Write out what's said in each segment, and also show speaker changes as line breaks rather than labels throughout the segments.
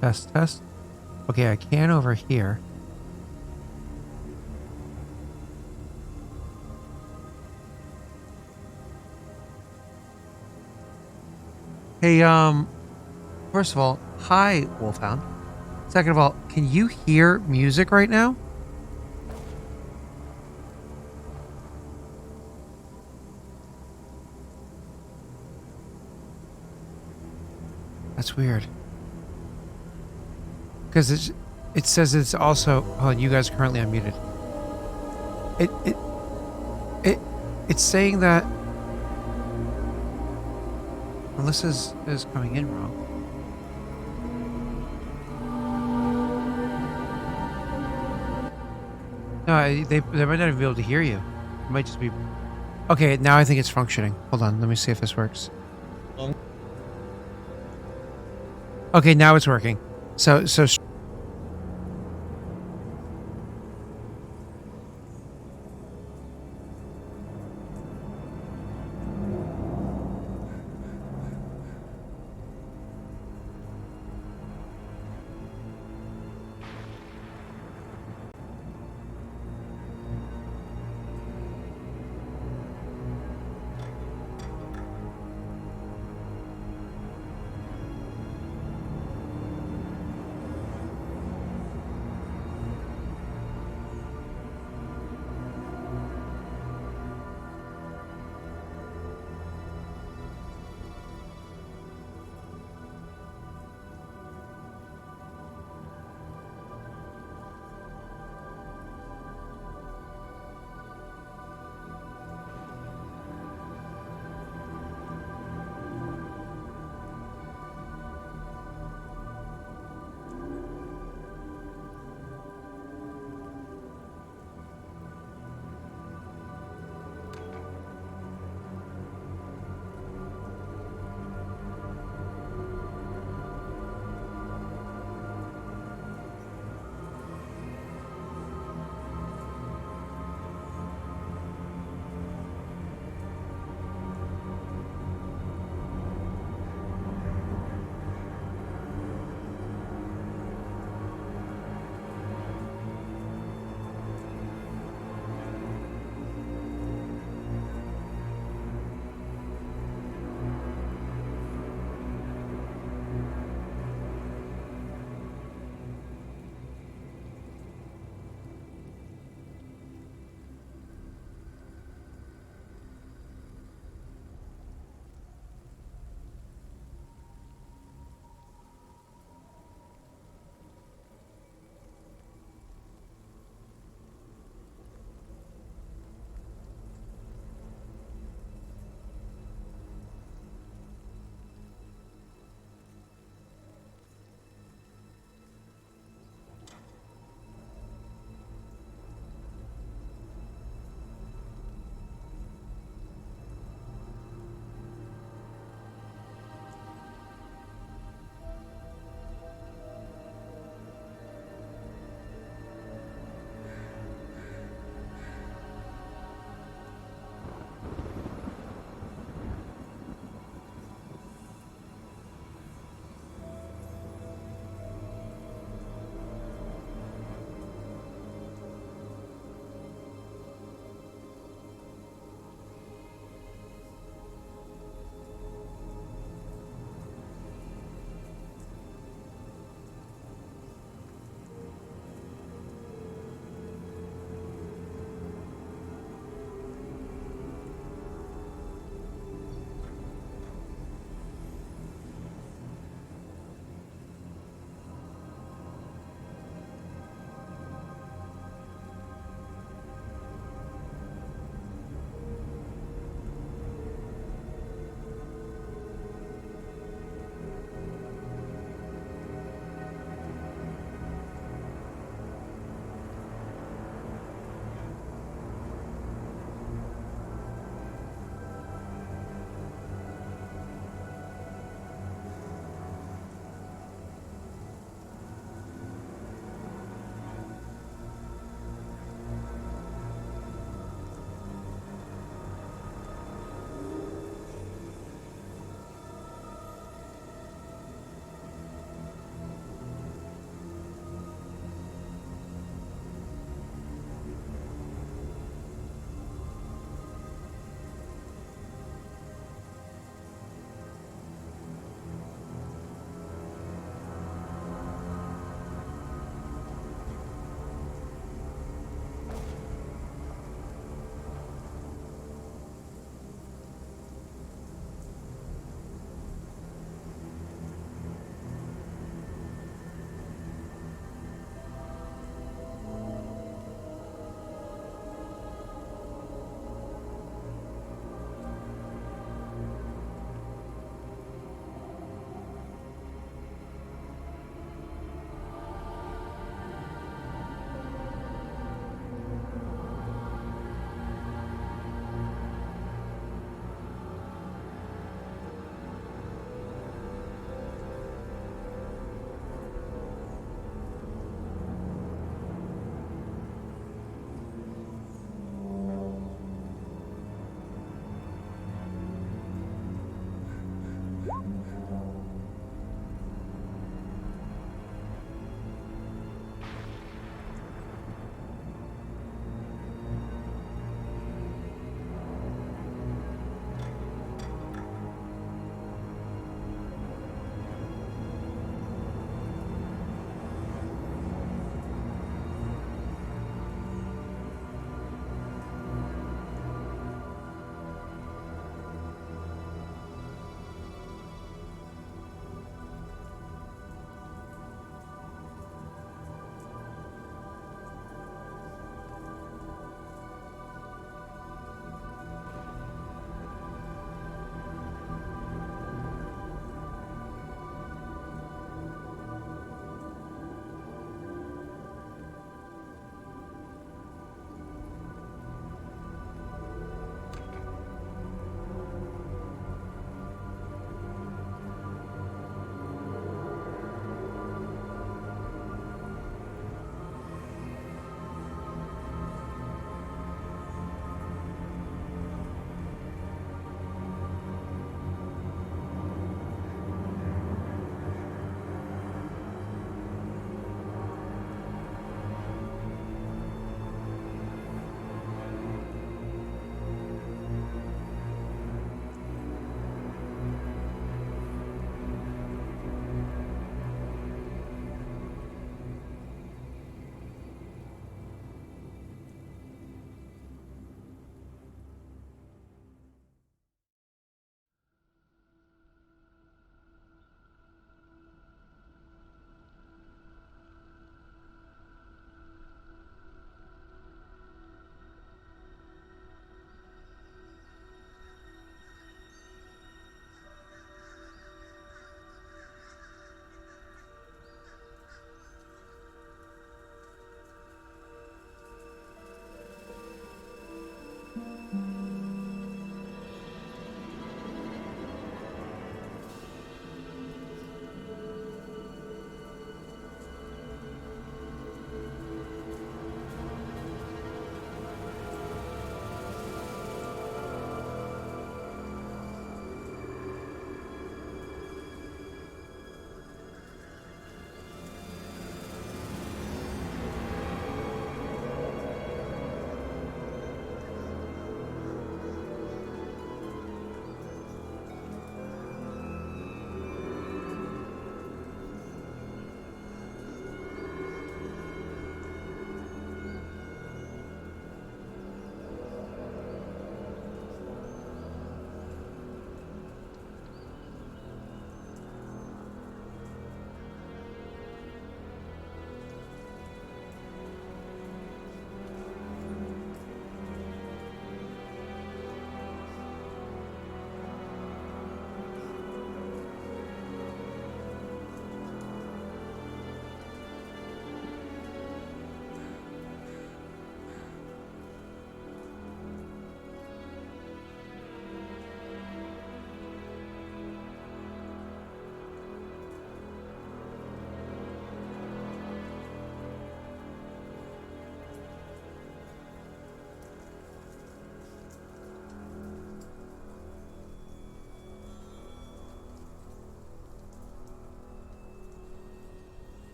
Test, test. Okay, I can over here. Hey, first of all, hi, Wolfhound. Second of all, can you hear music right now? That's weird. Because it says it's also. Oh, you guys are currently unmuted. It it it it's saying that Melissa is coming in wrong. No, they might not even be able to hear you. It might just be. Okay, now I think it's functioning. Hold on, let me see if this works. Okay, now it's working. So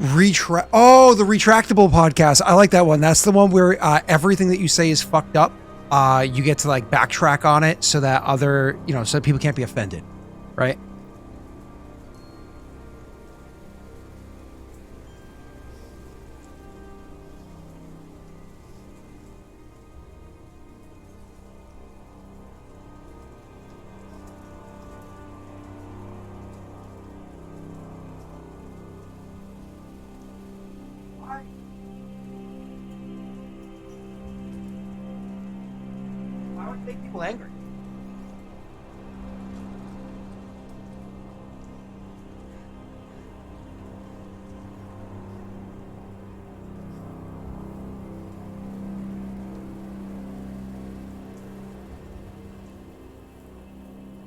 The retractable podcast. I like that one. That's the one where everything that you say is fucked up. You get to like backtrack on it so that so people can't be offended, right? Why would it make people angry?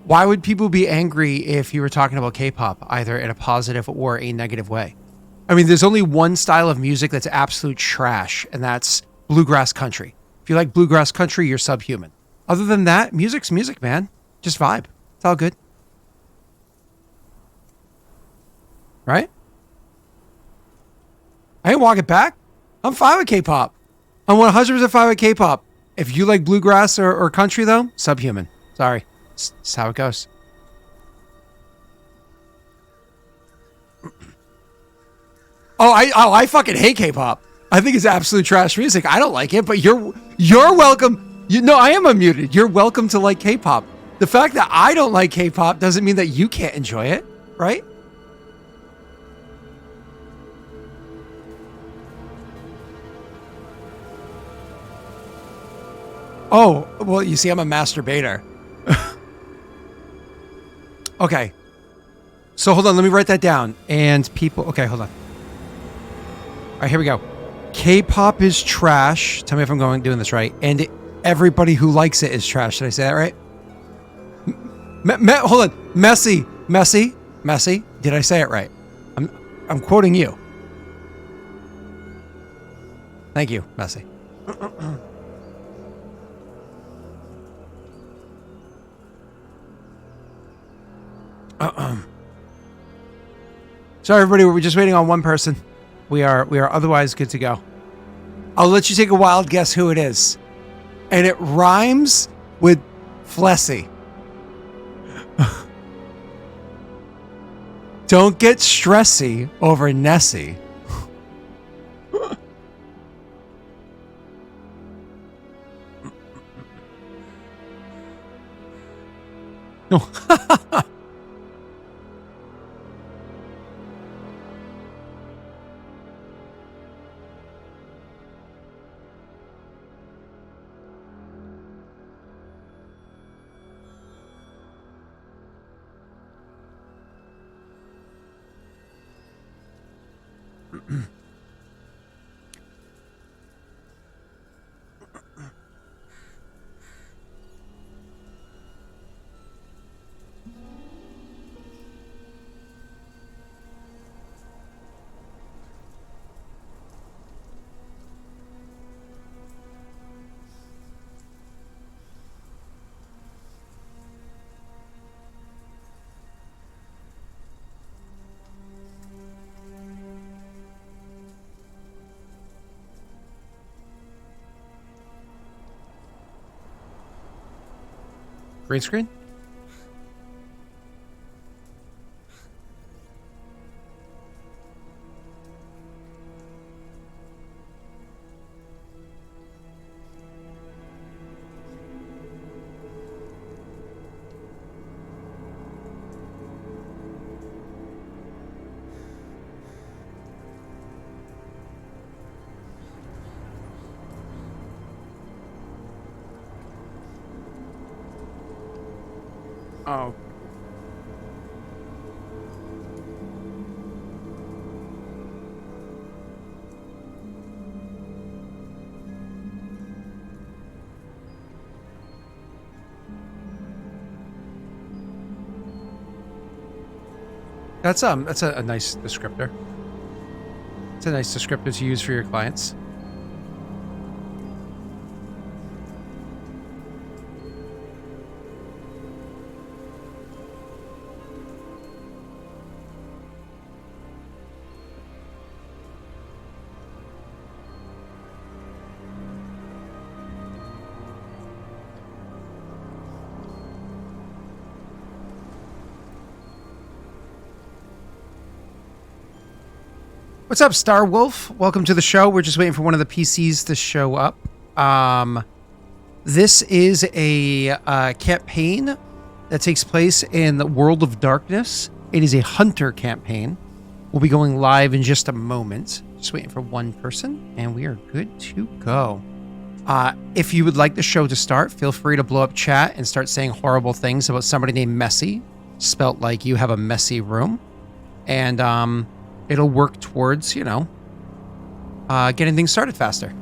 Why would people be angry if you were talking about K-pop, either in a positive or a negative way? I mean, there's only one style of music that's absolute trash, and that's bluegrass country. If you like bluegrass country, you're subhuman. Other than that, music's music, man. Just vibe. It's all good. Right? I ain't walking back. I'm fine with K-pop. I'm 100% fine with K-pop. If you like bluegrass or country, though, subhuman. Sorry. It's how it goes. I fucking hate K-pop. I think it's absolute trash music. I don't like it, but you're welcome. I am unmuted. You're welcome to like K-pop. The fact that I don't like K-pop doesn't mean that you can't enjoy it, right? Oh, well, you see, I'm a masturbator. Okay. So hold on, let me write that down. And okay, hold on. All right, here we go. K-pop is trash. Tell me if I'm doing this right. And everybody who likes it is trash. Did I say that right? Hold on. Messy. Did I say it right? I'm quoting you. Thank you, Messy. Sorry, everybody. We're just waiting on one person. We are otherwise good to go. I'll let you take a wild guess who it is. And it rhymes with Flessy. Don't get stressy over Nessie. No. Green screen? Oh. That's a nice descriptor. It's a nice descriptor to use for your clients. What's up, Star Wolf? Welcome to the show. We're just waiting for one of the PCs to show up. This is a campaign that takes place in the World of Darkness. It is a hunter campaign. We'll be going live in just a moment. Just waiting for one person, and we are good to go. If you would like the show to start, feel free to blow up chat and start saying horrible things about somebody named Messy, spelt like you have a messy room. And it'll work towards, getting things started faster.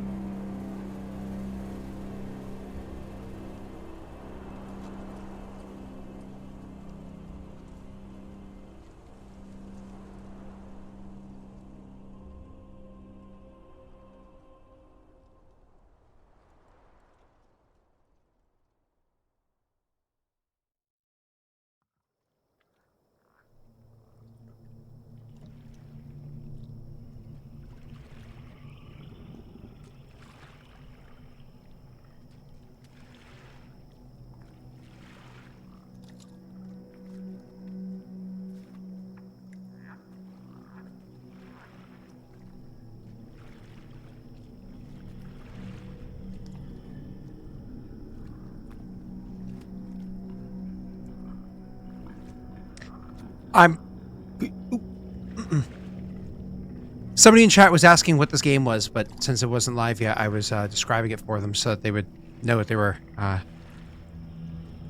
Somebody in chat was asking what this game was, but since it wasn't live yet, I was describing it for them so that they would know what they were.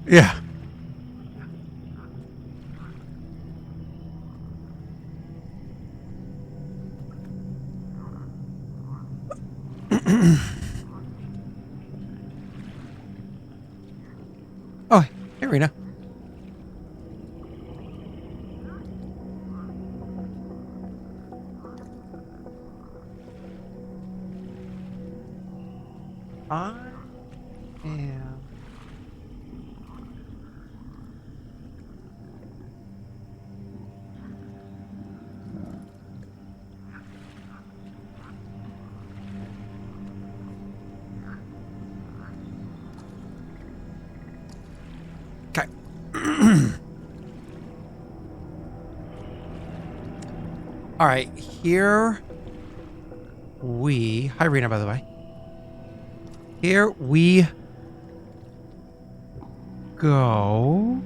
Yeah. Oh, hey, Rena. I am. Okay. All right, here we. Hi, Rena, by the way. Here we go.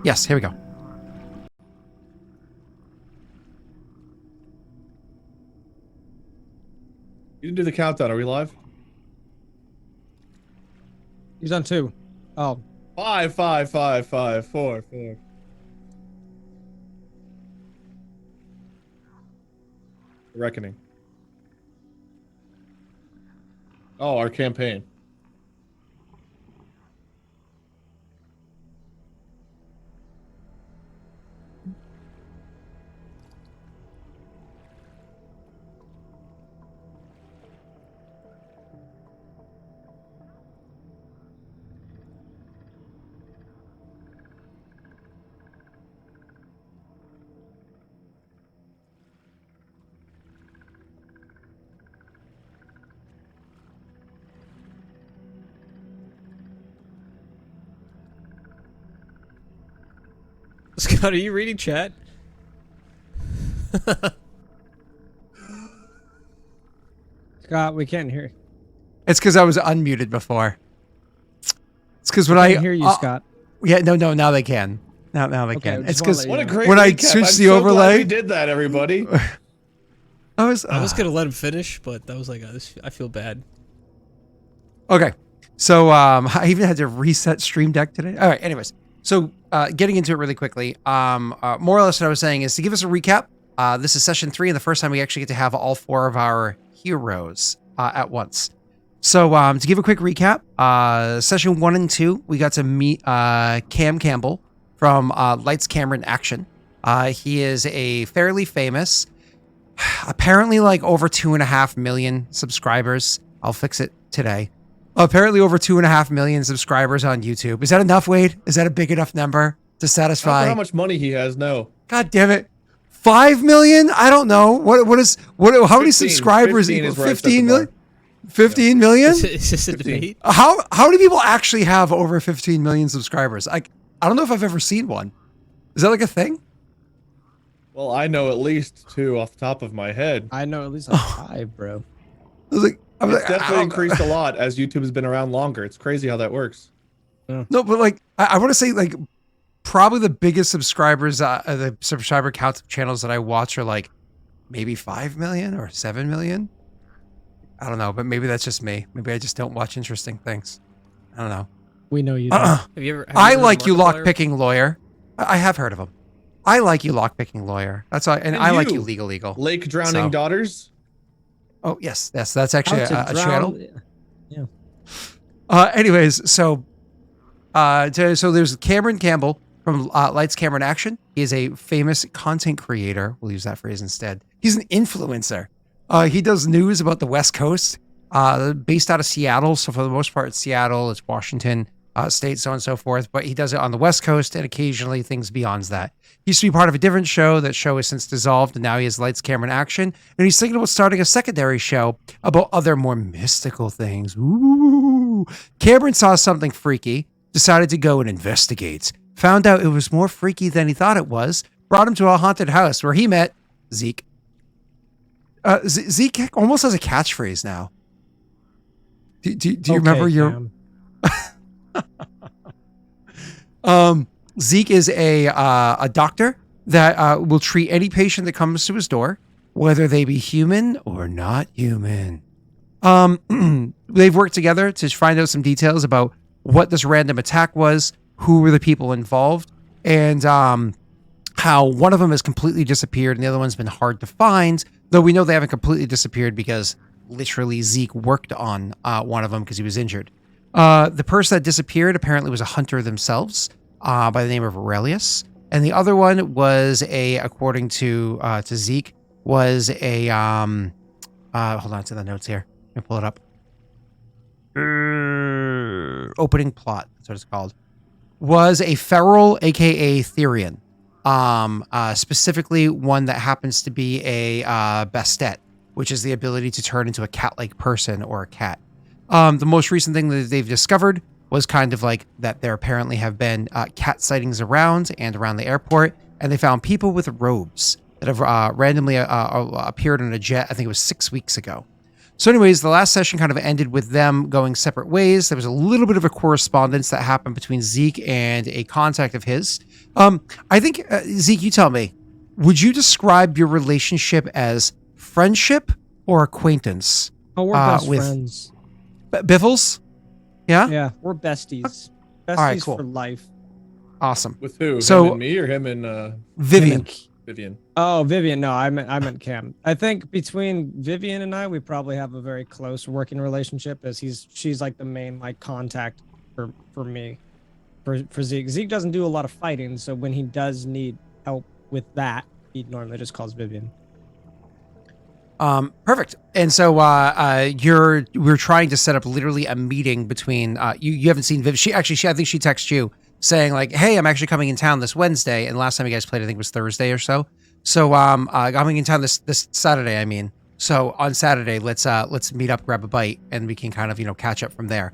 Yes, here we go.
You didn't do the countdown. Are we live?
He's on 2. Oh.
5, 5, 5, 5, 4, 4. Reckoning. Oh, our campaign.
Scott, are you reading chat?
Scott, we can't hear.
It's because I was unmuted before. It's because when
I
I
can't hear you, Scott.
Yeah, no, now they can. Now they
Okay,
can.
I
It's
just wanna
because
let you
What a
know.
great
when I
recap.
switched
I'm
the
so
overlay,
glad we did that, everybody.
I was
gonna let him finish, but that was like, I feel bad.
okay. So I even had to reset Stream Deck today. All right. Anyways, so getting into it really quickly. More or less what I was saying is to give us a recap. This is session 3, and the first time we actually get to have all 4 of our heroes at once. So to give a quick recap, session 1 and 2, we got to meet Cam Campbell from Lights, Camera, and Action. He is a fairly famous, apparently like over 2.5 million subscribers. I'll fix it today. Apparently over 2.5 million subscribers on YouTube. Is that enough, Wade? Is that a big enough number to satisfy?
How much money he has? No.
God damn it. 5 million? I don't know. How many
15,
subscribers
15
equal
is where I set the
15 million?
bar.
15 million?
Is this a
15.
debate?
How many people actually have over 15 million subscribers? I don't know if I've ever seen one. Is that like a thing?
Well, I know at least 2 off the top of my head.
I know at least like 5, bro.
It's
I
definitely
don't-
increased a lot as YouTube has been around longer. It's crazy how that works.
No, but like I want to say like probably the biggest subscribers, the subscriber counts of channels that I watch are like maybe 5 million or 7 million. I don't know, but maybe that's just me. Maybe I just don't watch interesting things. I don't know.
We know you. Don't.
Have you ever?
I
heard of
like you, lock
Markiplier?
picking lawyer. I have heard of him. I like you, lock picking lawyer. That's all, and I like you, legal.
Lake Drowning
So-
Daughters.
Oh yes, that's actually
How to
a
drown-
channel. Anyways, so there's Cameron Campbell from Lights, Camera, and Action. He is a famous content creator. We'll use that phrase instead. He's an influencer. He does news about the West Coast, based out of Seattle. So for the most part, it's Seattle, it's Washington State, so on and so forth. But he does it on the West Coast and occasionally things beyond that. He used to be part of a different show. That show has since dissolved, and now he has Lights, Camera, and Action. And he's thinking about starting a secondary show about other more mystical things. Ooh. Cameron saw something freaky, decided to go and investigate. Found out it was more freaky than he thought it was. Brought him to a haunted house where he met Zeke. Zeke almost has a catchphrase now. Do you remember your...
Cam.
Zeke is a doctor that will treat any patient that comes to his door, whether they be human or not human. They've worked together to find out some details about what this random attack was, who were the people involved, and how one of them has completely disappeared and the other one's been hard to find, though we know they haven't completely disappeared because literally Zeke worked on one of them because he was injured. The person that disappeared apparently was a hunter themselves by the name of Aurelius. And the other one was according to Zeke, was a, hold on to the notes here. Let me pull it up. Opening plot, that's what it's called. Was a feral, aka Therian. Specifically one that happens to be a Bastet, which is the ability to turn into a cat-like person or a cat. The most recent thing that they've discovered was kind of like that there apparently have been cat sightings around and around the airport, and they found people with robes that have randomly appeared on a jet. I think it was 6 weeks ago. So anyways, the last session kind of ended with them going separate ways. There was a little bit of a correspondence that happened between Zeke and a contact of his. I think, Zeke, you tell me, would you describe your relationship as friendship or acquaintance?
Oh, we're best
with-
friends.
Biffles? Yeah?
Yeah, we're besties. Besties
right, cool.
for life.
Awesome.
With who?
So-
him and me or him and
Vivian.
Vivian?
Oh, Vivian. No, I meant Cam. I think between Vivian and I, we probably have a very close working relationship, as she's like the main like contact for me, for Zeke. Zeke doesn't do a lot of fighting, so when he does need help with that, he normally just calls Vivian.
Perfect. And so we're trying to set up literally a meeting between you haven't seen Viv. I think she texted you saying like, "Hey, I'm actually coming in town this Wednesday." And last time you guys played, I think it was Thursday or so. So I'm coming in town this Saturday, I mean. So on Saturday, let's meet up, grab a bite, and we can kind of, catch up from there.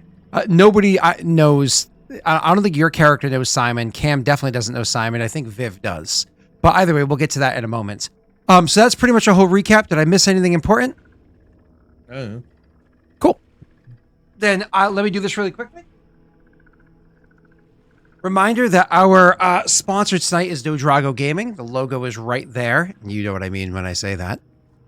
Nobody knows. I don't think your character knows Simon. Cam definitely doesn't know Simon. I think Viv does. But either way, we'll get to that in a moment. So that's pretty much a whole recap. Did I miss anything important?
I don't know.
Cool. Then let me do this really quickly. Reminder that our sponsor tonight is Dodrago Gaming. The logo is right there. You know what I mean when I say that.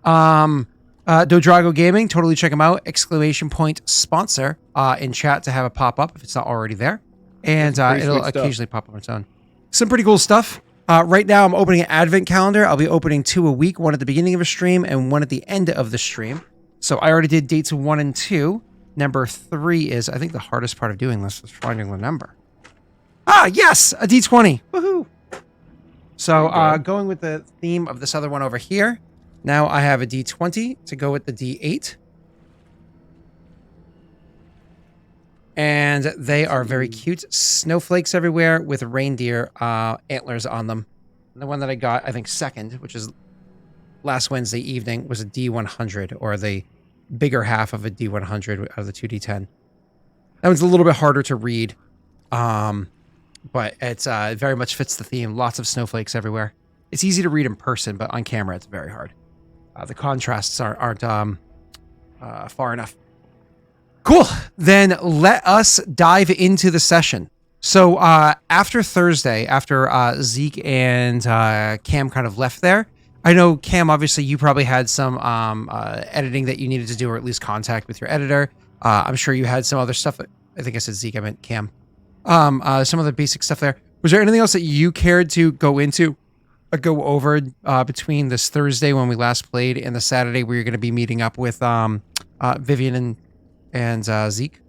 Dodrago Gaming, totally check them out. Exclamation point sponsor in chat to have it pop up if it's not already there. And
Pretty
it'll
sweet stuff.
occasionally pop up on its own. Some pretty cool stuff. Right now, I'm opening an advent calendar. I'll be opening 2 a week, one at the beginning of a stream and one at the end of the stream. So I already did dates 1 and 2. Number 3 is, I think, the hardest part of doing this is finding the number. Yes, a D20. Woohoo! So
There you go.
going with the theme of this other one over here. Now I have a D20 to go with the D8. And they are very cute. Snowflakes everywhere with reindeer antlers on them. And the one that I got, I think, second, which is last Wednesday evening, was a D100, or the bigger half of a D100 of the 2D10. That one's a little bit harder to read, but it's very much fits the theme. Lots of snowflakes everywhere. it's easy to read in person, but on camera it's very hard. The contrasts aren't far enough. Cool. Then let us dive into the session. So after Thursday, after Zeke and Cam kind of left there, I know, Cam, obviously you probably had some editing that you needed to do, or at least contact with your editor. I'm sure you had some other stuff. I think I said Zeke, I meant Cam. Some of the basic stuff there. Was there anything else that you cared to go over between this Thursday when we last played and the Saturday where you're going to be meeting up with Vivian and Zeke?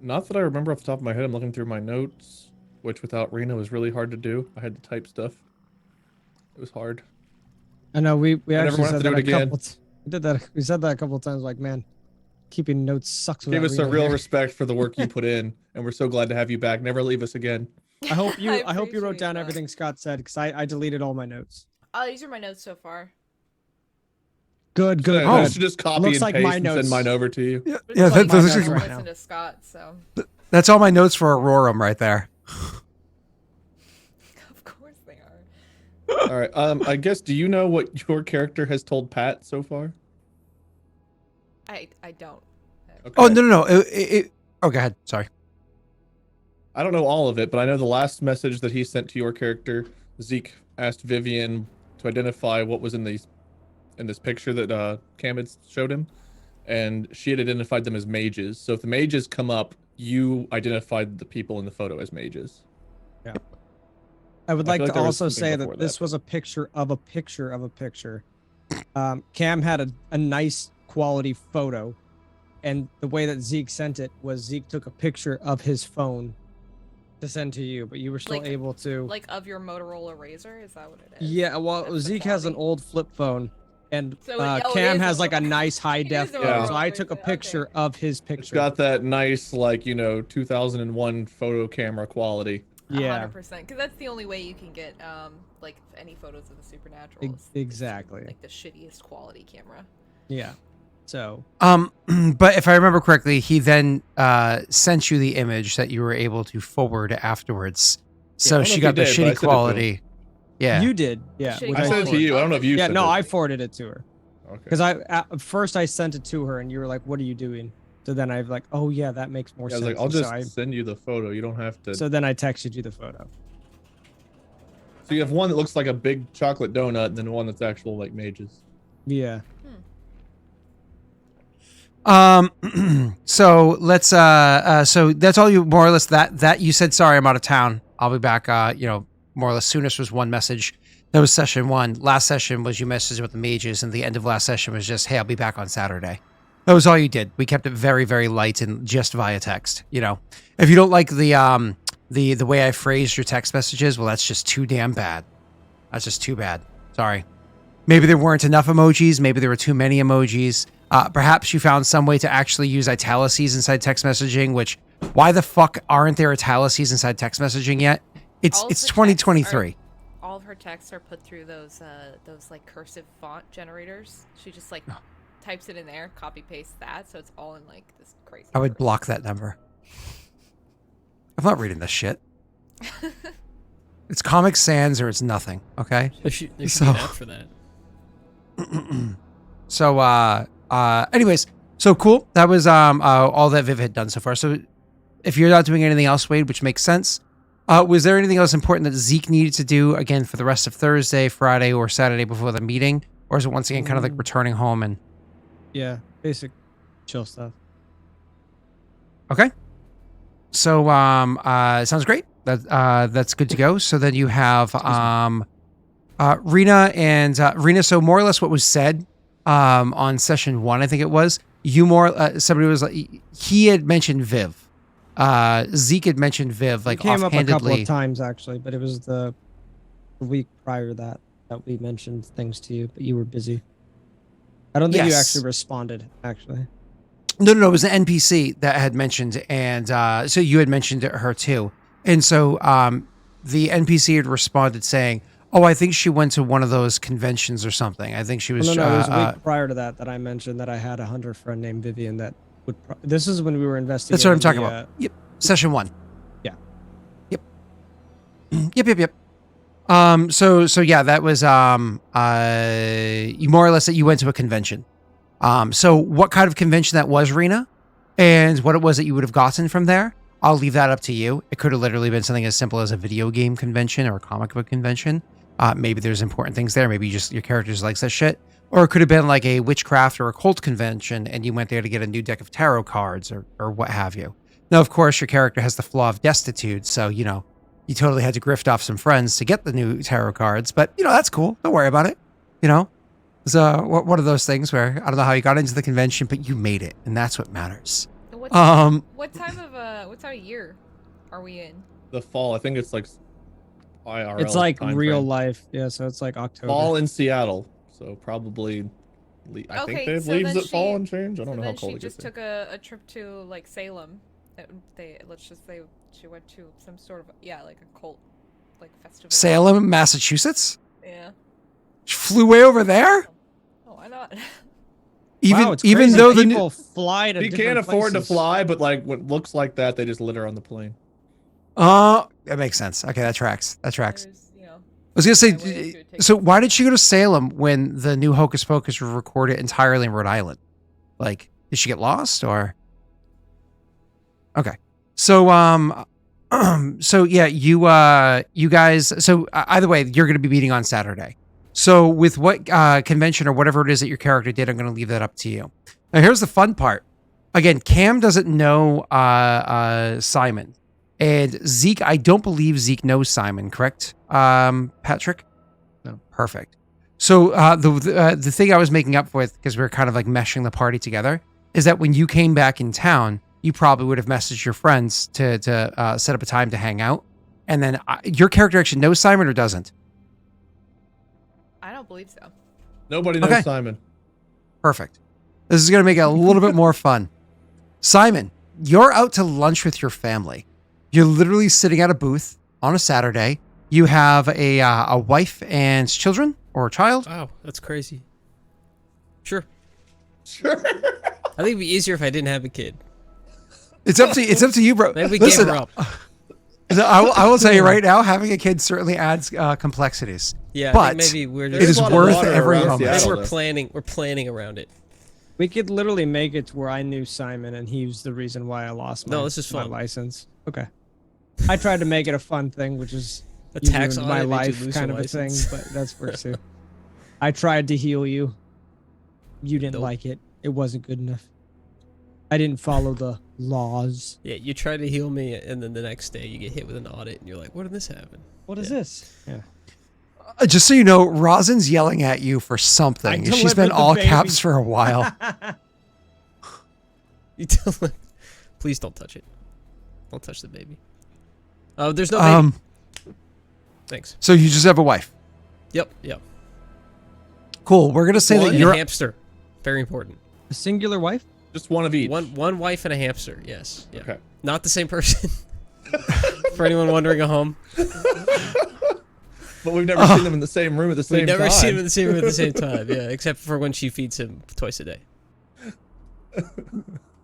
Not that I remember off the top of my head. I'm looking through my notes, which without Rena was really hard to do. I had to type stuff. It was hard.
I know we
never
actually
want to
said
do
that
it
a
again.
couple. We did that. We said that a couple of times. Like, man, keeping notes sucks.
Give us a
Rena
real
here.
respect for the work you put in, and we're so glad to have you back. Never leave us again.
I hope you. I hope you wrote
appreciate
down
that.
everything Scott said because I deleted all my notes.
These are my notes so far.
Good. Good.
I
good.
should just copy
Looks
and
like
paste
my
and
notes.
send mine over to you.
Yeah,
But
yeah,
it's like
those
I
are
don't
right
listen
now.
to Scott, so
that's all my notes for Aurorum right there.
of course they are.
All right. I guess, do you know what your character has told Pat so far?
I don't.
Okay.
Oh, no. Oh, go ahead. Sorry.
I don't know all of it, but I know the last message that he sent to your character, Zeke asked Vivian to identify what was in this picture that Cam had showed him, and she had identified them as mages. So if the mages come up, you identified the people in the photo as mages.
I would
I
like
feel
to
like there was
also
something
say
before
that this
that,
was a picture of a picture of a picture. Cam had a nice quality photo, and the way that Zeke sent it was Zeke took a picture of his phone to send to you, but you were still
Like-
able to.
Like of your Motorola Razor, is that what it is?
Yeah, well,
That's the
Zeke has an
quality?
old flip phone, and
So it
Cam
is
has
a
like a
Motorola-
nice high
it
def
is a
photo.
Yeah.
So I took a
Razor,
picture
okay.
of his
It's
picture.
got that nice, like, 2001 photo camera quality.
Yeah,
100%. Because that's the only way you can get like any photos of the supernatural. is
exactly.
Like the shittiest quality camera.
yeah. So
But if I remember correctly, he then sent you the image that you were able to forward afterwards. So
I don't know
she
if
got the
he did, but I
shitty
sent it to him.
quality. Yeah.
you did, yeah.
Shitty
which
I sent it to
quality.
you. I don't know if you
Yeah,
sent
no,
it.
I forwarded it to her.
Okay.
Because at first I sent it to her, and you were like, "What are you doing?" So then I've like, "Oh yeah, that makes more
Yeah, I was
sense."
like, I'll
And
just send you the photo. You don't have to.
so then I texted you the photo.
So you have one that looks like a big chocolate donut, and then one that's actual like mages.
Yeah.
So let's so that's all you more or less that you said, sorry, I'm out of town. I'll be back more or less soonest was one message. That was session 1. Last session was you messaged with the mages, and the end of last session was just, hey, I'll be back on Saturday. That was all you did. We kept it very, very light and just via text. If you don't like the way I phrased your text messages, well, that's just too damn bad. That's just too bad. Sorry. Maybe there weren't enough emojis. Maybe there were too many emojis. Perhaps you found some way to actually use italices inside text messaging, which, why the fuck aren't there italices inside text messaging yet? It's
All of her
2023.
All of her texts are put through those like cursive font generators. She just like types it in there, copy pastes that, so it's all in like this crazy.
I would
cursive.
block that number. I'm not reading this shit. It's Comic Sans or it's nothing, okay?
There should be
So-
an app for that.
So, anyways, so cool. That was all that Viv had done so far. So, if you're not doing anything else, Wade, which makes sense, was there anything else important that Zeke needed to do again for the rest of Thursday, Friday, or Saturday before the meeting, or is it once again kind of like returning home and?
Yeah. Basic chill stuff.
Okay. So, sounds great. That's good to go. So then you have Rena and Rena. So more or less what was said on session 1, I think it was, somebody was like, he had mentioned Viv. Zeke had mentioned Viv like
It came up a couple
offhandedly.
of times actually, but it was the week prior to that we mentioned things to you, but you were busy. I don't think you
Yes.
actually responded. Actually,
No, it was an NPC that had mentioned, and so you had mentioned her too. And so the NPC had responded saying, "Oh, I think she went to one of those conventions or something. I think she was."
well, no, it was a week prior to that I mentioned that I had a hunter friend named Vivian that would. This is when we were investigating.
That's what I'm talking
the,
about. Yep. Session 1.
Yeah.
Yep. Yep. So yeah, that was you more or less that you went to a convention. So what kind of convention that was, Rena, and what it was that you would have gotten from there, I'll leave that up to you. It could have literally been something as simple as a video game convention or a comic book convention. Maybe there's important things there. Maybe just your character just likes that shit. Or it could have been like a witchcraft or occult convention, and you went there to get a new deck of tarot cards or what have you. Now, of course, your character has the flaw of destitute, so you totally had to grift off some friends to get the new tarot cards. But that's cool. Don't worry about it. It's one of those things where I don't know how you got into the convention, but you made it, and that's what matters.
What time of year are we in?
The fall. I think it's like IRL.
It's like
time
real
frame.
life. Yeah, so it's like October.
Fall in Seattle. So probably. I think they have leaves that fall and change. I don't know how cold
she
it gets.
just took a trip to like Salem. Let's just say she went to some sort of like a cult like festival.
Salem, Massachusetts?
Yeah.
She flew way over there?
Oh, why not?
Wow, it's
even
crazy.
though
people fly to
He
different
can't afford to
places.
fly, but like what looks like that, they just litter on the plane.
that makes sense. Okay, that tracks.
There's,
I was gonna say,
my way to take
so
it.
why did she go to Salem when the new Hocus Pocus was recorded entirely in Rhode Island? Like, did she get lost or? Okay, so so yeah, you guys. So either way, you're gonna be meeting on Saturday. So with what convention or whatever it is that your character did, I'm gonna leave that up to you. Now here's the fun part. Again, Cam doesn't know Simon. And Zeke, I don't believe Zeke knows Simon, correct? Patrick?
No.
Perfect. So the thing I was making up with, because we were kind of like meshing the party together, is that when you came back in town, you probably would have messaged your friends to set up a time to hang out. And then your character actually knows Simon or doesn't?
I don't believe so.
Nobody knows
Okay.
Simon.
Perfect. This is going to make it a little bit more fun. Simon, you're out to lunch with your family. You're literally sitting at a booth on a Saturday. You have a wife and children or a child.
Wow, that's crazy. Sure.
Sure.
I think it'd be easier if I didn't have a kid.
It's up to you, bro.
Maybe we
Listen,
gave her up.
I will tell you right now, having a kid certainly adds complexities.
Yeah, I
but
think maybe we're
it
just,
is
a lot of
worth
water
every
around
moment.
Seattle.
maybe we're planning around it.
We could literally make it to where I knew Simon, and he was the reason why I lost my,
No, this is
my
fun.
license. Okay. I tried to make it a fun thing, which is
A
you
tax
ruined
on
my
it made you
life
lose
kind
your
of a thing,
license.
but that's worse too. I tried to heal you. You didn't
Nope.
like it. It wasn't good enough. I didn't follow the laws.
Yeah, you try to heal me, and then the next day you get hit with an audit, and you're like, "What did this happen?"
What is
Yeah.
this? Yeah.
Just so you know, Rosin's yelling at you for something.
I
She's been
delivered the
all
baby.
caps for a while.
You tell him, please don't touch it. Don't touch the baby. Oh, there's no baby. Thanks.
So you just have a wife.
Yep.
Cool. We're gonna say
One
that
and
you're
a hamster. Very important.
A singular wife?
Just one of each.
One wife and a hamster. Yes. Yeah.
Okay.
Not the same person. For anyone wondering at home,
But we've never seen them in the same room at the same
we've never
time.
seen him in the same room at the same time. Yeah, except for when she feeds him twice a day.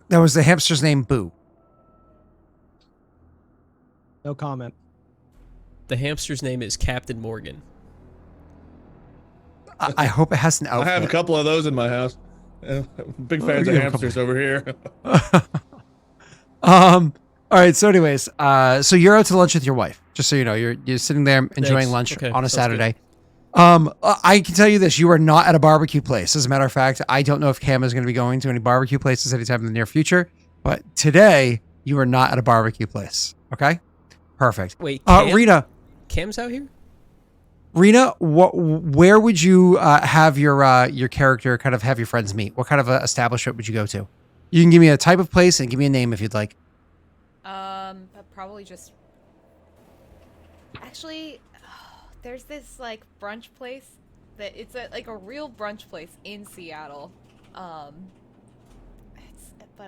that was the hamster's name, Boo.
No comment.
The hamster's name is Captain Morgan.
I hope it has an
I
outfit.
have a couple of those in my house. Big fans
you
of
have a couple.
hamsters over here.
All right. So, anyways, so you're out to lunch with your wife. Just so you know, you're sitting there enjoying
Thanks.
lunch
Okay,
on a
sounds good.
Saturday. I can tell you this: you are not at a barbecue place. As a matter of fact, I don't know if Cam is going to be going to any barbecue places anytime in the near future. But today, you are not at a barbecue place. Okay. Perfect.
Wait, Cam?
Rena.
Cam's out here?
Rena, where would you have your character kind of have your friends meet? What kind of establishment would you go to? You can give me a type of place and give me a name if you'd like.
Probably just. Actually, there's this like brunch place that it's like a real brunch place in Seattle. But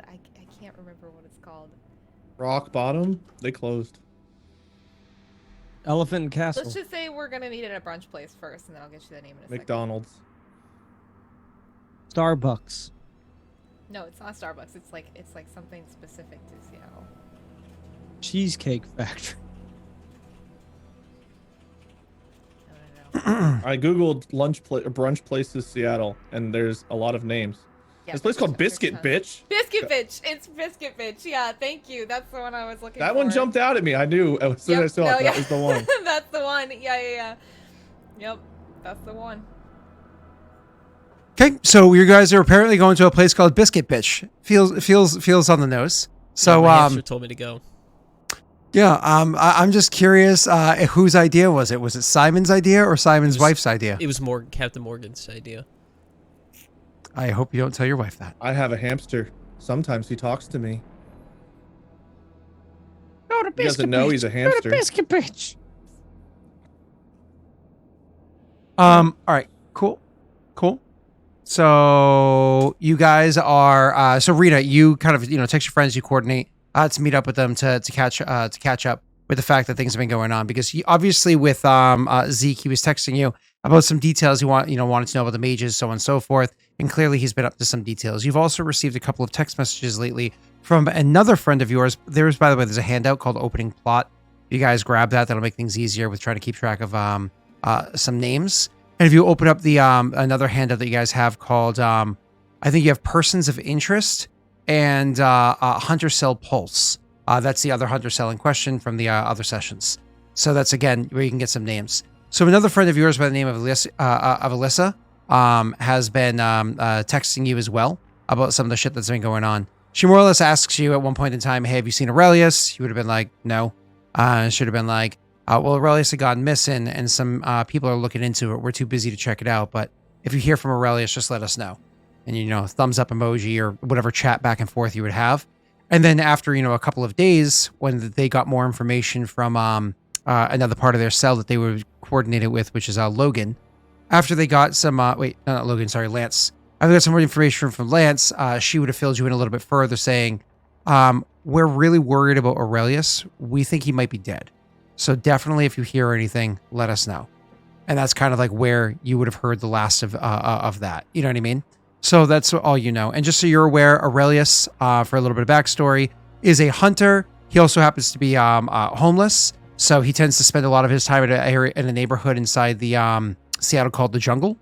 I can't remember what it's called.
Rock Bottom? They closed.
Elephant and Castle.
Let's just say we're gonna meet at a brunch place first, and then I'll get you the name in a second.
McDonald's.
Starbucks.
No, it's not Starbucks. It's like something specific to Seattle.
Cheesecake Factory.
I googled brunch places Seattle, and there's a lot of names.
Yeah,
This place called
there's
Biscuit
tons.
Bitch.
Biscuit Bitch. It's Biscuit Bitch. Yeah, thank you. That's the one I was looking for.
That one jumped out at me. I knew as soon as I saw it. That was the one.
That's the one. Yeah. Yep, that's the one.
Okay, so you guys are apparently going to a place called Biscuit Bitch. Feels on the nose. So
my hamster told me to go.
yeah, I'm just curious whose idea was it? Was it Simon's idea or Simon's wife's idea?
It was Captain Morgan's idea.
I hope you don't tell your wife that.
I have a hamster. Sometimes he talks to me.
Go to
He doesn't know he's a
Go to
hamster.
Biscuit Bitch.
All right, cool. So you guys are so Rita, you kind of text your friends, you coordinate to meet up with them to catch up with the fact that things have been going on, because obviously with Zeke, he was texting you about some details he wanted to know about the mages, so on and so forth, and clearly he's been up to some details. You've also received a couple of text messages lately from another friend of yours. By the way, there's a handout called Opening Plot. You guys grab that. That'll make things easier with trying to keep track of some names. And if you open up the another handout that you guys have called, I think you have Persons of Interest and Hunter Cell Pulse. That's the other Hunter Cell in question from the other sessions. So that's, again, where you can get some names. So another friend of yours by the name of Alyssa has been texting you as well about some of the shit that's been going on. She more or less asks you at one point in time, hey, have you seen Aurelius? You would have been like, no. Should have been like, well, Aurelius had gone missing and some people are looking into it. We're too busy to check it out. But if you hear from Aurelius, just let us know. And, thumbs up emoji or whatever chat back and forth you would have. And then after, a couple of days, when they got more information from another part of their cell that they were coordinated with, which is Logan. After they got some, not Logan, sorry, Lance. After they got some more information from Lance, she would have filled you in a little bit further saying, we're really worried about Aurelius. We think he might be dead. So definitely, if you hear anything, let us know. And that's kind of like where you would have heard the last of that. You know what I mean? So that's all you know. And just so you're aware, Aurelius, for a little bit of backstory, is a hunter. He also happens to be homeless. So he tends to spend a lot of his time in a neighborhood inside the Seattle called the Jungle,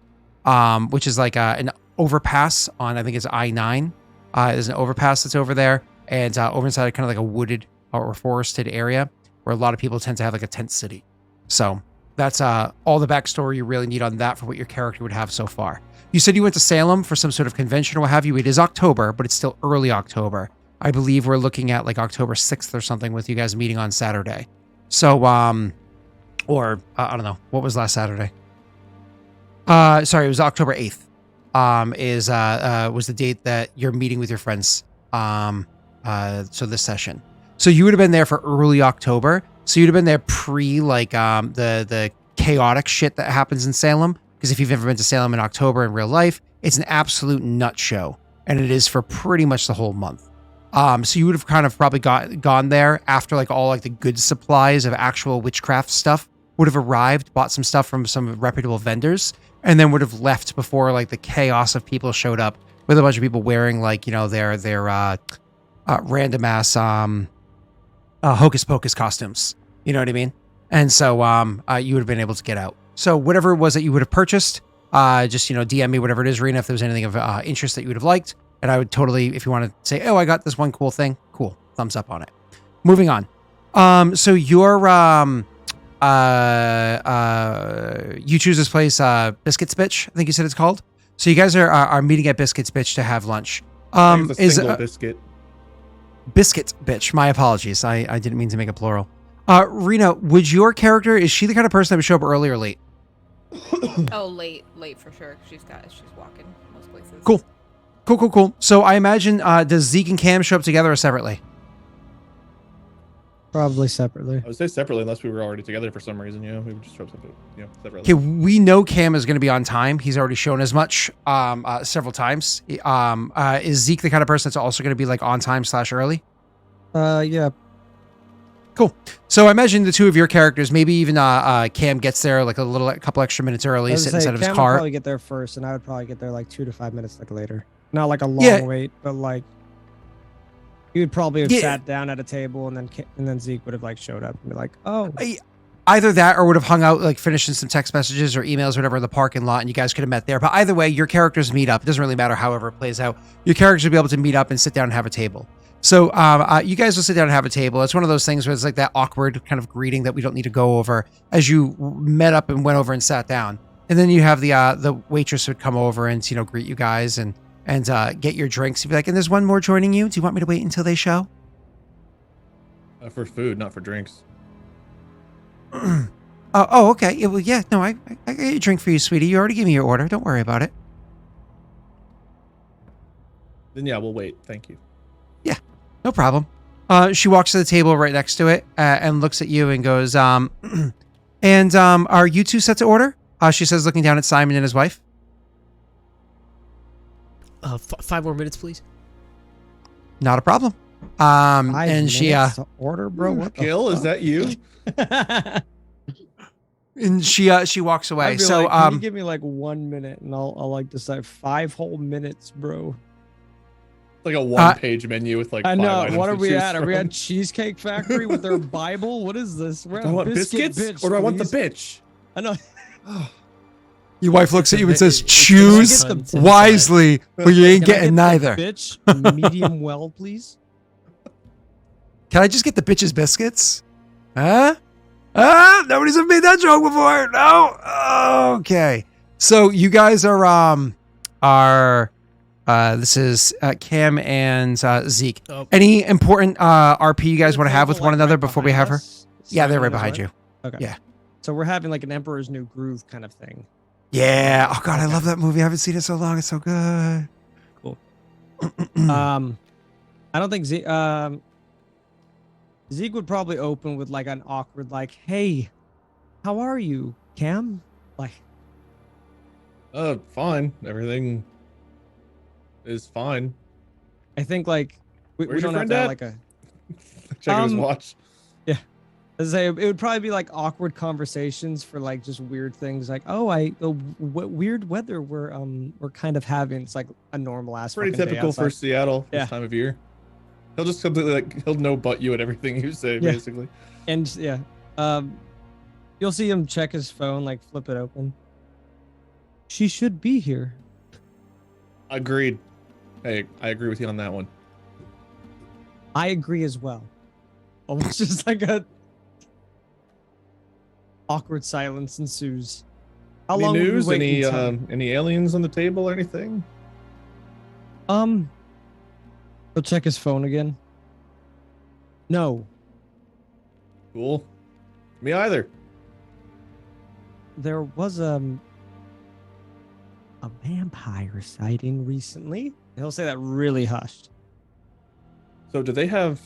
which is like an overpass on, I think it's I-9. There's an overpass that's over there. And over inside kind of like a wooded or forested area where a lot of people tend to have like a tent city. So that's all the backstory you really need on that for what your character would have so far. You said you went to Salem for some sort of convention or what have you. It is October, but it's still early October. I believe we're looking at like October 6th or something with you guys meeting on Saturday. So, or I don't know. What was last Saturday? Sorry, it was October 8th. Was the date that you're meeting with your friends. So this session. So you would have been there for early October. So you'd have been there pre like the chaotic shit that happens in Salem. Because if you've ever been to Salem in October in real life, it's an absolute nut show. And it is for pretty much the whole month. So you would have kind of probably gone there after like all like the good supplies of actual witchcraft stuff would have arrived, bought some stuff from some reputable vendors, and then would have left before like the chaos of people showed up with a bunch of people wearing like, their random ass hocus pocus costumes. You know what I mean? And so you would have been able to get out. So whatever it was that you would have purchased, just, DM me whatever it is, Rena, if there was anything of interest that you would have liked. And I would totally, if you want to say, oh, I got this one cool thing, cool, thumbs up on it. Moving on. So your, you choose this place, Biscuits Bitch, I think you said it's called. So you guys are meeting at Biscuits Bitch to have lunch.
It's a single biscuit.
Biscuit Bitch, my apologies. I didn't mean to make a plural. Rena, is she the kind of person that would show up early or late?
Oh, late for sure. She's walking most places.
Cool. So I imagine, does Zeke and Cam show up together or separately?
Probably separately.
I would say separately unless we were already together for some reason. We would just show up separately.
Okay, we know Cam is going to be on time. He's already shown as much several times. Is Zeke the kind of person that's also going to be like on time / early?
Yeah.
Cool. So I imagine the two of your characters, maybe even Cam gets there like a couple extra minutes early, sit inside of his
Cam
car.
would probably get there first, and I would probably get there like 2 to 5 minutes later. Not like a long wait, but like you would probably have sat down at a table, and then Zeke would have like showed up and be like, "Oh."
either that or would have hung out, like finishing some text messages or emails or whatever in the parking lot, and you guys could have met there. But either way, your characters meet up. It doesn't really matter however it plays out. Your characters will be able to meet up and sit down and have a table. So you guys will sit down and have a table. It's one of those things where it's like that awkward kind of greeting that we don't need to go over as you met up and went over and sat down. And then you have the waitress would come over and greet you guys and get your drinks. You'd be like, and there's one more joining you. Do you want me to wait until they show?
For food, not for drinks.
Oh, okay. Yeah, well, yeah. No, I got a drink for you, sweetie. You already gave me your order. Don't worry about it.
Then yeah, we'll wait. Thank you.
Yeah, no problem. She walks to the table right next to it and looks at you and goes, are you two set to order? She says, looking down at Simon and his wife.
5 more minutes, please.
Not a problem. And she
order, bro. What the
Gil, is that you?
and she walks away. So
like, can you give me like 1 minute and I'll like decide 5 whole minutes, bro.
Like a 1-page menu with like.
I
5
know.
items
What
to
are we
choose
at? Are we
from.
at Cheesecake Factory with their Bible? What is this? We're
Do I
at
want
Biscuit
biscuits
Bitch,
or do I want the
please.
bitch?
I know.
your wife looks at you and says,
It's
choose
time to
wisely or you ain't
Can I
getting
get
neither.
the bitch medium well, please.
Can I just get the bitch's biscuits? Huh? Nobody's ever made that joke before. No? Okay. So you guys are this is Cam and Zeke.
Oh.
Any important RP you guys
Is
want to
the
have with
table,
one
like,
another
right
before we
behind
have her?
us?
Yeah, they're
Simon
right
is
behind you.
Okay.
Yeah.
So we're having like an Emperor's New Groove kind of thing.
Yeah. Oh God, I love that movie. I haven't seen it so long. It's so good.
Cool.
Hmm.
I don't think Zeke would probably open with like an awkward, like, "Hey, how are you, Cam?" Like,
Fine. Everything is fine.
I think like we
Where's your
don't have
friend
to have
at?
like a.
Checking his watch.
As I say, it would probably be like awkward conversations for like just weird things, like, "Oh, weird weather we're kind of having." It's like a normal ass.
Pretty
fucking day
typical for
outside.
Seattle
Yeah.
this time of year. He'll just completely like he'll no butt you at everything you say,
Yeah.
basically.
And yeah, you'll see him check his phone, like flip it open. She should be here.
Agreed. Hey, I agree with you on that one.
I agree as well. Almost just like a awkward silence ensues. How
Any
long would we
news?
wait
Any
until-
any aliens on the table or anything?
He'll check his phone again. No,
Cool. Me either.
there was a vampire sighting recently. He'll say that really hushed.
So do they have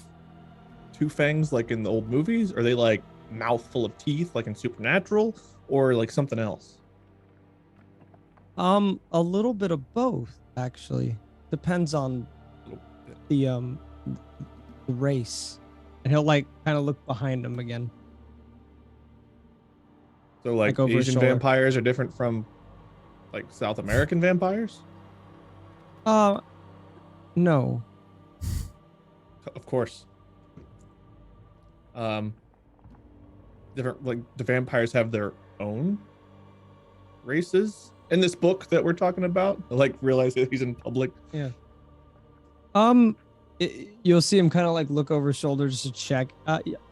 2 fangs like in the old movies? Are they like mouth full of teeth like in Supernatural, or like something else?
A little bit of both, actually. Depends on
Little bit.
the race. And he'll like kind of look behind him again.
So like
over his
Asian
shoulder.
vampires are different from like South American vampires?
No.
Of course. Different, like, the vampires have their own races in this book that we're talking about. I, like, realize that he's in public.
You'll see him kind of like look over his shoulder just to check.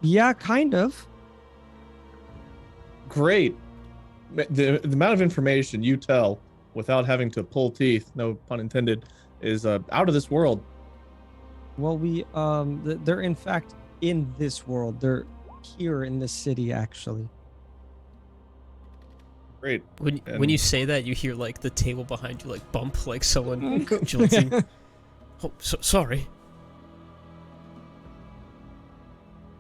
Yeah, kind of.
Great. The amount of information you tell without having to pull teeth, no pun intended, is out of this world.
Well, they're in fact in this world. They're here in this city, actually.
Great.
When
And-
you say that, you hear like the table behind you like bump, like someone jolting. Oh, sorry.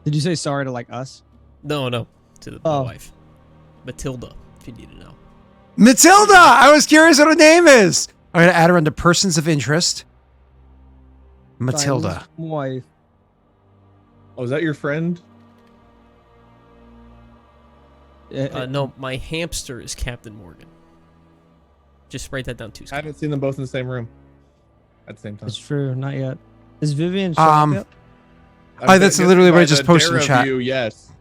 Did you say sorry to like us?
No, to my
Oh.
wife, Matilda. If you need to know.
Matilda! I was curious what her name is. I'm going to add her under persons of interest. Matilda.
Simon's wife.
Oh, is that your friend?
No, my hamster is Captain Morgan. Just write that down too.
I
Scott.
haven't seen them both in the same room at the same time.
It's true, not yet. Is Vivian showing up yet?
That's literally what I just posted in the chat.
Yes.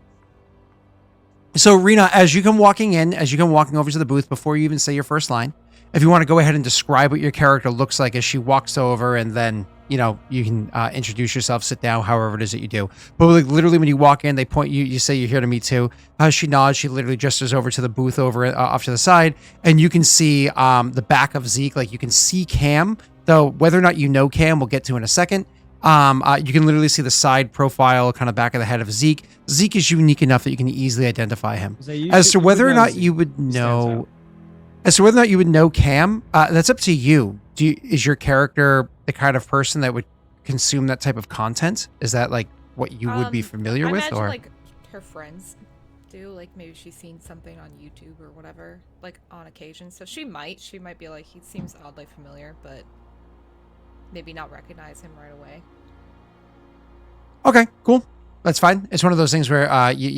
So, Rena, as you come walking over to the booth before you even say your first line, if you want to go ahead and describe what your character looks like as she walks over, and then, you can introduce yourself, sit down, however it is that you do. But like literally when you walk in, they point you, you say you're here to meet too. She nods, she literally gestures over to the booth over off to the side, and you can see the back of Zeke, like you can see Cam, though whether or not you know Cam, we'll get to in a second. You can literally see the side profile, kind of back of the head of Zeke. Zeke is unique enough that you can easily identify him. As to whether or not you would know, Cam, that's up to you. Is your character the kind of person that would consume that type of content? Is that like what you would be familiar
I
with,
imagine,
or
like her friends do? Like maybe she's seen something on YouTube or whatever, like on occasion. So she might be like, he seems oddly familiar, but maybe not recognize him right away.
Okay, cool. That's fine. It's one of those things where you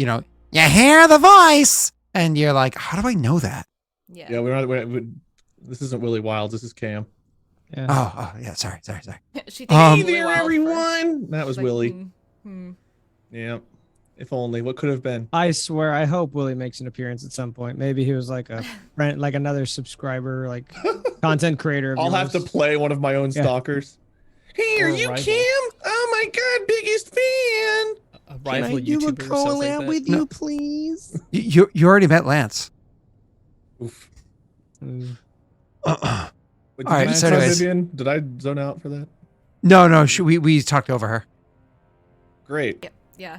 hear the voice and you're like, how do I know that?
Yeah.
Yeah, this isn't Willy Wilds. This is Cam.
Yeah.
Oh, yeah. Sorry.
She thinks
Hey
it's Willy
there,
Wild
everyone. That
first.
was
She's like,
Willy. Yeah. If only. What could have been?
I swear, I hope Willie makes an appearance at some point. Maybe he was like a friend, like another subscriber, like content creator. Of
I'll have to
yours.
play one of my own stalkers. Hey, are
Or a
you
rival.
Cam? Oh my god, biggest fan.
A rival YouTuber or something like that.
with
No.
you, please?
You already met Lance.
Oof.
Mm.
Wait, did
All
you
right,
mention
so anyways.
Vivian? Did I zone out for that?
No. We talked over her.
Great.
Yeah.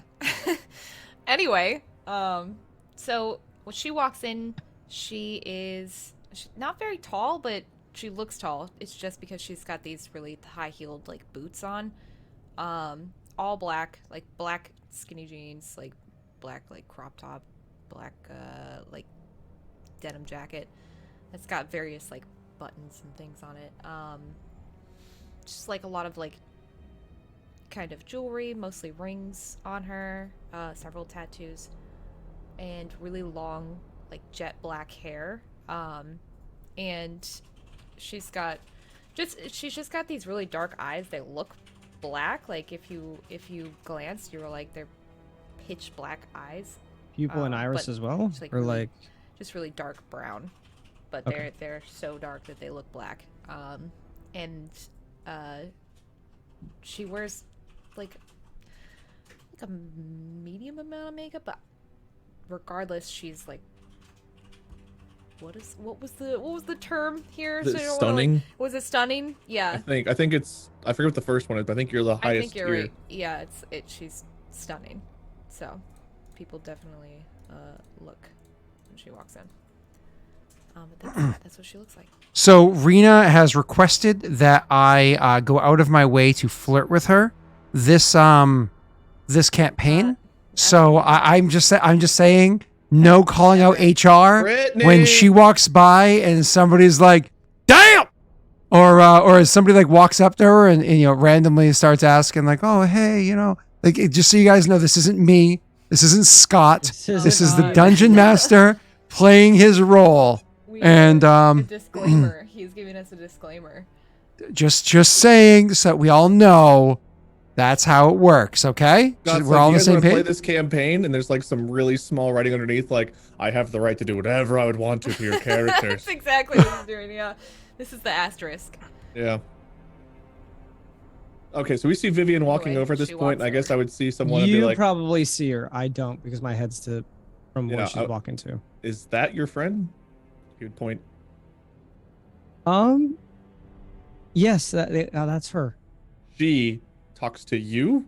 Anyway, so when she walks in, she's not very tall, but she looks tall. It's just because she's got these really high-heeled like boots on, all black, like black skinny jeans, like black like crop top, black like denim jacket. It's got various like buttons and things on it. Just like a lot of like kind of jewelry, mostly rings on her, several tattoos, and really long like jet black hair. And she's just got these really dark eyes. They look black. Like if you glance, you were like, they're pitch black eyes.
Pupil and iris
but
as well,
just, like,
or
really-
like
just really dark brown, but
Okay.
they're so dark that they look black. And she wears like a medium amount of makeup, but regardless, she's like, what was the term here?
Is it
So I don't wanna,
stunning?
was it stunning? Yeah.
I think it's. I forget what the first one is, but I think you're the
I
highest
think you're
tier.
right. Yeah, she's stunning. So people definitely look when she walks in. But that's what she looks like.
So Rena has requested that I go out of my way to flirt with her this campaign. So I'm just saying, no calling out HR
Brittany!
when she walks by and somebody's like, "Damn!" or as somebody like walks up to her and randomly starts asking like, "Oh, hey, like just so you guys know, this isn't me. This isn't Scott. This is the
not-
dungeon master playing his role." And
a disclaimer. He's giving us a disclaimer.
just saying, so we all know that's how it works. Okay,
Scott's
we're
like,
all on
you
the
guys
same
wanna play
page.
this campaign, and there's like some really small writing underneath, like I have the right to do whatever I would want to your characters.
That's exactly what he's doing. Yeah, this is the asterisk.
Yeah. Okay, so we see Vivian walking
Anyway,
over at this
she
point.
walks
I guess
over.
I would see someone and be
you
like,
probably see her. I don't because my head's to from
Yeah,
where she's walking to.
"Is that your friend?" He would point.
Yes, that's her.
She talks to you.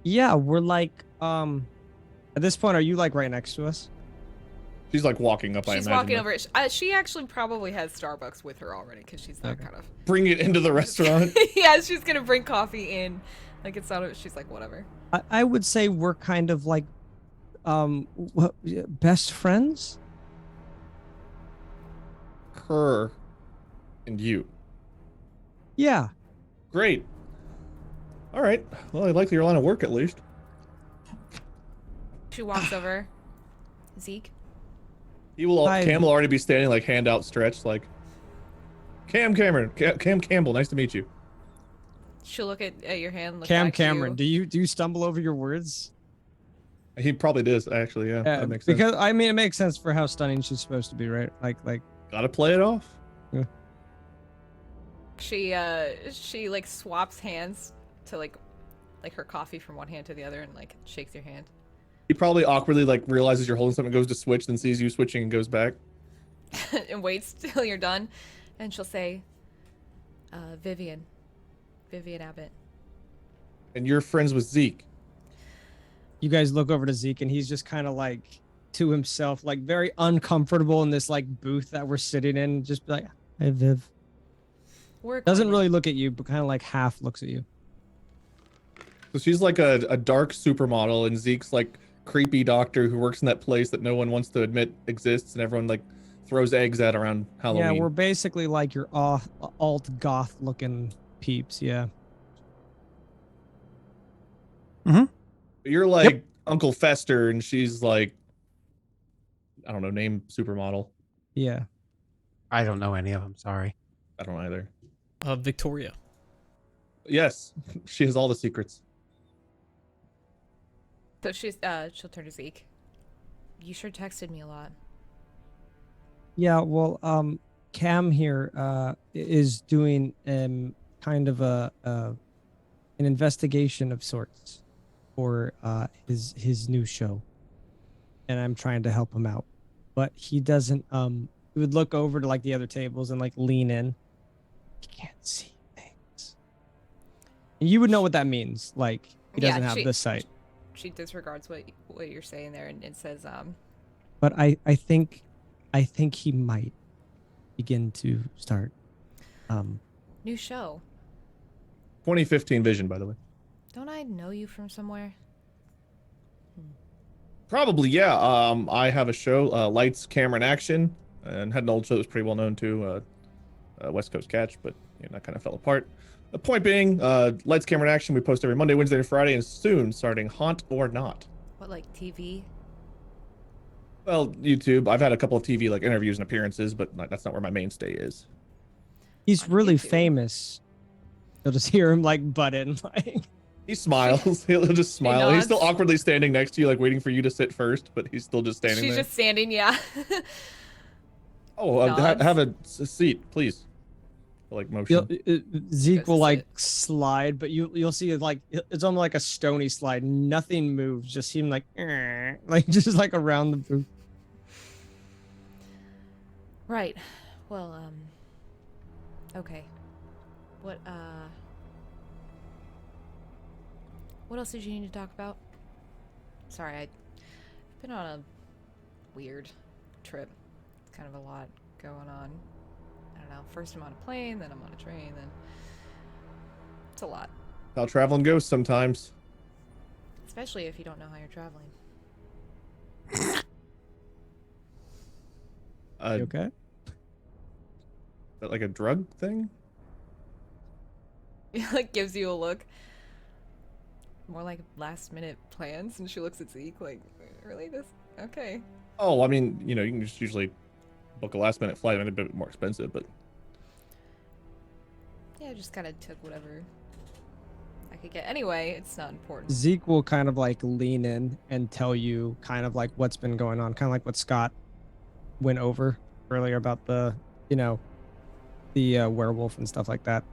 Yeah, we're like at this point, are you like right next to us?
She's like walking up. I
She's
imagine.
walking
like,
over. She actually probably has Starbucks with her already because she's that
Okay.
kind of.
Bring it into the restaurant.
Yeah, she's gonna bring coffee in. Like it's not. She's like whatever.
I would say we're kind of like best friends.
Her and you.
Yeah.
Great. All right. Well, I like your line of work at least.
She walks over. Zeke.
Cam will already be standing like hand outstretched, like Cam Campbell. Nice to meet you.
She'll look at your hand. Look
Cam
back to
Cameron,
you.
do you stumble over your words?
He probably does, actually. Yeah, that makes sense.
Because I mean, it makes sense for how stunning she's supposed to be, right? Like.
Gotta play it off.
Yeah.
She like swaps hands to like her coffee from one hand to the other and like shakes your hand.
He probably awkwardly like realizes you're holding something, goes to switch, then sees you switching and goes back.
And waits till you're done, and she'll say, Vivian Abbott.
And you're friends with Zeke.
You guys look over to Zeke, and he's just kind of like to himself, like very uncomfortable in this like booth that we're sitting in. Just be like, "Hey, Viv." Doesn't really look at you, but kind of like half looks at you.
So she's like a dark supermodel, and Zeke's like creepy doctor who works in that place that no one wants to admit exists, and everyone like throws eggs at around Halloween.
Yeah, we're basically like your alt goth looking peeps. Yeah.
You're like Uncle Fester, and she's like, I don't know, name supermodel.
Yeah.
I don't know any of them. Sorry.
I don't either.
Victoria.
Yes, she has all the secrets.
So she'll turn to Zeke. You sure texted me a lot.
Yeah. Well, Cam here is doing kind of an investigation of sorts for his new show, and I'm trying to help him out, but he doesn't. He would look over to like the other tables and like lean in. He can't see things. And you would know what that means. Like he doesn't have the sight.
She disregards what you're saying there, and it says
But I think he might begin to start.
New show.
2015 vision, by the way.
Don't I know you from somewhere?
Probably, yeah. I have a show, Lights, Camera, and Action, and had an old show that was pretty well known too, West Coast Catch, but that kind of fell apart. The point being, Lights, Camera, and Action, we post every Monday, Wednesday, and Friday, and soon starting Haunt or Not.
What, like TV?
Well, YouTube. I've had a couple of TV like interviews and appearances, but that's not where my mainstay is.
He's
On
really
YouTube.
famous. You'll just hear him like butt in, like.
He smiles. He'll just smile. He's
nods.
still awkwardly standing next to you, like waiting for you to sit first, but he's still just standing
She's
there.
just standing, yeah.
Oh,
nods.
have a seat, please. Like motion.
Zeke
Goes
will
to
like
sit.
slide, but you'll see it like it's almost like a stony slide. Nothing moves, just him like like just like around the booth.
Right. Well, okay. What else did you need to talk about? Sorry, I've been on a weird trip. It's kind of a lot going on. I don't know. First I'm on a plane, then I'm on a train, then it's a lot.
How traveling goes sometimes.
Especially if you don't know how you're traveling.
You okay?
Is that like a drug thing?
It like gives you a look. More like last minute plans, and she looks at Zeke like, really? This? Okay.
Oh, I mean, you can just usually book a last minute flight. I mean, a bit more expensive, but
Yeah, I just kind of took whatever I could get. Anyway, it's not important.
Zeke will kind of like lean in and tell you kind of like what's been going on, kind of like what Scott went over earlier about the werewolf and stuff like that.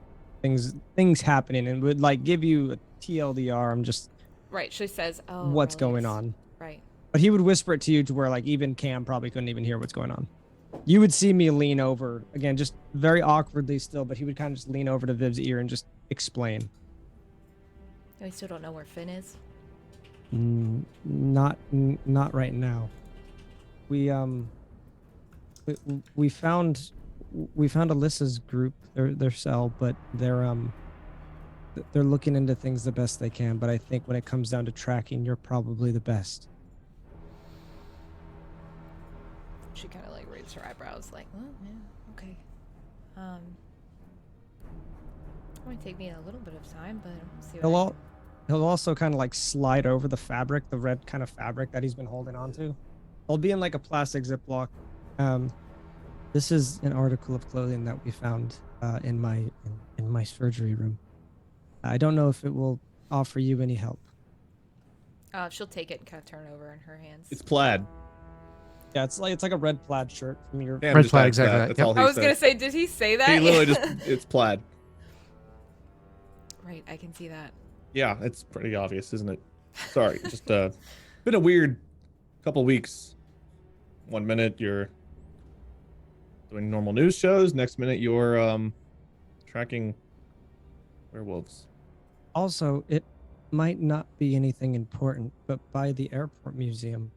Things happening, and would like give you a TLDR. I'm just
Right, she says, oh,
what's
really?
going on.
Right.
But he would whisper it to you to where like even Cam probably couldn't even hear what's going on. You would see me lean over again, just very awkwardly still, but he would kind of just lean over to Viv's ear and just explain.
I still don't know where Finn is.
Not right now. We found Alyssa's group, their cell, but they're looking into things the best they can. But I think when it comes down to tracking, you're probably the best.
She kind of like raised her eyebrows, like, well, yeah, okay. It might take me a little bit of time, but we'll see what
He'll also kind of like slide over the fabric, the red kind of fabric that he's been holding on to. It'll be in like a plastic Ziploc. This is an article of clothing that we found in my surgery room. I don't know if it will offer you any help.
She'll take it and kind of turn it over in her hands.
It's plaid.
Yeah, it's like a red plaid shirt from your.
Cam
Red
just
plaid,
adds
exactly
that.
that,
That's
yep.
all he
I was
said.
gonna say, did he say that?
He literally just, it's plaid.
Right, I can see that.
Yeah, it's pretty obvious, isn't it? Sorry, just been a weird couple weeks. 1 minute you're doing normal news shows, next minute you're tracking werewolves.
Also, it might not be anything important, but by the airport museum.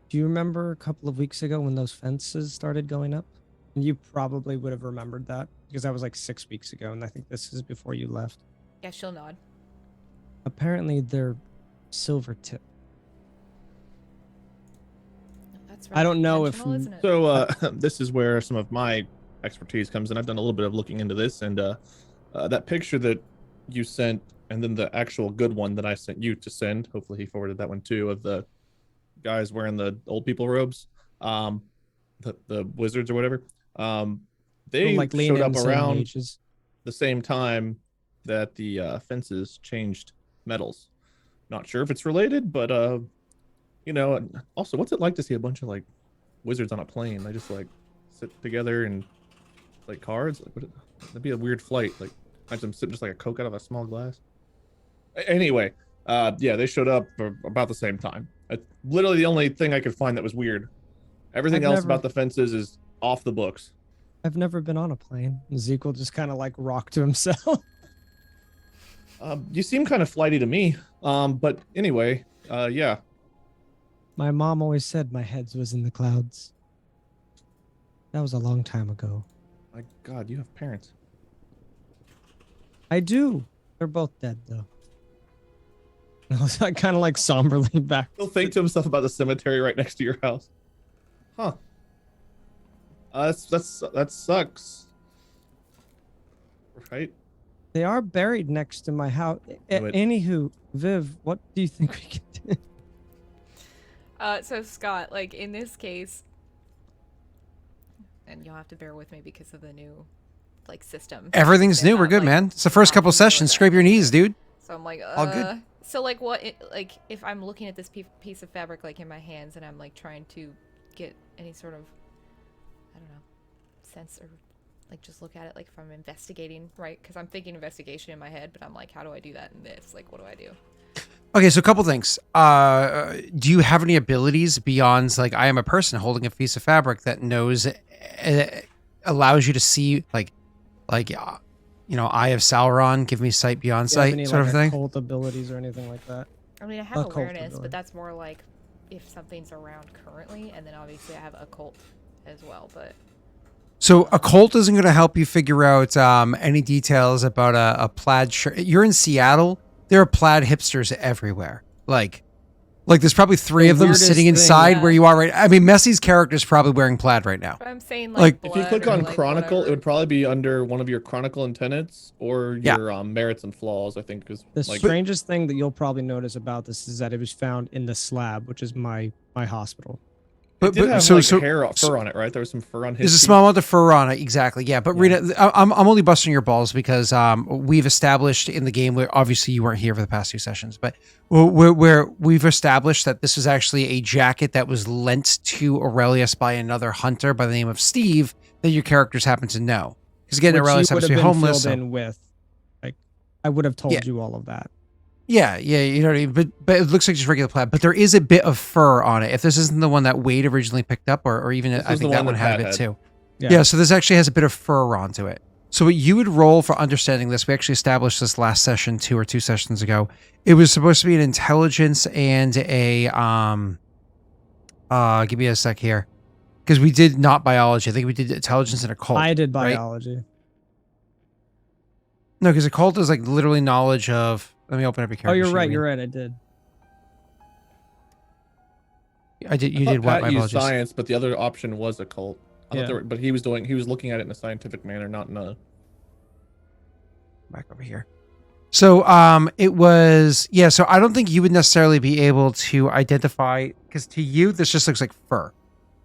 Do you remember a couple of weeks ago when those fences started going up? And you probably would have remembered that because that was like 6 weeks ago, and I think this is before you left.
Yeah, she'll nod.
Apparently, they're silver tip.
That's
I don't know if-
intentional, isn't it?
So this is where some of my expertise comes in. I've done a little bit of looking into this, and that picture that you sent, and then the actual good one that I sent you to send. Hopefully, he forwarded that one too, of the guys wearing the old people robes, the wizards or whatever. They
like lean
showed
in
up
saying
around
mages.
the same time that the fences changed metals. Not sure if it's related, but you know. And also, what's it like to see a bunch of like wizards on a plane? They just like sit together and play cards. Like, that'd be a weird flight. Like, imagine them sipping just like a Coke out of a small glass. Anyway, yeah, they showed up for about the same time. It's literally the only thing I could find that was weird. Everything
I've
else
never-
about the fences is off the books.
I've never been on a plane. Zeke will just kind of like rock to himself.
You seem kind of flighty to me. But anyway, yeah.
My mom always said my head was in the clouds. That was a long time ago.
My God, you have parents.
I do. They're both dead though. I was like, kind of like somberly back.
He'll think to himself about the cemetery right next to your house. Huh. That sucks. Right?
They are buried next to my house.
Knew it.
Anywho, Viv, what do you think we can do?
So Scott, like in this case, and you'll have to bear with me because of the new, like, system.
Everything's
They're
new. We're
not,
good,
like,
man. It's the first
not
couple
familiar with
sessions.
that.
Scrape your knees, dude.
So I'm like,
All good.
So like, like if I'm looking at this piece of fabric like in my hands and I'm like trying to get any sort of, I don't know, sense or like just look at it like if I'm investigating, right? Because I'm thinking investigation in my head, but I'm like, how do I do that in this? Like, what do I do?
Okay, so a couple things. Do you have any abilities beyond, like, I am a person holding a piece of fabric that knows, allows you to see, like, you know, Eye of Sauron, give me sight beyond
Do you have
sight,
any,
sort
like,
of thing?
occult abilities or anything like that?
I mean, I have
Occult
awareness,
ability.
but that's more like if something's around currently, and then obviously I have occult as well. But
So occult isn't going to help you figure out any details about a plaid shirt. You're in Seattle. There are plaid hipsters everywhere. Like there's probably three
The
of them
weirdest
sitting
thing,
inside
yeah.
where you are right. I mean, Messy's character is probably wearing plaid right now.
but I'm saying
Like,
like,
If you click
blood or,
on
like,
Chronicle, it
whatever.
would probably be under one of your Chronicle and tenets or
Yeah.
your merits and flaws, I think. Is
The
like,
strangest thing that you'll probably notice about this is that it was found in the slab, which is my hospital.
it did have
so
like
so
fur on it, right? There was some fur on his
there's a
feet.
small amount of fur on it, exactly. Yeah, but Rita, I'm only busting your balls because we've established in the game where obviously you weren't here for the past 2 sessions, but where we've established that this was actually a jacket that was lent to Aurelius by another hunter by the name of Steve that your characters happen to know. Because again,
Which you
Aurelius
would
happens to
have
be
been
homeless.
filled
So,
in with. Like, I would have told
Yeah.
you all of that.
yeah, you know what I mean. But it looks like just regular plaid. But there is a bit of fur on it. If this isn't the one that Wade originally picked up, or even
This
I
was
think
the
that
one
one
that
had a
Pat
bit
had.
too.
Yeah.
Yeah, so this actually has a bit of fur onto it. So what you would roll for understanding this, we actually established this last session 2 sessions ago. It was supposed to be an intelligence and a give me a sec here. Because we did not biology. I think we did intelligence and occult.
I did
right?
biology.
No, because occult is like literally knowledge of. Let me open up your character.
Oh, you're
sheet
right.
again.
You're right. I did.
I did. You
I thought
did what?
Pat
My
used
apologies.
science, but the other option was occult. I thought
Yeah.
there were, but he was looking at it in a scientific manner, not in a.
Back over here. So it was so I don't think you would necessarily be able to identify, because to you this just looks like fur.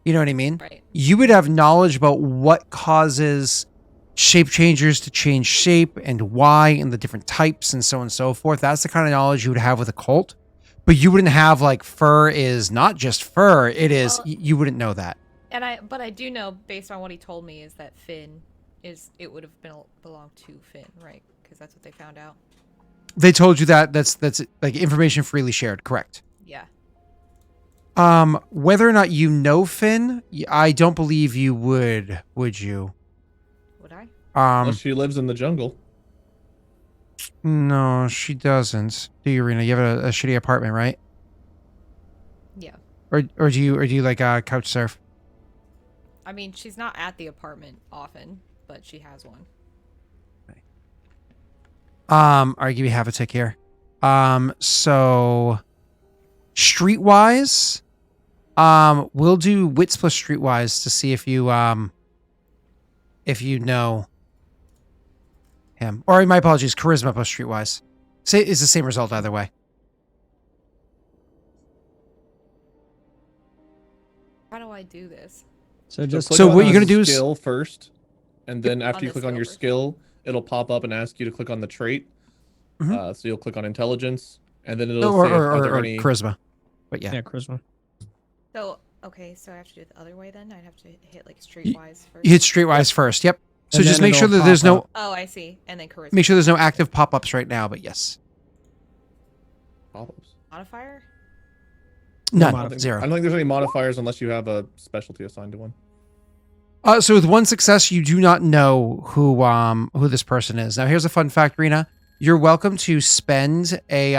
You know what I mean?
Right.
You would have knowledge about what causes shape changers to change shape and why and the different types and so on and so forth. That's the kind of knowledge you would have with a cult. But you wouldn't have like fur is not just fur. It is.
Well-
You wouldn't know that.
But I do know, based on what he told me, is that Finn it would have belonged to Finn, right? Because that's what they found out.
They told you that. That's like information freely shared. Correct.
Yeah.
Whether or not you know Finn, I don't believe you would. Would you?
Would I?
Unless she lives in the jungle.
No, she doesn't. Do you, Rena? You have a shitty apartment, right?
Yeah.
Or do you like couch surf?
I mean, she's not at the apartment often, but she has one.
All right, give me half a tick here. So streetwise, we'll do wits plus streetwise to see if you know him. Or my apologies, charisma plus streetwise. Say it's the same result either way.
How do I do this?
So just
click
So
on
what you're
the
gonna do is-
skill first, and then after
On
you
the
click on
skill
your
first.
skill, it'll pop up and ask you to click on the trait.
Mhm.
So you'll click on intelligence, and then it'll
Or,
say are there
or
any.
charisma. But yeah.
yeah, charisma.
So, okay, so I have to do it the other way then? I'd have to hit like streetwise first.
You hit streetwise first. Yep. So
And
just
then
make sure
it'll
that there's
pop
no
up.
Oh, I see. And then charisma.
make sure there's no active pop-ups right now, but yes.
Pop-ups.
Modifier?
None.
I don't think-
Zero.
I don't think there's any modifiers unless you have a specialty assigned to one.
So with one success, you do not know who this person is. Now here's a fun fact, Rena. You're welcome to spend a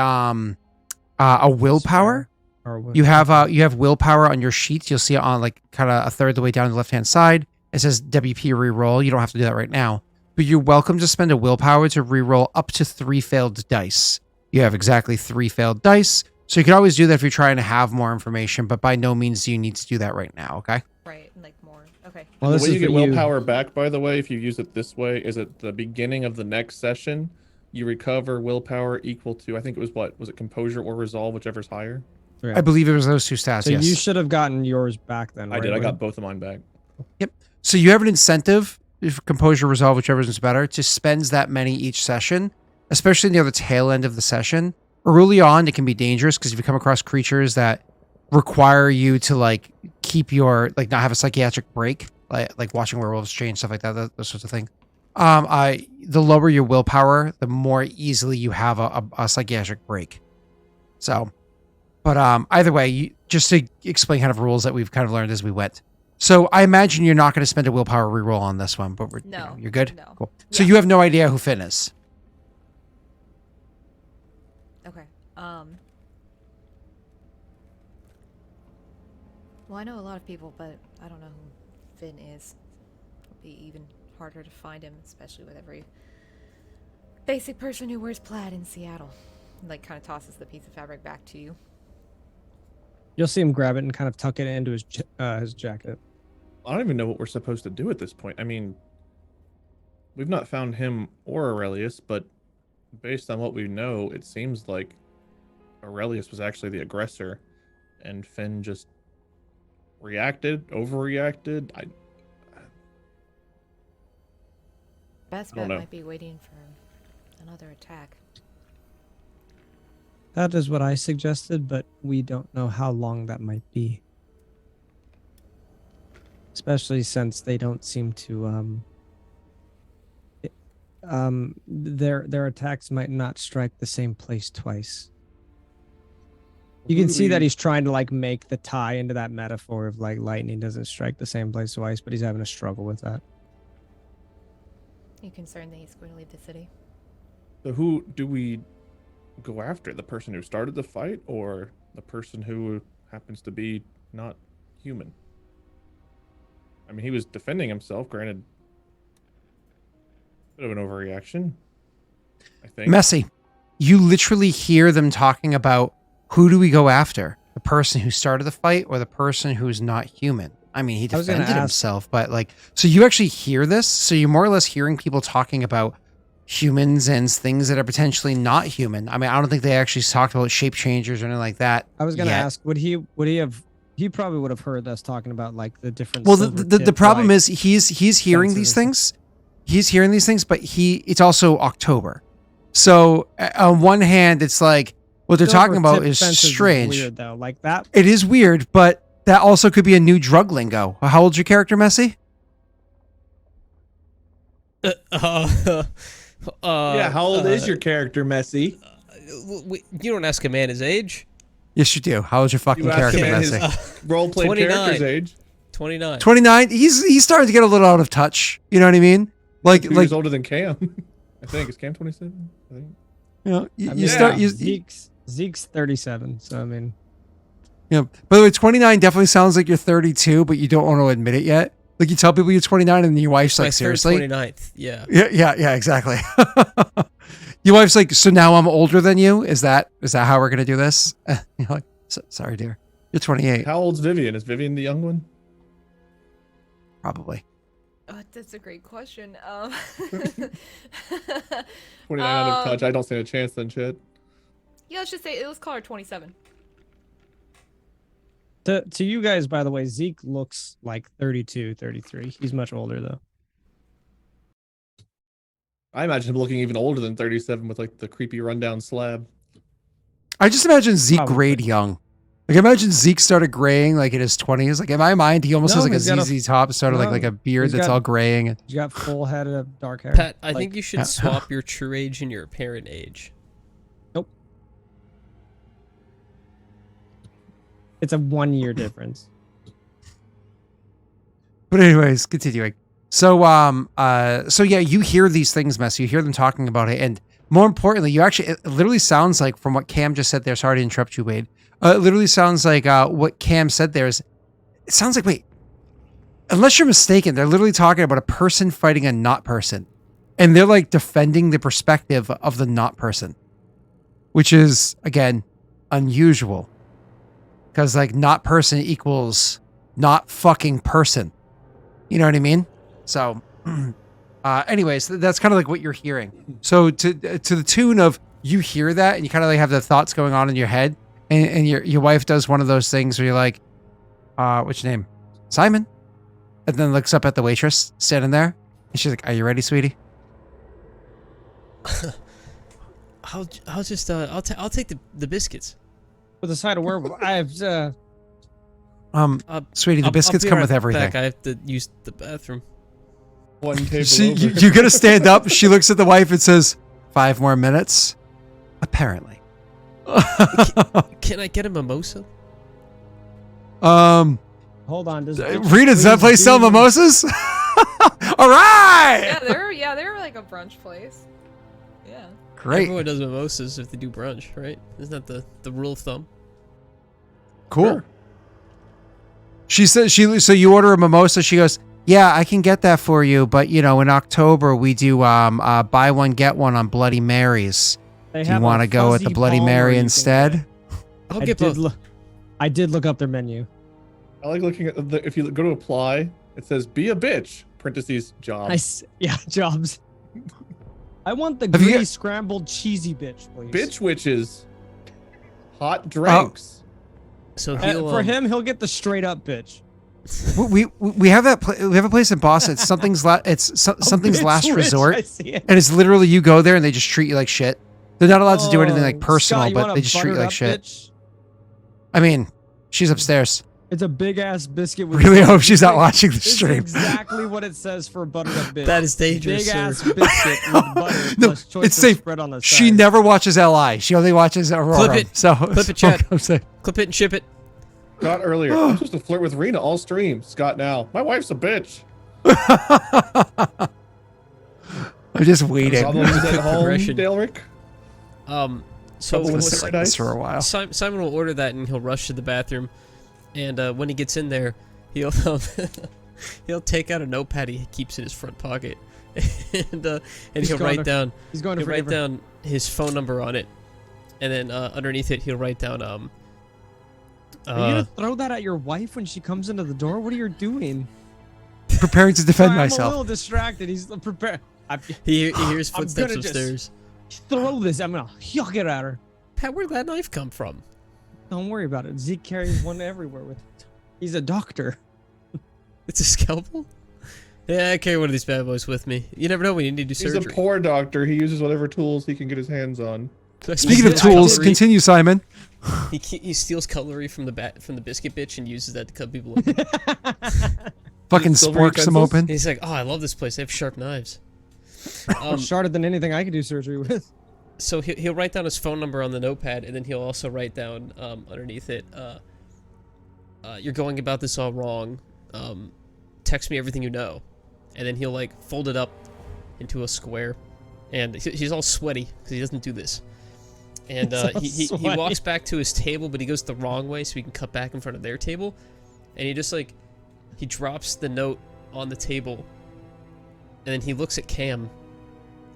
willpower.
Or
You have willpower on your sheet. You'll see it on like kind of a third of the way down the left hand side. It says WP reroll. You don't have to do that right now, but you're welcome to spend a willpower to reroll up to 3 failed dice. You have exactly 3 failed dice, so you can always do that if you're trying to have more information. But by no means do you need to do that right now. Okay.
Right, like more. Okay.
Well,
The
this
way
is
you get
for
willpower back, by the way, if you use it this way, is at the beginning of the next session, you recover willpower equal to, I think it was what? Was it composure or resolve, whichever's higher?
Yeah.
I believe it was those two stats.
So
yes.
you should have gotten yours back then.
I
right,
did. I
Wade?
got both of mine back.
So you have an incentive, if composure, resolve, whichever is better, to spend that many each session, especially near the tail end of the session. Early on, it can be dangerous because if you come across creatures that require you to like keep your like not have a psychiatric break, like watching werewolves change, stuff like that, those sorts of things. The lower your willpower, the more easily you have a psychiatric break. So, but either way, just to explain kind of rules that we've kind of learned as we went. So I imagine you're not going to spend a willpower reroll on this one, but
No,
you're good.
no.
Cool. So
Yeah.
you have no idea who Finn is.
Okay. Well, I know a lot of people, but I don't know who Finn is. It'll be even harder to find him, especially with every basic person who wears plaid in Seattle. Like, kind of tosses the piece of fabric back to you.
You'll see him grab it and kind of tuck it into his jacket.
I don't even know what we're supposed to do at this point. I mean, we've not found him or Aurelius, but based on what we know, it seems like Aurelius was actually the aggressor, and Finn just overreacted.
Best
I don't
bet
know.
might be waiting for another attack.
That is what I suggested, but we don't know how long that might be. Especially since they don't seem to their attacks might not strike the same place twice. You can see that he's trying to like make the tie into that metaphor of like lightning doesn't strike the same place twice, but he's having a struggle with that.
You concerned that he's going to leave the city?
So who do we go after? The person who started the fight, or the person who happens to be not human? I mean, he was defending himself, granted. Bit of an overreaction, I think.
Messy. You literally hear them talking about who do we go after? The person who started the fight or the person who's not human? I mean, he
I was gonna
defended
ask-
himself, but like, so you actually hear this? So you're more or less hearing people talking about humans and things that are potentially not human. I mean, I don't think they actually talked about shape changers or anything like that.
I was gonna
yet.
ask, would he have he probably would have heard us talking about like the different
Well,
silver
the
tipped,
problem
like-
is he's hearing
senses
these
and
things. He's hearing these things, but it's also October. So on one hand, it's like what they're talking
Silver
about
tip
is
fences
strange.
weird though, like that.
It is weird, but that also could be a new drug lingo. How old's your character, Messi?
Yeah, how old is your character, Messi?
You don't ask a man his age.
Yes, you do. How old's your fucking
You asked
character,
him his
Messi?
role-played
29.
character's age.
29.
29. He's starting to get a little out of touch. You know what I mean? Like
2 years older than Cam. I think. Is Cam 27? I think.
you know, you,
I
you
mean,
start. You,
Zeke's 37, so I mean,
yeah. By the way, 29 definitely sounds like you're 32, but you don't want to admit it yet. Like you tell people you're 29, and your wife's
My
like,
third
seriously?
29th. Yeah.
Yeah, exactly. Your wife's like, so now I'm older than you? Is that how we're gonna do this? You're like, sorry, dear. You're 28,
How old's Vivian? Is Vivian the young one?
probably.
Oh, that's a great question.
29 out of touch. I don't stand a chance then, shit.
Yeah, let's just say let's call her 27.
to you guys, by the way, Zeke looks like 32, 33. He's much older though.
I imagine him looking even older than 37 with like the creepy rundown slab.
I just imagine Zeke
Probably.
grayed young. Like imagine Zeke started graying like in his 20s. Like in my mind, he almost
No,
has like a
he's got a-
ZZ top, started
no,
like a beard
he's
that's
got-
all graying.
He's got full head of dark hair.
Pat, I
Like,
think you should swap your true age and your apparent age.
it's a 1 year difference.
But anyways, continuing. So so yeah, you hear these things, Mess. You hear them talking about it, and more importantly, you actually it literally sounds like from what Cam just said there. Sorry to interrupt you, Wade. It literally sounds like what Cam said there is. It sounds like wait, unless you're mistaken, they're literally talking about a person fighting a not person, and they're like defending the perspective of the not person, which is again unusual, because like not person equals not fucking person. You know what I mean? So, anyways, that's kind of like what you're hearing. So to the tune of you hear that and you kind of like have the thoughts going on in your head, and your wife does one of those things where you're like, what's your name? Simon. And then looks up at the waitress standing there, and she's like, "Are you ready, sweetie?"
I'll just I'll take the biscuits.
With a side of werewolf, I have
Sweetie, the biscuits
I'll be
come
right
with everything.
Back. I have to use the bathroom.
One table
She,
over.
you gotta stand up. She looks at the wife and says, 5 more minutes. Apparently.
Can I get a mimosa?
hold on. Does
Rita, does that place sell mimosas? All right.
Yeah, they're like a brunch place. Yeah.
Great.
Everyone does mimosas if they do brunch, right? Isn't that the rule of thumb?
Cool.
Sure.
She says so you order a mimosa. She goes, yeah, I can get that for you, but you know, in October we do buy one get one on Bloody Marys. Do you want to go with the Bloody Mary instead?
I'll
I
get
did,
both.
I did look up their menu.
I like looking at if you go to apply, it says be a bitch, parentheses job.
Yeah, jobs. I want the
Have you
gritty,
got-
scrambled, cheesy bitch, please.
Bitch witches. Hot drinks.
So he'll
For him, he'll get the straight up bitch.
We have that we have a place in Boston. It's something's something's
Bitch
last
rich,
resort,
I see it.
and it's literally you go there and they just treat you like shit. They're not allowed to do anything like
Oh,
personal,
Scott, you
but
want
they
a
just treat you
buttered
like
up
shit.
bitch?
I mean, she's upstairs.
It's a big ass biscuit. With
Really hope she's not watching the
It's
stream.
exactly what it says for a buttered up bitch.
That is dangerous,
Big
sir.
ass biscuit with butter
No,
plus choice
it's safe.
spread on the side.
She never watches LI. She only watches Aurora.
Clip it.
So
Clip it, chat.
I'm saying.
clip it and ship it.
Scott earlier. I'm supposed to flirt with Rena all stream. Scott now. My wife's a bitch.
I'm just waiting.
Problems at home,
Progression.
Dalric?
So
Couple
Let's
with
sit
Paradise?
like this for a while.
Simon will order that and he'll rush to the bathroom, and when he gets in there, he'll he'll take out a notepad he keeps in his front pocket, and
He's
he'll
going
write
to-
down
He's going to
he'll write
forgive her.
down his phone number on it, and then underneath it he'll write down
Are you gonna throw that at your wife when she comes into the door? What are you doing?
Preparing to defend
Sorry, I'm a
myself.
little distracted. He's prepared.
he hears
I'm
footsteps
gonna just-
upstairs.
Throw this. I'm gonna yuck it at her.
Pat, where'd that knife come from?
Don't worry about it. Zeke carries one everywhere with. He's a doctor.
It's a scalpel. Yeah, I carry one of these bad boys with me. You never know when you need to do
He's
surgery.
a poor doctor. He uses whatever tools he can get his hands on.
Speaking of
steals
tools,
cutlery.
continue, Simon.
He steals cutlery from the biscuit bitch and uses that to cut people open.
Fucking
silver
sporks them
utensils?
open.
He's like, oh, I love this place. They have sharp knives.
Sharper than anything I could do surgery with.
So he'll write down his phone number on the notepad, and then he'll also write down underneath it, you're going about this all wrong. Text me everything you know. And then he'll like fold it up into a square. And he's all sweaty because he doesn't do this. And he walks back to his table, but he goes the wrong way so he can cut back in front of their table. And he just like, he drops the note on the table. And then he looks at Cam,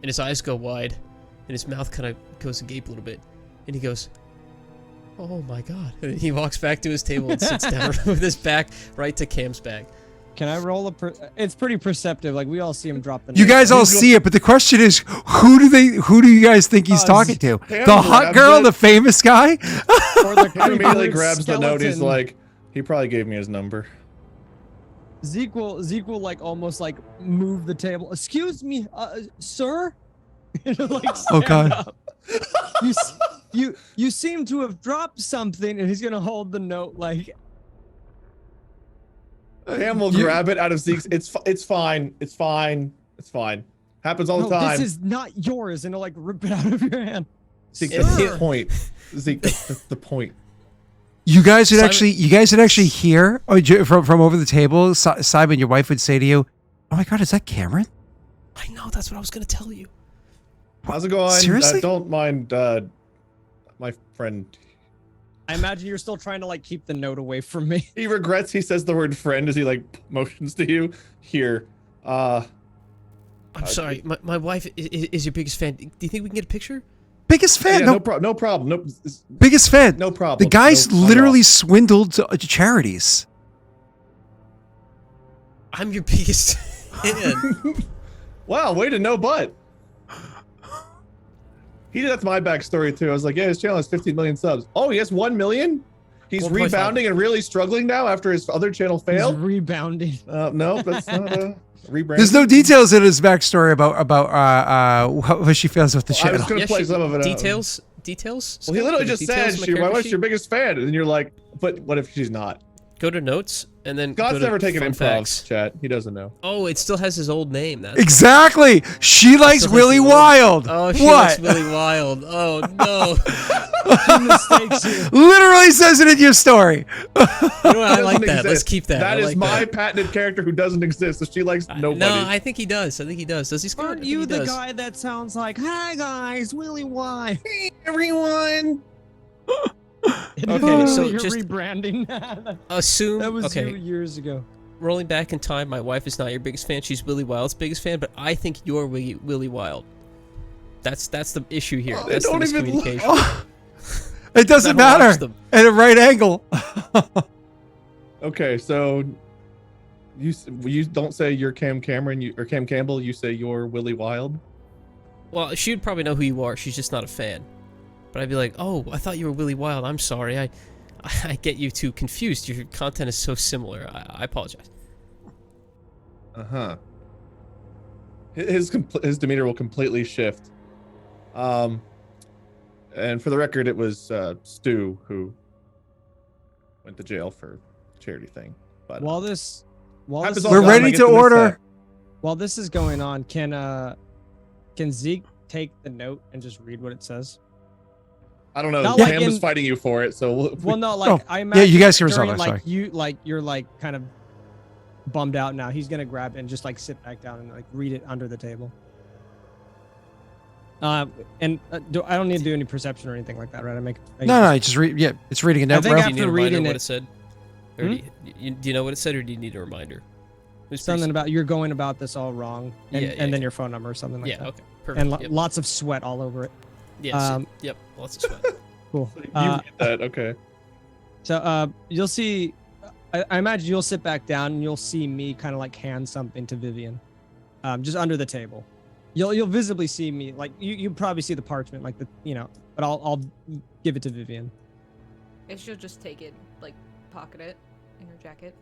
and his eyes go wide, and his mouth kind of goes agape a little bit. And he goes, oh my god. And he walks back to his table and sits down with his back right to Cam's back.
Can I roll a? It's pretty perceptive. Like we all see him drop the.
You
note.
guys all see it, but the question is, who do you guys think he's talking to?
Cam
The hot
grabs
girl,
it.
the famous guy?
Or the
He immediately
creepy
grabs the note. He's
skeleton.
like, he probably gave me his number.
Zeke will like almost like move the table. Excuse me, sir. Like,
Oh,
stand
God.
up. You seem to have dropped something, and he's gonna hold the note like.
Cam will grab it out of Zeke's. It's fine. It's fine. It's fine. Happens all
No,
the time.
this is not yours, and he'll like rip it out of your hand.
Zeke,
Sir.
that's the point. Zeke, that's the point.
You guys would
Simon-
actually hear from over the table. Simon, your wife would say to you, "Oh my God, is that Cameron?"
I know, that's what I was going to tell you.
How's it going?
Seriously?
Don't mind my friend.
I imagine you're still trying to like keep the note away from me.
He regrets he says the word friend as he like motions to you. Here.
I'm sorry, my wife is your biggest fan. Do you think we can get a picture?
Biggest fan,
Yeah,
no,
no problem. No,
biggest fan.
no problem.
The guy's
No,
literally swindled charities.
I'm your biggest fan.
Wow, way to know, but that's my backstory too. I was like, yeah, his channel has 15 million subs. Oh, he has 1 million. He's
1.5.
rebounding and really struggling now after his other channel
He's
failed.
rebounding.
No, that's not a rebrand.
There's no details in his backstory about what she feels with the
I was
channel.
gonna play some of it.
Details?
Well, he literally just said,
Details from the
"My
character
wife's
sheet?
your biggest fan," and then you're like, "But what if she's not?"
Go to notes and then go
Scott's
to
never taken
fun
improv
facts.
chat. He doesn't know.
Oh, it still has his old name. That's
Exactly. She likes
Still has
Willy
the old-
Wild.
Oh, she
What?
likes Willy Wild. Oh no.
She mistakes you.
Literally says it in your story.
You know what? I like
Doesn't
that. Let's
exist.
keep that.
That
I
is
like
my
that.
patented character who doesn't exist. So she likes nobody.
No, I think he does. I think he does. Does he, Scott? I
Aren't
think
you
he
the
does.
guy that sounds like, "Hi guys, Willy Why?"
Everyone.
Okay, so
you're
just-
rebranding that.
Assume.
That was
okay.
you years ago.
Rolling back in time, my wife is not your biggest fan. She's Willy Wild's biggest fan, but I think you're Willy Wild. That's the issue here. That's the
don't even
miscommunication.
It doesn't
Never watched
matter.
them.
At a right angle.
Okay, so you don't say you're Cam Cameron or Cam Campbell. You say you're Willy Wild.
Well, she'd probably know who you are. She's just not a fan. But I'd be like, oh, I thought you were Willy Wild. I'm sorry. I get you two confused. Your content is so similar. I apologize.
His demeanor will completely shift. And for the record, it was Stu who went to jail for charity thing. But
While this
happens all
We're
the time. I
ready
get
to
the next
order.
step.
while this is going on, can Zeke take the note and just read what it says?
I don't know.
Not
Cam
like
is
in-
fighting you for it, so
Well, no, like
Oh,
I
yeah,
imagine.
you guys can resolve
during,
that,
like
sorry.
you're like kind of bummed out now. He's gonna grab it and just like sit back down and like read it under the table. I don't need to do any perception or anything like that, right? I make
No, just read. Yeah, it's reading a note,
think
bro.
Do you need a
after
reminder
reading
what
it-
it said? Or do you know what it said, or do you need a reminder? Who's
something
pretty-
about you're going about this all wrong, and,
Yeah,
and then
yeah.
your phone number or something like
Yeah,
that.
okay. Perfect.
And
yep.
lots of sweat all over it.
Yes, yep. Lots of sweat.
Cool.
you read that. Okay.
So you'll see. I imagine you'll sit back down and you'll see me kind of like hand something to Vivian, just under the table. You'll visibly see me, like you probably see the parchment, like but I'll give it to Vivian.
And she'll just take it, like, pocket it in her jacket.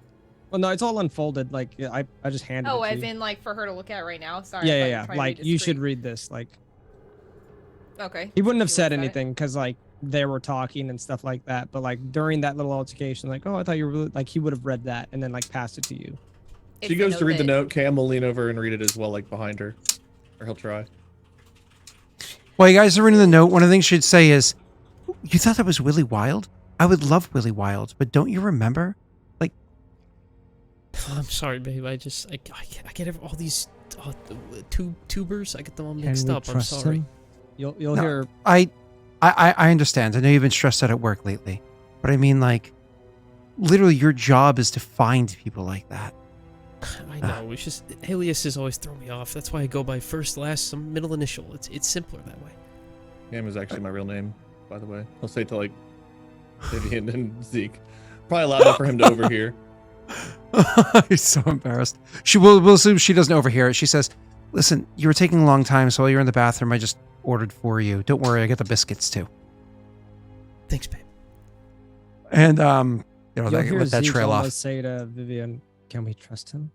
Well, no, it's all unfolded. Like I just handed.
Oh,
it to
as
you.
in, like, for her to look at right now? Sorry. I
Yeah,
thought
yeah,
you were
yeah.
trying to
Like
be
you should
discreet.
read this. Like
Okay.
He wouldn't have
She
said
looks at it.
anything because like they were talking and stuff like that. But like during that little altercation, like, oh, I thought you were really like he would have read that and then like passed it to you.
She
It's
goes to read the
that-
note. Cam will lean over and read it as well, like behind her, or he'll try.
While you guys are reading the note, one of the things she'd say is, "You thought that was Willie Wild? I would love Willie Wild, but don't you remember? Like,
I'm sorry, babe. I get all these tubers. I get them all
Can
mixed
we
up. I'm
trust
sorry.
him? You'll
No.
hear
I understand. I know you've been stressed out at work lately, but I mean, like, literally, your job is to find people like that."
I know. It's just aliases always throw me off. That's why I go by first, last, some middle initial. It's simpler that way.
Cam is actually my real name, by the way. I'll say it to like Vivian and Zeke. Probably loud enough for him to overhear.
He's so embarrassed. We'll assume she doesn't overhear it. She says, "Listen, you were taking a long time, so while you're in the bathroom, I just ordered for you. Don't worry, I got the biscuits too."
Thanks, babe.
And
you'll
that,
hear
let that
Zeke
trail off.
almost say to Vivian, "Can we trust him?"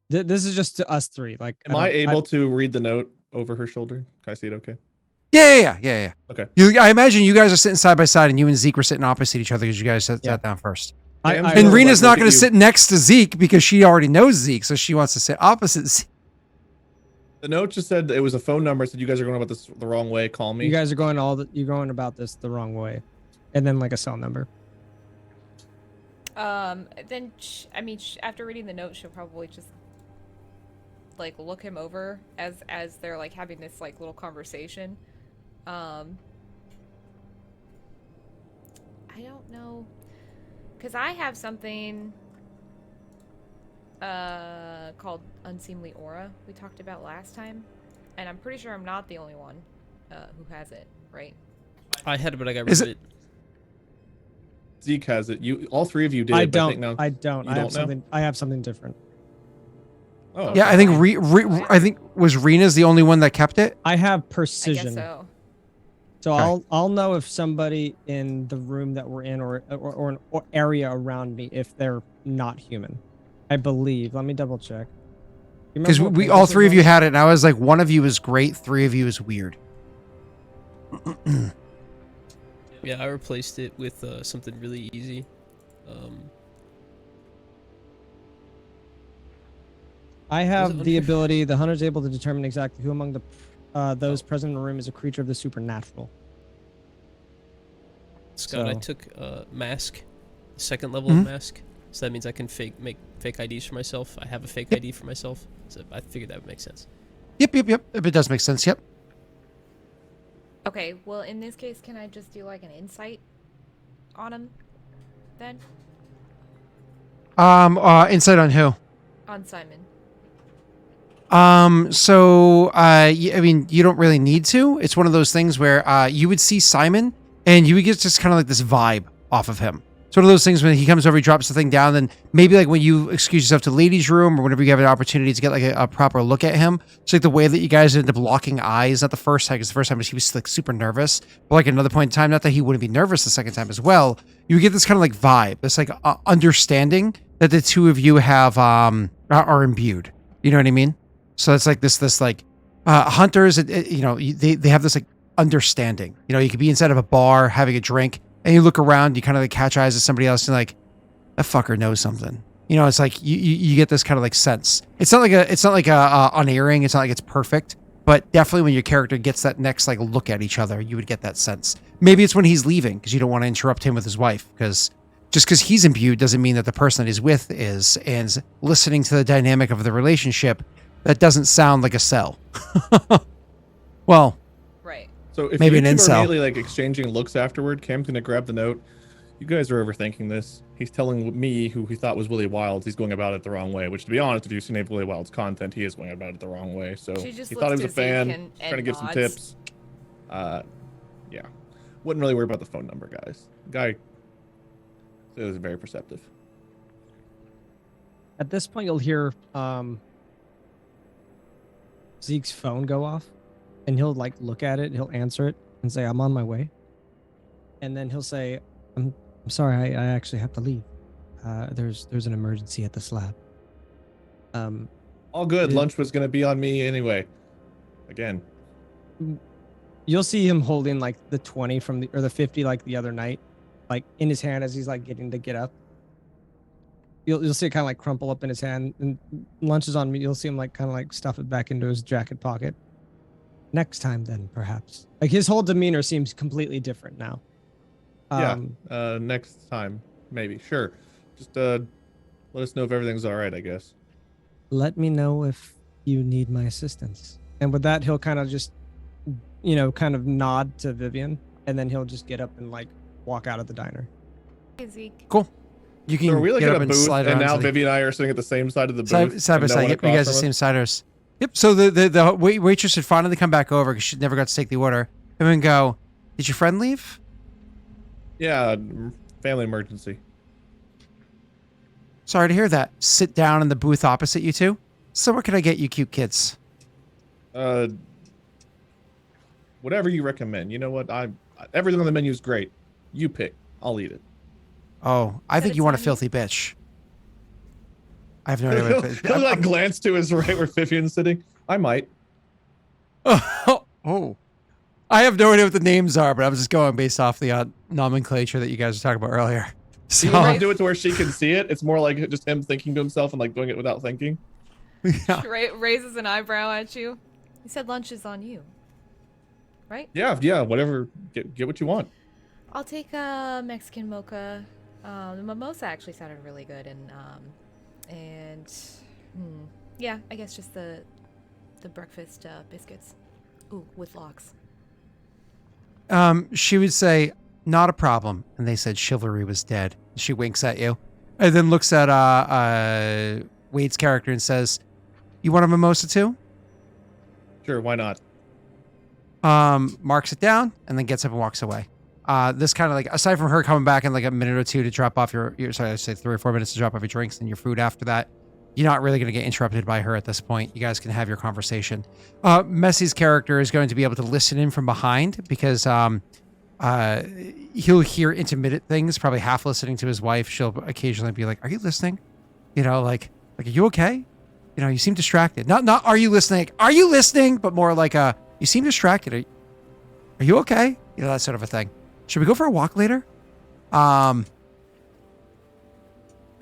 This is just to us three. Like,
Am I able to read the note over her shoulder? Can I see it okay?
Yeah.
Okay.
I imagine you guys are sitting side by side, and you and Zeke were sitting opposite each other because you guys sat down first.
Cam's
And
gonna,
Rena's
like,
not
look
going
at
to
you.
sit next to Zeke because she already knows Zeke, so she wants to sit opposite Zeke.
The note just said it was a phone number. Said you guys are going about this the wrong way. Call me.
You guys are you're going about this the wrong way, and then like a cell number.
Then after reading the note, she'll probably just like look him over as they're like having this like little conversation. I don't know, cause I have something called Unseemly Aura we talked about last time, and I'm pretty sure I'm not the only one who has it, right?
I had it, but I got rid
Is
of
it-
it.
Zeke has it. All three of you did.
I
but
don't.
now,
I don't.
you
I have
don't know?
something. I have something different.
Oh,
Yeah, I think I think was Rena's the only one that kept it.
I have
I
precision.
guess so.
So
Okay.
I'll know if somebody in the room that we're in or an area around me if they're not human. I believe. Let me double check. You
Because
remember what
we
page
all
this
three
was
of you
on?
had it, and I was like, one of you is great, three of you is weird.
Yeah, I replaced it with something really easy.
I
Was it
have the
under-
ability. The hunter is able to determine exactly who among those
Oh.
present in the room is a creature of the supernatural.
Scott, I
So-
took mask, second level
Mhm.
of mask, so that means I can make fake IDs for myself. I have a fake
Yep.
ID for myself, so I figured that would make sense.
Yep. If it does make sense, yep.
Okay, well, in this case, can I just do like an insight on him then?
Insight on who?
On Simon.
I mean, you don't really need to. It's one of those things where you would see Simon and you would get just kind of like this vibe off of him. It's one of those things when he comes over, he drops the thing down, then maybe like when you excuse yourself to ladies' room or whenever you have an opportunity to get like a proper look at him. It's like the way that you guys end up locking eyes, not the first time, because the first time he was like super nervous, but like another point in time, not that he wouldn't be nervous the second time as well. You get this kind of like vibe, this like understanding that the two of you have are imbued. You know what I mean? So it's like this like hunters, they have this like understanding. You know, you could be inside of a bar having a drink, and you look around, you kind of like catch eyes with somebody else, and like that fucker knows something. You know, it's like you get this kind of like sense. It's not like a unerring. It's not like it's perfect, but definitely when your character gets that next like look at each other, you would get that sense. Maybe it's when he's leaving because you don't want to interrupt him with his wife, because just because he's imbued doesn't mean that the person that he's with is. And listening to the dynamic of the relationship, that doesn't sound like a sell. Well,
Right.
So if
Maybe
you
an
two are
incel.
immediately like exchanging looks afterward, Cam's gonna grab the note. You guys are overthinking this. He's telling me, who he thought was Willie Wilds, he's going about it the wrong way. Which, to be honest, if you've seen Willie Wilds' content, he is going about it the wrong way. So
She just
he thought he was
looks
a
to Zeke
fan,
and
trying to give some
nods.
tips. Yeah, wouldn't really worry about the phone number, guys. Guy is very perceptive.
At this point, you'll hear Zeke's phone go off, and he'll like look at it. He'll answer it and say, "I'm on my way," and then he'll say, "I'm sorry, I actually have to leave. There's an emergency at the slab."
All good.
Yeah.
Lunch was gonna be on me anyway. Again.
you'll see him holding like the 20 or the 50 like the other night, like in his hand as he's like getting to get up. You'll see it kind of like crumple up in his hand, and lunch is on me. You'll see him like kind of like stuff it back into his jacket pocket. Next time, then perhaps. Like his whole demeanor seems completely different now.
Yeah. Next time, maybe. Sure. Just let us know if everything's all right, I guess.
Let me know if you need my assistance. And with that, he'll kind of just, kind of nod to Vivian, and then he'll just get up and like walk out of the diner.
Hey, Zeke.
Cool. You can
So are we like
get
in
up
a
and
booth,
slide
and
around.
now
to the-
Vivi and I are sitting at the same side of the booth?
side by
and no
side.
one
Yep, you
across
guys are
from
the same
us?
siders. Yep. So the waitress had finally come back over because she never got to take the order. And then go, did your friend leave?
Yeah, family emergency.
Sorry to hear that. Sit down in the booth opposite you two. So what can I get you cute kids?
Whatever you recommend. You know what? Everything on the menu is great. You pick. I'll eat it.
Oh, I think
it's
you want a
on you?
filthy bitch. I have no idea what
He'll like glance to his right where Vivian's sitting. I might.
Oh. I have no idea what the names are, but I was just going based off the nomenclature that you guys were talking about earlier.
He
So,
will not do it to where she can see it. It's more like just him thinking to himself and like doing it without thinking.
yeah.
She raises an eyebrow at you. You said lunch is on you, right?
Yeah, whatever. Get what you want.
I'll take a Mexican mocha. The mimosa actually sounded really good, yeah, I guess just the breakfast biscuits. Ooh, with lox.
She would say, not a problem. And they said chivalry was dead. She winks at you and then looks at Wade's character and says, you want a mimosa too?
Sure, why not?
Marks it down and then gets up and walks away. This kind of like, aside from her coming back in like a minute or two to drop off your sorry, I say 3 or 4 minutes to drop off your drinks and your food after that, you're not really going to get interrupted by her at this point. You guys can have your conversation. Messy's character is going to be able to listen in from behind because he'll hear intermittent things, probably half listening to his wife. She'll occasionally be like, are you listening? Like, are you okay? You seem distracted. Not, are you listening? Are you listening? But more like, you seem distracted. Are you okay? That sort of a thing. Should we go for a walk later? I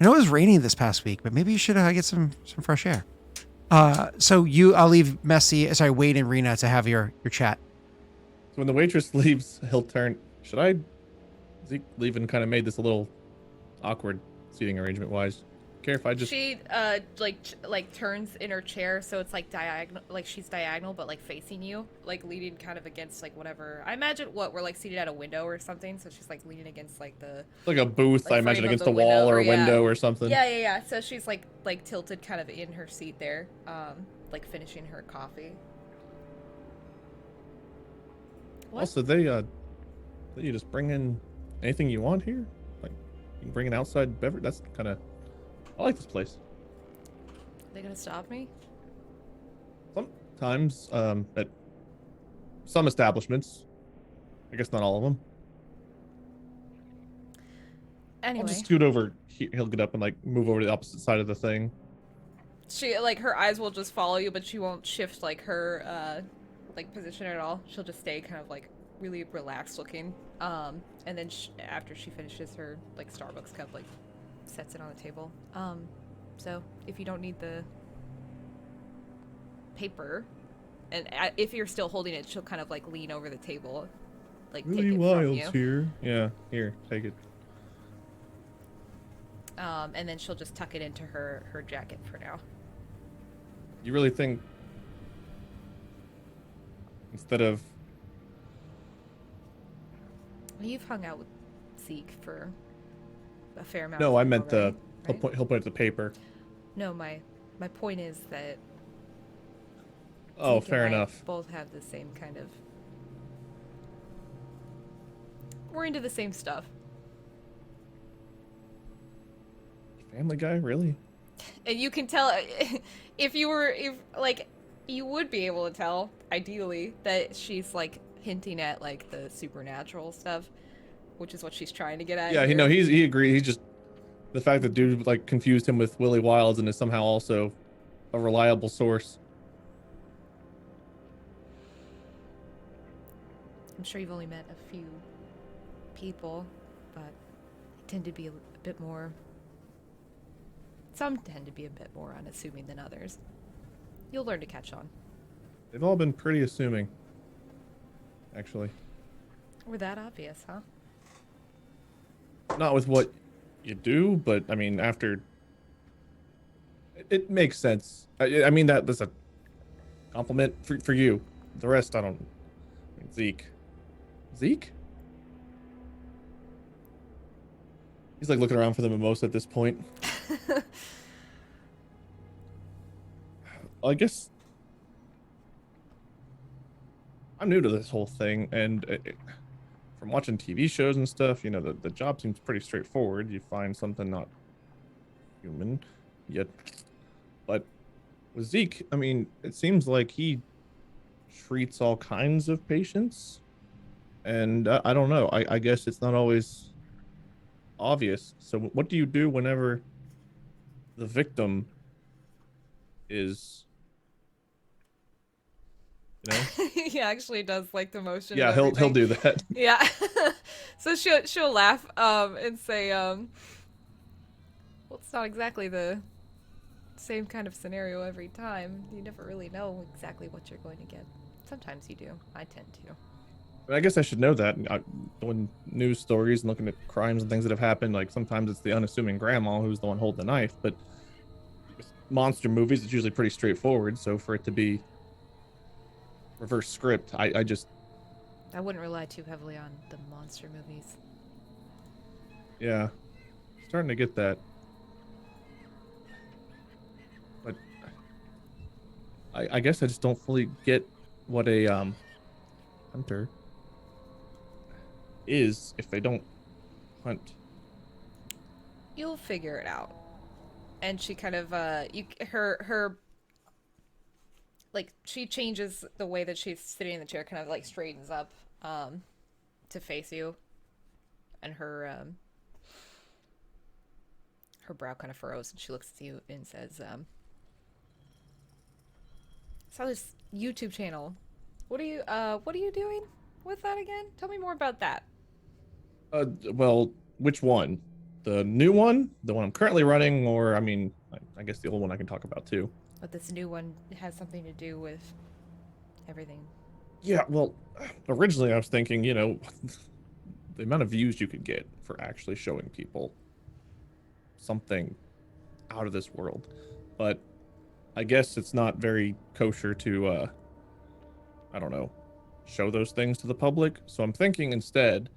know it was raining this past week, but maybe you should get some fresh air. So I'll leave Wade and Rena to have your chat.
So when the waitress leaves, he'll turn. Zeke leaving kind of made this a little awkward seating arrangement wise. Care if I just.
She like turns in her chair so it's like diagonal, like she's diagonal but like facing you, like leaning kind of against like whatever. I imagine we're like seated at a window or something, so she's like leaning against like the
Like a booth,
like,
I imagine,
frame of
against
the
a wall
window,
or a
or, yeah.
window or something.
Yeah. So she's like tilted kind of in her seat there, like finishing her coffee. What?
Also, they let you just bring in anything you want here. Like you can bring an outside beverage. That's kind of. I like this place.
They gonna stop me?
Sometimes, at some establishments. I guess not all of them.
Anyway,
I'll just scoot over. He'll get up and like move over to the opposite side of the thing.
she like her eyes will just follow you, but she won't shift like her like position at all. She'll just stay kind of like really relaxed looking. And then after she finishes her like Starbucks cup, like sets it on the table. So if you don't need the paper, and if you're still holding it, she'll kind of like lean over the table, like take it from you.
Here. Yeah, here, take it.
And then she'll just tuck it into her jacket for now.
You really think instead of
You've hung out with Zeke for a fair amount.
no,
of
I
time
meant
already,
he'll
right?
point at the paper.
No, my point is that
Oh,
Zeke
fair
and I
enough.
both have the same kind of. We're into the same stuff.
Family Guy, really?
And you can tell if you would be able to tell ideally that she's like hinting at like the supernatural stuff, which is what she's trying to get at.
Yeah,
here.
he agreed. He's just the fact that dude like confused him with Willie Wildes and is somehow also a reliable source.
I'm sure you've only met a few people, but they tend to be a bit more. Some tend to be a bit more unassuming than others. You'll learn to catch on.
They've all been pretty assuming, actually.
We're that obvious, huh?
Not with what you do, but I mean, after it makes sense. I mean that's a compliment for you. The rest, I don't. I mean, Zeke. He's like looking around for the mimosa at this point. I guess I'm new to this whole thing, and from watching TV shows and stuff, the job seems pretty straightforward. You find something not human, yet, but with Zeke, I mean, it seems like he treats all kinds of patients, and I don't know. I guess it's not always obvious. So, what do you do whenever the victim is,
He actually does like the motion.
Yeah,
of
he'll
everything.
do that.
Yeah. So she'll laugh and say well, it's not exactly the same kind of scenario every time. You never really know exactly what you're going to get. Sometimes you do. I tend to.
I guess I should know that. When news stories and looking at crimes and things that have happened, like sometimes it's the unassuming grandma who's the one holding the knife, but with monster movies, it's usually pretty straightforward. So for it to be reverse script, I just,
I wouldn't rely too heavily on the monster movies.
yeah, starting to get that. But I guess I just don't fully get what a hunter is if they don't hunt.
You'll figure it out. And she kind of her like she changes the way that she's sitting in the chair, kind of like straightens up to face you, and her brow kind of furrows, and she looks at you and says, "Saw this YouTube channel. What are you doing with that again? Tell me more about that."
Well, which one? The new one, the one I'm currently running, or I mean, I guess the old one I can talk about too.
But this new one has something to do with everything.
Yeah, well, originally I was thinking, the amount of views you could get for actually showing people something out of this world. But I guess it's not very kosher to, I don't know, show those things to the public. So I'm thinking instead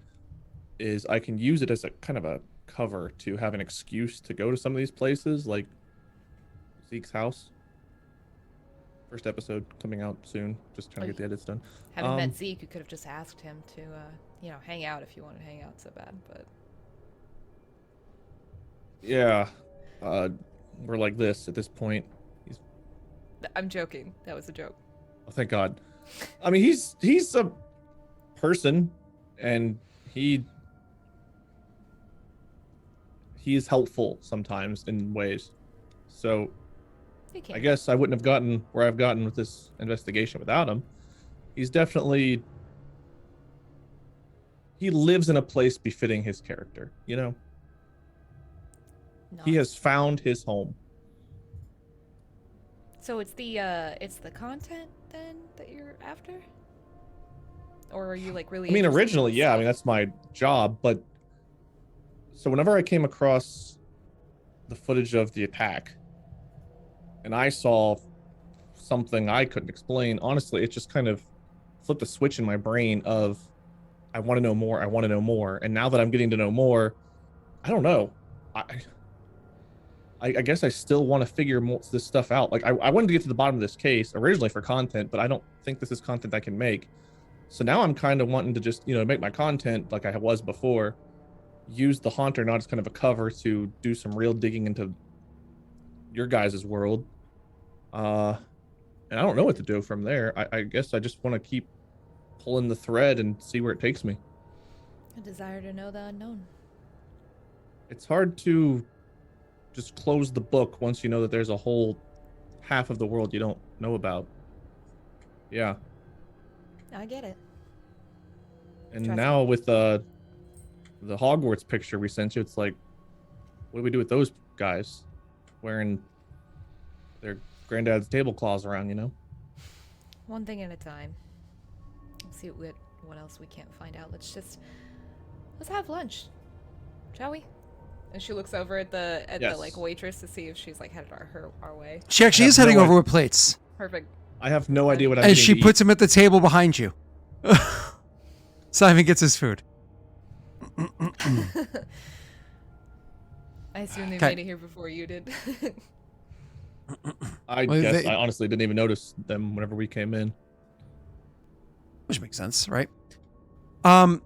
is I can use it as a kind of a cover to have an excuse to go to some of these places, like Zeke's house. First episode coming out soon. Just trying to get the edits done.
Having met Zeke, you could have just asked him to, hang out if you wanted to hang out so bad. But
yeah, we're like this at this point.
I'm joking. That was a joke.
Oh, thank God. I mean, he's a person, and he is helpful sometimes in ways. So I guess I wouldn't have gotten where I've gotten with this investigation without him. He's definitely, he lives in a place befitting his character, He has found his home.
So it's the content then that you're after? Or are you like really
I mean,
interested
originally,
in
yeah, I
stuff?
mean, that's my job, but so whenever I came across the footage of the attack and I saw something I couldn't explain, honestly, it just kind of flipped a switch in my brain of, I want to know more. I want to know more. And now that I'm getting to know more, I don't know. I guess I still want to figure this stuff out. Like I wanted to get to the bottom of this case originally for content, but I don't think this is content I can make. So now I'm kind of wanting to just, make my content like I was before, use the Haunter not as kind of a cover to do some real digging into your guys' world. And I don't know what to do from there. I guess I just want to keep pulling the thread and see where it takes me.
A desire to know the unknown.
It's hard to just close the book once you know that there's a whole half of the world you don't know about. Yeah.
I get it.
And
Trust
now
me.
with the Hogwarts picture we sent you, it's like, what do we do with those guys wearing their granddad's tablecloths around? You know.
One thing at a time. Let's see what else we can't find out. Let's have lunch, shall we? And she looks over at the
Yes.
like waitress to see if she's like headed our way.
She actually
I
is
have
heading
no
over
idea.
with plates.
Perfect.
I have no idea what I'm
And
eating
she
to
puts
eat.
him at the table behind you. Simon gets his food.
I assume they
Okay.
made it here before you did.
I
Well,
guess
they-
I honestly didn't even notice them whenever we came in.
Which makes sense, right?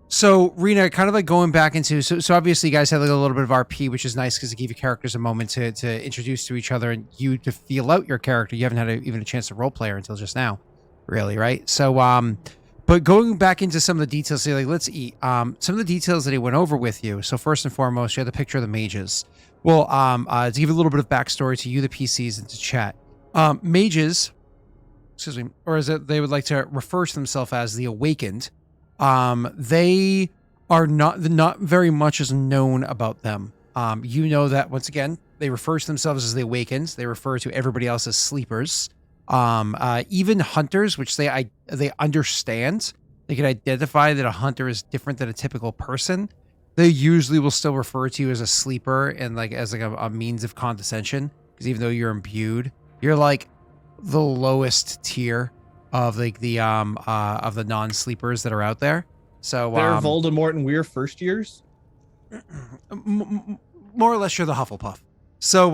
So Rena, kind of like going back into so obviously you guys had like a little bit of RP, which is nice because it gave your characters a moment to introduce to each other and you to feel out your character. You haven't had even a chance to role play her until just now, really, right? So but going back into some of the details, say like let's eat. Some of the details that he went over with you. So first and foremost, you had the picture of the mages. Well, to give a little bit of backstory to you, the PCs, and to chat, mages, excuse me, or as they would like to refer to themselves as the Awakened. They are not very much is known about them. You know that once again, they refer to themselves as the Awakened. They refer to everybody else as sleepers. Even hunters, which they understand, they can identify that a hunter is different than a typical person. They usually will still refer to you as a sleeper and like as like a means of condescension, because even though you're imbued, you're like the lowest tier of like the non-sleepers that are out there. So
They're Voldemort and we're first years.
More or less you're the Hufflepuff. So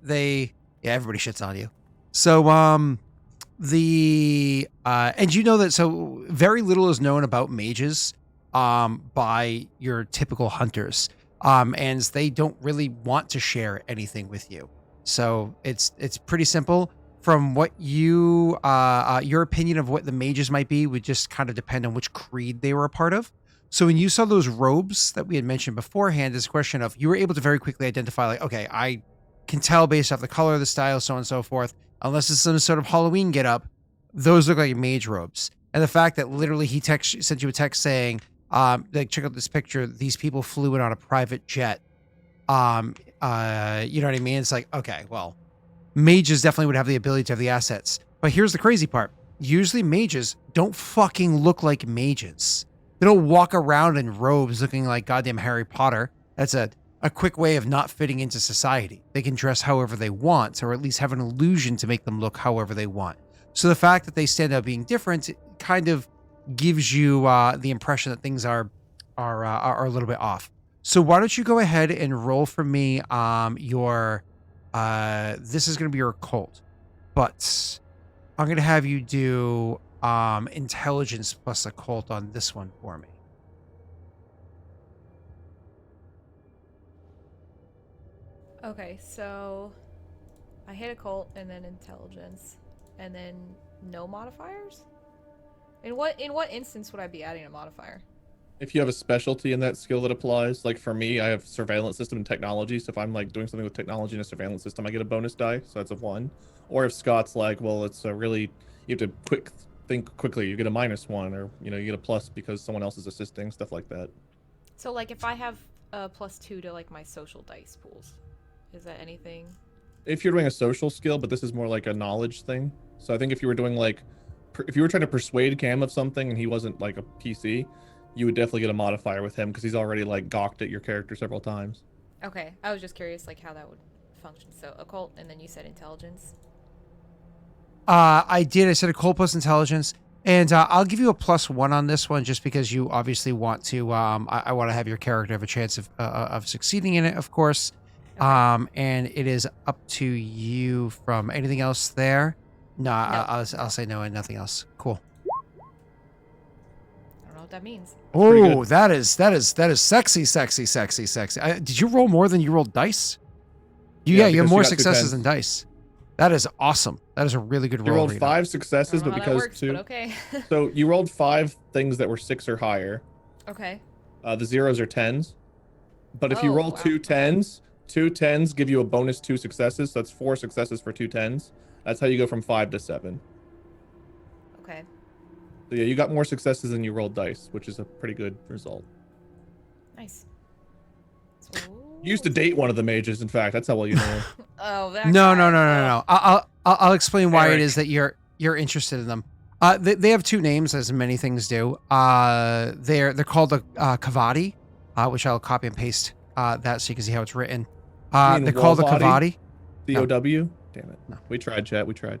they everybody shits on you. So and you know that so very little is known about mages by your typical hunters. And they don't really want to share anything with you. So it's pretty simple. From what you your opinion of what the mages might be would just kind of depend on which creed they were a part of. So when you saw those robes that we had mentioned beforehand, it's a question of you were able to very quickly identify like, okay, I can tell based off the color, the style, so on and so forth, unless it's some sort of Halloween get up, those look like mage robes. And the fact that literally he sent you a text saying, like, check out this picture, these people flew in on a private jet. You know what I mean? It's like, okay, well, mages definitely would have the ability to have the assets. But here's the crazy part. Usually mages don't fucking look like mages. They don't walk around in robes looking like goddamn Harry Potter. That's a quick way of not fitting into society. They can dress however they want, or at least have an illusion to make them look however they want. So the fact that they stand out being different kind of gives you the impression that things are a little bit off. So why don't you go ahead and roll for me your this is going to be your occult, but I'm going to have you do intelligence plus occult on this one for me.
Okay, so I hit occult and then intelligence, and then no modifiers. In what instance would I be adding a modifier?
If you have a specialty in that skill that applies, like for me, I have surveillance system and technology. So if I'm like doing something with technology and a surveillance system, I get a bonus die. So that's a 1. Or if Scott's like, well, it's a really, you have to think quickly, you get a -1, or you get a plus because someone else is assisting, stuff like that.
So like if I have a +2 to like my social dice pools, is that anything?
If you're doing a social skill, but this is more like a knowledge thing. So I think if you were doing like, if you were trying to persuade Cam of something and he wasn't like a PC, you would definitely get a modifier with him because he's already like gawked at your character several times.
Okay, I was just curious like how that would function. So occult, and then you said intelligence.
I did. I said occult plus intelligence, and I'll give you a +1 on this one just because you obviously want to. I want to have your character have a chance of succeeding in it, of course.
Okay.
And it is up to you. From anything else there? No, I'll say no and nothing else. Cool.
I don't know what that means.
pretty
Oh,
good.
that is sexy. Did you roll more than you rolled dice?
Yeah,
You have
because
more
she got 2
successes
10s.
than dice. That is awesome. That is a really good
You
roll.
rolled
Rita.
5
I
successes,
don't know
but
how that
because
works,
2.
but okay.
So you rolled 5 things that were 6 or higher.
Okay.
The zeros are 10s. But if you
Oh,
roll
wow.
2 10s, 2 10s give you a bonus 2 successes. So that's 4 successes for 2 10s. That's how you go from 5 to 7.
Okay.
So yeah, you got more successes than you rolled dice, which is a pretty good result.
Nice.
You used to date one of the mages, in fact. That's how well you know him.
Oh, that
No,
guy.
no, no, no,
Ugh.
no. I'll explain why it
Eric.
is that you're interested in them. They have two names, as many things do. They're called the Kavadi, which I'll copy and paste that so you can see how it's written.
You mean
They're called the
Walvadi?
Kavadi.
COW? Damn it.
No.
We tried, chat. We tried.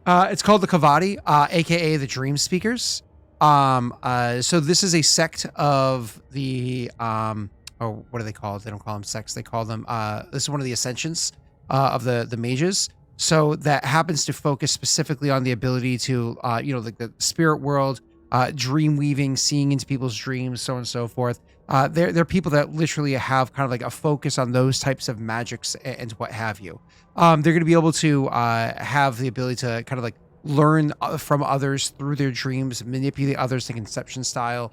It's called the Kavadi, aka the Dream Speakers. So this is a sect of the oh, what do they call it? They don't call them sects. They call them this is one of the ascensions of the mages. So that happens to focus specifically on the ability to like the spirit world, dream weaving, seeing into people's dreams, so on and so forth. They're people that literally have kind of like a focus on those types of magics and what have you. They're going to be able to have the ability to kind of like learn from others through their dreams, manipulate others to conception style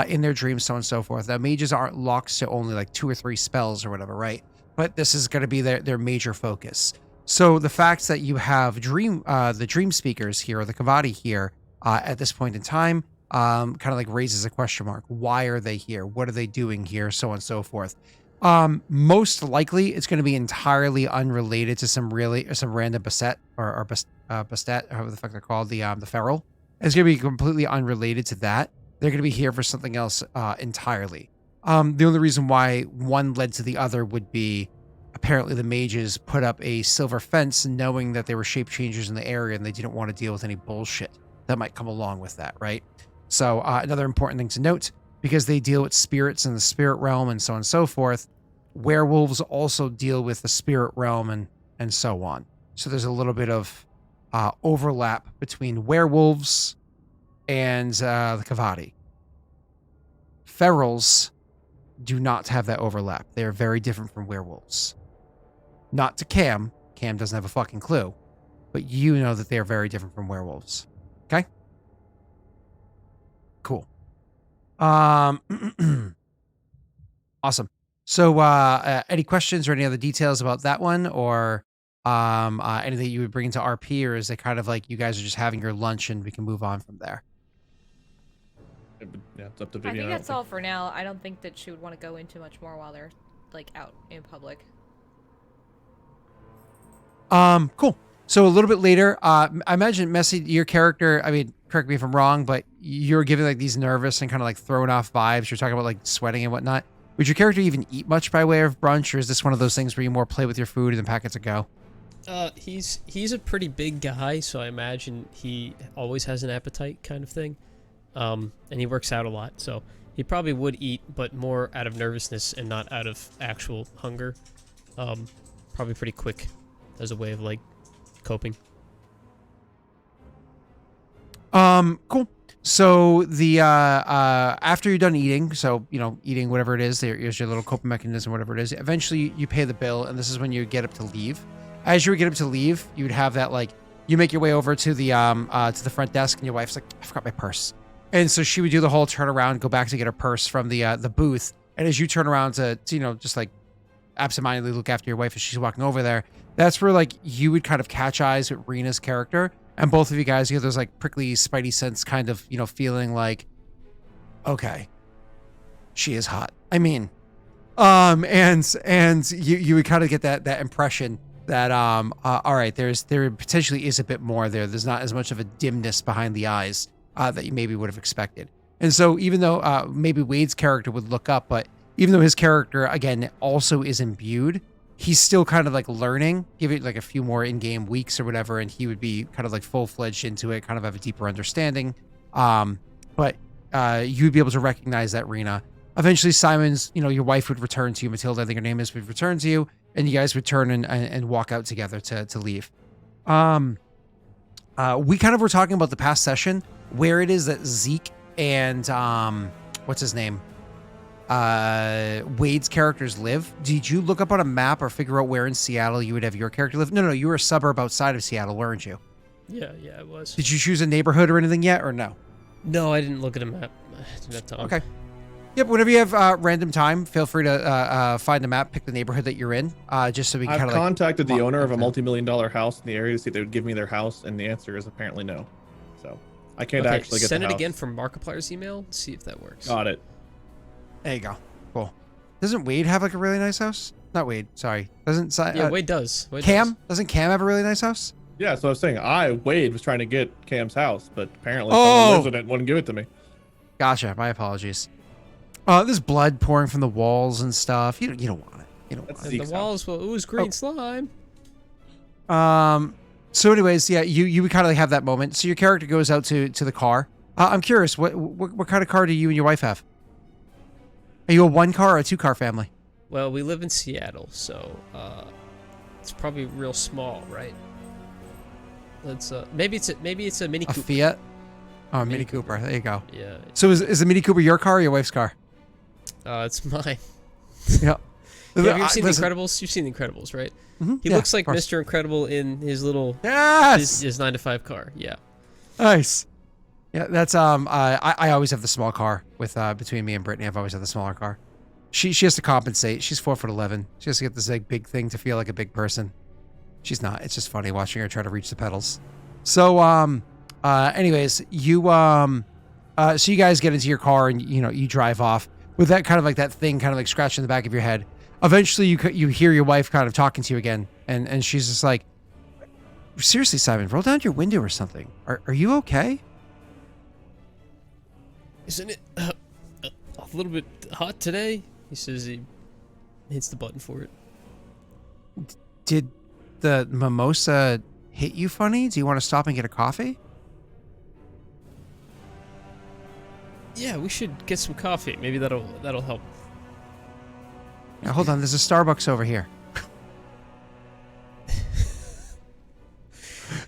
in their dreams, so on and so forth. Now, mages aren't locked to only like 2 or 3 spells or whatever, right? But this is going to be their major focus. So the fact that you have the dream speakers here, or the Kavadi here, at this point in time, kind of like raises a question mark. Why are they here? What are they doing here? So on and so forth. Most likely it's going to be entirely unrelated to some random Bastet or Bastet, however the fuck they're called, the feral. It's going to be completely unrelated to that. They're going to be here for something else entirely. The only reason why one led to the other would be apparently the mages put up a silver fence knowing that they were shape changers in the area and they didn't want to deal with any bullshit that might come along with that, right? So another important thing to note, because they deal with spirits in the spirit realm and so on and so forth, werewolves also deal with the spirit realm and so on. So there's a little bit of overlap between werewolves and the Kavadi. Ferals do not have that overlap. They are very different from werewolves. Not to Cam. Cam doesn't have a fucking clue. But you know that they are very different from werewolves. Okay? Cool. Awesome. So, any questions or any other details about that one, or anything you would bring into RP, or is it kind of like you guys are just having your lunch and we can move on from there?
Yeah, it's up to
I
Vivian.
think that's all for now. I don't think that she would want to go into much more while they're like out in public.
Cool. So a little bit later, I imagine Messy, your character, I mean, correct me if I'm wrong, but you're giving like these nervous and kind of like thrown off vibes. You're talking about like sweating and whatnot. Would your character even eat much by way of brunch, or is this one of those things where you more play with your food and then pack it to go?
He's a pretty big guy, so I imagine he always has an appetite kind of thing. And he works out a lot, so he probably would eat, but more out of nervousness and not out of actual hunger. Probably pretty quick as a way of like coping.
Cool. So the after you're done eating, so eating whatever it is, there's your little coping mechanism, whatever it is. Eventually, you pay the bill, and this is when you get up to leave. As you get up to leave, you'd have that like you make your way over to the front desk, and your wife's like, "I forgot my purse," and so she would do the whole turnaround, go back to get her purse from the booth, and as you turn around to just like absentmindedly look after your wife as she's walking over there, that's where like you would kind of catch eyes with Rena's character. And both of you guys get those like prickly spidey sense kind of, feeling like, okay, she is hot. I mean, and you would kind of get that impression that, all right, there potentially is a bit more there. There's not as much of a dimness behind the eyes, that you maybe would have expected. And so even though, maybe Wade's character would look up, but even though his character, again, also is imbued, he's still kind of like learning, give it like a few more in-game weeks or whatever, and he would be kind of like full-fledged into it, kind of have a deeper understanding. But you'd be able to recognize that, Rena. Eventually, Simon's, your wife would return to you, Matilda, I think her name is, would return to you, and you guys would turn and walk out together to leave. We kind of were talking about the past session, where it is that Zeke and, what's his name? Wade's characters live. Did you look up on a map or figure out where in Seattle you would have your character live? No, you were a suburb outside of Seattle, weren't you?
Yeah, I was.
Did you choose a neighborhood or anything yet, or no?
No, I didn't look at a map. I didn't have time.
Okay. Yep, whenever you have random time, feel free to find a map, pick the neighborhood that you're in, just so we can
I've
kind of
contacted the owner of a
okay.
multi-million-dollar house in the area to see if they would give me their house, and the answer is apparently no. So I can't
Okay,
actually get
send
the
it
house.
again from Markiplier's email. See if that works.
Got it.
There you go. Cool. Doesn't Wade have like a really nice house? Not Wade. Sorry. Doesn't
Yeah, Wade does. Wade
Cam?
does.
Doesn't Cam have a really nice house?
Yeah, so I was saying, Wade, was trying to get Cam's house, but apparently
Oh!
someone lives in it and wouldn't give it to me.
Gotcha. My apologies. There's blood pouring from the walls and stuff. You don't want it. You don't
That's
want
And
Zeke's
the walls will ooze green slime.
it. So anyways, yeah, you would kind of like have that moment. So your character goes out to the car. I'm curious, what kind of car do you and your wife have? Are you a one car or a two car family?
Well, we live in Seattle, so it's probably real small, right? Let's maybe it's a Mini
A
Cooper.
Fiat? Oh, a
Mini
Mini Cooper. There you go.
Yeah,
So is the Mini Cooper your car or your wife's car?
it's mine.
Yeah.
Have you ever seen
Listen-
The Incredibles? You've seen The Incredibles, right?
Mhm,
He
yeah,
looks like
of course.
Mr. Incredible in his little
Yes.
his 9-to-5 car. Yeah.
Nice. Yeah, that's I always have the small car with between me and Brittany. I've always had the smaller car. She has to compensate. She's 4'11". She has to get this like big thing to feel like a big person. She's not. It's just funny watching her try to reach the pedals. So anyways, you so you guys get into your car and you drive off with that kind of like that thing kind of like scratching the back of your head. Eventually you hear your wife kind of talking to you again and she's just like, seriously, Simon, roll down your window or something. Are you okay?
Isn't it a little bit hot today? He says he hits the button for it.
Did the mimosa hit you funny? Do you want to stop and get a coffee?
Yeah, we should get some coffee. Maybe that'll help.
Yeah, hold on, there's a Starbucks over here.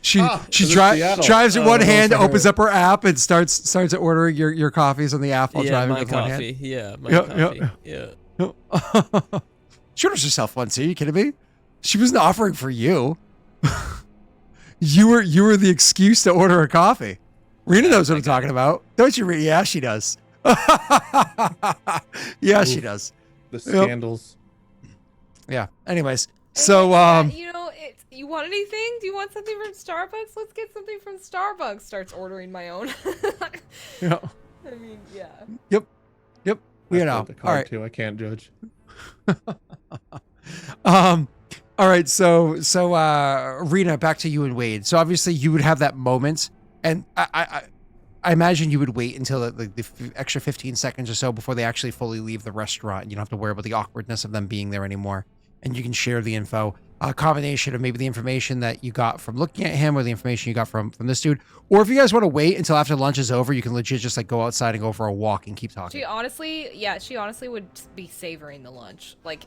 She
Ah, 'cause it's Seattle.
drives in one
Oh,
hand,
for her.
opens up her app, and starts ordering your coffees on the app while
Yeah,
driving
my
with one hand.
coffee. Yeah, my
Yeah,
coffee.
yeah.
Yeah.
She orders herself one too. Are you kidding me? She wasn't offering for you. You were the excuse to order a coffee. Rena knows what I'm talking about, don't you? Rena? Yeah, she does. Yeah, she
Oof.
does.
The scandals.
Yeah. Anyways,
And
so
you want anything? Do you want something from Starbucks? Let's get something from Starbucks. Starts ordering my own.
yeah.
I mean, yeah.
Yep.
I
You
played
know.
the
All
card
right.
too. I can't judge.
All right, so Rena, back to you and Wade. So obviously you would have that moment, and I imagine you would wait until the extra 15 seconds or so before they actually fully leave the restaurant, and you don't have to worry about the awkwardness of them being there anymore, and you can share the info, a combination of maybe the information that you got from looking at him or the information you got from this dude, or if you guys want to wait until after lunch is over, you can legit just like go outside and go for a walk and keep talking.
She honestly would be savoring the lunch. Like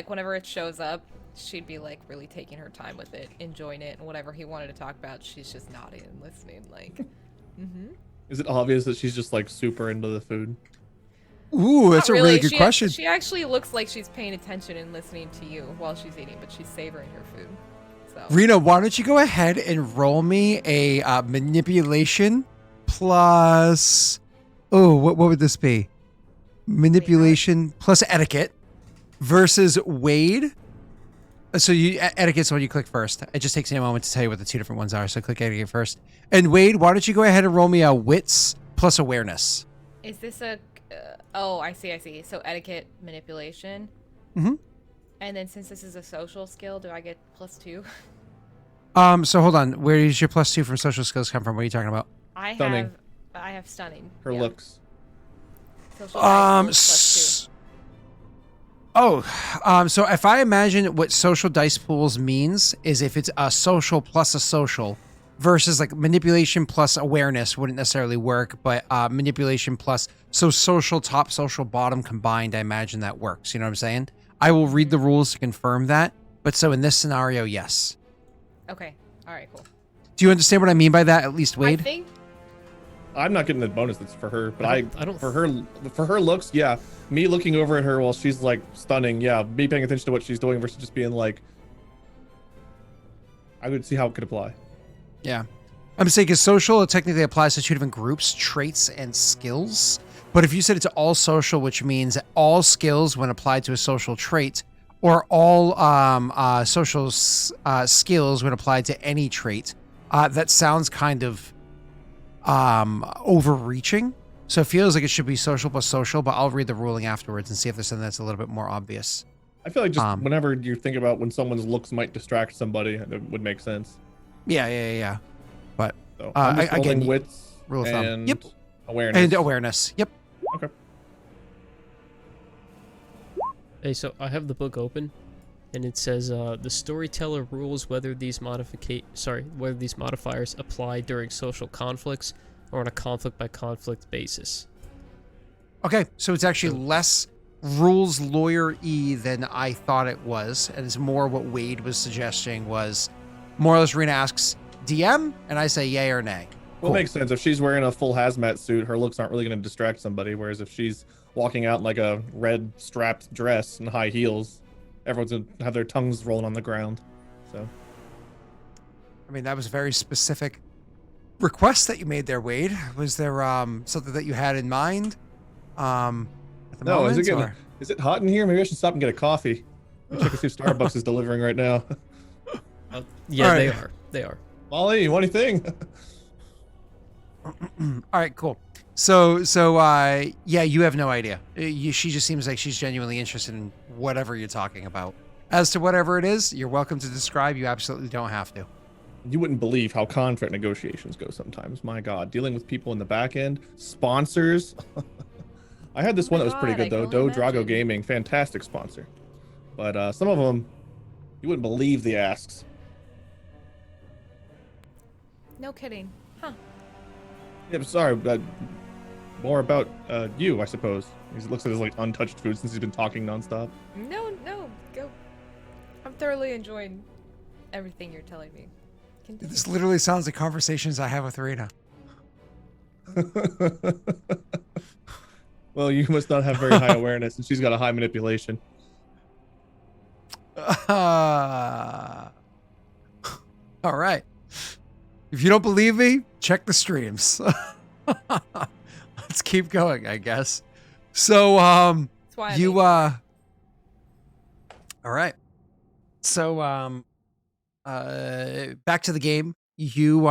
whenever it shows up, she'd be like really taking her time with it, enjoying it, and whatever he wanted to talk about, she's just nodding and listening. Like, mm-hmm.
Is it obvious that she's just like super into the food?
Ooh, that's
Not
a really good
She-
question.
She actually looks like she's paying attention and listening to you while she's eating, but she's savoring her food. So
Rena, why don't you go ahead and roll me a manipulation plus... Oh, what would this be? Manipulation plus etiquette versus Wade. So etiquette's the one you click first. It just takes me a moment to tell you what the two different ones are. So click etiquette first. And Wade, why don't you go ahead and roll me a wits plus awareness?
is this a? Oh, I see. So etiquette, manipulation.
Mm-hmm.
And then since this is a social skill, do I get +2?
So hold on. Where does your +2 from social skills come from? What are you talking about?
Stunning.
I have stunning.
Her
yeah.
looks.
Social dice
So if I imagine what social dice pools means is if it's a social plus a social versus like manipulation plus awareness wouldn't necessarily work, but manipulation plus social top, social bottom combined, I imagine that works. You know what I'm saying? I will read the rules to confirm that. But so in this scenario, yes.
Okay. All right. Cool.
Do you understand what I mean by that? At least, Wade.
I think
I'm not getting the bonus that's for her, but
I don't-
for her looks, yeah. Me looking over at her while she's like stunning, yeah. Me paying attention to what she's doing versus just being like, I would see how it could apply.
Yeah. I'm saying because social, it technically applies to two different groups, traits and skills. But if you said it's all social, which means all skills when applied to a social trait, or all social skills when applied to any trait, that sounds kind of overreaching. So it feels like it should be social plus social, but I'll read the ruling afterwards and see if there's something that's a little bit more obvious.
I feel like just whenever you think about when someone's looks might distract somebody, it would make sense.
Yeah. But
So I'm just rolling
again,
wits
rule of thumb.
and
Yep.
awareness.
And awareness. Yep.
Okay.
Hey, so I have the book open, and it says the storyteller rules whether these modifiers apply during social conflicts or on a conflict by conflict basis.
Okay, so it's actually less rules lawyer-y than I thought it was, and it's more what Wade was suggesting was more or less Rena asks DM, and I say yay or nay.
Well, it makes sense. If she's wearing a full hazmat suit, her looks aren't really going to distract somebody. Whereas if she's walking out in like a red strapped dress and high heels, everyone's going to have their tongues rolling on the ground. So,
I mean, that was a very specific request that you made there, Wade. Was there something that you had in mind? At the
no,
moment,
is it hot in here? Maybe I should stop and get a coffee. Let me check and see if Starbucks is delivering right now.
Yeah,
All right.
They are.
Molly, you want anything?
All right, cool. So yeah, you have no idea. She just seems like she's genuinely interested in whatever you're talking about. As to whatever it is, you're welcome to describe. You absolutely don't have to.
You wouldn't believe how contract negotiations go sometimes. My God, dealing with people in the back end, sponsors. I had this one that was pretty good though. Do Drago Gaming, fantastic sponsor. But some of them, you wouldn't believe the asks.
No kidding. Huh.
Yeah, but sorry, but more about you, I suppose. He looks at his like untouched food since he's been talking nonstop.
No, go. I'm thoroughly enjoying everything you're telling me. Continue.
This literally sounds like conversations I have with Rena.
Well, you must not have very high awareness, and she's got a high manipulation.
All right. If you don't believe me, check the streams. Let's keep going, I guess. So,
That's why
you, all right. So, back to the game. You,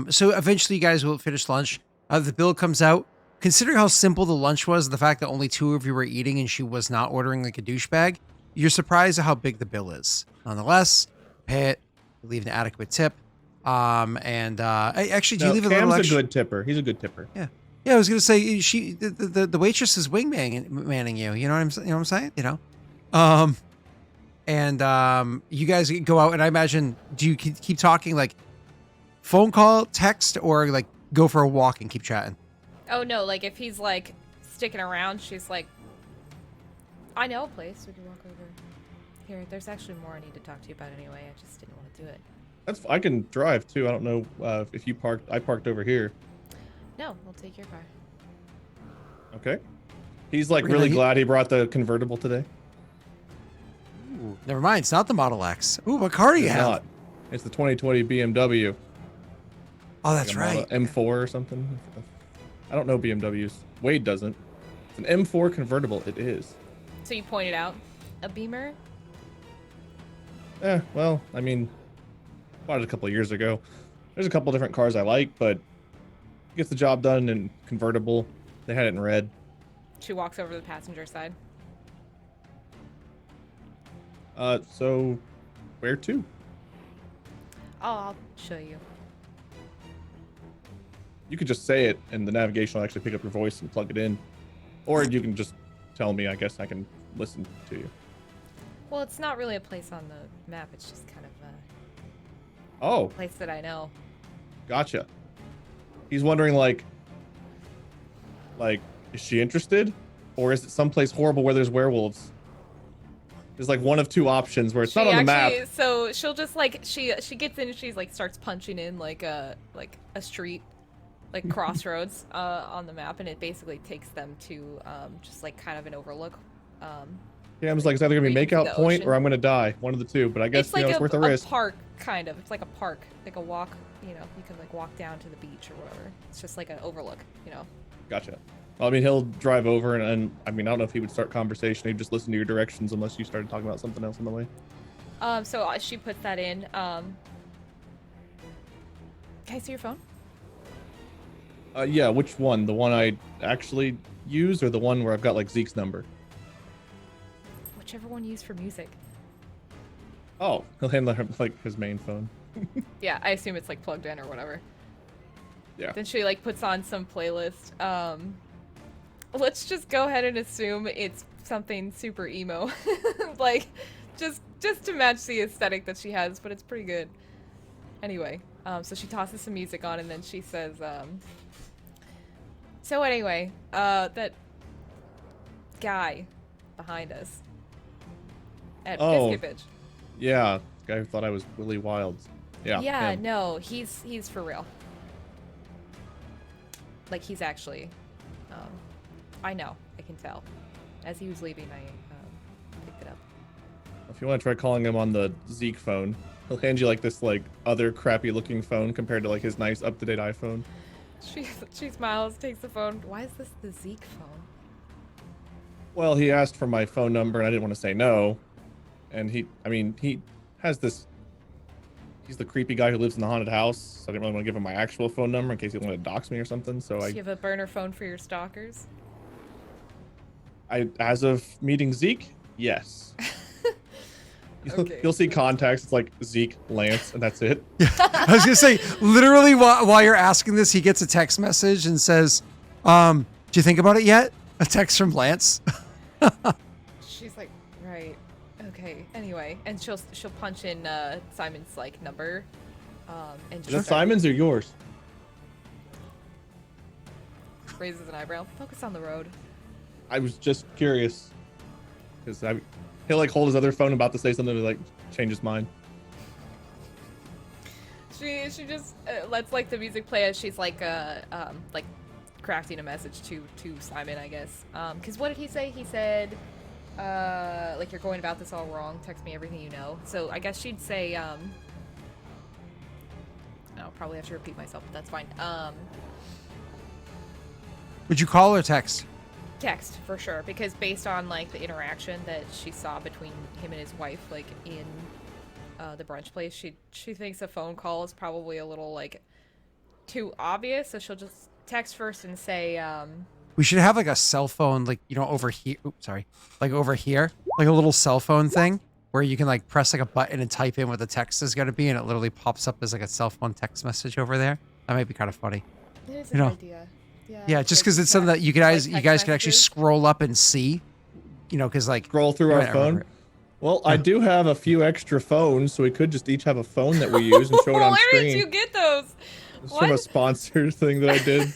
so eventually you guys will finish lunch. The bill comes out. Considering how simple the lunch was, the fact that only 2 of you were eating and she was not ordering like a douchebag, you're surprised at how big the bill is. Nonetheless, pay it, leave an adequate tip. Actually, do you leave a little
Cam's
extra?
a good tipper. He's a good tipper.
Yeah, I was gonna say the waitress is wingmanning you. You know what I'm saying? You know, you guys go out, and I imagine, do you keep talking like phone call, text, or like go for a walk and keep chatting?
Oh no, like if he's like sticking around, she's like, I know a place we can walk over. Here, there's actually more I need to talk to you about anyway. I just didn't want to do it.
I can drive too. I don't know if you parked. I parked over here.
No, we'll take your car.
Okay. He's like
We're gonna
really glad he brought the convertible today.
Ooh, never mind. It's not the Model X. Ooh, what car do you
It's
have?
not. It's the 2020 BMW.
Oh, that's
Like a
right.
Model M4 or something. I don't know BMWs. Wade doesn't. It's an M4 convertible. It is.
So you pointed out a Beamer?
Well, I mean, bought it a couple of years ago. There's a couple different cars I like, but it gets the job done in convertible. They had it in red.
She walks over to the passenger side.
So where to?
Oh, I'll show you.
You could just say it, and the navigation will actually pick up your voice and plug it in. Or you can just tell me. I guess I can listen to you.
Well, it's not really a place on the map. It's just kind of
Oh,
a place that I know.
gotcha. He's wondering, like, is she interested? Or is it someplace horrible where there's werewolves? There's like one of 2 options where it's not on the map.
So she'll just like she gets in and she's like starts punching in like a street, like crossroads on the map, and it basically takes them to just like kind of an overlook.
Cam's like, it's either gonna be
Reading from
makeout
the
point or
ocean.
I'm gonna die. One of the 2. But I guess
It's like
it's worth a risk.
park kind of. It's like a park, like a walk. You know, you can like walk down to the beach or whatever. It's just like an overlook. You know.
Gotcha. Well, I mean, he'll drive over, and I mean, I don't know if he would start conversation. He'd just listen to your directions unless you started talking about something else on the way.
So she puts that in. Can I see your phone?
Yeah, which one? The one I actually use, or the one where I've got like Zeke's number?
Whichever one you use for music.
Oh, he'll handle like his main phone.
Yeah, I assume it's like plugged in or whatever.
Yeah.
Then she like puts on some playlist. Let's just go ahead and assume it's something super emo. Like just to match the aesthetic that she has, but it's pretty good. Anyway, so she tosses some music on and then she says, so anyway, that guy behind us at
Oh.
Biscuit Bitch.
Yeah, guy who thought I was Willie Wilds. Yeah.
Yeah,
him.
no, he's for real. Like he's actually, I know, I can tell. As he was leaving, I picked it up.
If you want to try calling him on the Zeke phone, he'll hand you like this like other crappy looking phone compared to like his nice up to date iPhone.
She smiles, takes the phone. Why is this the Zeke phone?
Well, he asked for my phone number and I didn't want to say no. And he has this. He's the creepy guy who lives in the haunted house. So I didn't really want to give him my actual phone number in case he wanted to dox me or something. So
Do you have a burner phone for your stalkers?
as of meeting Zeke, yes.
Okay.
You'll see contacts. It's like Zeke, Lance, and that's it.
I was gonna say, literally, while you're asking this, he gets a text message and says, "Do you think about it yet?" A text from Lance.
She's like, right, okay. Anyway, and she'll punch in Simon's like number, and
Is
just
that Simon's or yours?
raises an eyebrow. Focus on the road.
I was just curious. Because he'll like hold his other phone about to say something and like change his mind.
She just lets like the music play as she's like crafting a message to Simon, I guess. Because what did he say? He said, like, you're going about this all wrong. Text me everything you know. So I guess she'd say, I'll probably have to repeat myself, but that's fine.
Would you call or text?
Text for sure, because based on like the interaction that she saw between him and his wife, like in the brunch place, she thinks a phone call is probably a little like too obvious, so she'll just text first and say,
We should have like a cell phone, like, you know, over here. Oops, sorry. Like over here, like a little cell phone thing where you can like press like a button and type in what the text is going to be, and it literally pops up as like a cell phone text message over there. That might be kind of funny.
it is
You
an
know.
idea.
Yeah, just
like
because it's something that you guys
text
can actually
messages.
scroll up and see. You know, because like
Scroll through
I
our
don't remember
phone.
it.
Well, I do have a few extra phones, so we could just each have a phone that we use and show it on
Where
screen.
did you get those?
It's from a
What?
sponsored thing that I did.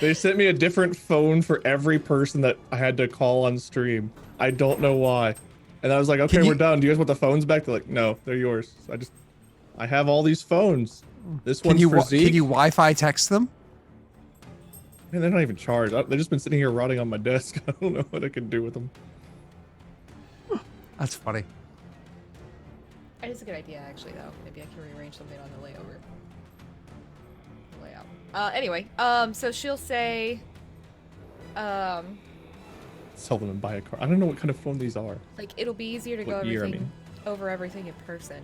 They sent me a different phone for every person that I had to call on stream. I don't know why. And I was like, okay,
Can you-
we're done. Do you guys want the phones back? They're like, no, they're yours. I have all these phones. This
Can
one's
you
for Zeke.
can you Wi-Fi text them?
Man, they're not even charged. They've just been sitting here rotting on my desk. I don't know what I can do with them.
That's funny.
It is a good idea, actually, though. Maybe I can rearrange something on the layover. Layout. Anyway, so she'll say,
Sell them and buy a car. I don't know what kind of phone these are.
like, it'll be easier to go
What year, I mean?
over everything in person.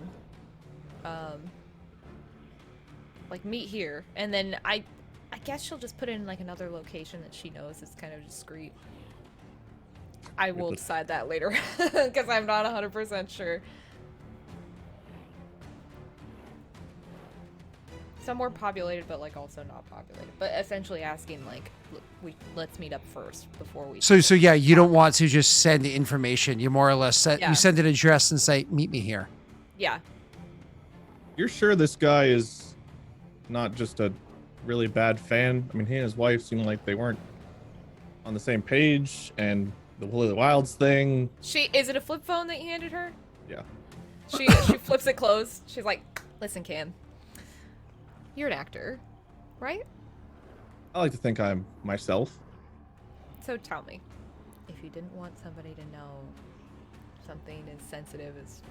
Like, meet here, and then I guess she'll just put it in, like, another location that she knows is kind of discreet. I will decide that later, because I'm not 100% sure. Somewhere populated, but like also not populated. But essentially asking like, let's meet up first before we.
So yeah, you don't want to just send the information. You more or less
Yeah.
you send an address and say, "Meet me here."
Yeah.
You're sure this guy is not just a really bad fan? I mean, he and his wife seemed like they weren't on the same page, and the Willie Wilds thing.
Is it a flip phone that you handed her?
Yeah.
She flips it closed. She's like, listen, Cam. You're an actor, right?
I like to think I'm myself.
So tell me, if you didn't want somebody to know something as sensitive as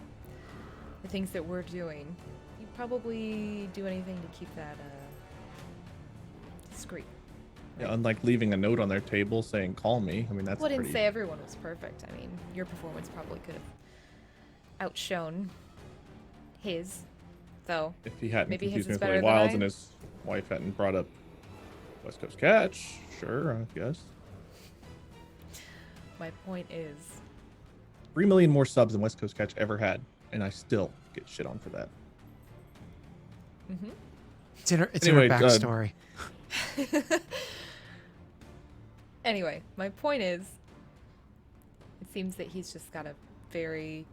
the things that we're doing, you'd probably do anything to keep that discreet.
Yeah, unlike leaving a note on their table saying "call me." I mean, that's
Wouldn't
pretty.
say everyone was perfect. I mean, your performance probably could have outshone his, though.
If he hadn't
Maybe his
confused me
is
with
better
Willie
than
Wilds
mine.
and his wife hadn't brought up West Coast Catch, sure, I guess.
My point is,
3 million more subs than West Coast Catch ever had, and I still get shit on for that.
It's in her
Anyway,
backstory.
anyway, my point is, it seems that he's just got a very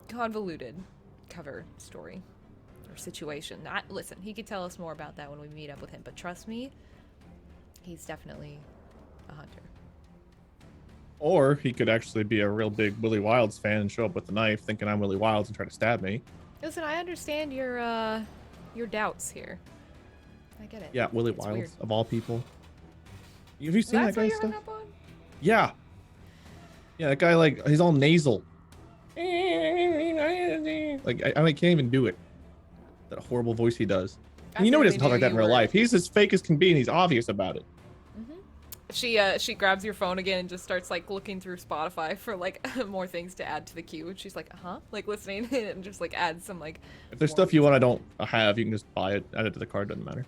convoluted cover story or situation. Listen, he could tell us more about that when we meet up with him, but trust me, he's definitely a hunter.
Or he could actually be a real big Willie Wilds fan and show up with a knife thinking I'm Willie Wilds and try to stab me.
Listen, I understand your doubts here. I get it.
Yeah, Willie
It's
Wilds,
weird.
of all people. Have you seen
That's
that
what
guy's
you're hung
stuff?
up on?
Yeah. Yeah, that guy, like, he's all nasal. Like, I can't even do it. That horrible voice he does. And you know he doesn't talk like that in real life. He's as fake as can be, and he's obvious about it.
She grabs your phone again and just starts like looking through Spotify for like more things to add to the queue. And she's like, like listening and just like adds some like.
If there's
more
stuff you
music.
want I don't have, you can just buy it, add it to the card, doesn't matter.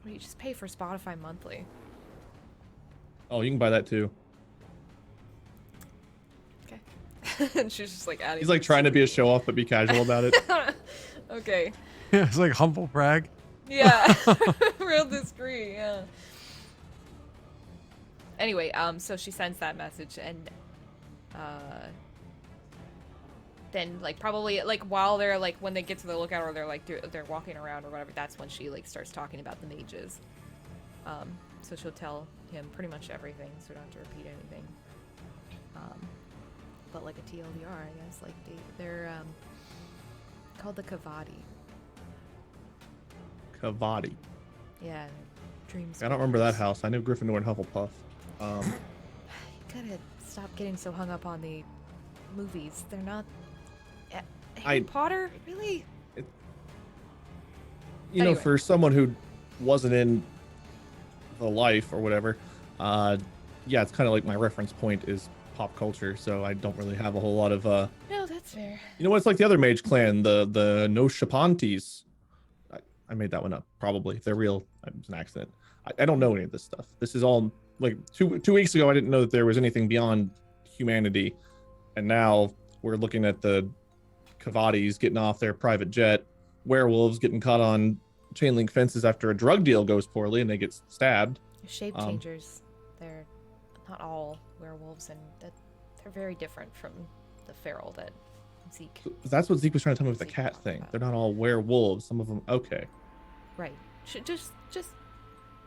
Well, you just pay for Spotify monthly.
Oh, you can buy that too.
Okay. And she's just like adding.
He's like trying to be a show off, but be casual about it.
Okay.
Yeah, it's like humble brag.
Yeah. Real discreet. Yeah. Anyway, so she sends that message and then like probably like while they're like when they get to the lookout or they're like they're walking around or whatever, that's when she like starts talking about the mages. So she'll tell him pretty much everything, so we don't have to repeat anything. But like a TLDR, I guess, like they're called the Kavadi.
Kavadi.
Yeah, dreams.
I don't remember that house. I knew Gryffindor and Hufflepuff.
You gotta stop getting so hung up on the movies. They're not. Harry Potter, really?
You know,
Anyway.
for someone who wasn't in the life or whatever, yeah, it's kind of like my reference point is pop culture, so I don't really have a whole lot of
No, that's fair.
you know what, it's like the other mage clan, the No Shapantes. I made that one up, probably. If they're real, it was an accident. I don't know any of this stuff. This is all like two weeks ago I didn't know that there was anything beyond humanity, and now we're looking at the Kavadis getting off their private jet, werewolves getting caught on chain link fences after a drug deal goes poorly and they get stabbed.
Shape changers. They're not all werewolves, and they're very different from the feral that Zeke.
That's what Zeke was trying to tell me with the cat thing. They're not all werewolves. Some of them, okay.
Right. Just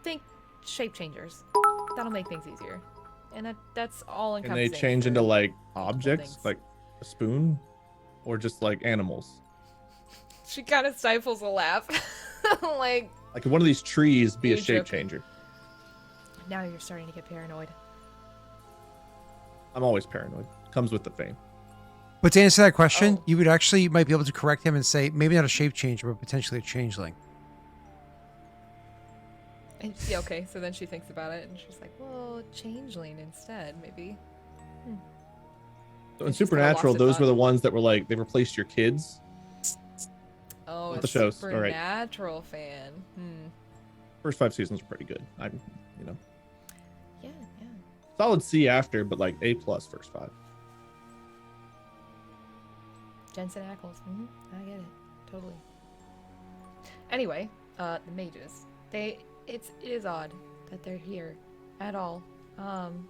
think shape changers. That'll make things easier. And that's all
And
encompassing.
they change
for
into like
multiple
objects,
things.
like a spoon, or just like animals.
She kind of stifles a laugh. Like,
Like one of these trees be a
You
shape
joke.
changer.
now you're starting to get paranoid.
I'm always paranoid. Comes with the fame.
But to answer that question,
Oh.
you might be able to correct him and say maybe not a shape changer, but potentially a changeling.
And yeah, okay, so then she thinks about it and she's like, well, changeling instead, maybe.
So in
And she's kinda
Supernatural,
lost in
those were
thought.
the ones that were like they replaced your kids.
Oh,
Not
a
the shows, all right.
Supernatural fan.
First 5 seasons were pretty good. I'm, you know,
Yeah, yeah.
solid C after, but like A+ first 5.
Jensen Ackles. I get it. Totally. Anyway, the mages. It is odd that they're here at all. I'm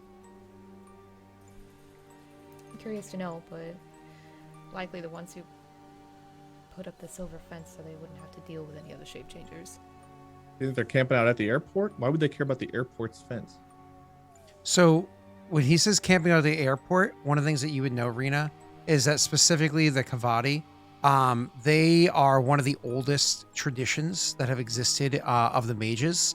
curious to know, but likely the ones who put up the silver fence so they wouldn't have to deal with any of the shape changers.
You think they're camping out at the airport? Why would they care about the airport's fence?
So when he says camping out at the airport, one of the things that you would know, Rena, is that specifically the Kavadi, they are one of the oldest traditions that have existed of the mages.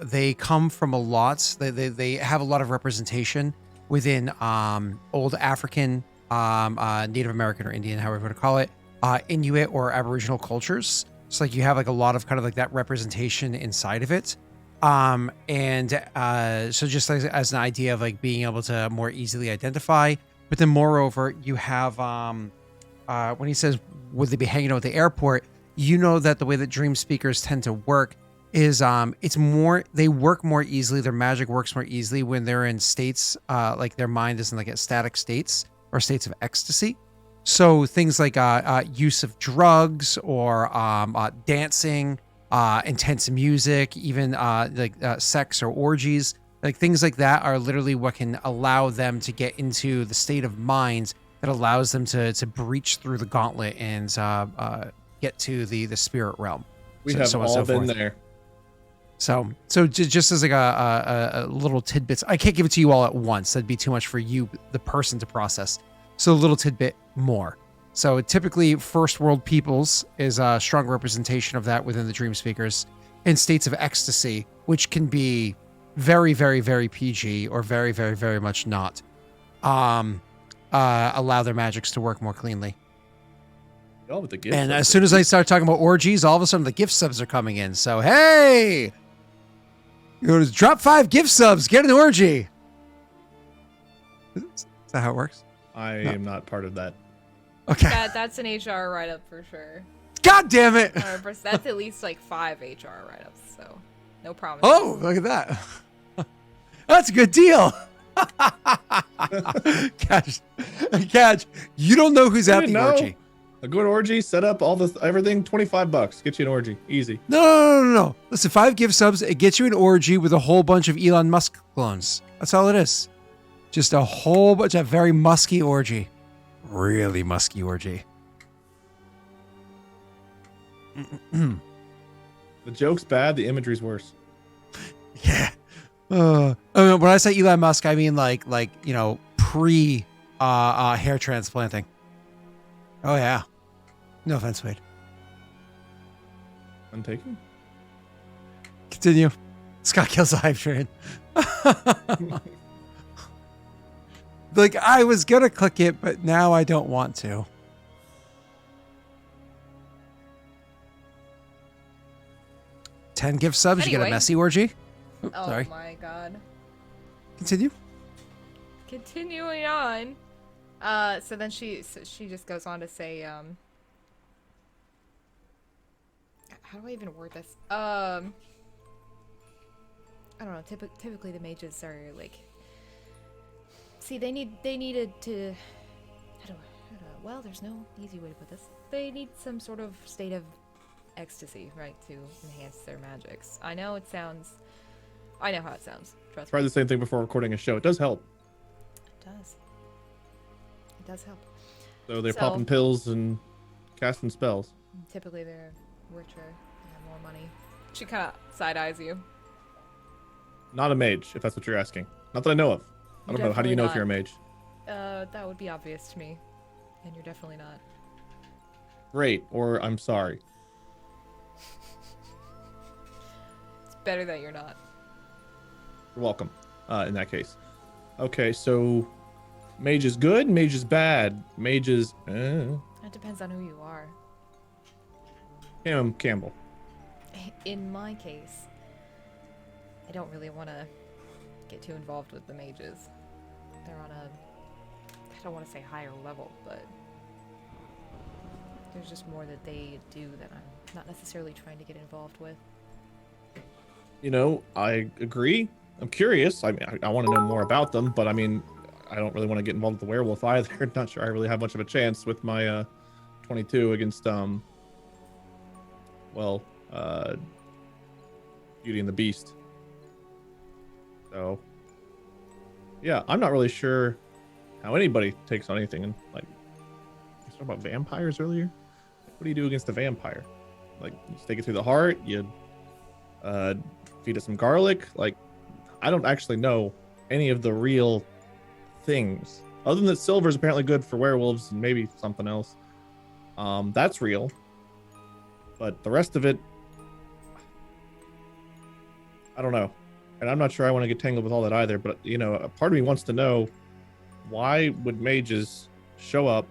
They come from a lot. They have a lot of representation within old African, Native American or Indian, however you want to call it, Inuit or Aboriginal cultures. So like you have like a lot of kind of like that representation inside of it. So just as an idea of like being able to more easily identify, but then moreover, you have when he says would they be hanging out at the airport, you know that the way that dream speakers tend to work is it's more, they work more easily, their magic works more easily when they're in states like their mind is in like static states or states of ecstasy. So things like use of drugs or dancing, intense music, even sex or orgies, like things like that are literally what can allow them to get into the state of mind that allows them to breach through the gauntlet and get to the spirit realm.
We
So-
have
so on and
all
so
been
forth.
there.
So just as like a little tidbits, I can't give it to you all at once. That'd be too much for you, the person, to process. So a little tidbit more. So typically, first world peoples is a strong representation of that within the dream speakers in states of ecstasy, which can be very, very, very PG or very, very, very much not. Allow their magics to work more cleanly.
Oh, with the gift.
And as soon as I start talking about orgies, all of a sudden the gift subs are coming in. So hey, you know, drop 5 gift subs, get an orgy. Is that how it works?
I am not part of that.
Okay.
That's an HR write-up for sure.
God damn it.
100%. That's at least like 5 HR write-ups, so no promise.
Oh, look at that. That's a good deal. Catch. You don't know who's at the
didn't know?
orgy.
A good orgy, set up all the everything, $25. Get you an orgy, easy.
No. Listen, 5 gift subs, it gets you an orgy with a whole bunch of Elon Musk clones. That's all it is. Just a whole bunch of very musky orgy. Really musky orgy.
The joke's bad, the imagery's worse.
Yeah. I mean, when I say Elon Musk, I mean like you know, pre hair transplanting. Oh yeah. No offense, Wade.
Untaken?
Continue. Scott kills the hype train. Like, I was gonna click it, but now I don't want to. Ten gift subs, you get a
Anyway.
messy orgy.
Oh
Sorry.
my god.
Continue.
Continuing on. So then she just goes on to say, how do I even word this? I don't know. Typically the mages are like, see, they needed to, well, there's no easy way to put this. They need some sort of state of ecstasy, right, to enhance their magics. I know how it sounds. Trust me.
Tried the same thing before recording a show. It does help.
It does. It does help.
So they're
So-
popping pills and casting spells.
Typically they're richer and have more money. She kind of side eyes you.
Not a mage, if that's what you're asking. Not that I know of. I don't know. How do you know if you're a mage?
That would be obvious to me, and you're definitely not.
Great, or I'm sorry.
It's better that you're not.
You're welcome, in that case. Okay, so mage is good, mage is bad, mage is...
It depends on who you are.
Campbell.
In my case, I don't really want to get too involved with the mages. They're on a, I don't want to say higher level, but there's just more that they do that I'm not necessarily trying to get involved with.
You know, I agree. I'm curious. I mean, I want to know more about them, but I mean, I don't really want to get involved with the werewolf either. Not sure I really have much of a chance with my 22 against Beauty and the Beast. So yeah, I'm not really sure how anybody takes on anything. And like, you talked about vampires earlier. What do you do against a vampire? Like, you stake it through the heart. You feed it some garlic. Like, I don't actually know any of the real things other than that silver is apparently good for werewolves and maybe something else. That's real, but the rest of it, I don't know. And I'm not sure I want to get tangled with all that either, but you know, a part of me wants to know, why would mages show up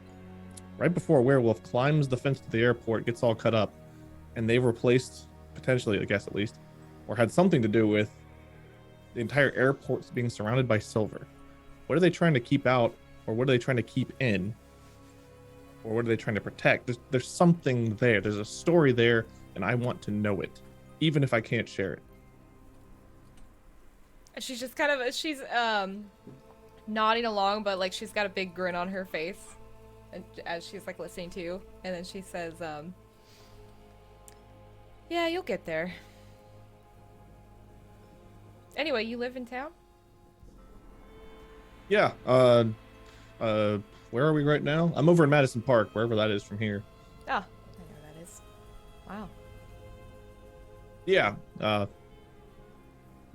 right before a werewolf climbs the fence to the airport, gets all cut up, and they've replaced, potentially, I guess at least, or had something to do with the entire airport's being surrounded by silver. What are they trying to keep out, or what are they trying to keep in, or what are they trying to protect? There's something there. There's a story there, and I want to know it. even if I can't share it.
And she's just kind of she's nodding along, but like she's got a big grin on her face, and as she's like listening to you, and then she says, "Yeah, you'll get there." Anyway, you live in town?
Yeah. Where are we right now? I'm over in Madison Park, wherever that is from here.
Ah, I know where that is. Wow.
Yeah.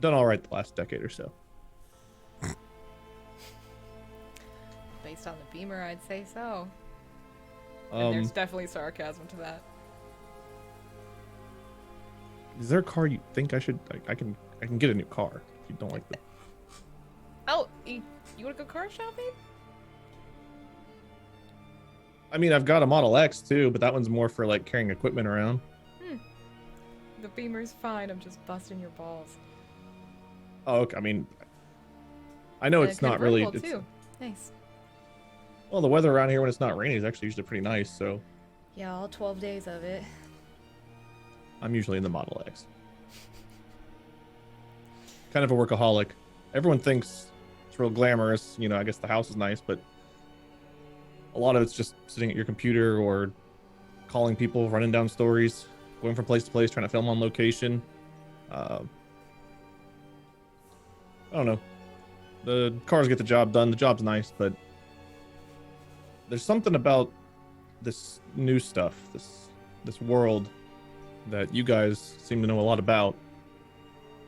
Done all right the last decade or so.
Based on the Beamer, I'd say so. And there's
Um,
definitely sarcasm to that.
is there a car you think I should? I can get a new car if you don't like the.
Oh, you want to go car shopping?
I mean, I've got a Model X too, but that one's more for like carrying equipment around.
The Beamer's fine. I'm just busting your balls.
Oh, okay. I mean, I know
And
it's
a
not really.
convertible,
It's,
too. Nice.
well, the weather around here when it's not raining is actually usually pretty nice. So
Yeah, all 12 days of it.
I'm usually in the Model X. Kind of a workaholic. Everyone thinks it's real glamorous. You know, I guess the house is nice, but a lot of it's just sitting at your computer or calling people, running down stories, going from place to place, trying to film on location. I don't know. The cars get the job done. The job's nice, but there's something about this new stuff, this world that you guys seem to know a lot about.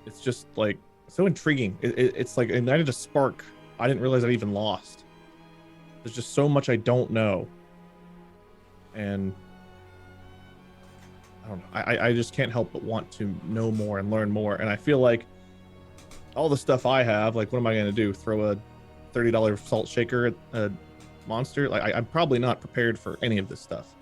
It's just like so intriguing. It's like ignited a spark I didn't realize I even lost. There's just so much I don't know, and I don't know. I just can't help but want to know more and learn more. And I feel like all the stuff I have, like, what am I going to do? Throw a $30 salt shaker at a monster? Like, I'm probably not prepared for any of this stuff.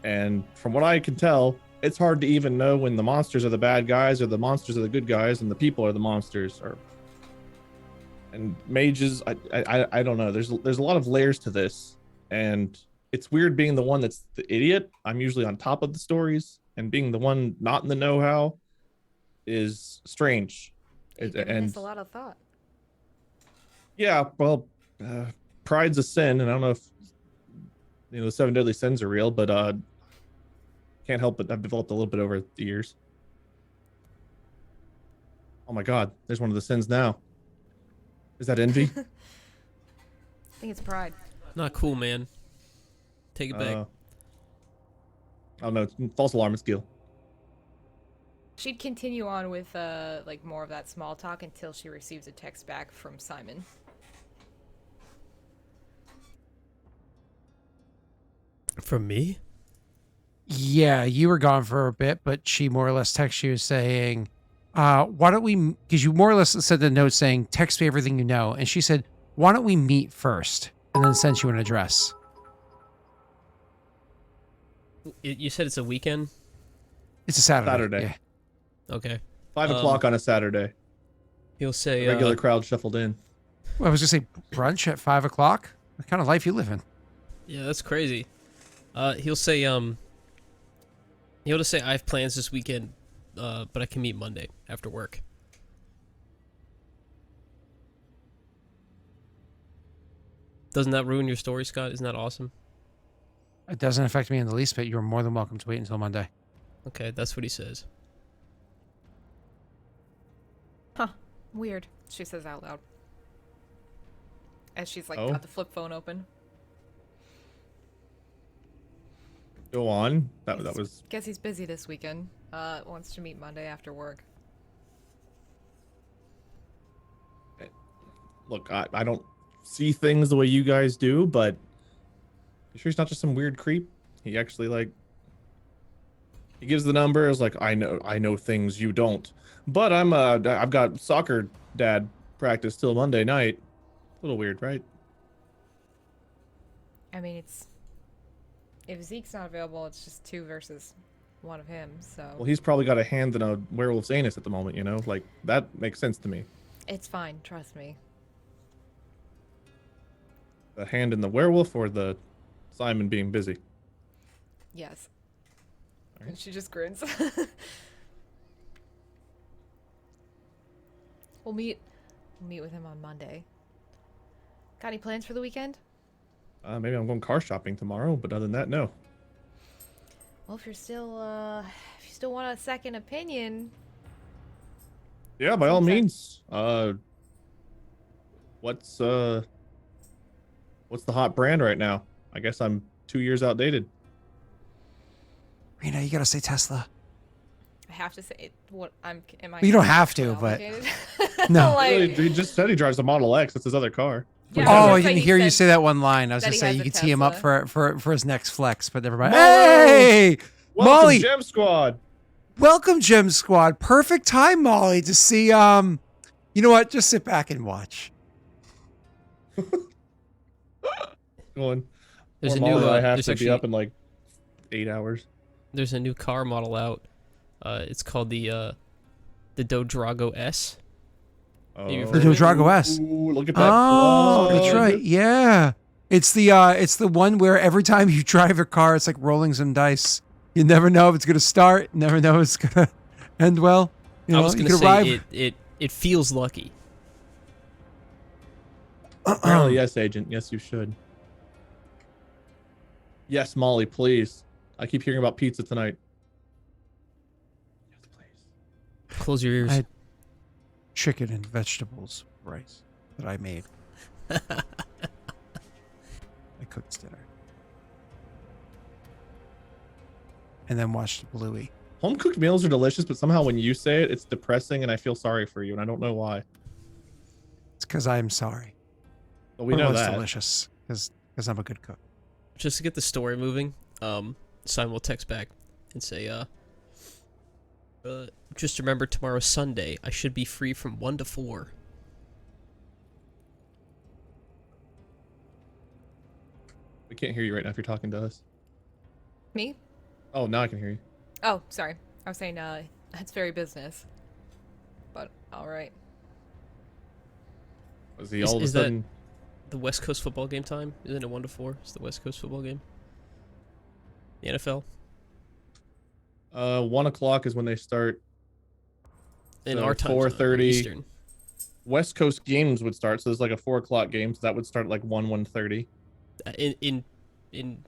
And from what I can tell, it's hard to even know when the monsters are the bad guys or the monsters are the good guys and the people are the monsters. And mages, I don't know. There's a lot of layers to this, and it's weird being the one that's the idiot. I'm usually on top of the stories, and being the one not in the know-how is strange.
You've given this a lot of thought.
Yeah, well, pride's a sin, and I don't know if the 7 deadly sins are real, but can't help but I've developed a little bit over the years. Oh my God, there's one of the sins now. Is that envy?
I think it's pride.
Not cool, man. Take it back.
Oh no, it's false alarm. It's Gil.
She'd continue on with like more of that small talk until she receives a text back from Simon.
From me?
Yeah, you were gone for a bit, but she more or less texted you saying, why don't we, because you more or less said the note saying, text me everything you know. And she said, why don't we meet first? And then sent you an address.
You said it's a weekend?
It's a Saturday.
Saturday.
Yeah.
Okay.
5 o'clock on a Saturday.
He'll say,
Regular crowd shuffled in.
Well, I was going to say brunch at 5 o'clock. What kind of life you live in?
yeah, that's crazy. He'll say, he'll just say, I have plans this weekend, but I can meet Monday after work. Doesn't that ruin your story, Scott? Isn't that awesome?
It doesn't affect me in the least bit. You're more than welcome to wait until Monday.
Okay, that's what he says.
Huh. Weird. She says out loud. As she's like
Oh.
got the flip phone open.
Go on. That was.
Guess he's busy this weekend. Wants to meet Monday after work.
Look, I don't see things the way you guys do, but you sure he's not just some weird creep? He actually he gives the number. Is like, I know things you don't. But I've got soccer dad practice till Monday night. A little weird, right?
I mean, if Zeke's not available, it's just 2 versus 1 of him, so...
Well, he's probably got a hand in a werewolf's anus at the moment, Like, that makes sense to me.
It's fine, trust me.
The hand in the werewolf or the Simon being busy?
Yes.
Alright.
She just grins. We'll meet with him on Monday. Got any plans for the weekend?
Maybe I'm going car shopping tomorrow, but other than that, no.
Well, if you still want a second opinion,
Yeah, by all
Seems
means. What's the hot brand right now? I guess I'm 2 years outdated.
Rena, you gotta say Tesla.
I have to say what am I?
You don't have to, but
obligated?
no.
Like,
He just said he drives a Model X. That's his other car.
yeah,
Oh,
was
I
gonna say
didn't
he
hear you
said
say that one line. I was
that
gonna
he
say
has
you
a
could tee him up
Tesla.
for his next flex, but never mind.
No!
Hey,
Welcome,
Molly,
Gem Squad.
welcome, Gem Squad. Perfect time, Molly, to see. You know what? Just sit back and watch.
Going.
There's
Poor
a new.
Molly, I have
There's
to
actually
be up in like 8 hours.
there's a new car model out. It's called the Dodrago S.
Oh,
You've
The
heard of it?
Dodrago S.
Ooh, look at that.
Oh,
plug.
that's right. Yeah, it's the one where every time you drive a car, it's like rolling some dice. You never know if it's gonna start. Never know if it's gonna end well. You know,
I was
you
gonna
could
say
arrive.
it feels lucky.
Apparently, yes, Agent. Yes, you should. Yes, Molly, please. I keep hearing about pizza tonight. Yes, please.
Close your ears.
I had chicken and vegetables rice that I made. I cooked dinner. And then watched Bluey.
Home cooked meals are delicious, but somehow when you say it, it's depressing, and I feel sorry for you, and I don't know why.
It's because I'm sorry.
But we
But it
know
was
that.
delicious because I'm a good cook.
Just to get the story moving, Simon will text back and say, just remember tomorrow's Sunday. I should be free from 1 to 4.
We can't hear you right now if you're talking to us.
Me?
Oh, now I can hear you.
Oh, sorry. I was saying that's very business. But all right.
Was he
Is-
all of a
is that-
sudden?
The West Coast football game time? Isn't it 1 to 4? It's the West Coast football game. The NFL.
1 o'clock is when they start.
In
So
our time
4:30.
Eastern.
West Coast games would start, so there's like a 4 o'clock game, so that would start at like 1:30.
In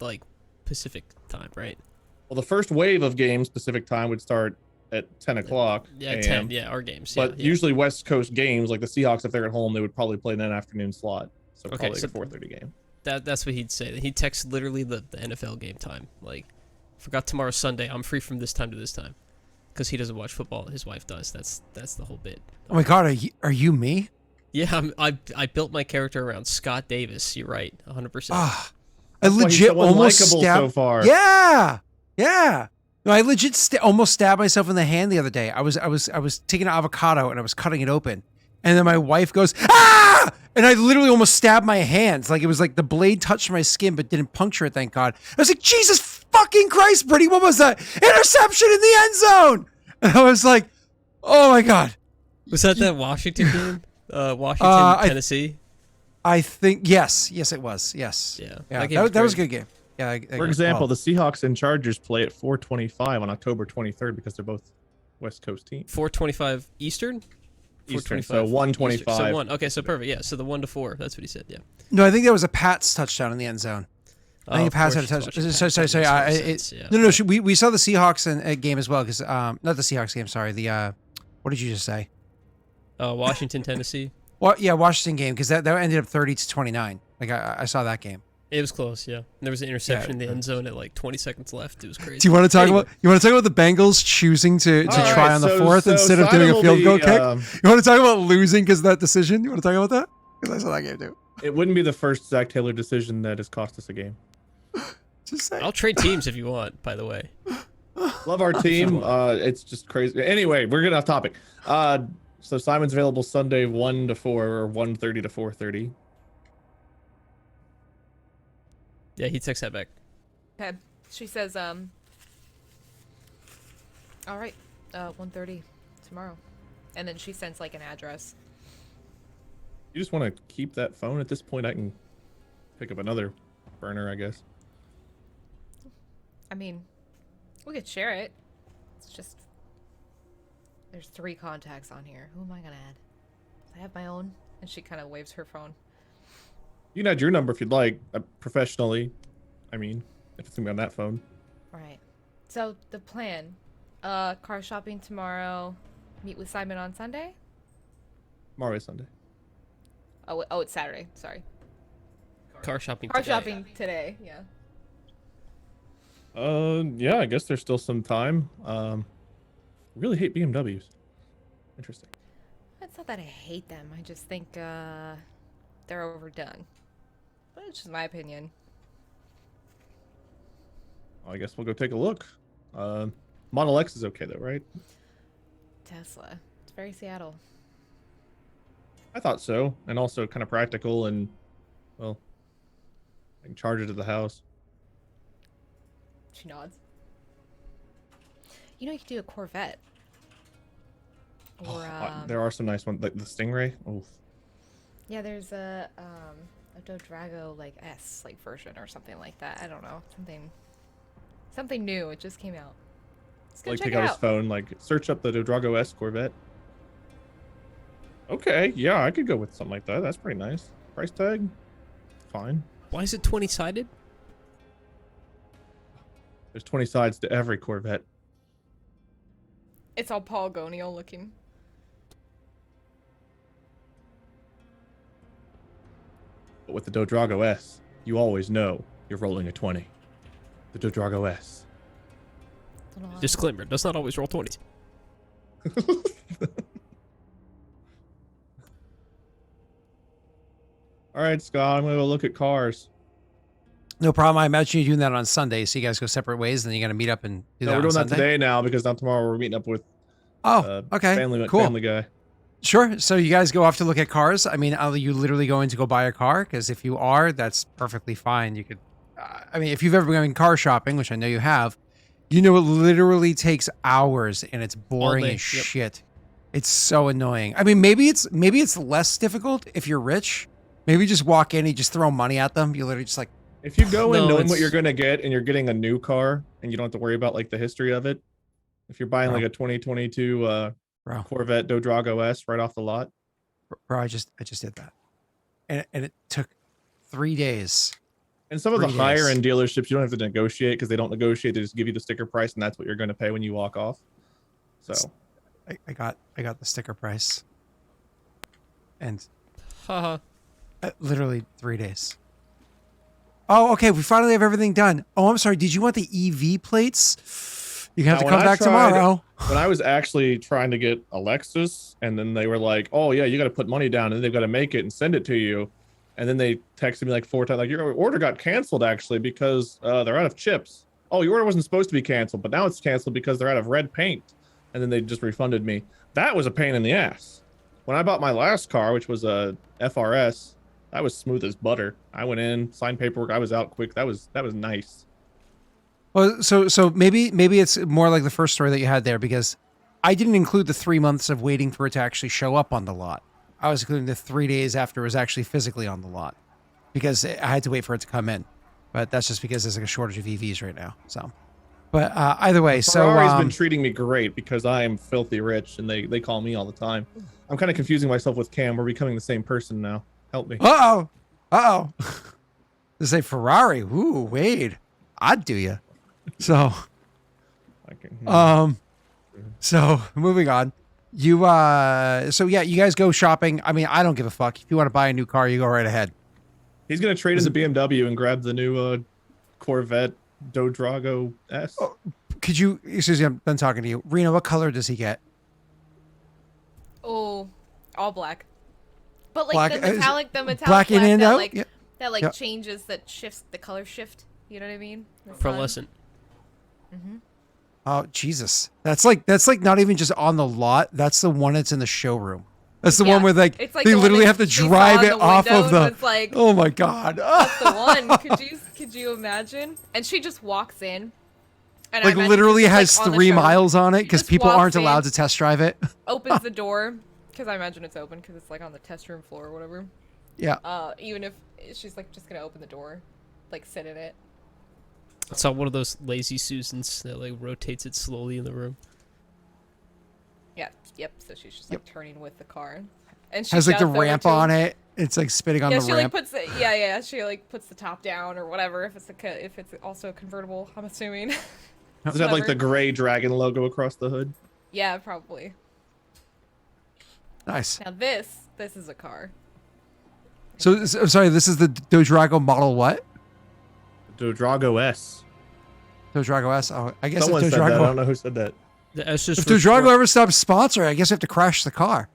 like Pacific time, right?
Well, the first wave of games Pacific time would start at 10 o'clock.
Yeah,
a.m.
10. Yeah, our games.
But
yeah.
usually West Coast games, like the Seahawks, if they're at home, they would probably play in that afternoon slot. So
Okay,
probably
so-
like a 4:30 game.
That's what he'd say. He'd text literally the NFL game time. Like, forgot tomorrow's Sunday. I'm free from this time to this time. Because he doesn't watch football. His wife does. That's the whole bit.
Oh my God, are you me?
Yeah, I built my character around Scott Davis. You're right, 100%.
Ah, I
That's why he's
legit
so
almost
unlikable
stabbed.
so far.
Yeah, yeah. No, I legit almost stabbed myself in the hand the other day. I was taking an avocado and I was cutting it open, and then my wife goes, "Ah!" And I literally almost stabbed my hands. Like it was like the blade touched my skin but didn't puncture it. Thank God. I was like, Jesus fucking Christ, Brittany, what was that? Interception in the end zone. And I was like, oh my God.
Was that Washington game? Washington, Tennessee?
I think yes, it was. Yes.
Yeah.
Yeah.
That game was
That was a
great.
good game. Yeah.
For example, the Seahawks and Chargers play at 4:25 on October 23rd because they're both West Coast teams.
4:25 Eastern?
Eastern,
4:25
so 1:25.
Eastern. So 1. Okay, so perfect. Yeah, so the 1 to 4. That's what he said, yeah.
No, I think there was a Pats touchdown in the end zone. I think
of
a Pats had
course
a
he's
touchdown.
watching
Sorry.
Pats. That makes more sense, yeah.
No. We saw the Seahawks game as well because not the Seahawks game. Sorry, the what did you just say?
Washington, Tennessee.
Well, yeah, Washington game because that ended up 30-29. Like I saw that game.
It was close, yeah. There was an interception in the end zone at like 20 seconds left. It was crazy.
Do you want to talk
Anyway.
about? You want to talk about the Bengals choosing to
All
try
right,
on the
so-
fourth
so
instead of
Simon
doing a
will
field goal
be,
kick? You want to talk about losing because of that decision? You want to talk about that? Because I saw that game too.
It wouldn't be the first Zach Taylor decision that has cost us a game.
Just say.
I'll trade teams if you want, by the way.
Love our team. It's just crazy. Anyway, we're getting off topic. So Simon's available Sunday 1 to 4 or 1:30 to 4:30.
Yeah, he texts that back.
Okay. She says, all right, 1:30 tomorrow. And then she sends like an address.
You just want to keep that phone at this point. I can pick up another burner, I guess.
I mean, we could share it. It's just there's 3 contacts on here. Who am I gonna add? I have my own. And she kind of waves her phone.
You can add your number if you'd like, professionally. I mean, if it's gonna be on that phone.
Right. So the plan, car shopping tomorrow, meet with Simon on Sunday.
Tomorrow is Sunday.
Oh, it's Saturday. Sorry.
Car shopping.
Car
today.
shopping today. Yeah.
Yeah, I guess there's still some time. I really hate BMWs. Interesting.
It's not that I hate them. I just think they're overdone. But it's just my opinion.
Well, I guess we'll go take a look. Model X is okay though, right?
Tesla. It's very Seattle.
I thought so, and also kind of practical, and well, I can charge it at the house.
She nods. You know, you could do a Corvette. Or
There are some nice ones, like the Stingray. Oh,
yeah, there's a Dodrago like S like version or something like that. I don't know, something new. It just came out. Let's go
like
check
take
it
out his
out.
phone, like search up the Dodrago S Corvette. Okay, yeah, I could go with something like that. That's pretty nice. Price tag, fine.
Why is it 20-sided?
There's 20 sides to every Corvette.
It's all polygonial looking.
But with the Dodrago S, you always know you're rolling a 20. The Dodrago S.
Don't know.
Disclaimer: does not always roll 20s.
All right, Scott, I'm gonna go look at cars.
No problem. I imagine you're doing that on Sunday, so you guys go separate ways, and then you're gonna meet up and do
No,
that
we're
on
doing
Sunday.
that today now because not tomorrow we're meeting up with
Oh, okay, cool.
Family Guy.
Sure. So you guys go off to look at cars. I mean, are you literally going to go buy a car? Because if you are, that's perfectly fine. You could, I mean, if you've ever been car shopping, which I know you have, you know it literally takes hours and it's boring
day,
as shit. It's so annoying. I mean, maybe it's less difficult if you're rich. Maybe just walk in and you just throw money at them. You literally just like,
If you go in
No,
knowing what
it's-
you're gonna get and you're getting a new car and you don't have to worry about like the history of it, if you're buying
Bro.
like a 2022
bro,
Corvette Dodrago S right off the lot,
bro, I just did that, and it took 3 days.
and some of the
3 days.
higher end dealerships you don't have to negotiate because they don't negotiate; they just give you the sticker price, and that's what you're going to pay when you walk off. So
I got the sticker price, and
Haha.
literally 3 days. Oh, okay. We finally have everything done. Oh, I'm sorry. Did you want the EV plates? You have
Now,
to
when
come
I
back
tried-
tomorrow.
when I was actually trying to get a Lexus, and then they were like, "Oh yeah, you got to put money down, and they've got to make it and send it to you," and then they texted me like 4 times, like, "Your order got canceled actually because they're out of chips. Oh, your order wasn't supposed to be canceled, but now it's canceled because they're out of red paint," and then they just refunded me. That was a pain in the ass. When I bought my last car, which was a FRS, that was smooth as butter. I went in, signed paperwork, I was out quick. That was nice.
Well, so maybe it's more like the first story that you had there, because I didn't include the 3 months of waiting for it to actually show up on the lot. I was including the 3 days after it was actually physically on the lot, because I had to wait for it to come in. But that's just because there's like a shortage of EVs right now. So, but either way,
Ferrari's
so
been treating me great because I am filthy rich and they call me all the time. I'm kind of confusing myself with Cam. We're becoming the same person now. Help me.
uh-oh. They say Ferrari. Ooh, Wade, I'd do you. So,
I can,
so moving on. You so yeah, you guys go shopping. I mean, I don't give a fuck. If you want to buy a new car, you go right ahead.
He's gonna trade in the BMW and grab the new Corvette Dodrago S.
Oh. Could you, excuse me, I'm done talking to you. Reno, what color does he get?
Oh, all black. But like
Black-
the metallic
black
black
in and
that
out?
like
Yeah.
that like
Yeah.
changes, that shifts the color shift. You know what I mean? The sun.
Pearlescent.
Oh, Jesus. That's like not even just on the lot. That's the one that's in the showroom. That's the
Yeah,
one where like,
it's like
they
the one
literally
that
have to
they saw
drive
in
it
the
off of
windows.
the.
It's like,
Oh my God.
that's the one. Could you imagine? And she just walks in. And I
Like
imagine
literally
she's,
has
like, on the
3
show,
miles on it because
just
people
walks
aren't allowed
in.
to test drive it.
opens the door, because I imagine it's open because it's like on the test room floor or whatever.
Yeah.
Even if she's like just gonna open the door, like sit in it.
I saw one of those lazy Susans that like rotates it slowly in the room.
Yeah. Yep. So she's just like turning with the car. And she
Has like the
shouts over
ramp
to him.
on it. It's like spitting on
Yeah,
the
she
ramp.
like puts it. Yeah. She like puts the top down or whatever. If it's also a convertible, I'm assuming.
Does it have like the
Whatever.
gray dragon logo across the hood?
Yeah, probably.
Nice.
Now this is a car.
So sorry, this is the Dodrogo model what?
Drago S.
Dodrogo S. Oh, I guess
Someone
if
said that. I don't
Dodrogo,
know who said that.
The S is
if
for
Dodrogo
sport.
ever stops sponsoring, I guess we have to crash the car.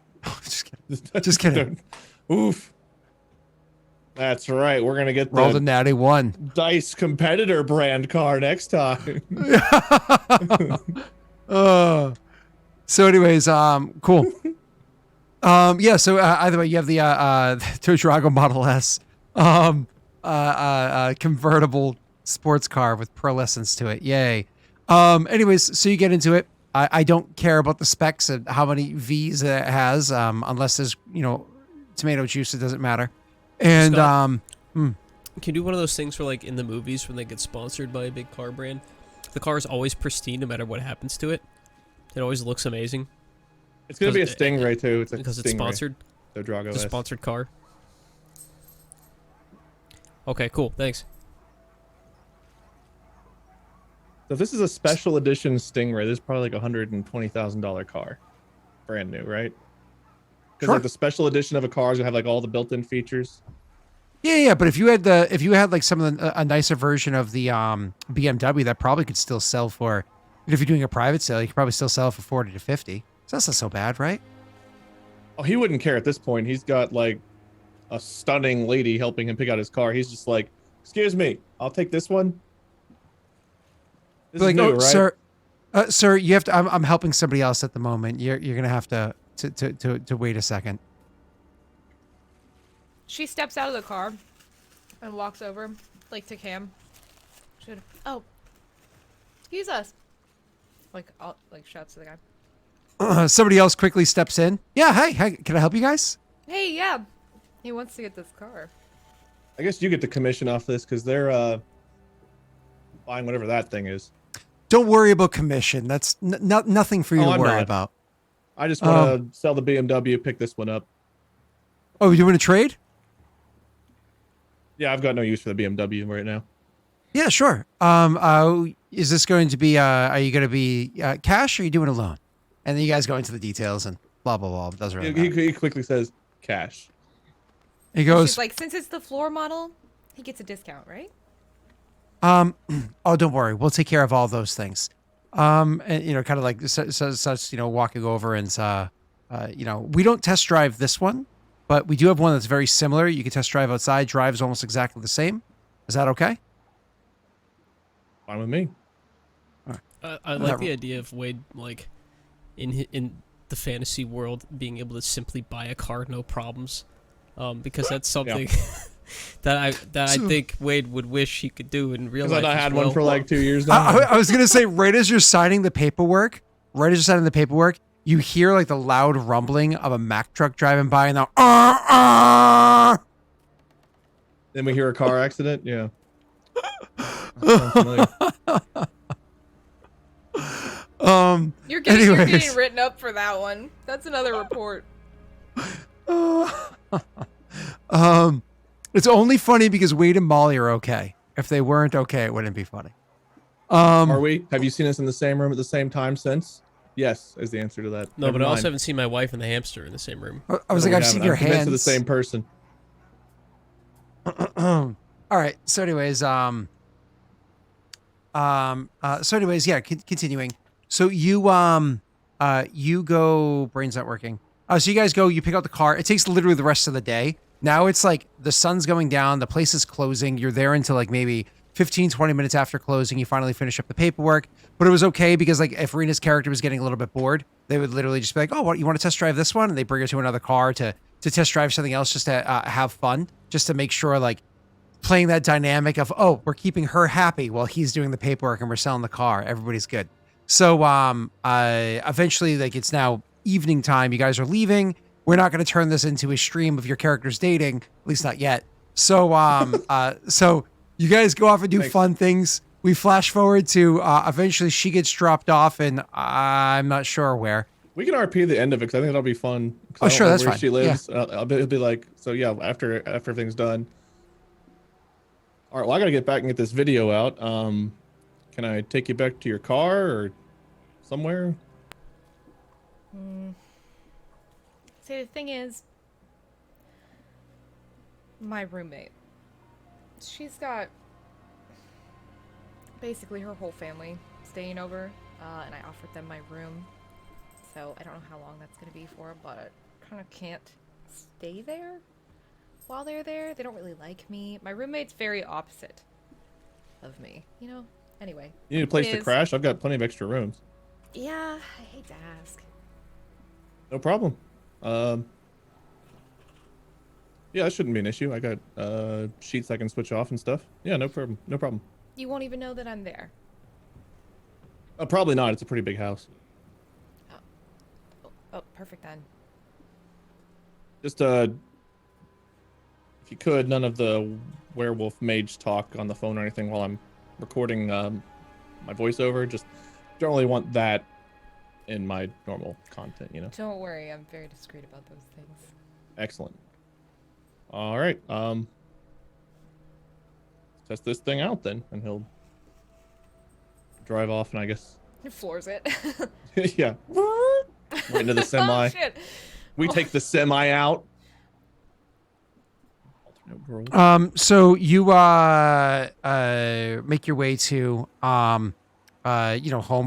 Just kidding. Just kidding.
Oof. That's right. We're gonna get
Rolled a
the
natty 1.
Dice competitor brand car next time.
So anyways, cool. Yeah, so either way, you have the Dodrogo Model S, convertible sports car with pearlescence to it. Yay. Anyways, so you get into it. I don't care about the specs and how many V's it has, unless there's, tomato juice, it doesn't matter. And,
Scott? Can you do one of those things for like in the movies when they get sponsored by a big car brand? The car is always pristine no matter what happens to it. It always looks amazing.
It's gonna be a Stingray too. It's a
Because
Stingray.
it's sponsored.
So Drago
It's a
S.
sponsored car. Okay, cool. Thanks.
So if this is a special edition Stingray, this is probably like $120,000 car, brand new, right? Because
Sure.
like the special edition of a car is gonna have like all the built-in features.
Yeah, but if you had like some of a nicer version of the BMW, that probably could still sell for, if you're doing a private sale, you could probably still sell it for 40 to 50. So that's not so bad, right?
Oh, he wouldn't care at this point. He's got like a stunning lady helping him pick out his car. He's just like, "Excuse me, I'll take this one." This
Like,
is new,
oh,
right?
sir, you have to. I'm helping somebody else at the moment. You're gonna have to wait a second.
She steps out of the car and walks over, like to Cam. Excuse us. Like, shouts to the guy.
Somebody else quickly steps in. Yeah, hey, can I help you guys?
Hey, yeah. He wants to get this car.
I guess you get the commission off this because they're buying whatever that thing is.
Don't worry about commission. That's nothing for you
Oh,
to
I'm
worry
not.
about.
I just want to sell the BMW, pick this one up.
Oh, you doing a trade?
Yeah, I've got no use for the BMW right now.
Yeah, sure. Is this going to be? Are you going to be cash, or are you doing a loan? And then you guys go into the details and blah blah blah. It doesn't really matter.
He quickly says cash.
He goes,
She's like, since it's the floor model, he gets a discount, right?
oh, don't worry, we'll take care of all those things. And kind of like such, walking over and we don't test drive this one, but we do have one that's very similar. You can test drive outside. Drives almost exactly the same. Is that okay?
Fine with me.
I like the idea of Wade, like, in the fantasy world, being able to simply buy a car, no problems, because that's something that I think Wade would wish he could do in real life.
Because I
as
had
well.
one for like 2 years now.
I was gonna say, right as you're signing the paperwork, you hear like the loud rumbling of a Mack truck driving by, and now,
Then we hear a car accident. Yeah. Sounds familiar.
You're getting
Anyways.
written up for that one. That's another report.
It's only funny because Wade and Molly are okay. If they weren't okay, it wouldn't be funny.
Are we? Have you seen us in the same room at the same time since? Yes, is the answer to that.
No,
Never
but I also
mind.
haven't seen my wife and the hamster in the same room.
I was
No,
like,
we
I've seen
haven't.
your
I'm convinced
hands.
they're the same person.
All right. So anyways, yeah, continuing. So you go, brain's not working. So you guys go, you pick out the car. It takes literally the rest of the day. Now it's like the sun's going down, the place is closing. You're there until like maybe 15, 20 minutes after closing. You finally finish up the paperwork. But it was okay because like if Rena's character was getting a little bit bored, they would literally just be like, oh, what, you want to test drive this one? And they bring her to another car to test drive something else just to have fun, just to make sure like playing that dynamic of, oh, we're keeping her happy while he's doing the paperwork and we're selling the car. Everybody's good. So eventually, like, it's now evening time. You guys are leaving. We're not going to turn this into a stream of your characters dating, at least not yet. So so you guys go off and do fun things. We flash forward to eventually she gets dropped off, and I'm not sure where.
We can RP the end of it because I think that'll be fun. 'Cause
Oh,
I don't
sure,
know
that's
where
fine.
she
Yeah.
lives. It'll be like, so yeah, after everything's done. All right, well, I gotta get back and get this video out. Can I take you back to your car or somewhere?
See, the thing is, my roommate, she's got basically her whole family staying over, and I offered them my room. So I don't know how long that's gonna be for, but I kind of can't stay there while they're there. They don't really like me. My roommate's very opposite of me, you know? Anyway.
You need a place to crash? I've got plenty of extra rooms.
Yeah, I hate to ask.
No problem. Yeah, that shouldn't be an issue. I got sheets I can switch off and stuff. Yeah, no problem. No problem.
You won't even know that I'm there.
Probably not. It's a pretty big house.
Oh, perfect then.
Just if you could, none of the werewolf mage talk on the phone or anything while I'm recording my voiceover. Just don't really want that in my normal content, you know.
Don't worry, I'm very discreet about those things.
Excellent. All right. Test this thing out then, and he'll drive off, and I guess.
It floors it.
Yeah. Right into the semi.
Oh, shit.
We take the semi out. Alternate world.
So you make your way to home,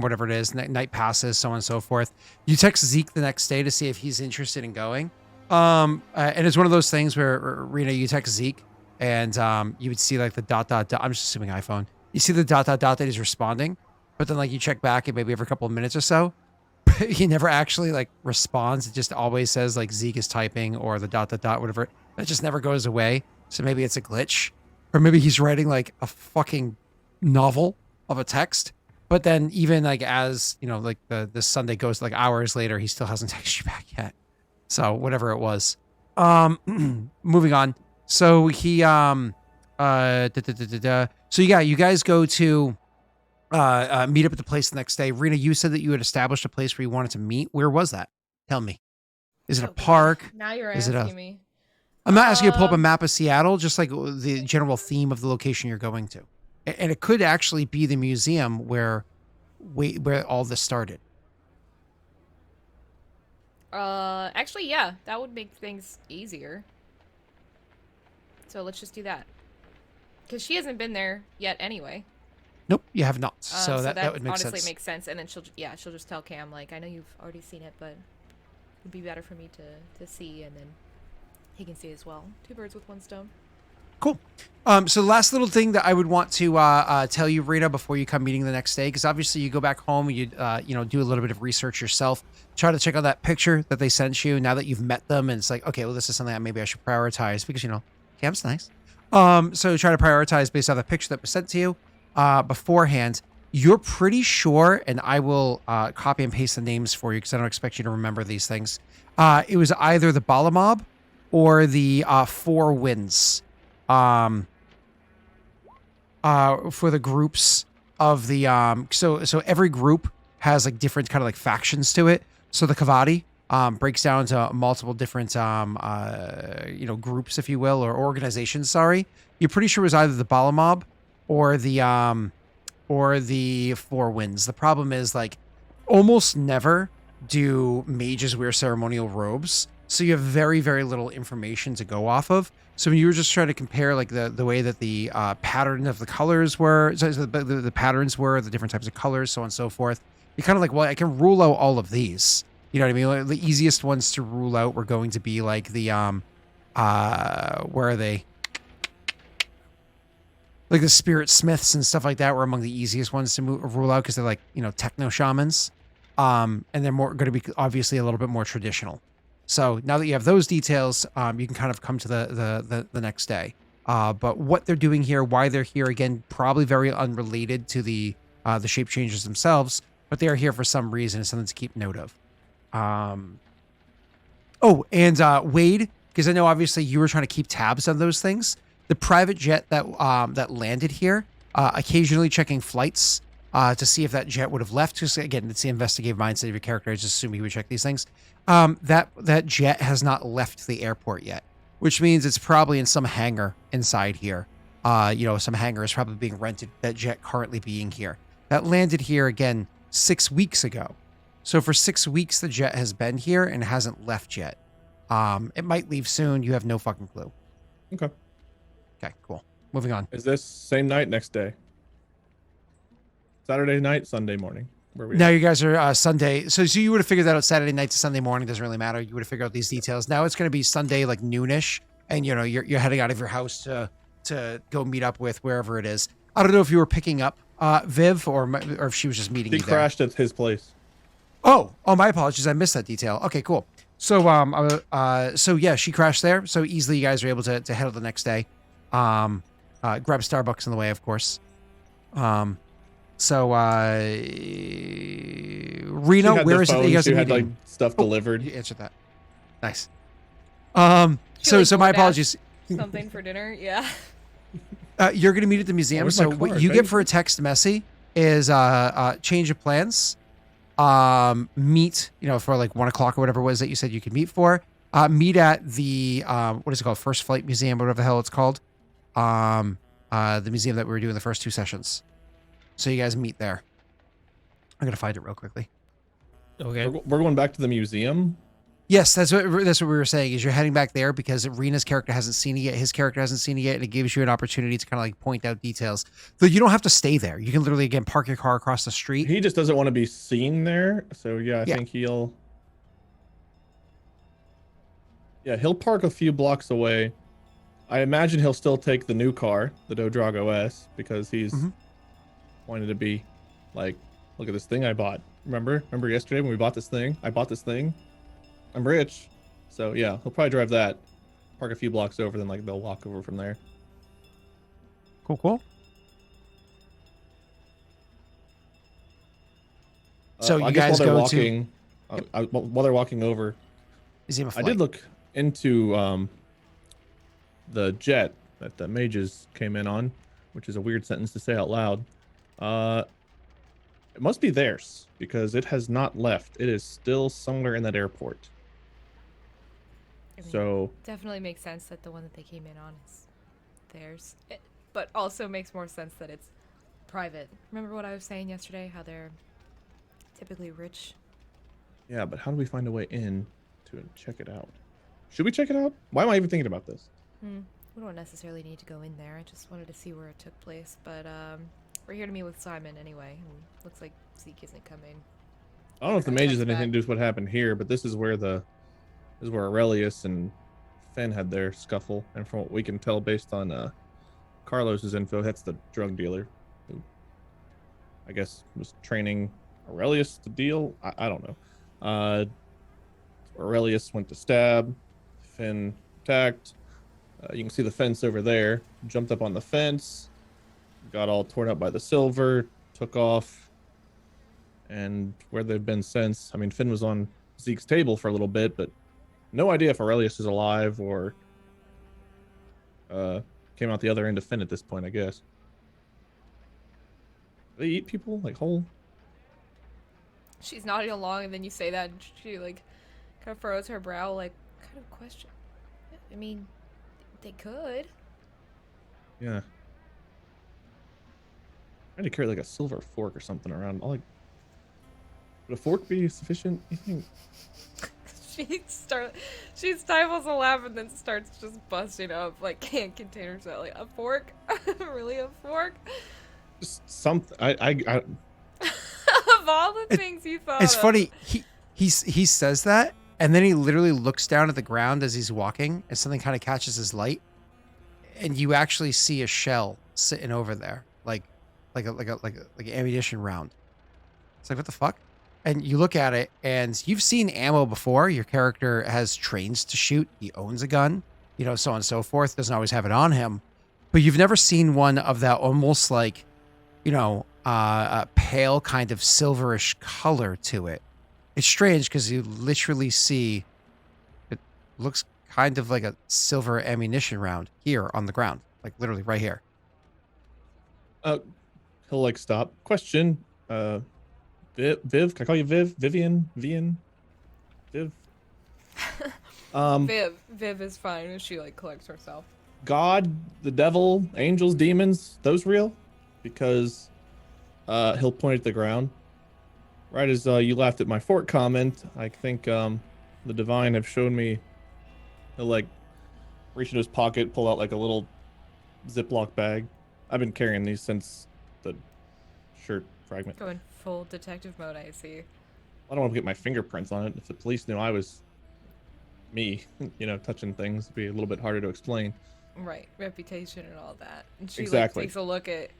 whatever it is. Night passes, so on and so forth. You text Zeke the next day to see if he's interested in going. And it's one of those things where Rena, you text Zeke, and you would see like the ... I'm just assuming iPhone. You see the ... that he's responding, but then like you check back and maybe every couple of minutes or so, he never actually like responds. It just always says like Zeke is typing or the ... whatever. That just never goes away. So maybe it's a glitch, or maybe he's writing like a fucking novel of a text. But then even like as you know, like the Sunday goes like hours later, he still hasn't texted you back yet. So whatever it was. Moving on. So he So yeah, you guys go to meet up at the place the next day. Rena, you said that you had established a place where you wanted to meet. Where was that? Tell me. Is it a
Oh, God.
park?
Now you're
Is it
asking me.
I'm not asking you to pull up a map of Seattle, just like the general theme of the location you're going to. And it could actually be the museum where all this started.
Actually, yeah, that would make things easier. So let's just do that. Because she hasn't been there yet anyway.
Nope, you have not. So that would make
honestly
sense.
makes sense. And then she'll just tell Cam, like, I know you've already seen it, but it'd be better for me to see, and then he can see as well. Two birds with one stone.
Cool. So the last little thing that I would want to tell you, Rita, before you come meeting the next day, because obviously you go back home, you do a little bit of research yourself, try to check out that picture that they sent you now that you've met them, and it's like, okay, well, this is something that maybe I should prioritize because Cam's nice. So try to prioritize based on the picture that was sent to you beforehand. You're pretty sure, and I will copy and paste the names for you because I don't expect you to remember these things. It was either the Balamob or the Four Winds. For the groups of the so every group has like different kind of like factions to it. So the Kavadi breaks down to multiple different groups, if you will, or organizations. Sorry, you're pretty sure it was either the Balamob or the Four Winds. The problem is like almost never do mages wear ceremonial robes, so you have very, very little information to go off of. So when you were just trying to compare like the way that the pattern of the colors were, so the patterns were, the different types of colors, so on and so forth, you're kind of like, well, I can rule out all of these. You know what I mean? Like, the easiest ones to rule out were going to be like the where are they? Like the spirit smiths and stuff like that were among the easiest ones to rule out because they're like, techno shamans. And they're going to be obviously a little bit more traditional. So now that you have those details, you can kind of come to the next day. But what they're doing here, why they're here, again, probably very unrelated to the shape changes themselves, but they are here for some reason. It's something to keep note of. Wade, because I know obviously you were trying to keep tabs on those things. The private jet that landed here, occasionally checking flights, to see if that jet would have left. Because again, it's the investigative mindset of your character. I just assume he would check these things. That jet has not left the airport yet, which means it's probably in some hangar inside here. Some hangar is probably being rented. That jet currently being here. That landed here again 6 weeks ago. So for 6 weeks, the jet has been here and hasn't left yet. It might leave soon. You have no fucking clue.
Okay.
Okay, cool. Moving on.
Is this same night, next day? Saturday night, Sunday morning? Where we
Now
at?
you guys are Sunday. So you would have figured that out Saturday night to Sunday morning. Doesn't really matter. You would have figured out these details. Now it's going to be Sunday, like noonish. And, you're heading out of your house to go meet up with wherever it is. I don't know if you were picking up Viv or if she was just meeting
He
you there.
crashed at his place.
Oh, my apologies. I missed that detail. Okay, cool. So, yeah, she crashed there. So easily you guys are able to head out the next day. Grab Starbucks on the way, of course. Reno,
She had
where
the
is it that
phone,
you guys
she
are
had
meeting?
like stuff delivered.
You answered that. Nice.
She, like,
So my
DoorDashed
apologies.
Something for dinner. Yeah.
You're going to meet at the museum.
where's my
So what
card,
you
right?
get for a text messy is change of plans. Meet, for like 1 o'clock or whatever it was that you said you could meet for. Meet at the what is it called? First Flight Museum, whatever the hell it's called. The museum that we were doing the first 2 sessions. So you guys meet there. I'm gonna find it real quickly.
Okay.
We're going back to the museum.
Yes, that's what we were saying. Is you're heading back there because Rena's character hasn't seen it yet. His character hasn't seen it yet, and it gives you an opportunity to kind of like point out details. Though you don't have to stay there. You can literally again park your car across the street.
He just doesn't want to be seen there. So yeah, I
Yeah.
think he'll park a few blocks away. I imagine he'll still take the new car, the Dodrago S, because he's
Mhm.
wanted to be like, look at this thing I bought. Remember yesterday when we bought this thing? I bought this thing. I'm rich. So yeah, he'll probably drive that, park a few blocks over, then like they'll walk over from there.
Cool. So
I
you
guess
guys
while they're
go
walking,
Yep.
while they're walking over,
Museum of
I
Flight.
did look into the jet that the mages came in on, which is a weird sentence to say out loud. It must be theirs because it has not left. It is still somewhere in that airport.
I mean,
So
definitely makes sense that the one that they came in on is theirs. But also makes more sense that it's private. Remember what I was saying yesterday? How they're typically rich.
yeah, but how do we find a way in to check it out? Should we check it out? Why am I even thinking about this?
We don't necessarily need to go in there. I just wanted to see where it took place. But we're here to meet with Simon anyway. And looks like Zeke isn't coming.
I don't know if the
Right,
mages
that's
had anything
bad.
to do with what happened here, but this is where Aurelius and Fenn had their scuffle, and from what we can tell based on Carlos's info, that's the drug dealer who I guess was training Aurelius to deal. I don't know. Aurelius went to stab, Fenn attacked. You can see the fence over there. Jumped up on the fence, got all torn up by the silver, took off, and where they've been since. I mean, Finn was on Zeke's table for a little bit, but no idea if Aurelius is alive or came out the other end of Finn at this point, I guess. Do they eat people like whole?
She's nodding along, and then you say that, and she like kind of furrows her brow, like, what kind of question? I mean, they could.
Yeah. I had to carry like a silver fork or something around. Would a fork be sufficient, you think?
She stifles a laugh and then starts just busting up, like can't contain herself. Like, a fork? Really, a fork?
Just something.
Of all the things you thought
It's
of.
funny. He says that, and then he literally looks down at the ground as he's walking, and something kind of catches his light, and you actually see a shell sitting over there, like an ammunition round. It's like, what the fuck? And you look at it, and you've seen ammo before. Your character has trains to shoot. He owns a gun, so on and so forth. Doesn't always have it on him, but you've never seen one of that almost like, a pale kind of silverish color to it. It's strange because you literally see it looks kind of like a silver ammunition round here on the ground, like literally right here.
he'll like stop. Question. Viv, can I call you Viv? Vivian? Viv?
Viv is fine if she like collects herself.
God, the devil, angels, demons, those real? Because he'll point at the ground. Right as you laughed at my fort comment, I think the divine have shown me he'll like reach into his pocket, pull out like a little Ziploc bag. I've been carrying these since the shirt fragment.
Going full detective mode, I see.
I don't want to get my fingerprints on it. If the police knew I was me, touching things, it'd be a little bit harder to explain.
Right, reputation and all that. And she
Exactly.
like takes a look at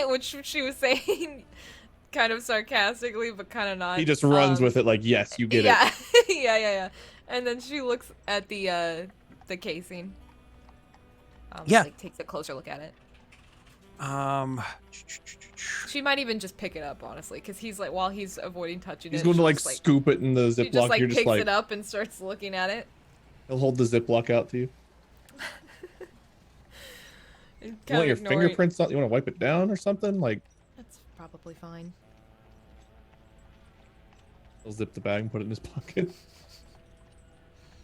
which she was saying kind of sarcastically, but kind of not.
He just runs with it like, yes, you get it.
Yeah. And then she looks at the casing.
Yeah.
Like takes a closer look at it. She might even just pick it up, honestly, because he's like, while he's avoiding touching
He's
it,
going to
she'll
like
just,
scoop it in the
she
Ziploc.
just like
You're
picks
just like,
it up and starts looking at it.
he'll hold the Ziploc out to you.
And
You want your
ignoring-
fingerprints on? You want to wipe it down or something? Like,
That's probably fine.
he'll zip the bag and put it in his pocket.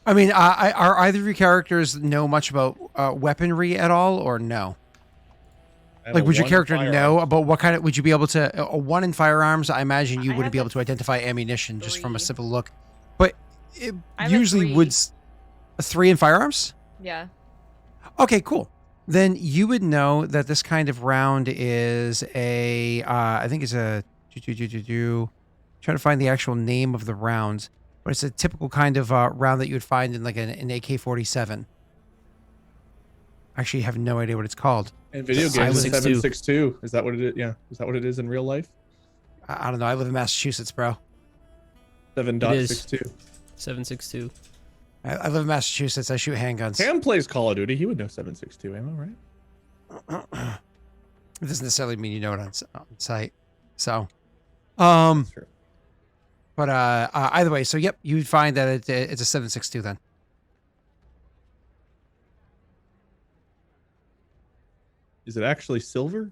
I mean, are either of your characters know much about weaponry at all, or no?
I have
Like,
a
would your
one
character
firearm.
know about what kind of? Would you be able to? A one in firearms, I imagine you
I
wouldn't
have
be able
a
to identify ammunition just from a
3.
simple look. But it
I have a
usually
3.
would. A 3 in firearms?
Yeah.
Okay, cool. Then you would know that this kind of round is a. I think it's a. Trying to find the actual name of the round, but it's a typical kind of round that you would find in like an AK-47. Actually, have no idea what it's called.
In video
Silent
games, it's
7.62.
7.62. Is that what it is? Yeah. Is that what it is in real life?
I don't know. I live in Massachusetts, bro.
7.62.
7.62.
I live in Massachusetts. I shoot handguns.
Cam plays Call of Duty. He would know 7.62 ammo, right?
It doesn't necessarily mean you know it on site. So,
Sure.
but either way, so yep, you'd find that it's a 7.62 then.
Is it actually silver?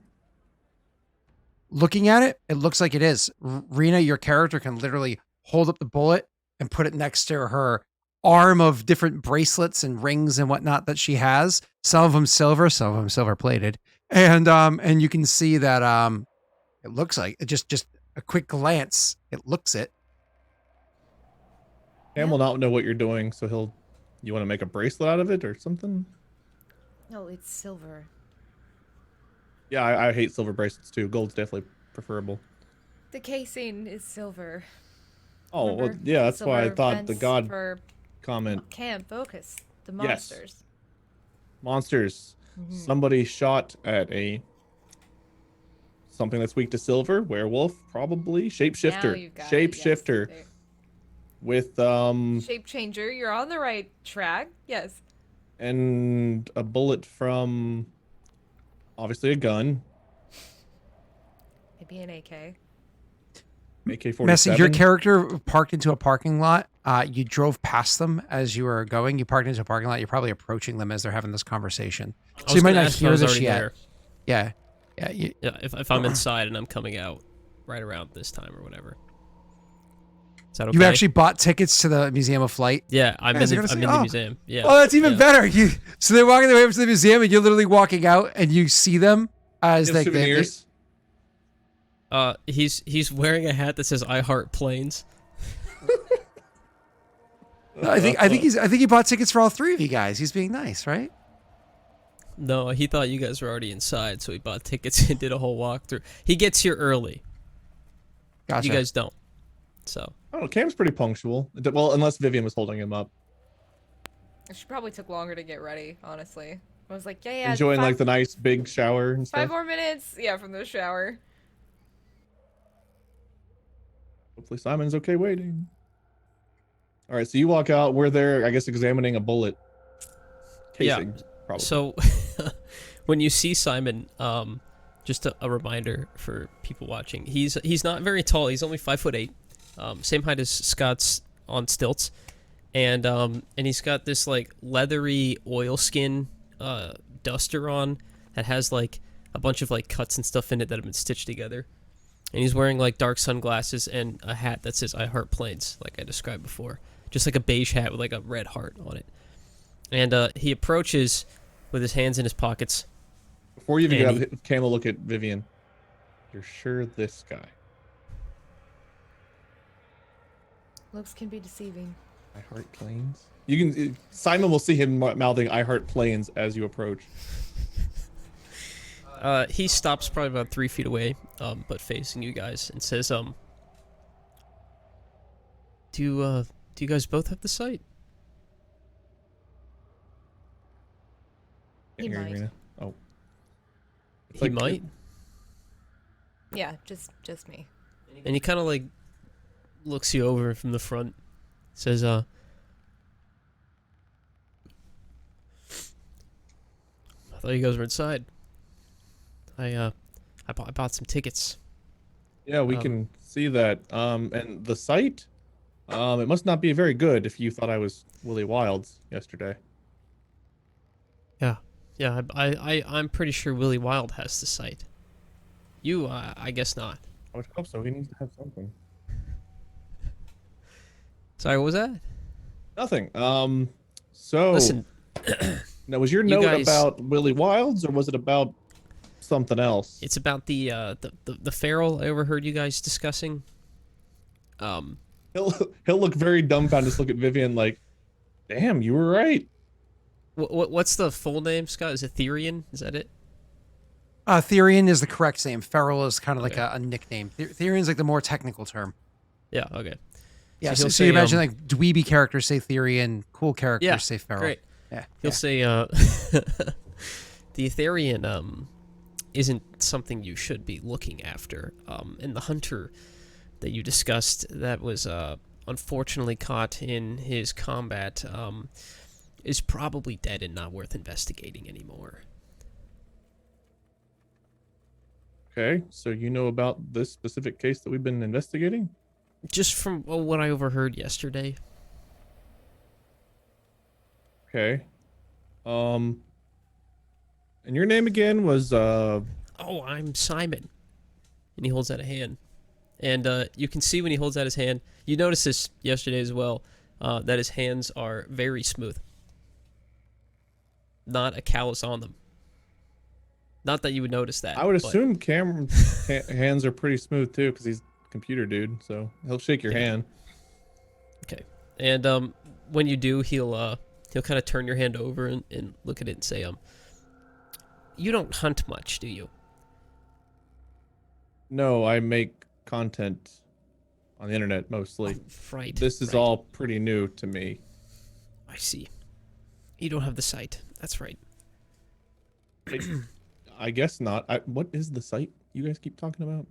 Looking at it, it looks like it is. Rena, your character can literally hold up the bullet and put it next to her arm of different bracelets and rings and whatnot that she has. Some of them silver, some of them silver plated, and you can see that it looks like it just a quick glance, it looks it.
Cam will not know what you're doing, so you want to make a bracelet out of it or something?
No, it's silver.
Yeah, I hate silver bracelets too. Gold's definitely preferable.
The casing is silver.
Oh, well,
Remember?
yeah, that's why I
Silver
thought the
vents
god
for
comment.
Cam, focus. The
Yes.
monsters.
Monsters. Somebody shot at something that's weak to silver. Werewolf, probably.
Now
Shapeshifter.
you've got it,
Shapeshifter.
yes.
With
Shape changer. You're on the right track. Yes.
and a bullet from obviously a gun.
Maybe an AK.
AK-47.
Messy, your character parked into a parking lot. You drove past them as you were going. You parked into a parking lot. You're probably approaching them as they're having this conversation.
I
So
was
you might
gonna
not
ask if I
hear
was
this
already
yet.
there.
Yeah.
Yeah, if I'm inside and I'm coming out right around this time or whatever. Is that okay?
You actually bought tickets to the Museum of Flight.
Yeah, I'm
Guys
in
are
the,
gonna
I'm
say,
in the
"Oh,
museum. Yeah.
Oh, that's even
yeah.
better. So they're walking their way up to the museum, and you're literally walking out, and you see them as
They have
they
souvenirs.
He's wearing a hat that says "I heart planes."
I think he bought tickets for all three of you guys. He's being nice, right?
No, he thought you guys were already inside, so he bought tickets and did a whole walkthrough. He gets here early.
Gotcha.
You guys don't. So
I don't know. Cam's pretty punctual. Well, unless Vivian was holding him up.
She probably took longer to get ready, honestly. I was like, yeah.
Enjoying
five,
like the nice big shower and
5
stuff.
more minutes. Yeah, from the shower.
Hopefully Simon's okay waiting. All right, so you walk out. We're there, I guess, examining a bullet casing. Probably.
So when you see Simon, just a reminder for people watching, he's not very tall. He's only 5'8", same height as Scott's on stilts, and he's got this like leathery oilskin duster on that has like a bunch of like cuts and stuff in it that have been stitched together. And he's wearing like dark sunglasses and a hat that says "I Heart Planes," like I described before, just like a beige hat with like a red heart on it. And he approaches with his hands in his pockets.
Before you even
And
get Cam will look at Vivian. You're sure this guy?
Looks can be deceiving.
I heart planes. You can. Simon will see him mouthing "I heart planes" as you approach.
He stops probably about 3 feet away, but facing you guys, and says, do you guys both have the sight?
He
Can't hear you,
might.
Rena. Oh. It's
He
like-
might.
Yeah, just me.
And he kind of like looks you over from the front, says, I thought you guys were inside. I bought some tickets.
Yeah, we can see that. And the site, it must not be very good if you thought I was Willie Wilds yesterday.
Yeah, I'm pretty sure Willie Wild has the site. You, I guess not.
I would hope so. He needs to have something.
Sorry, what was that?
Nothing. So
Listen,
now was your
you
note
guys-
about Willie Wilds or was it about something else?
it's about the feral I overheard you guys discussing.
He'll look very dumbfounded. Just look at Vivian like, damn, you were right.
What's the full name, Scott? Is it Therian? Is that it?
Therian is the correct name. Feral is kind of like
Okay.
a nickname. Therian's like the more technical term.
Yeah. Okay.
Yeah,
So he'll
so you
say,
imagine like dweeby characters say Therian, cool characters
Yeah,
say Feral.
Great.
Yeah.
He'll
yeah.
say, the Etherian isn't something you should be looking after. And the hunter that you discussed that was unfortunately caught in his combat is probably dead and not worth investigating anymore.
Okay, so you know about this specific case that we've been investigating?
Just from what I overheard yesterday.
Okay. And your name again was
Oh, I'm Simon. And he holds out a hand. And you can see when he holds out his hand, you noticed this yesterday as well, that his hands are very smooth. Not a callus on them. Not that you would notice that.
I would
but-
assume Cameron's hands are pretty smooth too, because he's a computer dude, so he'll shake your
Yeah.
hand.
Okay. And when you do, he'll kind of turn your hand over and look at it and say, you don't hunt much, do you?
No, I make content on the internet mostly.
Right.
This is
right.
all pretty new to me.
I see. You don't have the sight. That's right.
I guess not. What is the site you guys keep talking about?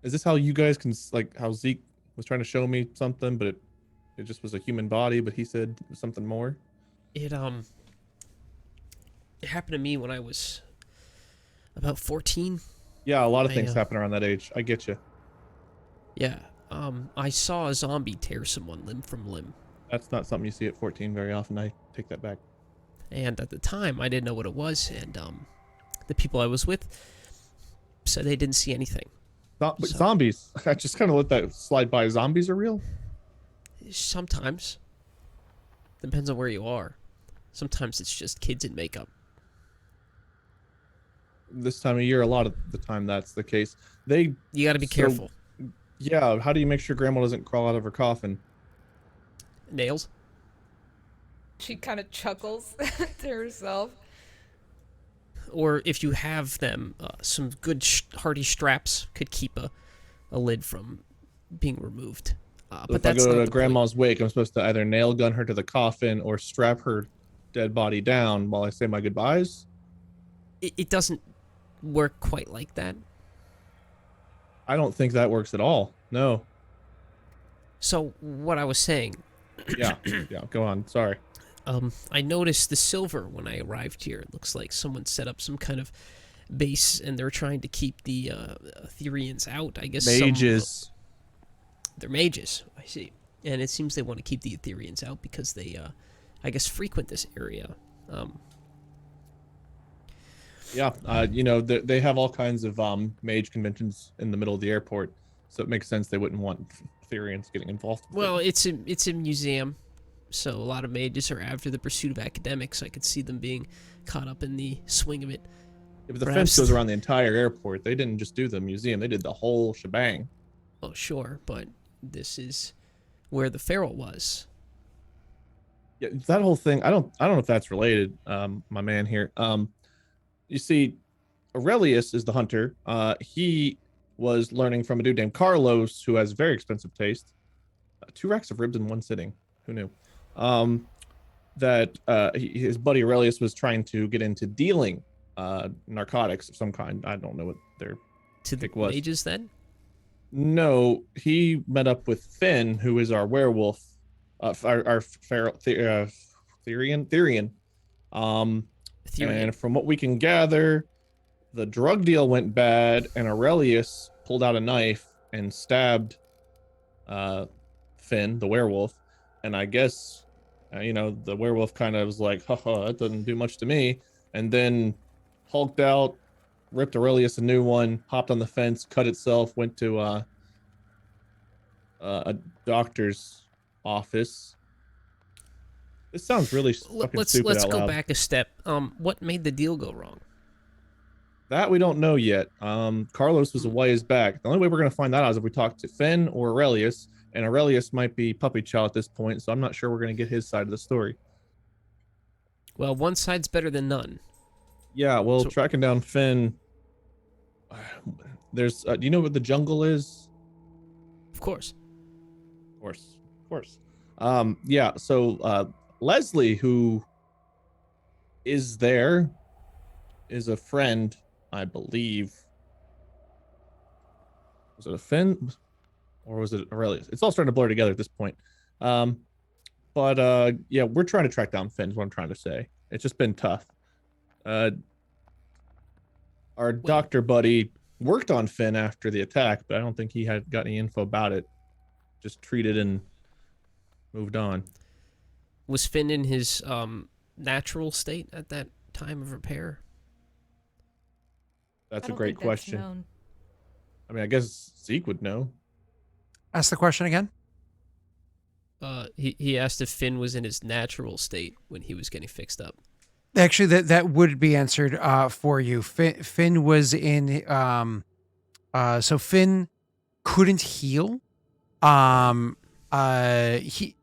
Is this how you guys can, like, how Zeke was trying to show me something, but it just was a human body, but he said something more?
It happened to me when I was about 14.
Yeah, a lot of
I,
things happen around that age. I get you.
Yeah. I saw a zombie tear someone limb from limb.
That's not something you see at 14 very often. I take that back.
And at the time, I didn't know what it was, and the people I was with said they didn't see anything.
But
So-
zombies. I just kind of let that slide by. Zombies are real?
Sometimes. Depends on where you are. Sometimes it's just kids in makeup.
This time of year, a lot of the time that's the case.
You got to be
So-
careful.
Yeah, how do you make sure grandma doesn't crawl out of her coffin?
Nails?
She kind of chuckles to herself.
Or if you have them, some good hardy straps could keep a lid from being removed.
So
But
if I
that's
go
not
to
the
grandma's wake, I'm supposed to either nail gun her to the coffin or strap her dead body down while I say my goodbyes?
point. It doesn't work quite like that.
I don't think that works at all. No.
So what I was saying,
Yeah. Yeah, go on. Sorry.
I noticed the silver when I arrived here. It looks like someone set up some kind of base, and they're trying to keep the Therians out. I guess
Mages.
They're mages. I see. And it seems they want to keep the Etherians out because they, I guess, frequent this area.
Yeah, they have all kinds of mage conventions in the middle of the airport, so it makes sense they wouldn't want Therians getting involved with
Well,
it.
it's a museum, so a lot of mages are after the pursuit of academics. I could see them being caught up in the swing of it.
Yeah, but the fence
Perhaps.
goes around the entire airport. They didn't just do the museum; they did the whole shebang.
Oh, sure, but this is where the feral was.
Yeah, that whole thing. I don't know if that's related. My man here. You see, Aurelius is the hunter. He was learning from a dude named Carlos, who has very expensive taste. 2 racks of ribs in one sitting. Who knew? Um, that his buddy Aurelius was trying to get into dealing narcotics of some kind. I don't know what their
To the
pick was.
mages, then?
No, he met up with Finn, who is our werewolf, our feral Therian. Um,
Ethereum.
and from what we can gather, the drug deal went bad, and Aurelius pulled out a knife and stabbed uh, Finn, the werewolf. And I guess, the werewolf kind of was like, haha, that doesn't do much to me. And then hulked out, ripped Aurelius a new one, hopped on the fence, cut itself, went to a doctor's office. This sounds really fucking stupid
Let's
out
go
loud.
back a step. What made the deal go wrong?
That we don't know yet. Carlos was a ways back. The only way we're gonna find that out is if we talk to Finn or Aurelius, and Aurelius might be puppy chow at this point, so I'm not sure we're gonna get his side of the story.
Well, one side's better than none.
Yeah, well,
So-
tracking down Finn. There's. Do you know what the jungle is?
Of course.
Of course, of course. Yeah. So Leslie, who is there, is a friend, I believe. Was it a Finn, or was it Aurelius? It's all starting to blur together at this point. Um, but yeah, we're trying to track down Finn. Is what I'm trying to say. It's just been tough. Uh, our doctor buddy worked on Finn after the attack, but I don't think he had got any info about it. Just treated and moved on.
Was Finn in his natural state at that time of repair?
That's
I
a
don't
great
think that's
question.
known.
I mean, I guess Zeke would know.
Ask the question again.
He asked if Finn was in his natural state when he was getting fixed up.
Actually, that would be answered for you. Finn was in. So Finn couldn't heal. He.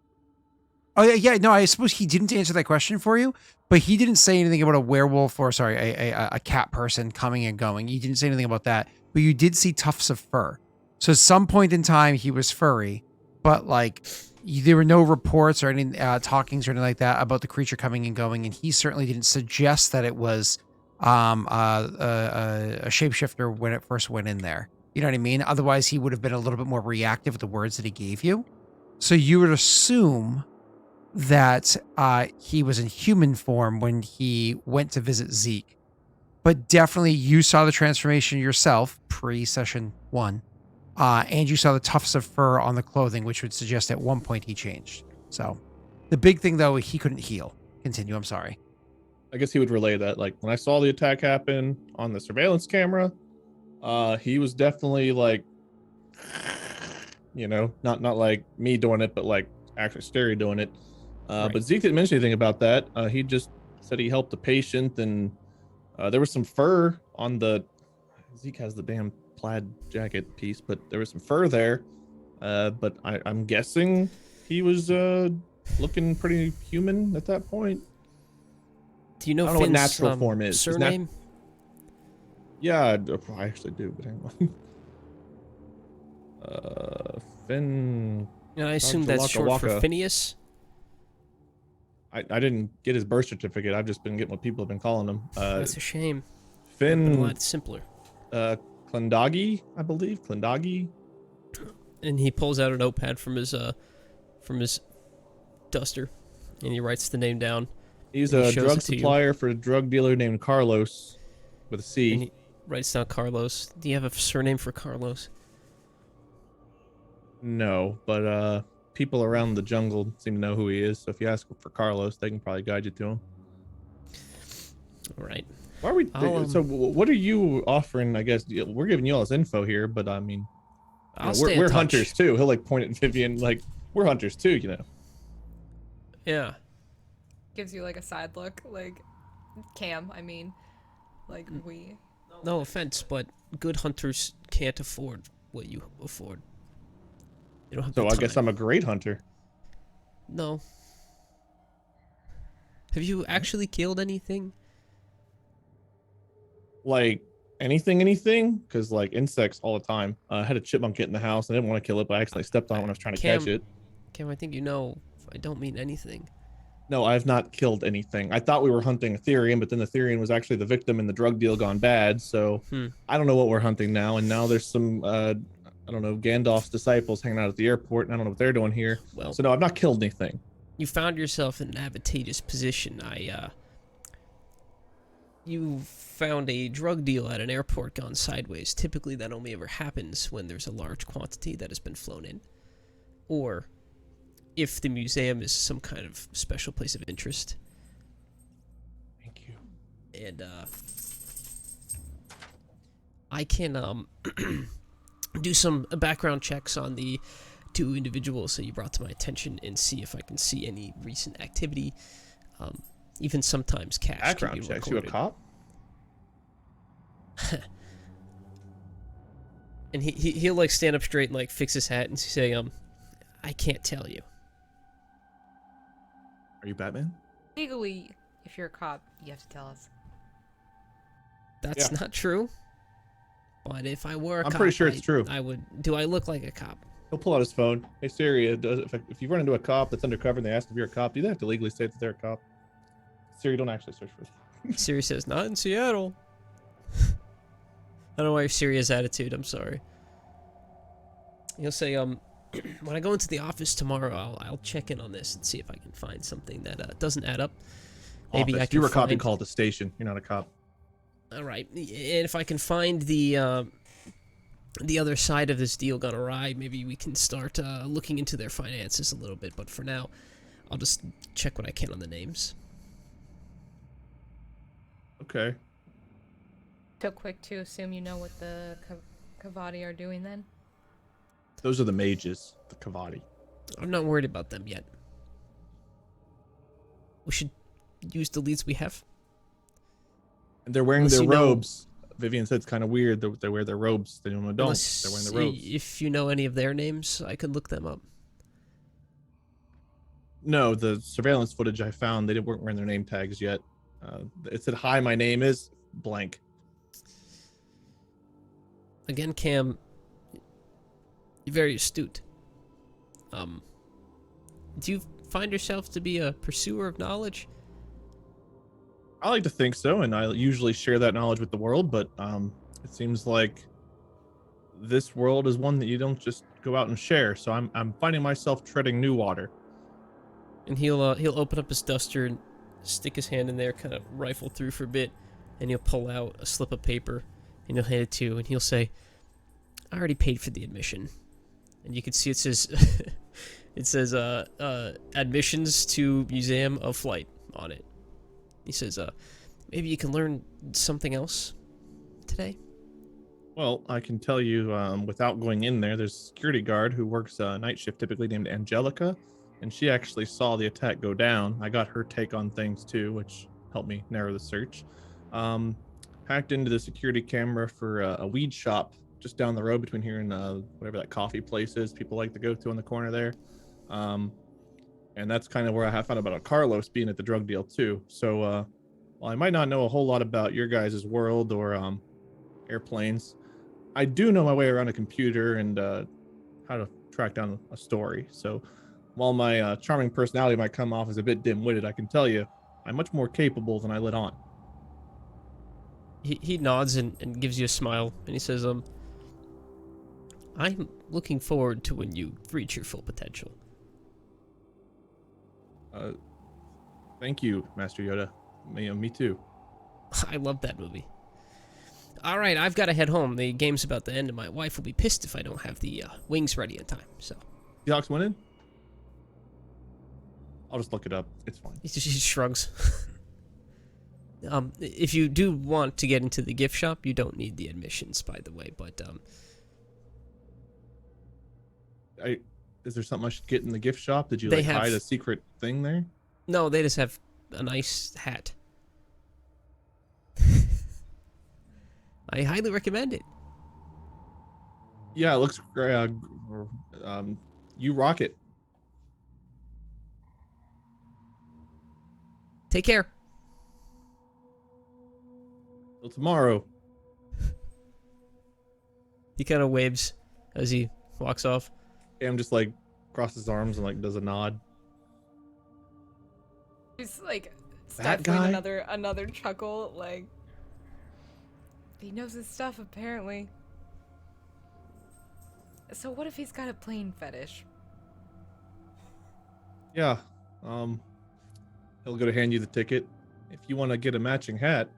Oh yeah. No, I suppose he didn't answer that question for you, but he didn't say anything about a werewolf or sorry, a cat person coming and going. You didn't say anything about that, but you did see tufts of fur. So at some point in time, he was furry, but like there were no reports or any talkings or anything like that about the creature coming and going, and he certainly didn't suggest that it was a shapeshifter when it first went in there. You know what I mean? Otherwise, he would have been a little bit more reactive with the words that he gave you. So you would assume that he was in human form when he went to visit Zeke. But definitely you saw the transformation yourself pre-session 1. And you saw the tufts of fur on the clothing, which would suggest at one point he changed. So the big thing, though, he couldn't heal. Continue, I'm sorry.
I guess he would relay that. Like when I saw the attack happen on the surveillance camera, he was definitely like, not like me doing it, but like actually Sterry doing it.
Right.
But Zeke didn't mention anything about that. He just said he helped the patient, and there was some fur on the. Zeke has the damn plaid jacket piece, but there was some fur there. But I'm guessing he was looking pretty human at that point.
Do you know
I don't know what
Finn's
natural form is.
surname?
Yeah, I actually do, but hang on. Finn.
And I assume that's
Waka
short for
Waka.
Phineas.
I didn't get his birth certificate. I've just been getting what people have been calling him.
That's a shame. Been a
Finn
lot simpler.
Klendagi, I believe. Klendagi.
And he pulls out a notepad from his duster, and he writes the name down.
He's
And he
a
shows
drug
it to you.
supplier for a drug dealer named Carlos with a C.
And he writes down Carlos. Do you have a surname for Carlos?
No, but people around the jungle seem to know who he is. So if you ask for Carlos, they can probably guide you to him.
All right.
Why are we?
I'll,
So what are you offering? I guess we're giving you all this info here, but we're giving you all this info here. But I mean,
I'll stay in
we're
touch.
hunters too. He'll like point at Vivian, like we're hunters too.
Yeah.
Gives you like a side look, like Cam. I mean, like we.
No offense, but good hunters can't afford what you afford. You don't have
So
the
I guess
time.
I'm a great hunter.
No. Have you actually killed anything?
Like anything, because like insects all the time. I had a chipmunk get in the house. I didn't want to kill it, but I accidentally stepped on it when I was trying to catch it.
Cam, I think you know I don't mean anything.
No, I've not killed anything. I thought we were hunting Ethereum, but then Ethereum was actually the victim in the drug deal gone bad. So I don't know what we're hunting now. And now there's some, I don't know, Gandalf's disciples hanging out at the airport, and I don't know what they're doing here.
Well,
So no, I've not killed anything.
You found yourself in an advantageous position. You found a drug deal at an airport gone sideways. Typically, that only ever happens when there's a large quantity that has been flown in, or if the museum is some kind of special place of interest.
Thank you.
And I can do some background checks on the two individuals that you brought to my attention and see if I can see any recent activity. Even sometimes cash
Background
can be
checks. You a
recorded.
cop?
And he'll like stand up straight and like fix his hat and say, I can't tell you.
Are you Batman?
Legally, if you're a cop, you have to tell us.
That's not true. But if I were a cop,
I'm pretty sure it's true.
I would. Do I look like a cop?
He'll pull out his phone. Hey Siri, if you run into a cop that's undercover and they ask if you're a cop, do they have to legally say that they're a cop? Siri, don't actually search for it.
Siri says, not in Seattle. I don't know why Siri's attitude. I'm sorry. He'll say, when I go into the office tomorrow, I'll check in on this and see if I can find something that doesn't add up. Maybe
Office.
I
If
can
you were a cop,
find...
you'd call it the station. You're not a cop.
All right, and if I can find the other side of this deal gone awry, maybe we can start looking into their finances a little bit. But for now, I'll just check what I can on the names.
Okay.
So quick to assume you know what the Kavati are doing then?
Those are the mages, the Kavati.
I'm not worried about them yet. We should use the leads we have.
And they're wearing
Unless
their
you know-
robes. Vivian said it's kind of weird that they wear their robes. They don't.
Unless
They're wearing their robes.
if you know any of their names, I could look them up.
No, the surveillance footage I found, they weren't wearing their name tags yet. It said, "Hi, my name is blank."
Again, Cam, you're very astute. Do you find yourself to be a pursuer of knowledge?
I like to think so, and I usually share that knowledge with the world. But it seems like this world is one that you don't just go out and share. So I'm finding myself treading new water.
And he'll open up his duster and stick his hand in there, kind of rifle through for a bit, and he'll pull out a slip of paper, and he'll hand it to you, and he'll say, "I already paid for the admission," and you can see it says, it says, admissions to Museum of Flight on it. He says, maybe you can learn something else today.
Well, I can tell you, without going in there, there's a security guard who works night shift, typically named Angelica, and she actually saw the attack go down. I got her take on things too, which helped me narrow the search. Hacked into the security camera for a weed shop just down the road between here and whatever that coffee place is people like to go to in the corner there. And that's kind of where I found out about Carlos being at the drug deal too. So while I might not know a whole lot about your guys' world or airplanes, I do know my way around a computer and how to track down a story. So while my charming personality might come off as a bit dim-witted, I can tell you I'm much more capable than I let on.
He nods and gives you a smile, and he says, I'm looking forward to when you reach your full potential.
Thank you, Master Yoda. Me too.
I love that movie. All right, I've got to head home. The game's about to end, and my wife will be pissed if I don't have the wings ready in time. So
Seahawks winning? I'll just look it up. It's fine.
he shrugs. If you do want to get into the gift shop, you don't need the admissions, by the way. But
Is there something I should get in the gift shop? Did you
They
like
have-
hide a secret thing there?
no, they just have a nice hat. I highly recommend it.
Yeah, it looks great. You rock it.
Take care.
Till tomorrow.
He kind of waves as he walks off.
Cam just like crosses his arms and like does a nod.
He's like
That
stifling
guy?
another chuckle. Like he knows his stuff apparently. So what if he's got a plane fetish?
Yeah. He'll go to hand you the ticket. If you want to get a matching hat,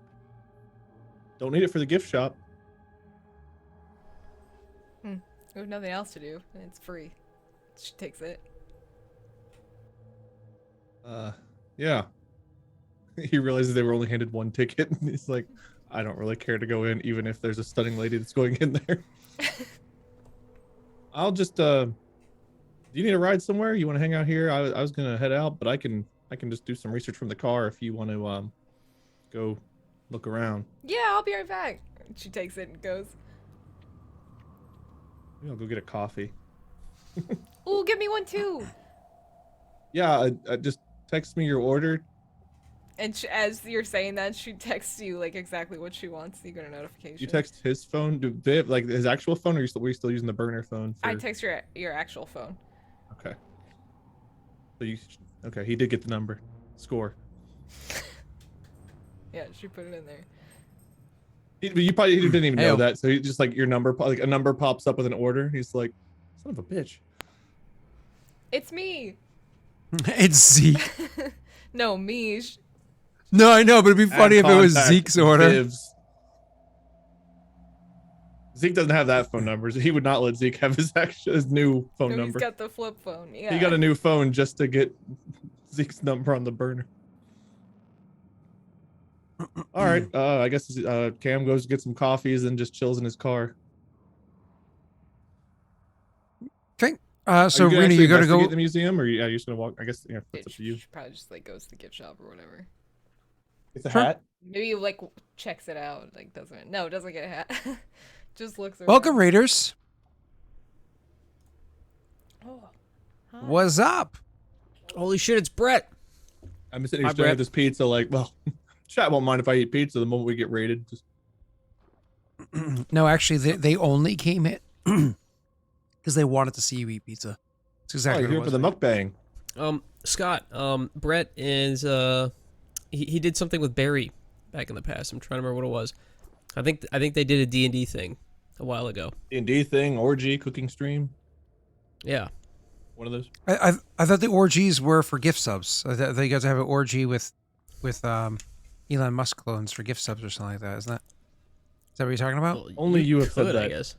don't need it for the gift shop.
We have nothing else to do, and it's free. She takes it.
Yeah. He realizes they were only handed one ticket, and he's like, I don't really care to go in, even if there's a stunning lady that's going in there. I'll just do you need a ride somewhere? You want to hang out here? I was gonna head out, but I can just do some research from the car if you want to go look around.
Yeah, I'll be right back. She takes it and goes.
Maybe I'll go get a coffee.
Ooh, give me one too.
Yeah, just text me your order.
And as you're saying that, she texts you like exactly what she wants. You get a notification.
You text his phone. Do they have like his actual phone, or were you still using the burner phone?
I text your actual phone.
Okay. So okay, he did get the number. Score.
Yeah, she put it in there.
He didn't even know
Hey-o.
that. So he just like your number, like a number pops up with an order. He's like, son of a bitch.
It's me.
It's Zeke.
No, me.
No, I know, but it'd be funny if it was
Contact
Zeke's order.
Viv's. Zeke doesn't have that phone number. So he would not let Zeke have his new phone
No, he's
number.
got the flip phone. Yeah.
He got a new phone just to get Zeke's number on the burner. All right. I guess Cam goes to get some coffees and just chills in his car.
Okay.
Are
So
you gonna
Rena,
actually
you gotta
investigate
go.
the museum, or are you just gonna walk? I guess yeah, that's up to you.
She probably just like goes to the gift shop or whatever.
It's a
Sure.
hat.
Maybe like checks it out. Like doesn't get a hat. Just looks around.
Welcome, Raiders.
Oh, hi.
What's up?
Holy shit, it's Brett.
I'm sitting here
Hi,
staring at
Brett.
this pizza. Like, well, chat won't mind if I eat pizza the moment we get raided. Just
No, actually, they only came in because they wanted to see you eat pizza. That's exactly
you're here
what
for
it
the
was.
mukbang.
Scott, Brett is he did something with Barry back in the past. I'm trying to remember what it was. I think they did a D&D thing a while ago.
D&D thing, orgy, cooking stream,
Yeah.
one of those.
I thought the orgies were for gift subs. I thought you guys have an orgy with Elon Musk clones for gift subs or something like that. Isn't that? Is that what you're talking about?
Well,
Only you have said
could, I
that.
guess.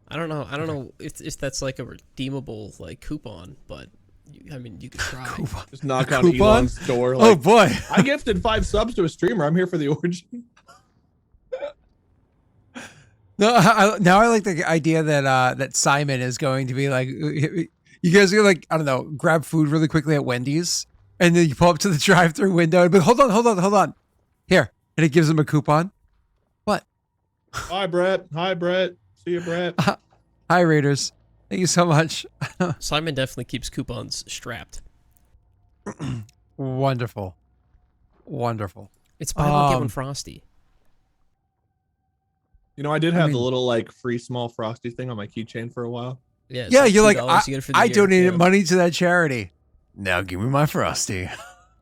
I don't know if that's like a redeemable like coupon, but I mean you could try.
Coupon.
Just knock on
Coupon?
Elon's door.
Oh
Like,
boy.
I gifted 5 subs to a streamer. I'm here for the orgy.
No, now I like the idea that that Simon is going to be like, you guys are like, I don't know, grab food really quickly at Wendy's, and then you pull up to the drive-through window, but hold on, here, and it gives them a coupon. What?
Hi, Brett. See you, Brett.
Hi, Raiders. Thank you so much.
Simon definitely keeps coupons strapped.
Wonderful.
It's buy one get one
Um,
frosty.
You know, I did have the
mean-
little like free small frosty thing on my keychain for a while.
Yeah, it's
Yeah, you're like,
$2 you get it for the
I
year.
donated
Yeah.
money to that charity. Now give me my frosty.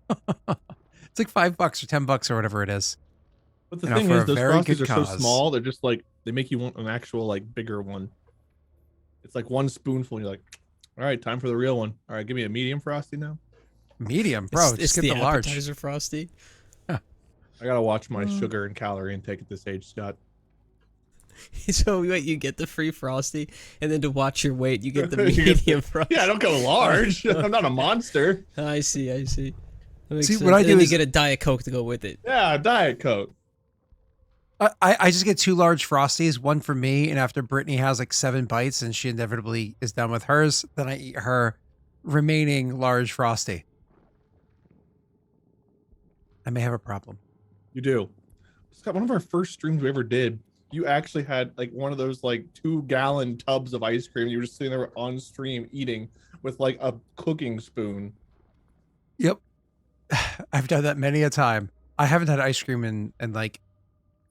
It's like $5 or $10 or whatever it is.
But the
You know,
thing
for
is,
a
those
very
frosties
good
are so
cause.
small. They're just like they make you want an actual like bigger one. It's like one spoonful. And you're like, all right, time for the real one. All right, give me a medium frosty now.
Medium, bro.
It's
just get the large.
appetizer frosty.
I gotta watch my sugar and calorie intake at this age, Scott.
So wait, you get the free frosty, and then to watch your weight, you get the
You get
medium frosty.
Yeah, I don't go large. I'm not a monster.
I see. That makes
See,
sense.
what I
And
do
then you
is-
get a Diet Coke to go with it.
Yeah, Diet Coke.
I just get 2 large Frosties, one for me, and after Brittany has like 7 bites and she inevitably is done with hers, then I eat her remaining large Frosty. I may have a problem.
You do. Scott, one of our first streams we ever did, you actually had like one of those like 2-gallon tubs of ice cream. You were just sitting there on stream eating with like a cooking spoon.
Yep. I've done that many a time. I haven't had ice cream in like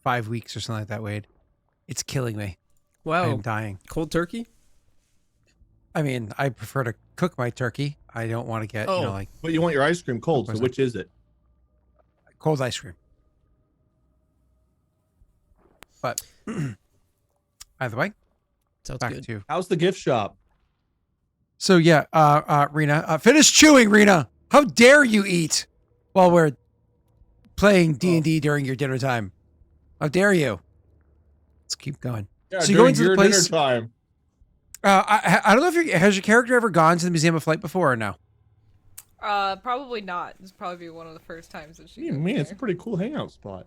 5 weeks or something like that, Wade. It's killing me. I
Wow.
am dying.
Cold turkey?
I mean, I prefer to cook my turkey. I don't want to get,
Oh.
like
But you want your ice cream cold, so
Poison.
which is it?
cold ice cream. But either way,
Sounds
back
good.
to
How's the gift shop?
so yeah, Rena, finish chewing, Rena. How dare you eat while we're playing D&D during your dinner time? How dare you? Let's keep going.
Yeah,
So you go
during
into the
your
place-
dinner time.
I don't know if has your character ever gone to the Museum of Flight before or no?
Probably not. This will probably be one of the first times that
What
she.
do you
goes
mean? It's a
there.
pretty cool hangout spot.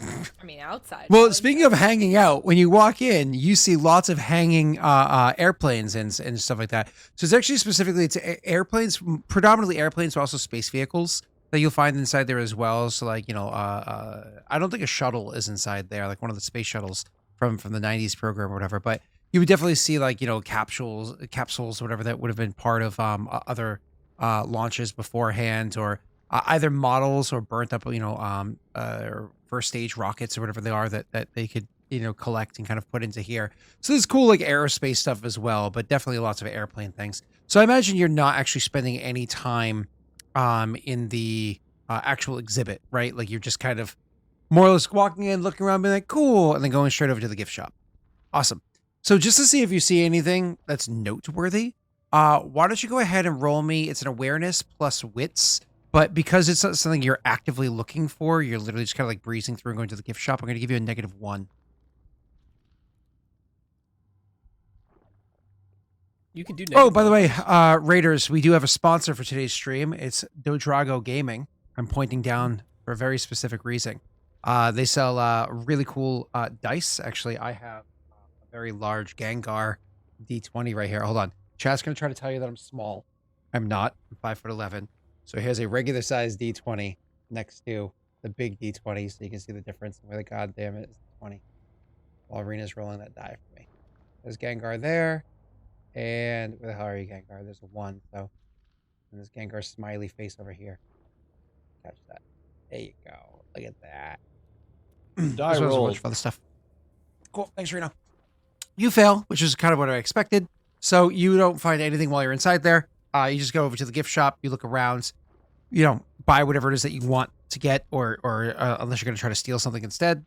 I mean, outside.
Well,
probably,
speaking
but-
of hanging out, when you walk in, you see lots of hanging airplanes and stuff like that. So it's actually specifically it's airplanes, predominantly airplanes, but also space vehicles that you'll find inside there as well. So like I don't think a shuttle is inside there, like one of the space shuttles from the '90s program or whatever. But you would definitely see like capsules, or whatever that would have been part of other launches beforehand, or either models or burnt up, or first stage rockets or whatever they are that they could, collect and kind of put into here. So there's cool like aerospace stuff as well, but definitely lots of airplane things. So I imagine you're not actually spending any time in the actual exhibit, right? Like you're just kind of more or less walking in, looking around, being like, cool, and then going straight over to the gift shop. Awesome. So just to see if you see anything that's noteworthy, why don't you go ahead and roll me? It's an awareness plus wits. But because it's not something you're actively looking for, you're literally just kind of like breezing through and going to the gift shop. I'm going to give you a -1.
You can do
Oh,
negative
by the way,
ones.
Raiders, we do have a sponsor for today's stream. It's Dodrago Gaming. I'm pointing down for a very specific reason. They sell really cool dice. Actually, I have a very large Gengar D20 right here. Hold on. Chat's going to try to tell you that I'm small. I'm not. I'm 5'11". So here's a regular size D20 next to the big D20, so you can see the difference and where the goddamn it is 20. While Rena's rolling that die for me. There's Gengar there. And where the hell are you, Gengar? There's a 1, so. And there's Gengar's smiley face over here. Catch that. There you go. Look at that.
Die
As well as a
roll.
bunch of other stuff. Cool. Thanks, Reno. You fail, which is kind of what I expected. So you don't find anything while you're inside there. You just go over to the gift shop. You look around. Buy whatever it is that you want to get, or unless you're going to try to steal something instead.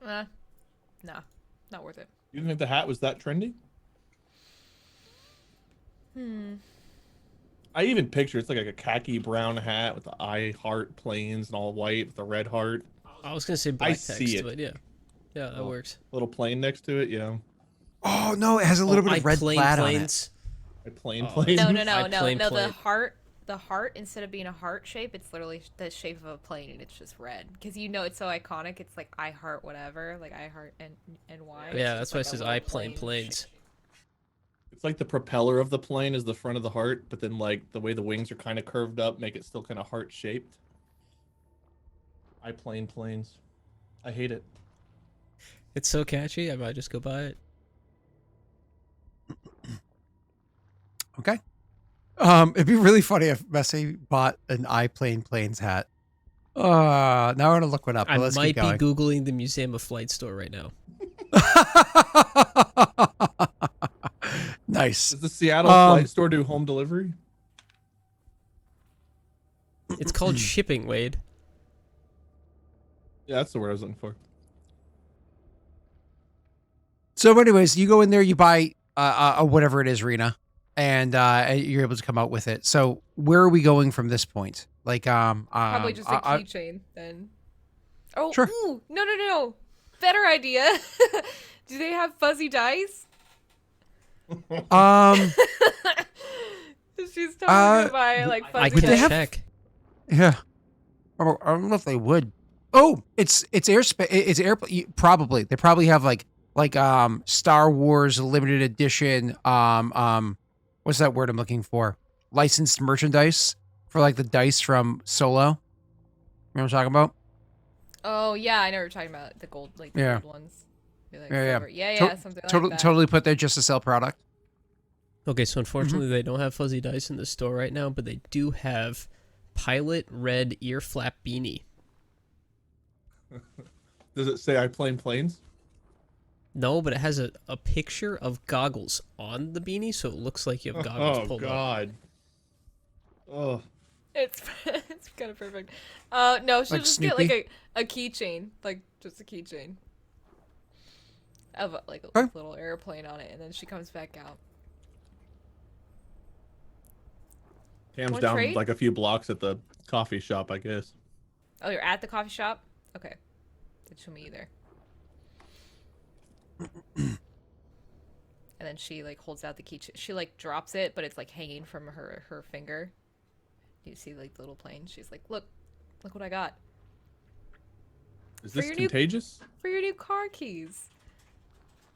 No, not worth it.
You didn't think the hat was that trendy? I even picture it's like a khaki brown hat with the I heart planes and all white with a red heart.
I was gonna say black text,
see it.
but yeah, that
Oh.
works.
Little plane next to it, yeah.
Oh, no. It has a little bit
I
of red
plane
plaid
planes.
A plane
Oh.
plane.
No,
I plane
no.
plane.
The heart instead of being a heart shape, it's literally the shape of a plane, and it's just red. Because it's so iconic. It's like I heart whatever, like I heart and Y.
Yeah, that's why it says I plane
shape.
planes.
It's like the propeller of the plane is the front of the heart, but then like the way the wings are kind of curved up make it still kind of heart shaped. I plane planes. I hate it.
It's so catchy. I might just go buy it.
Okay. It'd be really funny if Messi bought an I Plane Planes hat. Now I'm going to look one up.
I
But let's
might
keep
be
going.
googling the Museum of Flight store right now.
Nice.
Does the Seattle flight store do home delivery?
It's called shipping, Wade.
Yeah, that's the word I was looking for.
So, anyways, you go in there, you buy whatever it is, Rena, and you're able to come out with it. So, where are we going from this point? Like,
Probably just a keychain then. Oh,
Sure.
ooh, no. Better idea. Do they have fuzzy dice? She's totally gonna buy like
I
fuzzy
can
they have-
check.
Yeah. I don't know if they would. Oh, it's airspace. It's air. Probably they probably have like Star Wars limited edition. What's that word I'm looking for? Licensed merchandise for like the dice from Solo. You know what I'm talking about?
Oh yeah, I know what you're talking about. The gold, like the
Yeah.
gold ones. They're like
Yeah,
silver. Yeah,
To-
yeah, something like that.
Totally put there just to sell product.
Okay, so unfortunately they don't have fuzzy dice in the store right now, but they do have Pilot Red Ear Flap Beanie.
Does it say I plane planes?
No, but it has a picture of goggles on the beanie, so it looks like you have goggles
Oh
pulled up.
God. Oh.
It's it's kind of perfect. No, she'll
Like
just
Snoopy?
get like a keychain, like just a keychain of like a
Okay.
little airplane on it, and then she comes back out.
Cam's
Want
down
trade?
like a few blocks at the coffee shop, I guess.
Oh, you're at the coffee shop? Okay. Didn't show me either. And then she like holds out the keychain. She like drops it, but it's like hanging from her finger. You see like the little plane. She's like, look what I got
Is
For
this
your new-
contagious?
for your new car keys.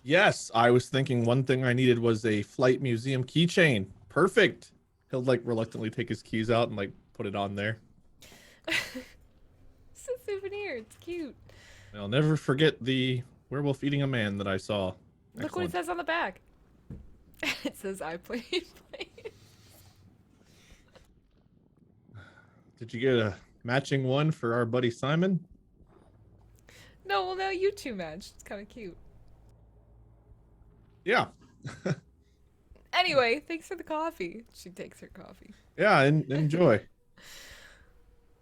Yes, I was thinking one thing I needed was a flight museum keychain. Perfect. He'll like reluctantly take his keys out and like put it on there.
It's a souvenir. It's cute.
I'll never forget the werewolf eating a man that I saw.
Look what it
Excellent.
says on the back. It says I played plane.
Did you get a matching one for our buddy Simon?
No, well now you two matched. It's kind of cute.
Yeah.
Anyway, thanks for the coffee. She takes her coffee.
Yeah, enjoy.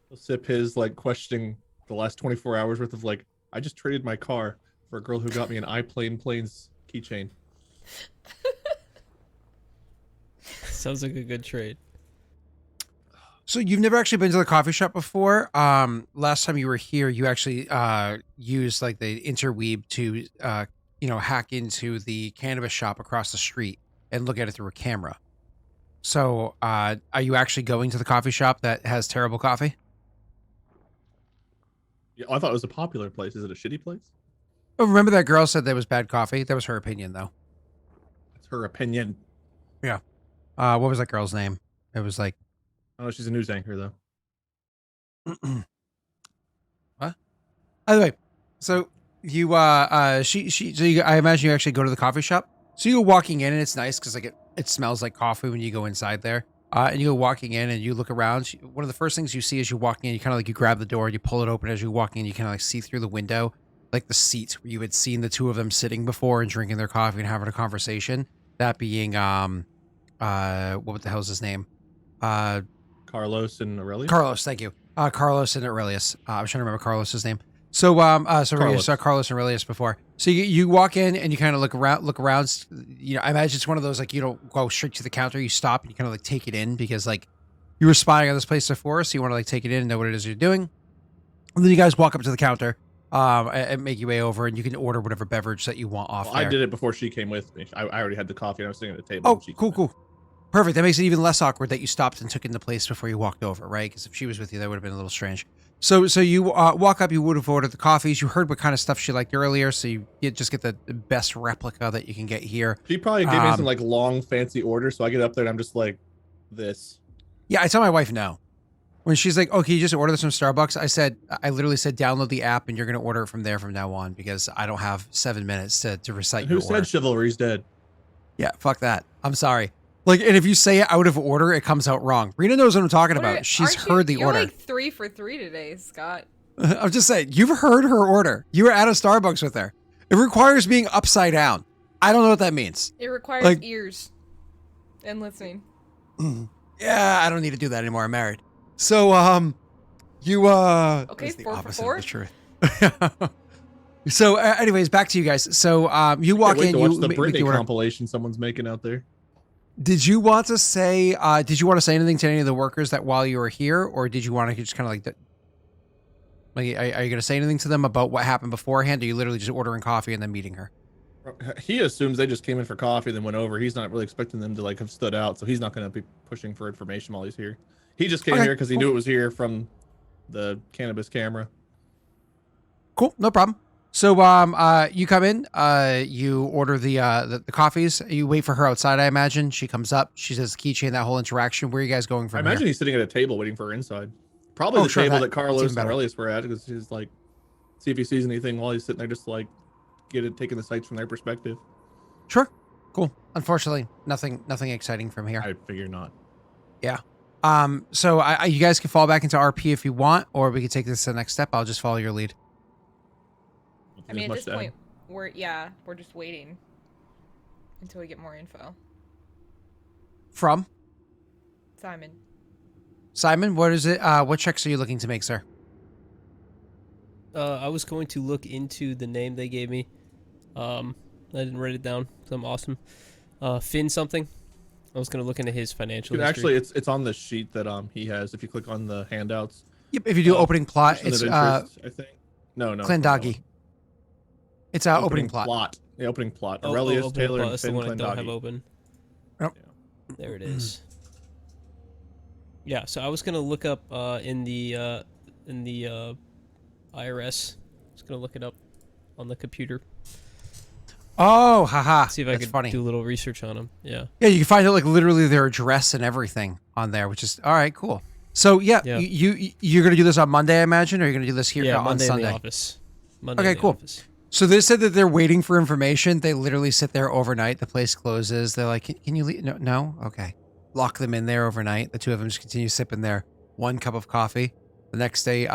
He'll sip his like questioning the last 24 hours worth of like, I just traded my car for a girl who got me an I plane planes keychain.
Sounds like a good trade.
So you've never actually been to the coffee shop before. Last time you were here, you actually used like the interweave to hack into the cannabis shop across the street and look at it through a camera. So are you actually going to the coffee shop that has terrible coffee?
Yeah, I thought it was a popular place. Is it a shitty place?
Oh, remember that girl said there was bad coffee? That was her opinion, though.
That's her opinion.
What was that girl's name? It was like,
Oh, she's a news anchor though.
what? Anyway, so you I imagine you actually go to the coffee shop. So you go walking in and it's nice because like it smells like coffee when you go inside there. And you go walking in and you look around. One of the first things you see as you walk in, you kind of like you grab the door, you pull it open as you walk in, you kind of like see through the window, like the seat where you had seen the two of them sitting before and drinking their coffee and having a conversation. That being what the hell's his name?
Carlos and Aurelius.
Carlos, thank you. Carlos and Aurelius. I was trying to remember Carlos's name. So, so you
Carlos.
saw Carlos and Aurelius before. So you walk in and you kind of look around. You know, I imagine it's one of those like you don't go straight to the counter. You stop and you kind of like take it in because like you were spying on this place before, so you want to like take it in and know what it is you're doing. And then you guys walk up to the counter, and make your way over, and you can order whatever beverage that you want off
Well,
there.
I did it before she came with me. I already had the coffee and I was sitting at the table.
Oh,
and she
cool,
came in.
cool. Perfect. That makes it even less awkward that you stopped and took in the place before you walked over, right? Because if she was with you, that would have been a little strange. So you walk up, you would have ordered the coffees. You heard what kind of stuff she liked earlier, so you just get the best replica that you can get here.
She probably gave me
Um,
some like long fancy order, so I get up there and I'm just like, this.
Yeah, I tell my wife no. When she's like, "Oh, can you just order this from Starbucks?" I literally said, "Download the app, and you're going to order it from there from now on," because I don't have 7 minutes to recite
And who
your order.
said chivalry's dead?
Yeah, fuck that. I'm sorry. Like, and if you say it out of order, it comes out wrong. Rena knows what I'm talking about. She's heard the
you're
order.
like 3 for 3 today, Scott.
I'm just saying, you've heard her order. You were at a Starbucks with her. It requires being upside down. I don't know what that means.
It requires
Like-
ears and listening.
Yeah, I don't need to do that anymore. I'm married. So, you,
Okay,
that's the
4 for
opposite
4.
of the truth. So, anyways, back to you guys. So, you walk
Can't wait
in,
to
you
watch the
make
Britney
the order.
compilation someone's making out there.
Did you want to say anything to any of the workers that while you were here, or did you want to just kind of are you going to say anything to them about what happened beforehand? Or are you literally just ordering coffee and then meeting her?
He assumes they just came in for coffee, then went over. He's not really expecting them to like have stood out, so he's not going to be pushing for information while he's here. He just came
Okay,
here because he
cool.
knew it was here from the cannabis camera.
Cool, no problem. So you come in, you order the coffees. You wait for her outside, I imagine. She comes up. She says keychain. That whole interaction. Where are you guys going
I
from
imagine
here?
he's sitting at a table waiting for her inside. Probably
Oh,
the
sure,
table
that-
that
that's
Carlos
even
and
better.
Aurelius were at, because he's like, see if he sees anything while he's sitting there, just like taking the sights from their perspective.
Sure, cool. Unfortunately, nothing exciting from here.
I figure not.
Yeah. So you guys can fall back into RP if you want, or we can take this to the next step. I'll just follow your lead.
I mean, at this point, we're just waiting until we get more info.
From
Simon,
what is it? What checks are you looking to make, sir?
I was going to look into the name they gave me. I didn't write it down, so I'm awesome. Finn something. I was going to look into his financial history.
Actually, it's on the sheet that he has. If you click on the handouts,
Yep. If you do opening plot,
person
it's
of interest, I think. No.
Clandagi. It's opening plot.
Yeah, opening plot.
Oh,
Aurelius,
opening
Taylor,
plot.
and
That's the
Finn
one I don't have
Clandagi.
open.
Yep.
There it is. Yeah, so I was gonna look up in the IRS. I was gonna look it up on the computer.
Oh, haha.
See if I
That's
could
funny.
do a little research on them. Yeah.
Yeah, you can find out like literally their address and everything on there, which is all right. Cool. So yeah,
Yeah.
you're gonna do this on Monday, I imagine, or you're gonna do this here
Yeah,
on
Monday in
Sunday.
the office. Monday
Okay,
in the
cool.
office.
So they said that they're waiting for information. They literally sit there overnight. The place closes. They're like, "Can you leave?" No. Okay. Lock them in there overnight. The two of them just continue sipping their one cup of coffee. The next day, so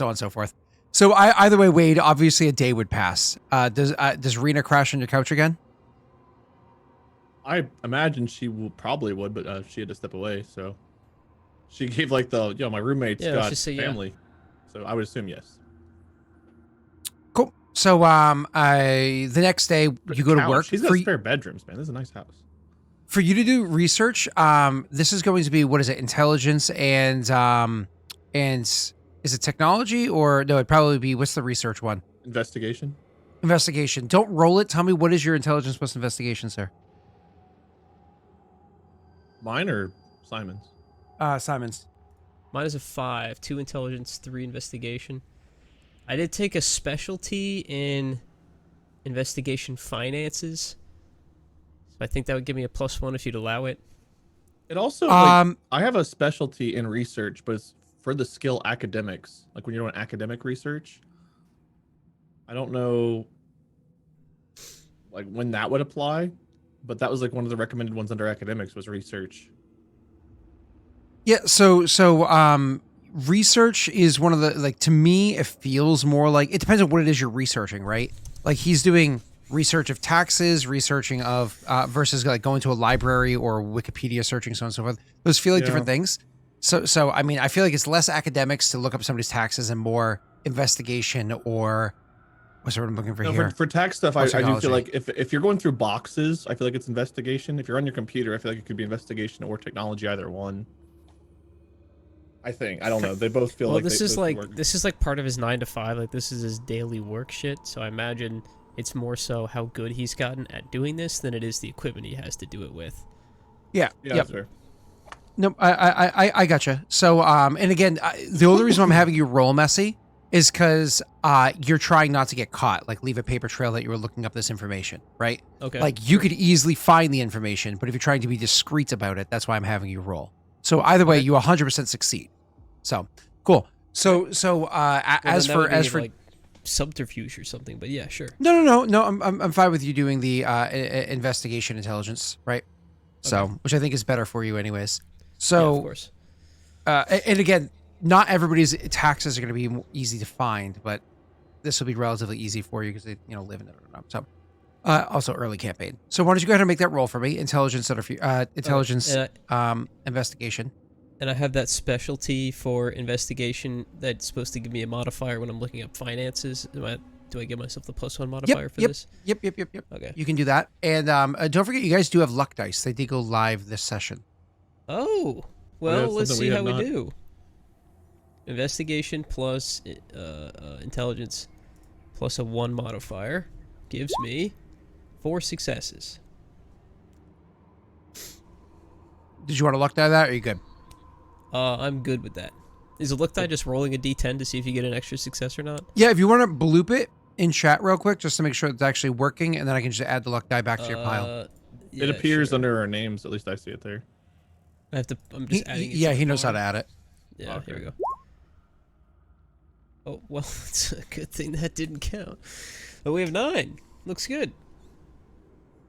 on and so forth. So either way, Wade, obviously a day would pass. Does Rena crash on your couch again?
I imagine she probably would, but she had to step away, so she gave like the my roommate's
Yeah, let's
got
just say yeah.
family, so I would assume yes.
Cool. So the next day you go to
Couch.
work.
She's got spare bedrooms, man. This is a nice house.
For you to do research, this is going to be, what is it, intelligence and is it technology, or no, it'd probably be, what's the research one?
Investigation.
Investigation. Don't roll it. Tell me, what is your intelligence plus investigation, sir?
Mine or Simon's?
Simon's.
Mine is a 5, 2 intelligence, 3 investigation. I did take a specialty in investigation finances. So I think that would give me a +1 if you'd allow it.
It also I have a specialty in research, but it's for the skill academics. Like when you're doing academic research. I don't know like when that would apply, but that was like one of the recommended ones under academics was research.
Yeah, so research is one of the, like, to me, it feels more like, it depends on what it is you're researching, right? Like, he's doing research of taxes, researching of, versus like going to a library or Wikipedia searching, so on and so forth. Those feel like different things. So, I mean, I feel like it's less academics to look up somebody's taxes and more investigation, or what's the word I'm looking for here?
For tax stuff, I do
psychology.
feel like if you're going through boxes, I feel like it's investigation. If you're on your computer, I feel like it could be investigation or technology, either one. I think. I don't know. They both feel
Well,
like
this
they
is
both
like
work.
this is like part of his 9 to 5. Like this is his daily work shit. So I imagine it's more so how good he's gotten at doing this than it is the equipment he has to do it with.
Yeah.
Yeah,
Yep.
that's fair.
No, I gotcha. So, and again, the only reason I'm having you roll messy is because you're trying not to get caught. Like, leave a paper trail that you were looking up this information, right?
Okay.
Like, you could easily find the information, but if you're trying to be discreet about it, that's why I'm having you roll. So either way, you 100% succeed. So cool. So as for
like subterfuge or something, but yeah, sure.
no, I'm fine with you doing the investigation intelligence, right? So,
Okay.
which I think is better for you, anyways.
Yeah,
So,
of course.
and again, not everybody's taxes are going to be easy to find, but this will be relatively easy for you because they, live in it. So, also early campaign. So why don't you go ahead and make that roll for me? Intelligence, investigation.
And I have that specialty for investigation that's supposed to give me a modifier when I'm looking up finances. Do I give myself the +1 modifier for this?
Yep.
Okay.
You can do that. And don't forget, you guys do have luck dice. They did go live this session.
Oh,
yeah,
well,
it's
let's
something
see
we
how
have
we
not.
do. Investigation plus intelligence plus a 1 modifier gives me 4 successes.
Did you want to luck die that, or are you good?
I'm good with that. Is a luck die just rolling a d10 to see if you get an extra success or not?
Yeah, if you want to bloop it in chat real quick, just to make sure it's actually working, and then I can just add the luck die back to your pile.
It appears under our names. At least I see it there.
I'm just adding it.
Yeah,
to
he
the
knows how to
bar.
add it.
Yeah,
Okay.
here we go. Oh, well, it's a good thing that didn't count. But we have 9. Looks good.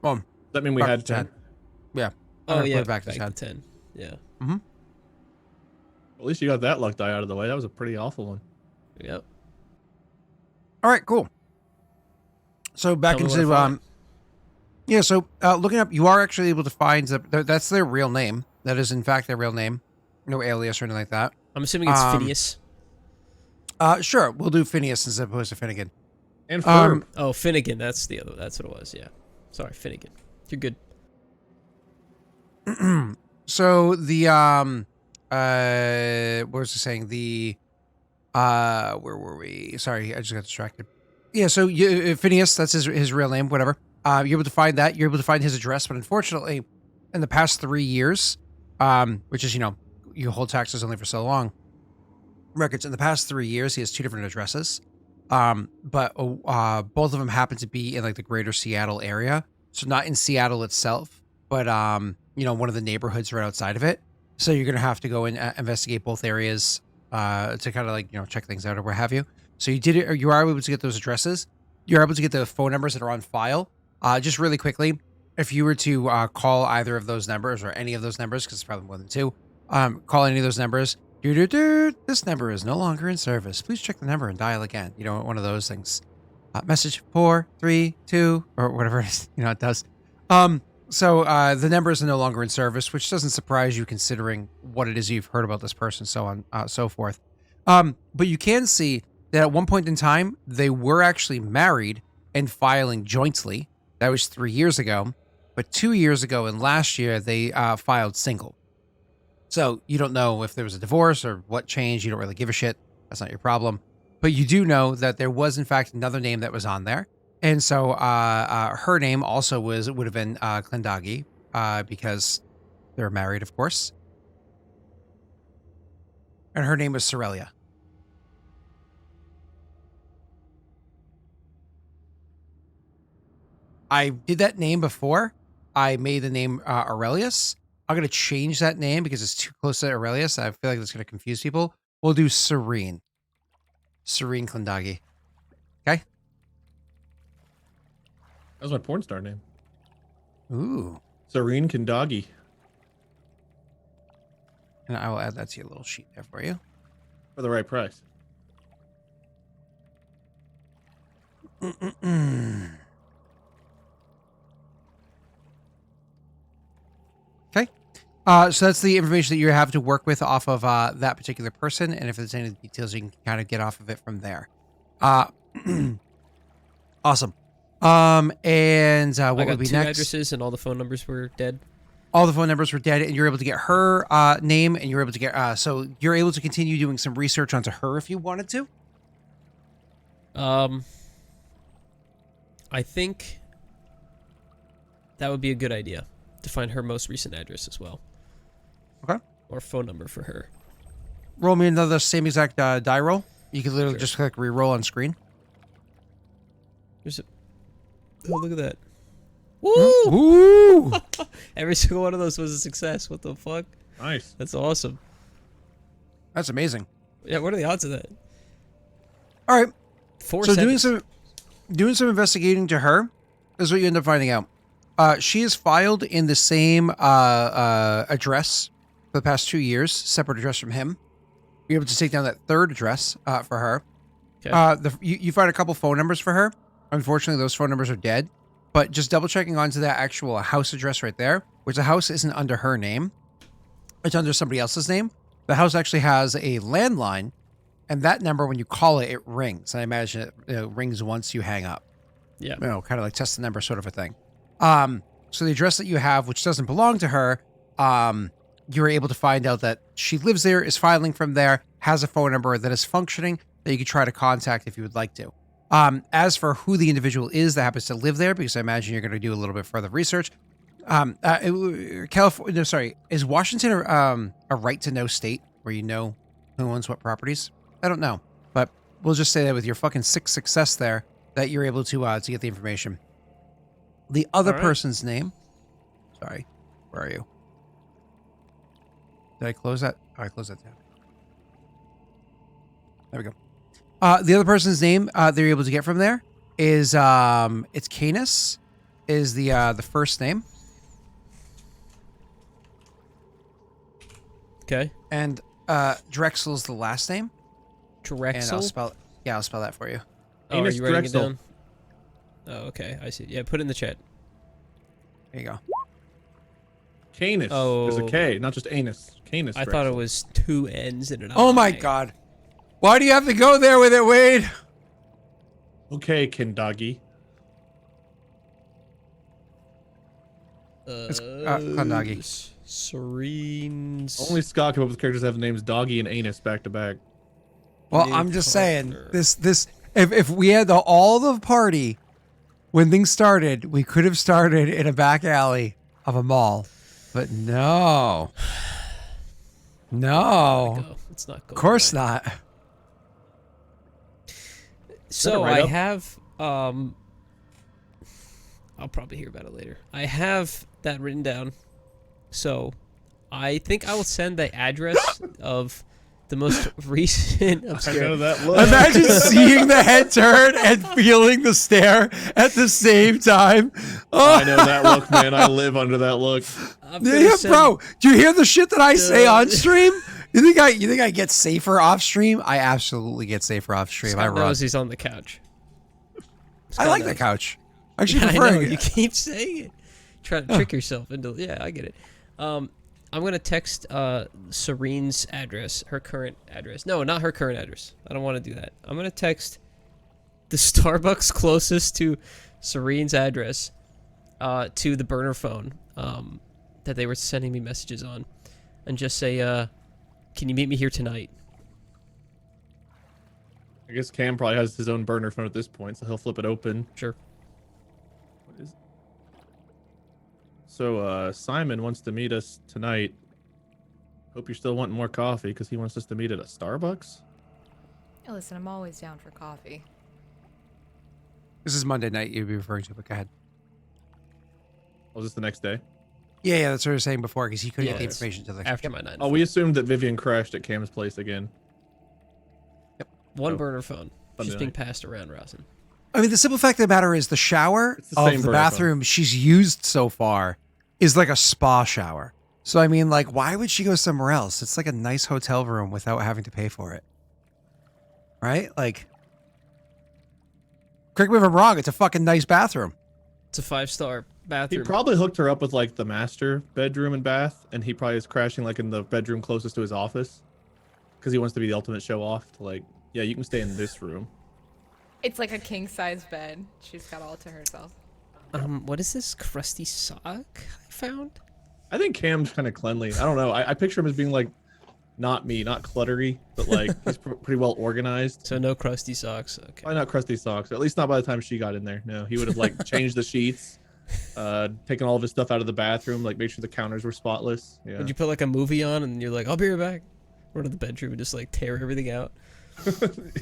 Boom.
Does that mean we
Back
had
to
10?
10. Yeah. I'm
Oh,
gonna
yeah,
put it back to
back
10.
to 10. Yeah.
Mm-hmm.
At least you got that luck die out of the way. That was a pretty awful one.
Yep.
All right, cool. So back
Tell me where
into
to find
yeah. So looking up, you are actually able to find that's their real name. That is in fact their real name, no alias or anything like that.
I'm assuming it's Phineas.
Sure, we'll do Phineas as opposed to Finnegan.
And Ferb.
Oh, Finnegan. That's the other. That's what it was. Yeah. Sorry, Finnegan. You're good.
So the what was I saying? The where were we? Sorry, I just got distracted. Yeah, so Phineas, that's his real name, whatever. You're able to find that. You're able to find his address, but unfortunately, in the past 3 years, which is, you hold taxes only for so long, records, in the past 3 years, he has 2 different addresses. But both of them happen to be in like the greater Seattle area. So not in Seattle itself, but one of the neighborhoods right outside of it. So you're going to have to go and investigate both areas to kind of like, check things out or what have you. So you did it, or you are able to get those addresses. You're able to get the phone numbers that are on file. Just really quickly, if you were to call either of those numbers or any of those numbers, because it's probably more than 2, call any of those numbers. This number is no longer in service. Please check the number and dial again. One of those things. Message 432 or whatever it is. It does. So the numbers are no longer in service, which doesn't surprise you considering what it is you've heard about this person, so on, so forth. But you can see that at one point in time, they were actually married and filing jointly. That was 3 years ago. But 2 years ago and last year, they filed single. So you don't know if there was a divorce or what changed. You don't really give a shit. That's not your problem. But you do know that there was, in fact, another name that was on there. And so her name also would have been Klendagi because they're married, of course. And her name was Sorelia. I did that name before. I made the name Aurelius. I'm going to change that name because it's too close to Aurelius. I feel like that's going to confuse people. We'll do Serene. Serene Klendagi. Okay?
That was my porn star name.
Ooh.
Serene Kendagi.
And I will add that to your little sheet there for you.
For the right price.
Okay. So that's the information that you have to work with off of that particular person. And if there's any details, you can kind of get off of it from there. Awesome. And what
I got
would be
2
next?
addresses and all the phone numbers were dead.
All the phone numbers were dead, and you're able to get her name, and you're able to get so you're able to continue doing some research onto her if you wanted to.
I think that would be a good idea to find her most recent address as well.
Okay.
Or phone number for her.
Roll me another same exact die roll. You can literally
Sure.
just click re-roll on screen.
There's a... Oh, look at that. Woo!
Ooh!
Every single one of those was a success. What the fuck?
Nice.
That's awesome.
That's amazing.
Yeah, what are the odds of that?
All right.
4
So
seconds.
doing some investigating to her is what you end up finding out. She is filed in the same address for the past 2 years, separate address from him. You're able to take down that third address for her.
Okay.
You find a couple phone numbers for her. Unfortunately, those phone numbers are dead. But just double checking onto that actual house address right there, which the house isn't under her name. It's under somebody else's name. The house actually has a landline, and that number, when you call it, it rings. And I imagine it rings once you hang up.
Yeah.
Kind of like test the number sort of a thing. So the address that you have, which doesn't belong to her, you're able to find out that she lives there, is filing from there, has a phone number that is functioning that you can try to contact if you would like to. As for who the individual is that happens to live there, because I imagine you're going to do a little bit further research. California, no, sorry, is Washington a right to know state where you know who owns what properties? I don't know, but we'll just say that with your fucking 6 success there, that you're able to get the information. The other
All right.
person's name. Sorry, where are you? Did I close that? Oh, I closed that down. There we go. The other person's name they're able to get from there is it's Canis, is the first name.
Okay.
And Drexel's the last name. And I'll
Drexel.
spell that for you.
Oh, are
Anus
you writing
Drexel.
it down? Oh, okay. I see. Yeah, put it in the chat.
There you go.
Canis. There's a K, not just anus. Canis.
I thought it was 2 N's and an I.
Oh my god. Why do you have to go there with it, Wade?
Okay, Kindagi.
It's Kondagi.
Serene's.
Only Scott came up with characters that have the names Doggy and Anus back to back.
Well,
New
I'm just saying,
partner.
this if we had all the party when things started, we could have started in a back alley of a mall. But no. No.
It's not going.
Of course
away.
not.
So
right
I
up.
have I'll probably hear about it later. I have that written down. So I think I will send the address of the most recent
I know
obscure.
that look.
Imagine seeing the head turn and feeling the stare at the same time. Oh,
I know that look, man. I live under that look.
I'm gonna
yeah,
send-
bro. Do you hear the shit that I say
Duh.
on stream? You think I get safer off stream? I absolutely get safer off stream.
Scott
I run.
knows he's on the couch.
I
Scott
like
knows.
the couch. I actually
Yeah, I know.
prefer
You
it.
keep saying it. Try to trick yourself into. Yeah, I get it. I'm gonna text Serene's address, her current address. No, not her current address. I don't want to do that. I'm gonna text the Starbucks closest to Serene's address to the burner phone that they were sending me messages on, and just say, "Can you meet me here tonight?"
I guess Cam probably has his own burner phone at this point, so he'll flip it open.
Sure.
What is? So Simon wants to meet us tonight. Hope you're still wanting more coffee because he wants us to meet at a Starbucks.
Hey, listen, I'm always down for coffee.
This is Monday night you'd be referring to, but go ahead.
Was this the next day?
Yeah, that's what I was saying before, because he couldn't get the
Yes.
information to the
After my 9.
Oh, we assumed that Vivian crashed at Cam's place again.
One
Oh.
burner phone.
Sunday
Just being
night.
passed around, Rosin.
I mean, the simple fact of the matter is the shower
It's the
of
same
the
burner
bathroom she's used so far is like a spa shower. So, I mean, like, why would she go somewhere else? It's like a nice hotel room without having to pay for it. Right? Like, correct me if I'm wrong, it's a fucking nice bathroom.
It's a 5-star
He
bathroom.
probably hooked her up with like the master bedroom and bath, and he probably is crashing like in the bedroom closest to his office because he wants to be the ultimate show off. To like, yeah, you can stay in this room.
It's like a king size bed. She's got all to herself.
What is this crusty sock I found?
I think Cam's kind of cleanly. I don't know. I picture him as being like, not cluttery, but like he's pretty well organized.
So no crusty socks. Okay.
Probably not crusty socks. At least not by the time she got in there. No, he would have like changed the sheets, taken all of his stuff out of the bathroom, like make sure the counters were spotless. Yeah.
Would you put like a movie on and you're like, I'll be right back? Run to the bedroom and just like tear everything out.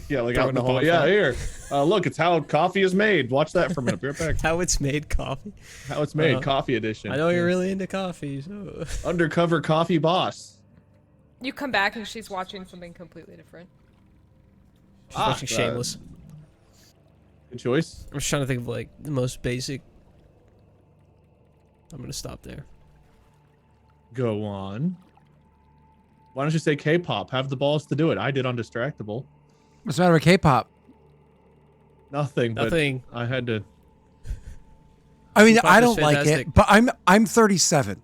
Yeah, like
Throw
out
it
in the
in
hall.
the
Yeah,
bonfire.
here. Look, it's how coffee is made. Watch that for a minute. Be right back.
How it's made coffee.
How it's made.
Uh,
Coffee edition.
I know you're
Yeah.
really into coffee, so
Undercover coffee boss.
You come back and she's watching something completely different.
she's watching Shameless.
Good choice.
I'm just trying to think of like the most basic. I'm gonna stop there.
Go on. Why don't you say K-pop? Have the balls to do it. I did on Distractable.
What's the matter with K-pop?
Nothing.
Nothing.
But I had to.
I mean,
K-pop
I
is
don't like
fantastic.
it, but I'm 37.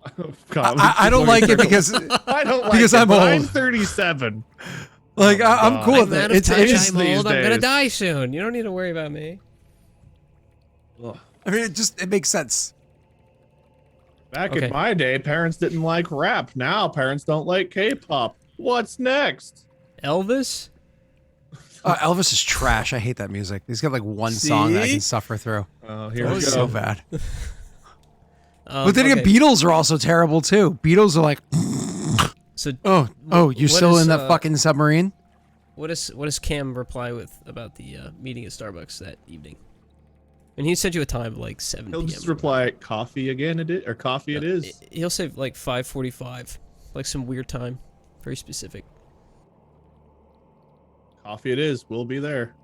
God,
I don't like it because
I don't like
because
it,
I'm
but
old.
I'm 37.
like
Oh my
I'm
God.
cool with
Man
it.
of
It's
touch,
is
I'm
these
old. I'm gonna
days.
die soon. You don't need to worry about me.
Ugh.
I mean, it makes sense.
Back
Okay.
in my day, parents didn't like rap. Now parents don't like K-pop. What's next?
Elvis?
Elvis is trash. I hate that music. He's got like one song that I
See?
can suffer through.
Oh, here
It
we
was
go.
so bad. But then again,
okay.
Beatles are also terrible too. Beatles are like,
So
oh, you're
what
still
is,
in the fucking submarine?
what does Cam reply with about the meeting at Starbucks that evening? And he sent you a time of like 7
He'll
p.m.
just reply, "Coffee again, or coffee it is."
He'll say like 5:45, like some weird time, very specific.
Coffee it is. We'll be there.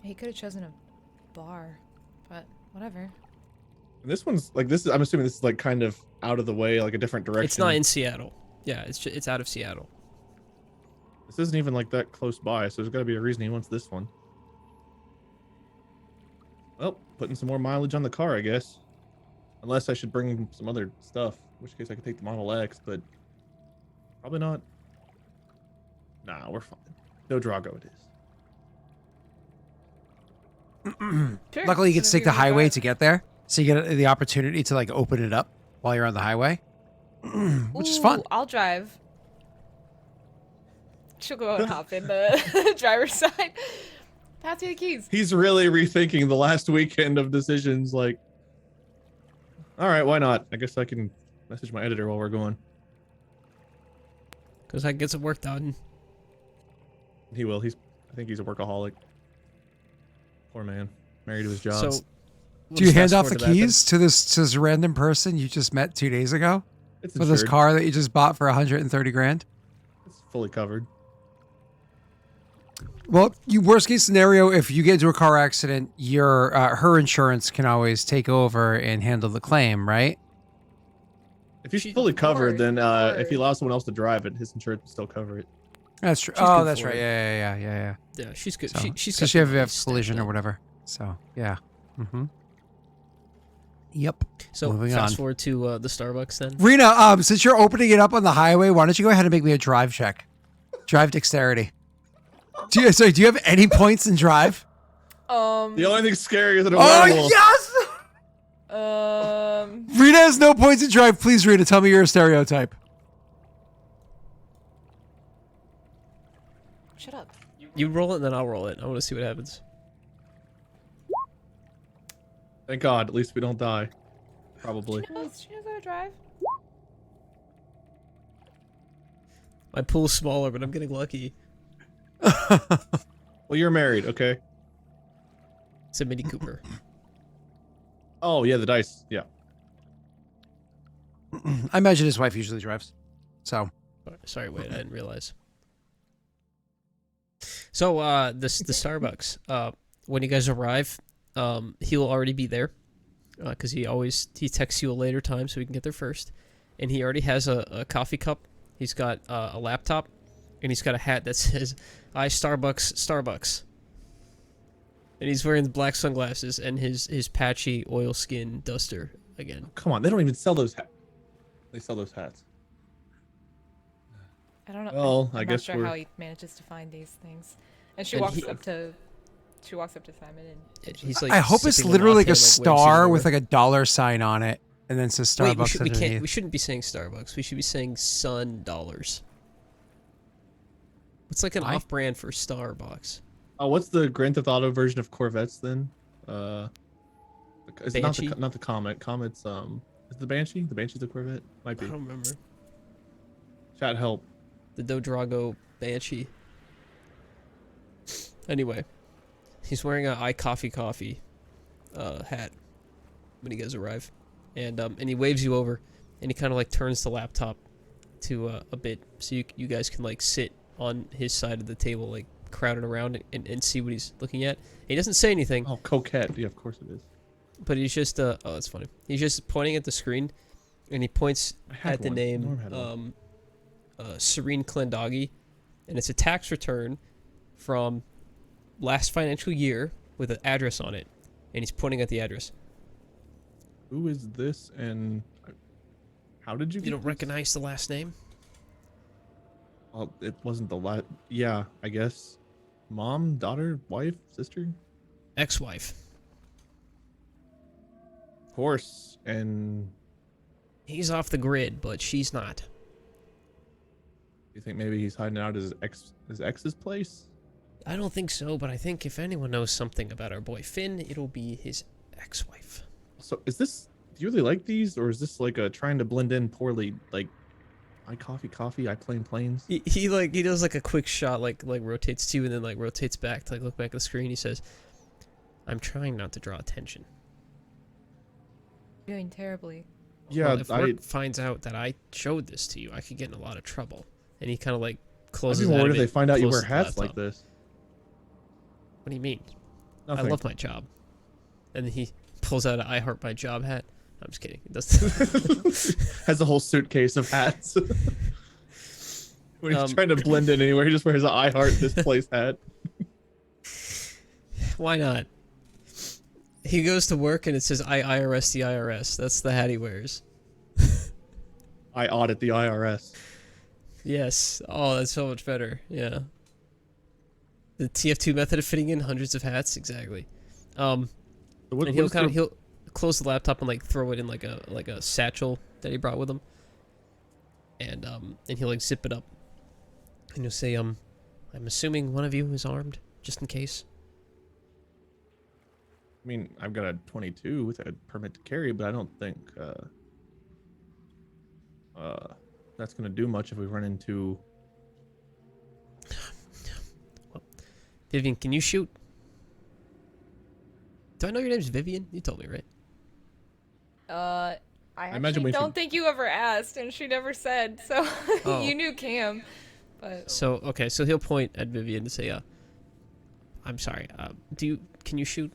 He could have chosen a bar, but whatever.
And this one's like this is. I'm assuming this is like kind of out of the way, like a different direction.
It's not in Seattle. Yeah, it's out of Seattle.
This isn't even like that close by, so there's got to be a reason he wants this one. Well, putting some more mileage on the car, I guess. Unless I should bring some other stuff, in which case I could take the Model X, but probably not. Nah, we're fine. No Drago it is.
Sure.
Luckily, you can
So
take the
here we
highway
are.
to get there, so you get the opportunity to like open it up while you're on the highway, which is fun.
Ooh, I'll drive. She'll go and hop in the driver's side. Pass me the keys.
He's really rethinking the last weekend of decisions. Like, all right, why not? I guess I can message my editor while we're going.
Because I can get some work done.
He will. I think he's a workaholic. Poor man, married to his job.
So, we'll
Do you
just
hand
fast
off the
forward to that then.
keys to this random person you just met 2 days ago
it's
for this
insured.
car that you just bought for 130 grand?
It's fully covered.
Well, worst case scenario, if you get into a car accident, your her insurance can always take over and handle the claim, right?
If he's
She-
fully
Of
covered,
course,
then
of
if he
course.
allows someone else to drive it, his insurance will still cover it.
That's true.
She's
Oh,
good
that's
for
right.
it.
Yeah.
Yeah, she's good.
So,
She's
so
got
she
the
have
money
a collision
stacked
or
up.
whatever. So yeah. Mm-hmm. Yep.
So
Moving
fast
on.
forward to the Starbucks then.
Rena, since you're opening it up on the highway, why don't you go ahead and make me a drive check? Drive dexterity. Do you have any points in drive?
The only thing scary is that a
Oh
werewolf.
yes! Rena has no points in drive. Please, Rena, tell me you're a stereotype.
Shut up.
You roll it, and then I'll roll it. I want to see what happens.
Thank God, at least we don't die. Probably.
She knows how to drive.
My pool's smaller, but I'm getting lucky.
Well, you're married, okay?
It's a Mini Cooper.
Oh yeah, the dice. Yeah.
I imagine his wife usually drives. So
Sorry, wait, I didn't realize. So, the Starbucks. When you guys arrive, he'll already be there, because he texts you a later time so we can get there first, and he already has a coffee cup. He's got a laptop, and he's got a hat that says "I Starbucks," and he's wearing the black sunglasses and his patchy oilskin duster again.
Come on, they don't even sell those hats. They sell those hats.
I don't know.
Well, I
I'm
guess
not sure
we're-
how he manages to find these things. And she
And
walks
he-
up to Simon and
He's like,
I hope it's
sipping
literally like a
latte, waves you
star
over.
with like a dollar sign on it, and then says Starbucks
Wait, we
underneath.
shouldn't be saying Starbucks. We should be saying Sun Dollars. It's like an
Why?
off-brand for Starbucks.
Oh, what's the Grand Theft Auto version of Corvettes then? It's
Banshee?
not the Comet. Comet's is it the Banshee? The Banshee's a Corvette? Might
I
be.
don't remember.
Chat help.
The Dodrago Banshee. Anyway, he's wearing a I Coffee hat when you guys arrive, and he waves you over, and he kind of like turns the laptop to a bit so you guys can like sit on his side of the table, like crowded around and see what he's looking at. He doesn't say anything,
Oh, coquette. Yeah, of course it is.
but he's just oh, that's funny. He's just pointing at the screen, and he points
I had
at the
one.
name
Norm had one.
Serene Klendagi, and it's a tax return from last financial year with an address on it, and he's pointing at the address.
Who is this and how did you
You
get
don't
this?
recognize the last name?
Well, it wasn't the last. Yeah, I guess. Mom, daughter, wife, sister,
Ex-wife.
horse, and
He's off the grid, but she's not.
you think maybe he's hiding out at his ex's place?
I don't think so, but I think if anyone knows something about our boy Finn, it'll be his ex-wife.
So is this? Do you really like these, or is this like a trying to blend in poorly? Like, I coffee, I planes.
He does like a quick shot, like rotates to you and then like rotates back to like look back at the screen. He says, "I'm trying not to draw attention."
Doing terribly.
Yeah,
Well, if work finds out that I showed this to you, I could get in a lot of trouble. And he kind of like
I'd
closes.
be
out
worried
of
if they
it,
find out you wear
closes the
hats like
laptop.
this.
What do you mean?
Nothing.
I love my job. And then he pulls out an "I Heart My Job" hat. I'm just kidding. It does.
Has a whole suitcase of hats. When he's
Um,
trying to blend in anywhere, he just wears an "I heart this place" hat.
Why not? He goes to work and it says "I IRS the IRS." That's the hat he wears.
I audit the IRS.
Yes. Oh, that's so much better. Yeah. The TF2 method of fitting in hundreds of hats. Exactly.
So what,
And he'll close the laptop and like throw it in like a satchel that he brought with him. And he'll like zip it up. And he'll say, I'm assuming one of you is armed, just in case.
I mean, I've got a 22 with a permit to carry, but I don't think that's gonna do much if we run into.
Vivian, can you shoot? Do I know your name's Vivian? You told me, right?
I
imagine
actually
we
don't
should-
think you ever asked, and she never said, so
Oh.
you knew Cam. But
So, okay, so he'll point at Vivian to say, I'm sorry, can you shoot?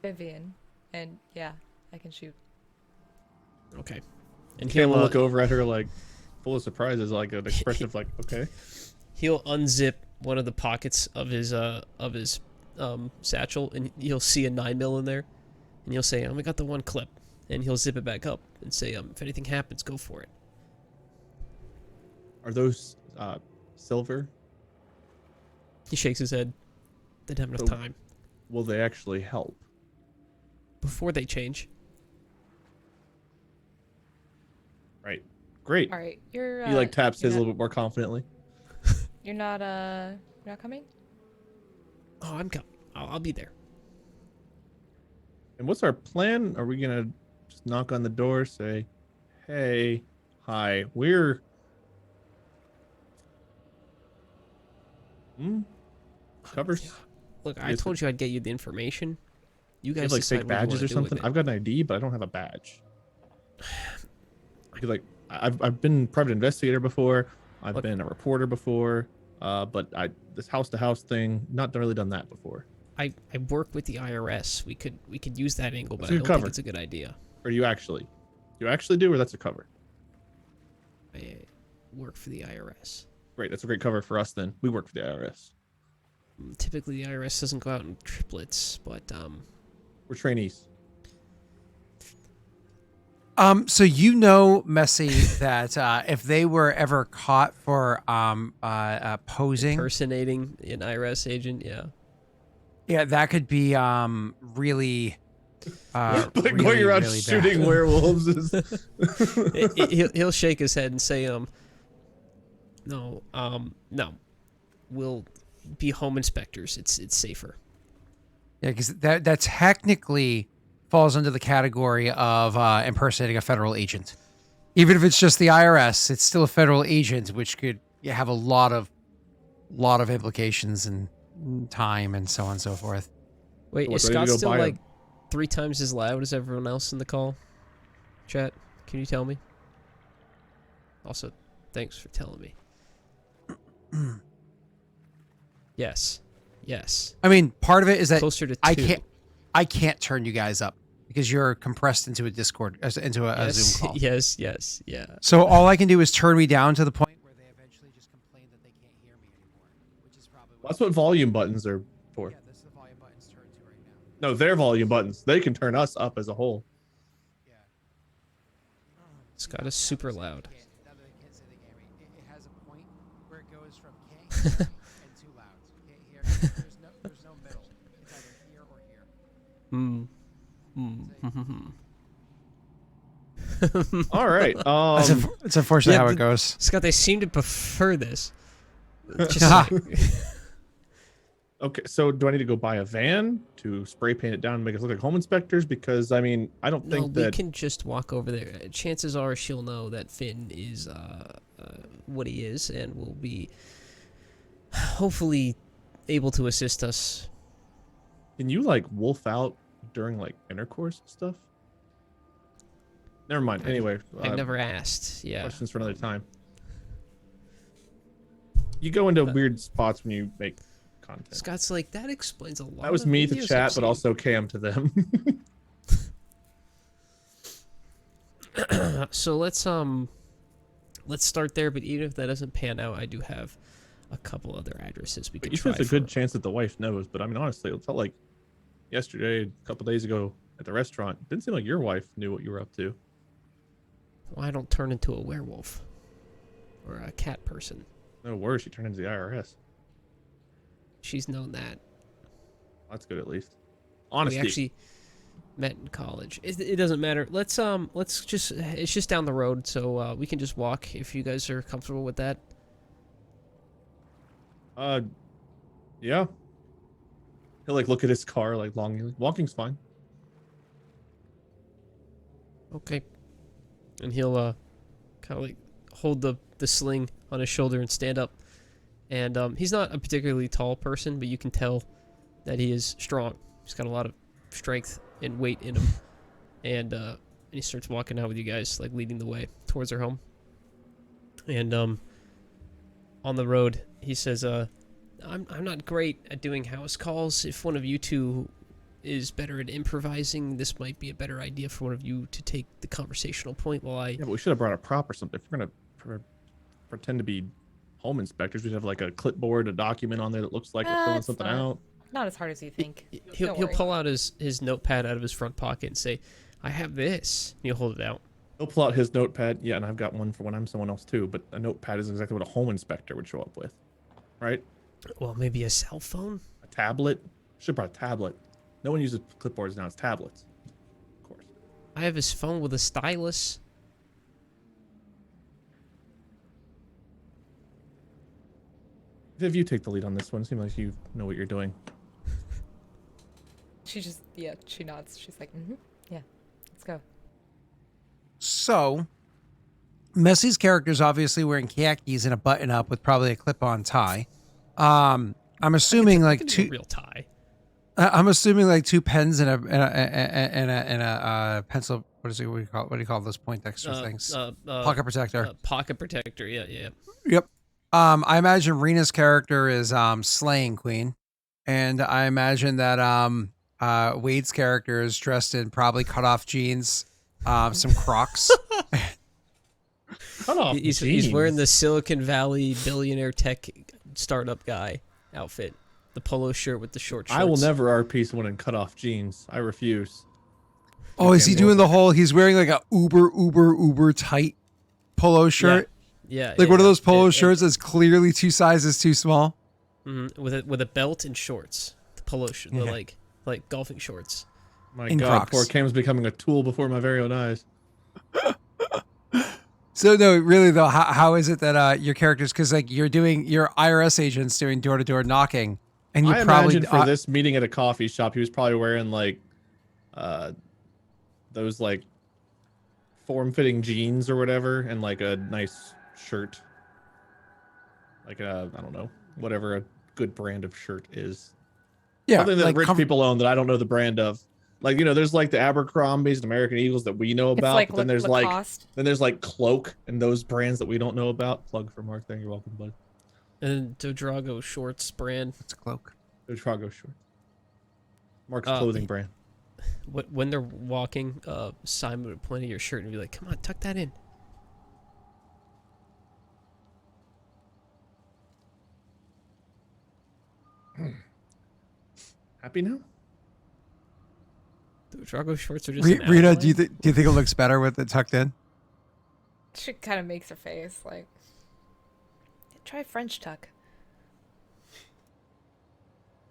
Vivian, and yeah, I can shoot.
Okay. And
Cam will
he'll,
look over at her like full of surprises, like an expression of like, okay.
he'll unzip one of the pockets of his satchel, and you'll see a 9mm in there, and he'll say, "I only got the one clip," and he'll zip it back up and say, "If anything happens, go for it."
Are those silver?
He shakes his head. Didn't have enough
So-
time
Will they actually help?
before they change.
Right. Great.
All right, you're.
He like taps
you're
his a
not,
little bit more confidently.
You're not. You're not coming.
Oh, I'm coming. I'll be there.
And what's our plan? Are we gonna just knock on the door, say, "Hey, hi, we're." Covers.
Look, I
Yes,
told you I'd get you the information. You
You
guys
have like
decide
fake
what you wanna
badges or
do with
something.
it.
I've got an ID, but I don't have a badge. Like I've been private investigator before. I've
Look.
been a reporter before. But this house to house thing, not really done that before.
I work with the IRS. We could use that angle, but
That's a
I
good
don't
cover.
think it's a good idea.
Or you actually do, or that's a cover.
I work for the IRS.
Great, that's a great cover for us then. We work for the IRS.
Typically, the IRS doesn't go out in triplets, but
We're trainees.
So you know, Messi, that if they were ever caught for posing,
impersonating an IRS agent, yeah.
yeah, that could be really,
But
really,
going around
really bad.
shooting werewolves is.
He'll shake his head and say, no, we'll be home inspectors. It's safer.
Yeah, because that technically falls under the category of impersonating a federal agent. Even if it's just the IRS, it's still a federal agent, which could have a lot of implications and time and so on and so forth.
Wait,
What,
is
ready to
Scott
go
still
buy
like
'em?
3 times as loud as everyone else in the call? Chat, can you tell me? Also, thanks for telling me. Yes.
I mean, part of it is that
Closer to 2.
I can't turn you guys up because you're compressed into a Discord, into a Zoom call.
Yes, yeah.
So all I can do is turn me down to the point where they eventually just complain that they can't hear me anymore, which is probably
That's what volume buttons are for.
Yeah, this is the volume button's turned to right now.
No, their volume buttons. They can turn us up as a whole.
Yeah.
Scott is super loud.
Now that they can't say they can't hear me, it has a point where it goes from can't hear and too loud. Can't hear. There's no middle. It's either here or here.
All right.
It's unfortunately
Yeah,
how
but-
it goes.
Scott, they seem to prefer this. Just
Okay, so do I need to go buy a van to spray paint it down and make us look like home inspectors? Because I mean, I don't
no,
think
we
that.
can just walk over there. Chances are she'll know that Finn is what he is, and will be hopefully able to assist us.
Can you like wolf out during like intercourse and stuff? Never mind. Anyway,
I've never asked. Yeah.
questions for another time. You go into weird spots when you make content.
Scott's like, that explains a lot.
That was
of
me to
videos I've
chat, but
seen."
also Cam to them.
So let's start there. But even if that doesn't pan out, I do have a couple other addresses we could
You
try.
said it's a good
for-
chance that the wife knows, but I mean, honestly, it felt like yesterday, a couple days ago at the restaurant, it didn't seem like your wife knew what you were up to.
Well, I don't turn into a werewolf or a cat person.
No worse, she turned into the IRS.
She's known that.
That's good, at least. Honesty.
We actually met in college. It doesn't matter. Let's just. It's just down the road, so we can just walk if you guys are comfortable with that.
Yeah. He'll like look at his car, like walking's fine.
Okay. And he'll kind of like hold the sling on his shoulder and stand up. And he's not a particularly tall person, but you can tell that he is strong. He's got a lot of strength and weight in him. And he starts walking out with you guys, like leading the way towards their home. And on the road, he says, I'm not great at doing house calls. If one of you two is better at improvising, this might be a better idea for one of you to take the conversational point while I...
Yeah, but we should have brought a prop or something. If we're gonna pretend to be home inspectors, we'd have like a clipboard, a document on there that looks like we're filling
It's
something
not-
out.
Not as hard as you think.
He'll
Don't worry.
pull out his notepad out of his front pocket and say, I have this. And he'll hold it out.
He'll pull out his notepad. Yeah, and I've got one for when I'm someone else too. But a notepad is exactly what a home inspector would show up with, right?
Well, maybe a cell phone?
A tablet. Should have brought a tablet. No one uses clipboards now. It's tablets, of course.
I have his phone with a stylus.
Viv, you take the lead on this one. Seems like you know what you're doing.
She just, she nods. She's like, yeah, let's go.
So, Messy's character is obviously wearing khakis and a button-up with probably a clip-on tie. I'm assuming
I
like
can do
two.
a real tie.
I'm assuming like two pens and a pencil. What do you call those Poindexter things? Pocket protector.
Pocket protector. Yeah.
Yep. I imagine Rena's character is Slaying Queen, and I imagine that Wade's character is dressed in probably cut-off jeans, some Crocs.
Cut off
He's wearing the Silicon Valley billionaire tech startup guy outfit. The polo shirt with the short shorts.
I will never RP someone in cut off jeans. I refuse.
Oh, is he doing the whole? He's wearing like a uber tight polo shirt.
Yeah.
Like one of those polo shirts that's clearly 2 sizes too small.
With a belt and shorts. The polo shirt, the like golfing shorts.
My
In
God,
Crocs.
poor Cam's becoming a tool before my very own eyes.
So no, really though, how is it that your characters? Because like your IRS agents doing door-to-door knocking, and you
I
probably
imagine for this meeting at a coffee shop, he was probably wearing like, those like form-fitting jeans or whatever, and like a nice shirt. Like I don't know, whatever a good brand of shirt is.
yeah,
Something that
like
rich people own that I don't know the brand of. Like, there's like the Abercrombie's and American Eagles that we know
It's
about,
like
but then there's like
Lacoste.
Cloak and those brands that we don't know about. Plug for Mark there, you're welcome, bud.
And Dodrago shorts brand.
It's a cloak.
Chicago short. Mark's clothing brand.
When they're walking, Simon would point at your shirt and be like, "Come on, tuck that in."
Happy now?
Dodrago shorts are just. an
Rita,
outline.
do you think it looks better with it tucked in?
She kind of makes her face like, try French tuck.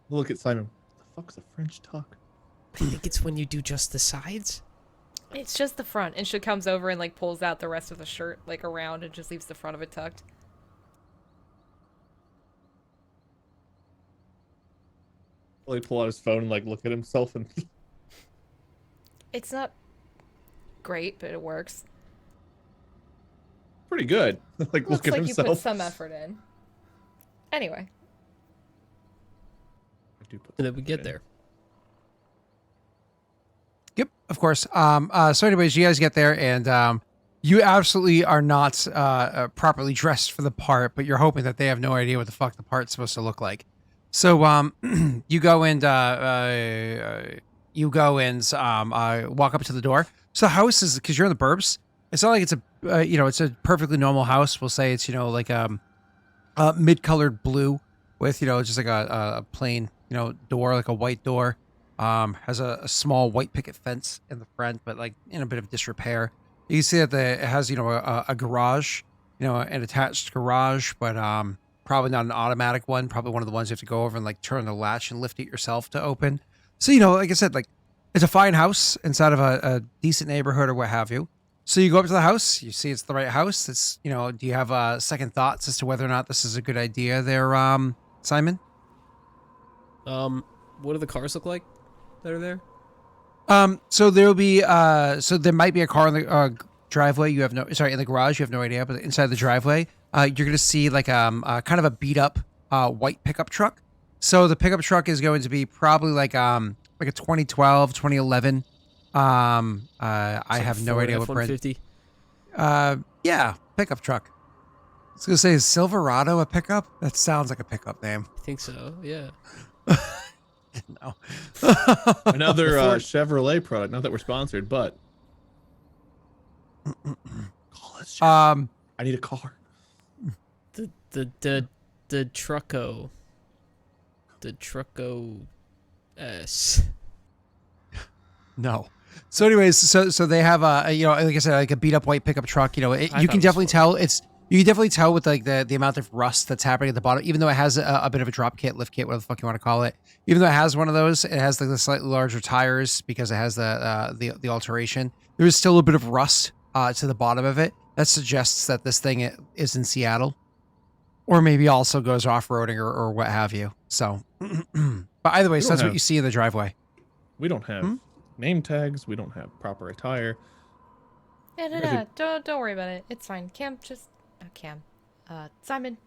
Look at Simon. What the fuck's a French tuck?
I think it's when you do just the sides.
It's just the front, and she comes over and like pulls out the rest of the shirt like around and just leaves the front of it tucked.
Will he pull out his phone and like look at himself and
It's not great, but it works.
pretty good. Like
Looks
look at
like you put
himself.
some effort in. Anyway,
I do put
And then we
some
get
in.
there.
Yep, of course. So anyways, you guys get there, and you absolutely are not properly dressed for the part, but you're hoping that they have no idea what the fuck the part's supposed to look like. So you go and walk up to the door. So the house is, because you're in the burbs, it's not like it's it's a perfectly normal house. We'll say it's like mid-colored blue with just like a plain door, like a white door. Has a small white picket fence in the front, but like in a bit of disrepair. You can see that it has a garage, an attached garage, but probably not an automatic one. Probably one of the ones you have to go over and like turn the latch and lift it yourself to open. So like I said, like it's a fine house inside of a decent neighborhood or what have you. So you go up to the house, you see it's the right house. It's do you have second thoughts as to whether or not this is a good idea there, Simon?
What do the cars look like that are there?
So there'll be so there might be a car in the driveway. You have no, sorry, in the garage. You have no idea, but inside the driveway, you're gonna see like kind of a beat up white pickup truck. So the pickup truck is going to be probably like a 2012, 2011. I have no idea what brand. Yeah, pickup truck. I was gonna say, is Silverado a pickup? That sounds like a pickup name.
I think so. Yeah.
No.
Another Chevrolet product. Not that we're sponsored, but call us. I need a car.
The Trucko. The Trucko S.
No. So anyways, so they have like I said, like a beat up white pickup truck. You
thought
can
it was
definitely
funny.
tell you can definitely tell with like the amount of rust that's happening at the bottom, even though it has a bit of a drop kit, lift kit, whatever the fuck you want to call it. Even though it has one of those, it has like the slightly larger tires because it has the alteration. There is still a bit of rust to the bottom of it. That suggests that this thing is in Seattle, or maybe also goes off roading or what have you. So, but either way, so that's what you see in the driveway.
We don't have name tags. We don't have proper attire.
no. Don't worry about it. It's fine. Simon,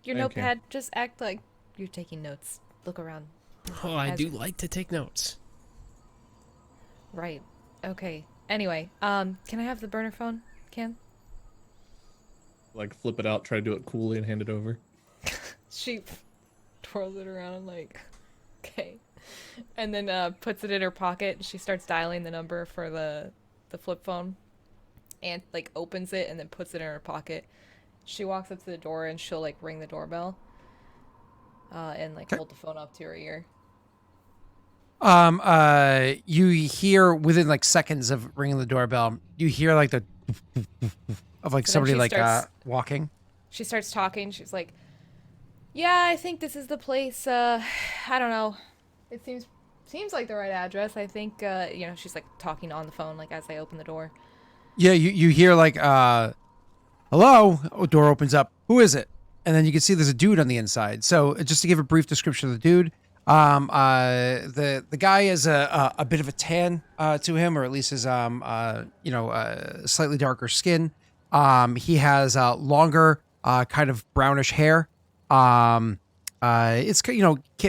your
Thank you.
notepad. Just act like you're taking notes. Look around.
Oh, I
As-
do like to take notes.
Right. Okay. Anyway, can I have the burner phone, Cam?
Like flip it out, try to do it coolly, and hand it over.
She twirls it around like, okay, and then puts it in her pocket. She starts dialing the number for the flip phone, and like opens it and then puts it in her pocket. She walks up to the door and she'll like ring the doorbell, and like hold the phone up to her ear.
You hear within like seconds of ringing the doorbell, you hear like the of like
So then
somebody
she
like
starts-
walking.
She starts talking. She's like, "Yeah, I think this is the place. I don't know. It seems like the right address. I think she's like talking on the phone like as they open the door.
Yeah, you hear like hello. Oh, door opens up. Who is it? And then you can see there's a dude on the inside. So just to give a brief description of the dude, the guy has a bit of a tan to him, or at least his slightly darker skin. He has longer kind of brownish hair. It's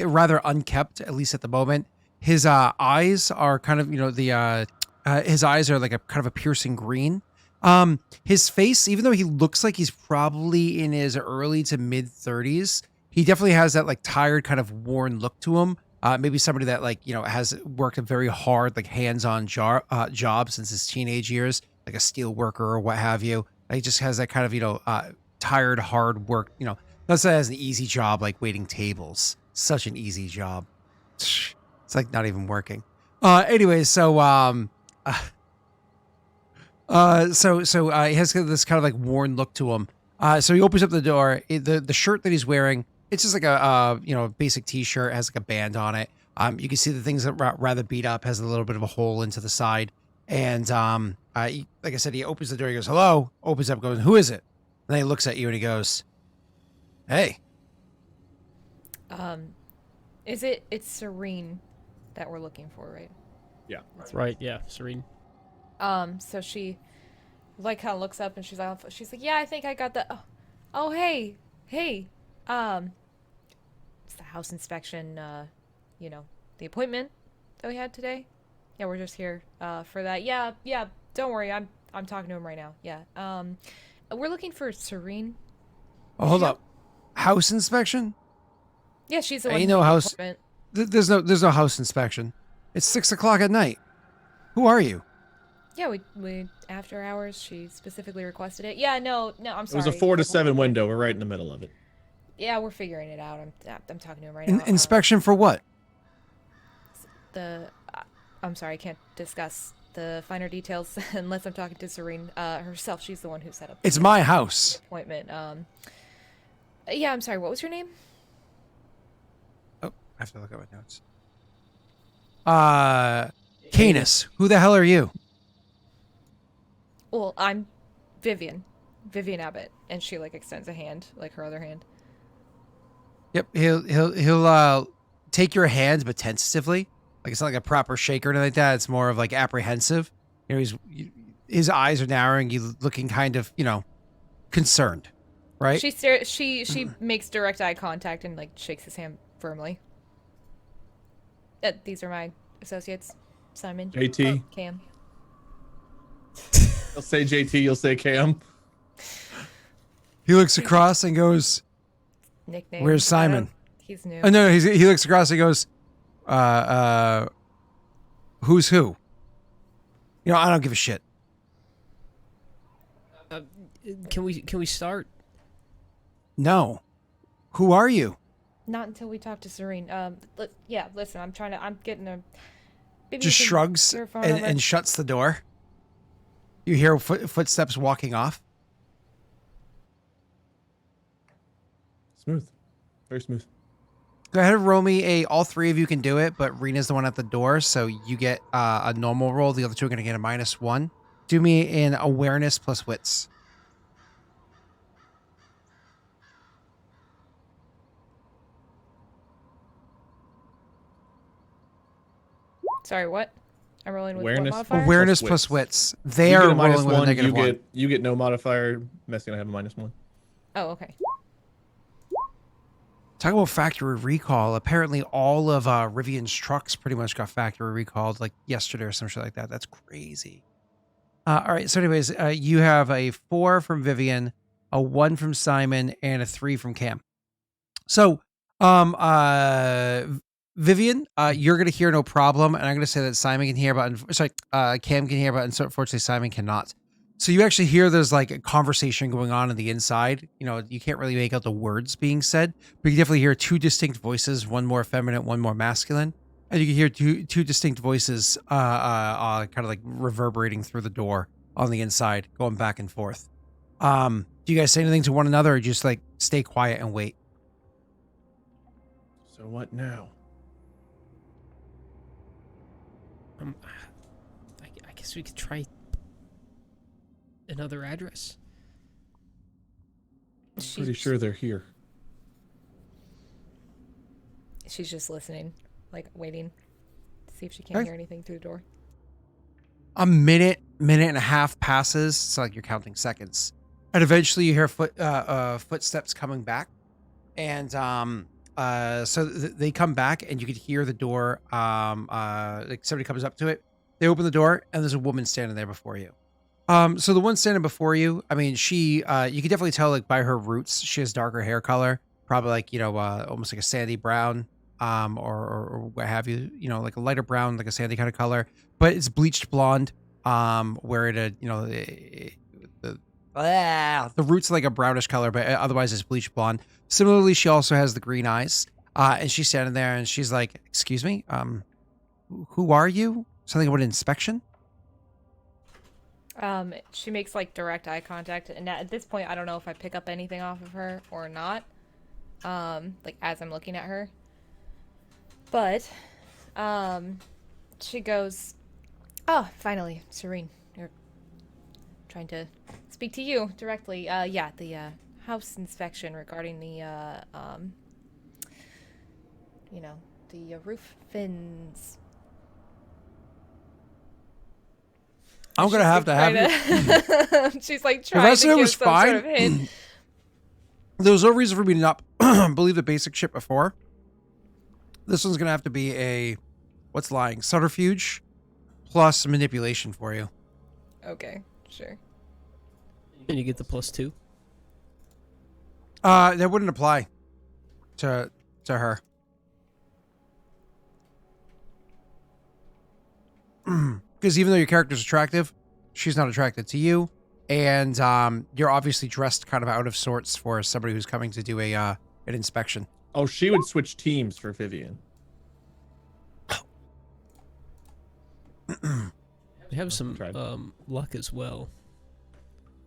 rather unkept, at least at the moment. His eyes are kind of his eyes are like a kind of a piercing green. His face, even though he looks like he's probably in his early to mid 30s, he definitely has that like tired, kind of worn look to him. Maybe somebody that has worked a very hard, like hands-on job since his teenage years, like a steel worker or what have you. He just has that kind of tired, hard work. Not that it has an easy job like waiting tables. Such an easy job. It's like not even working. Anyway, so he has this kind of like worn look to him. So he opens up the door. The shirt that he's wearing, it's just like a basic t-shirt, has like a band on it. You can see the things that rather beat up, has a little bit of a hole into the side. And like I said, he opens the door. He goes, "Hello." Opens up, goes, "Who is it?" And then he looks at you and he goes, "Hey."
It's Serene that we're looking for, right?
Yeah.
Right, yeah, Serene.
So she like kind of looks up and she's like, yeah, I think I got the. Oh, hey, um, it's the house inspection. You know, the appointment that we had today. Yeah, we're just here for that. Yeah. Don't worry, I'm talking to him right now. Yeah. We're looking for Serene.
Oh, hold up. House inspection?
Yeah, she's the one
Ain't
who
no
made the
house.
appointment.
There's no house inspection. It's 6 o'clock at night. Who are you?
Yeah, we after hours. She specifically requested it. Yeah, no, I'm
It
sorry.
was a 4 to 7 window. We're right in the middle of it.
Yeah, we're figuring it out. I'm talking to him right now.
Inspection for what?
I'm sorry, I can't discuss the finer details unless I'm talking to Serene herself. She's the one who set up.
It's my house.
Appointment. Yeah, I'm sorry. What was your name?
Oh, I have to look at my notes. Canis. Who the hell are you?
Well, I'm Vivian Abbott, and she like extends a hand, like her other hand.
Yep, he'll take your hand, but tentatively. Like it's not like a proper shake or anything like that. It's more of like apprehensive. You know, his eyes are narrowing. He's looking kind of, concerned, right?
She makes direct eye contact and like shakes his hand firmly. These are my associates, Simon,
JT.
Cam.
You'll say JT, you'll say Cam.
He looks across and goes,
Nickname.
"Where's Simon?"
He's new.
No, he looks across and goes, who's who? I don't give a shit.
Can we start?
No. Who are you?
Not until we talk to Serene. Yeah, listen, I'm getting a. Maybe
Just
you can
shrugs
give her a phone number.
and shuts the door. You hear footsteps walking off.
Smooth. Very smooth.
Go ahead and roll me all three of you can do it, but Rena's the one at the door, so you get a normal roll. The other two are going to get a -1. Do me an awareness plus wits.
Sorry, what? I'm rolling with
Awareness.
what modifier?
Awareness
Plus
plus
wits.
wits. They
You
are
get a minus
rolling with a
one.
negative one.
You get no modifier. Messy and I have a -1.
Oh, okay.
Talk about factory recall. Apparently, all of Rivian's trucks pretty much got factory recalled like yesterday or some shit like that. That's crazy. All right. So, anyways, you have a 4 from Vivian, a 1 from Simon, and a 3 from Cam. So, Vivian, you're gonna hear no problem, and I'm gonna say that Simon can hear, but Cam can hear, but unfortunately Simon cannot. So you actually hear there's like a conversation going on the inside. You can't really make out the words being said, but you definitely hear two distinct voices, one more feminine, one more masculine, and you can hear two distinct voices, kind of like reverberating through the door on the inside, going back and forth. Do you guys say anything to one another, or just like stay quiet and wait?
So what now?
I guess we could try another address.
I'm pretty sure they're here.
She's just listening, like waiting to see if she can't hear anything through the door.
A minute and a half passes. It's like you're counting seconds, and eventually you hear footsteps coming back, and they come back, and you could hear the door. Like somebody comes up to it. They open the door, and there's a woman standing there before you. So the one standing before you, I mean, she, you can definitely tell like by her roots, she has darker hair color, probably like, almost like a sandy brown, or what have you, like a lighter brown, like a sandy kind of color, but it's bleached blonde, where the roots are like a brownish color, but otherwise it's bleached blonde. Similarly, she also has the green eyes, and she's standing there and she's like, excuse me, who are you? Something about an inspection?
She makes like direct eye contact, and at this point, I don't know if I pick up anything off of her or not. Like as I'm looking at her, but, she goes, "Oh, finally, Serene, you're trying to speak to you directly. Yeah, the house inspection regarding the, The roof fins.
I'm gonna have to have you.
you. She's like
If
trying
I
to
said it
give
was
some sort
fine,
of hint.
there was no reason for me to not believe the basic shit before. This one's gonna have to be a what's lying subterfuge plus manipulation for you.
Okay, sure.
And you get the +2.
That wouldn't apply to her. Because even though your character's attractive, she's not attracted to you, and you're obviously dressed kind of out of sorts for somebody who's coming to do an inspection.
Oh, she would switch teams for Vivian.
We have some
tried.
luck as well.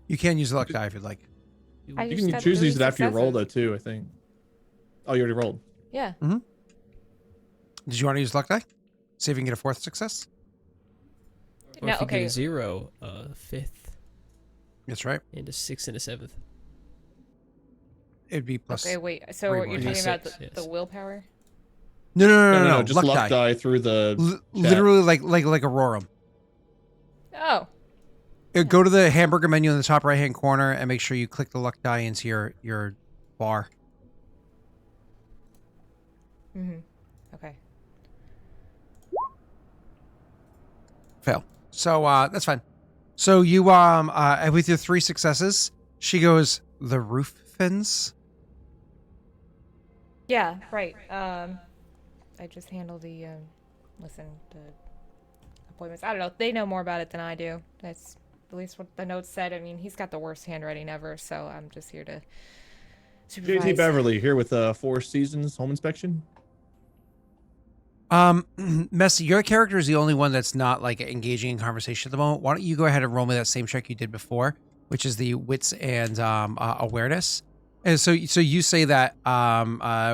You can use the luck die if you'd like.
I
You
just
can
got
choose
3
these after you roll, though,
successes.
too, I think. Oh, you already rolled.
Yeah.
Did you want to use luck die? See if you can get a 4th success.
Or
No,
if you get
okay.
a 0, 5th,
That's right.
and a 6 and a 7th.
It'd be plus.
Okay, wait. So
Three
you're
more.
talking
Maybe
about
6,
the
yes.
willpower?
No.
Just luck die through the chat.
Literally like Aurorum.
Oh.
Go to the hamburger menu in the top right hand corner and make sure you click the luck die into your bar.
Mm-hmm. Okay.
Fail. So that's fine. So you with your 3 successes, she goes the roof fins.
Yeah, right. I just handle the the appointments. I don't know. They know more about it than I do. That's at least what the notes said. I mean, he's got the worst handwriting ever, so I'm just here to supervise.
JT Beverly here with Four Seasons home inspection.
Messy, your character is the only one that's not like engaging in conversation at the moment. Why don't you go ahead and roll me that same check you did before, which is the wits and awareness. And so you say that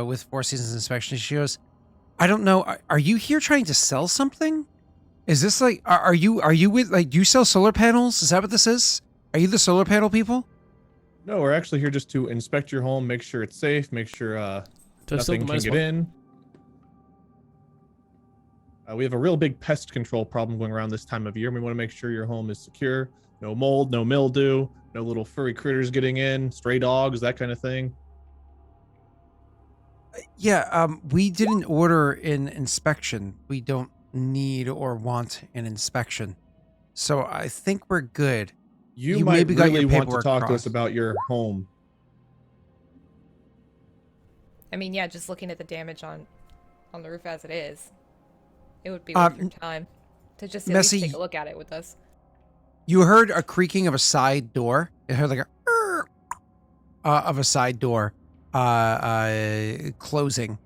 with Four Seasons inspection, she goes, I don't know. Are you here trying to sell something? Is this like, are you with, like, do you sell solar panels? Is that what this is? Are you the solar panel people?
No, we're actually here just to inspect your home, make sure it's safe, make sure
So still
nothing
the
can
-1.
get in. We have a real big pest control problem going around this time of year. We want to make sure your home is secure. No mold, no mildew, no little furry critters getting in, stray dogs, that kind of thing.
Yeah, we didn't order an inspection. We don't need or want an inspection. So I think we're good.
You,
You
might
maybe got your
really want to
paperwork
talk to us
crossed.
about your home.
I mean, yeah, just looking at the damage on the roof as it is, it would be worth your time to just at least
Messy,
take a look at it with us.
you heard a creaking of a side door. You heard like a of a side door closing,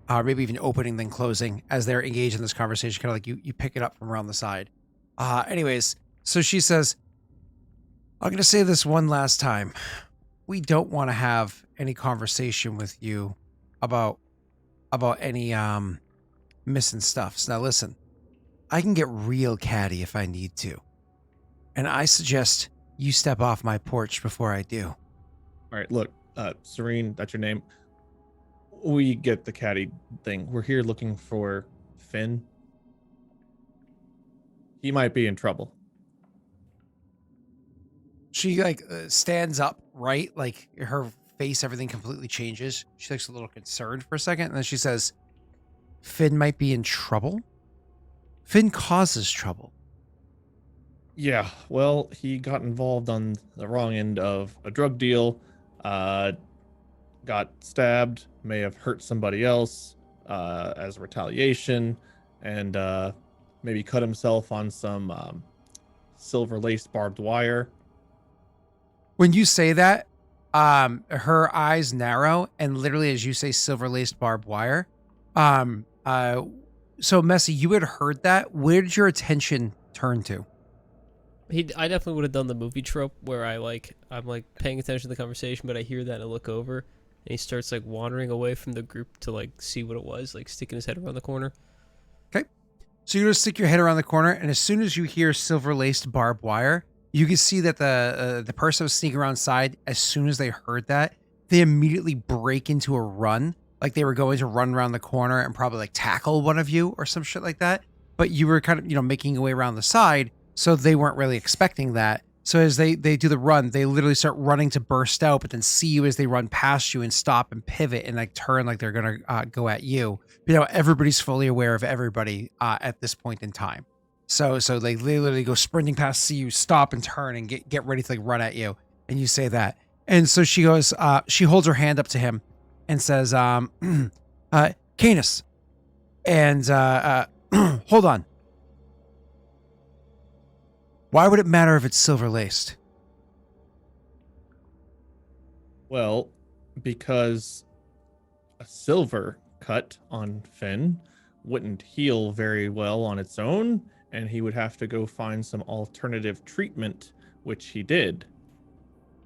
maybe even opening then closing as they're engaged in this conversation. Kind of like you pick it up from around the side. Anyways, so she says, I'm going to say this one last time. We don't want to have any conversation with you about any missing stuffs. Now listen, I can get real catty if I need to. And I suggest you step off my porch before I do.
All right, look, Serene, that's your name. We get the catty thing. We're here looking for Finn. He might be in trouble.
She like stands up, right? Like her face, everything completely changes. She looks a little concerned for a second, and then she says, Finn might be in trouble? Finn causes trouble.
Yeah, well, he got involved on the wrong end of a drug deal, got stabbed, may have hurt somebody else as a retaliation, and maybe cut himself on some silver-laced barbed wire.
When you say that, her eyes narrow, and literally as you say silver-laced barbed wire, so Messy, you had heard that. Where did your attention turn to?
I definitely would have done the movie trope where I'm paying attention to the conversation, but I hear that and I look over, and he starts like wandering away from the group to like see what it was, like sticking his head around the corner.
Okay. So you just stick your head around the corner, and as soon as you hear silver-laced barbed wire, you can see that the person was sneaking around side. As soon as they heard that, they immediately break into a run like they were going to run around the corner and probably like tackle one of you or some shit like that. But you were kind of, making your way around the side, so they weren't really expecting that. So as they do the run, they literally start running to burst out, but then see you as they run past you and stop and pivot and like turn like they're gonna go at you. Everybody's fully aware of everybody at this point in time. So they literally go sprinting past, see you, stop and turn and get ready to like run at you. And you say that, and so she goes, she holds her hand up to him and says, Canis, and hold on. Why would it matter if it's silver laced?
Well, because a silver cut on Finn wouldn't heal very well on its own, and he would have to go find some alternative treatment, which he did.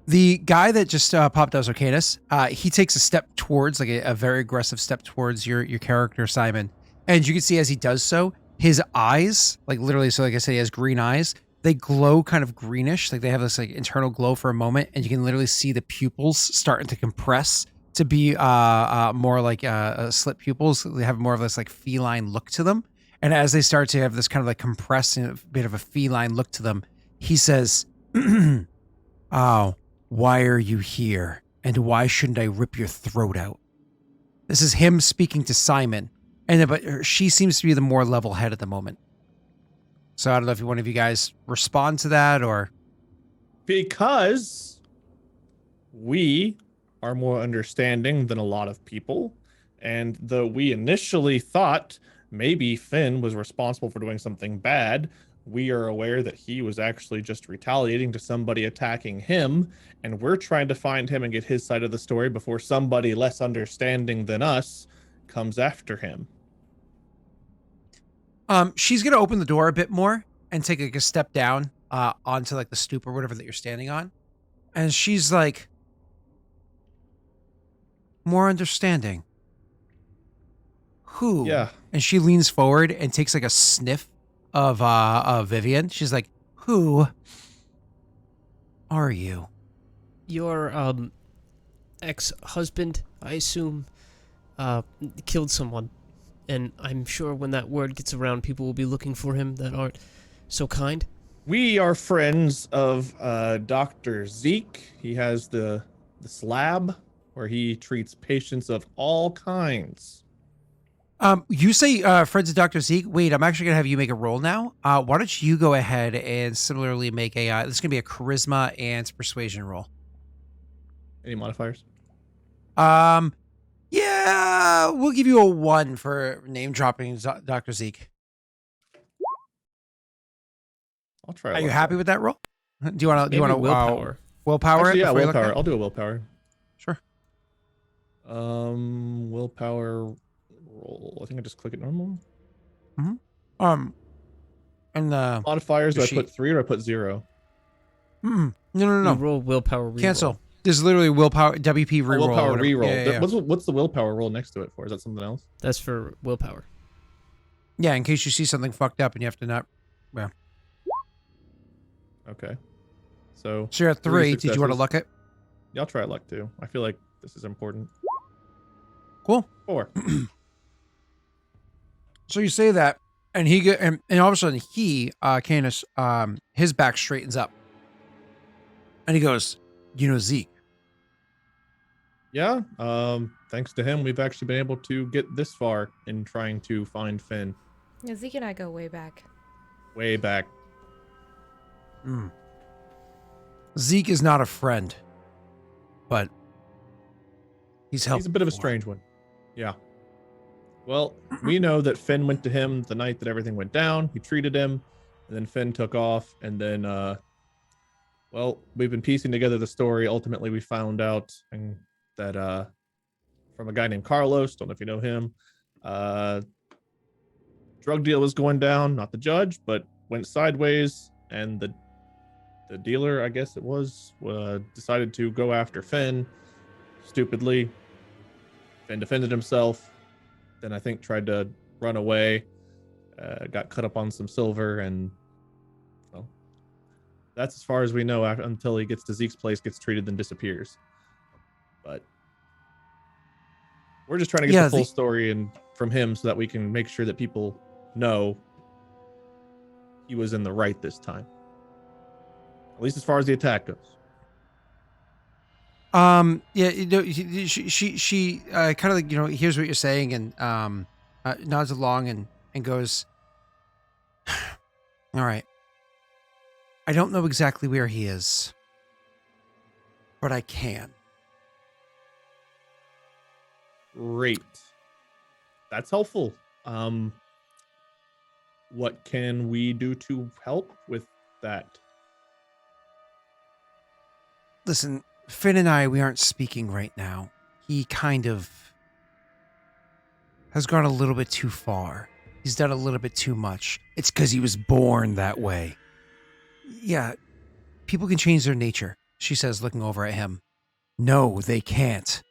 The guy that just popped out, Canis, he takes a step towards, like a very aggressive step towards your character, Simon. And you can see as he does so, his eyes, like literally, so like I said, he has green eyes. They glow kind of greenish, like they have this like internal glow for a moment, and you can literally see the pupils starting to compress to be more like slit pupils. They have more of this like feline look to them. And as they start to have this kind of like compressed bit of a feline look to them, he says, "Oh, why are you here? And why shouldn't I rip your throat out?" This is him speaking to Simon, and then, but she seems to be the more level head at the moment. So I don't know if one of you guys respond to that or.
Because we are more understanding than a lot of people. And though we initially thought maybe Finn was responsible for doing something bad, we are aware that he was actually just retaliating to somebody attacking him. And we're trying to find him and get his side of the story before somebody less understanding than us comes after him.
She's gonna open the door a bit more and take like a step down onto like the stoop or whatever that you're standing on. And she's like, more understanding. Who?
Yeah.
And she leans forward and takes like a sniff of Vivian. She's like, who are you?
Your ex-husband, I assume, killed someone. And I'm sure when that word gets around, people will be looking for him that aren't so kind.
We are friends of Dr. Zeke. He has this lab where he treats patients of all kinds.
You say friends of Dr. Zeke. Wait, I'm actually gonna have you make a roll now. Why don't you go ahead and similarly make a this is gonna be a charisma and persuasion roll.
Any modifiers?
Yeah, we'll give you a 1 for name dropping Dr. Zeke.
I'll try.
Are you happy with that roll? Do you want to? Do you
Maybe
want to
willpower?
willpower?
Actually,
it
yeah,
before you look at
willpower.
it?
I'll do a willpower.
Sure.
Willpower roll. I think I just click it normal.
And the
Modifiers, do I
sheet.
put 3 or I put 0?
no.
You roll willpower reroll.
Cancel. There's literally willpower WP
Oh,
reroll.
willpower
whatever.
reroll.
Yeah, yeah.
What's the willpower roll next to it for? Is that something else?
That's for willpower.
Yeah, in case you see something fucked up and you have to not. Well,
Okay. So
so you're at 3. Did you want to
successes.
look it?
Yeah, I'll try luck too. I feel like this is important.
Cool.
4.
So you say that, and he get and all of a sudden Canis, his back straightens up, and he goes, Zeke.
Yeah. Thanks to him, we've actually been able to get this far in trying to find Finn.
Yeah, Zeke and I go way back.
Way back.
Zeke is not a friend, but he's helped.
He's a bit of a
before.
strange one. Yeah. Well, we know that Finn went to him the night that everything went down. He treated him, and then Finn took off, and then well, we've been piecing together the story. Ultimately, we found out that from a guy named Carlos, don't know if you know him, drug deal was going down, not the judge, but went sideways, and the dealer, I guess it was, decided to go after Finn stupidly. Finn defended himself, then I think tried to run away, got cut up on some silver, and well, that's as far as we know until he gets to Zeke's place, gets treated, then disappears. But We're just trying to get
Yeah,
the full story and from him so that we can make sure that people know he was in the right this time. At least as far as the attack goes.
Yeah, she kind of like, hears what you're saying and nods along and goes, all right. I don't know exactly where he is, but I can.
Great. That's helpful. What can we do to help with that?
Listen, Finn and I, we aren't speaking right now. He kind of has gone a little bit too far. He's done a little bit too much. It's because he was born that way. Yeah, people can change their nature, she says, looking over at him. No, they can't.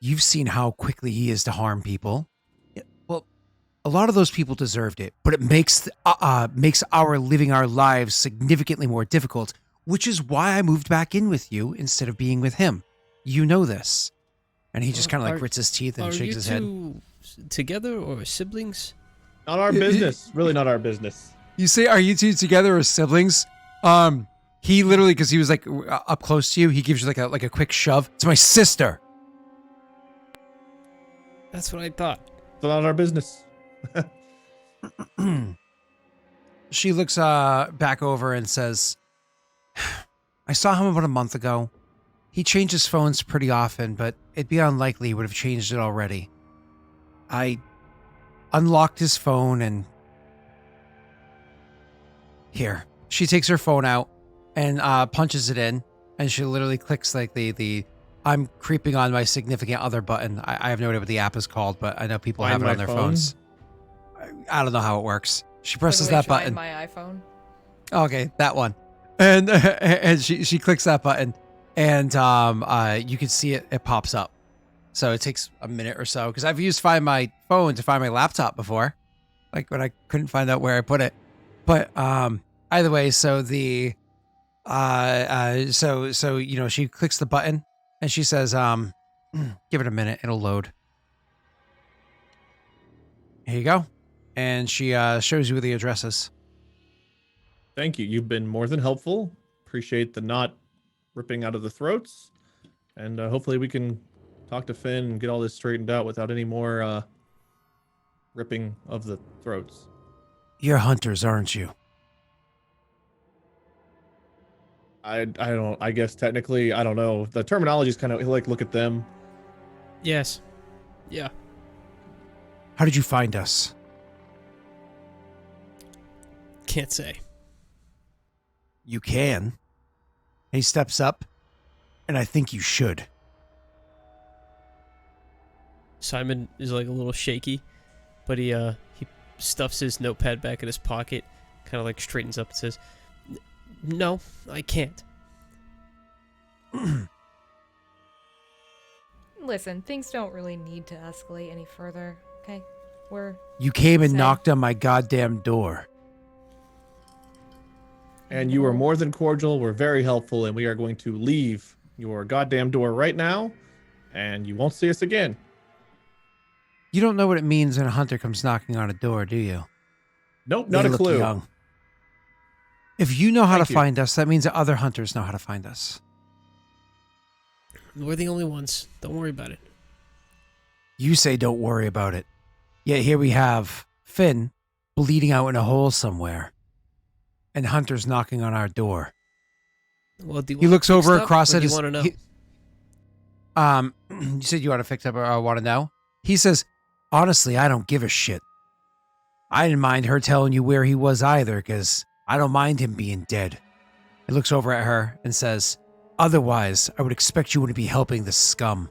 You've seen how quickly he is to harm people. Yeah, well, a lot of those people deserved it, but it makes our living our lives significantly more difficult, which is why I moved back in with you instead of being with him. You know this. And he just kind of like grits his teeth and shakes his head.
Are you two together or siblings?
Not our business. Really not our business.
You say, are you two together as siblings? He literally, because he was like up close to you, he gives you like a quick shove. It's my sister.
That's what I thought.
It's not our business.
She looks back over and says, I saw him about a month ago. He changes phones pretty often, but it'd be unlikely he would have changed it already. I unlocked his phone and... Here. She takes her phone out and punches it in, and she literally clicks like the I'm creeping on my significant other button. I have no idea what the app is called, but I know people have it on their phones. I don't know how it works. She presses that button.
My iPhone.
Okay, that one. And she clicks that button, and you can see it pops up. So it takes a minute or so, because I've used Find My Phone to find my laptop before, like when I couldn't find out where I put it. But either way, so the she clicks the button and she says, give it a minute, it'll load. Here you go. And she shows you the addresses.
Thank you. You've been more than helpful. Appreciate the not ripping out of the throats. And hopefully we can talk to Finn and get all this straightened out without any more ripping of the throats.
You're hunters, aren't you?
I don't, I guess technically, I don't know. The terminology is kind of like, look at them.
Yes. Yeah.
How did you find us?
Can't say.
You can. And he steps up, and I think you should.
Simon is like a little shaky, but he stuffs his notepad back in his pocket, kind of like straightens up and says, "No, I can't."
Listen, things don't really need to escalate any further, okay?
You came and
Say.
knocked on my goddamn door.
And you were more than cordial. We're very helpful, and we are going to leave your goddamn door right now, and you won't see us again.
You don't know what it means when a hunter comes knocking on a door, do you?
Nope,
They
not a
look
clue.
young. If you know how
Thank
to
you.
find us, that means that other hunters know how to find us.
We're the only ones. Don't worry about it.
You say don't worry about it. Yet here we have Finn bleeding out in a hole somewhere. And hunters knocking on our door.
Well, do you
He
want
looks
it
over
fixed up,
across
or
at
do
his...
you want to know?
You said you want to fix up or want to know? He says, honestly, I don't give a shit. I didn't mind her telling you where he was either, because I don't mind him being dead. He looks over at her and says, otherwise, I would expect you wouldn't be helping the scum.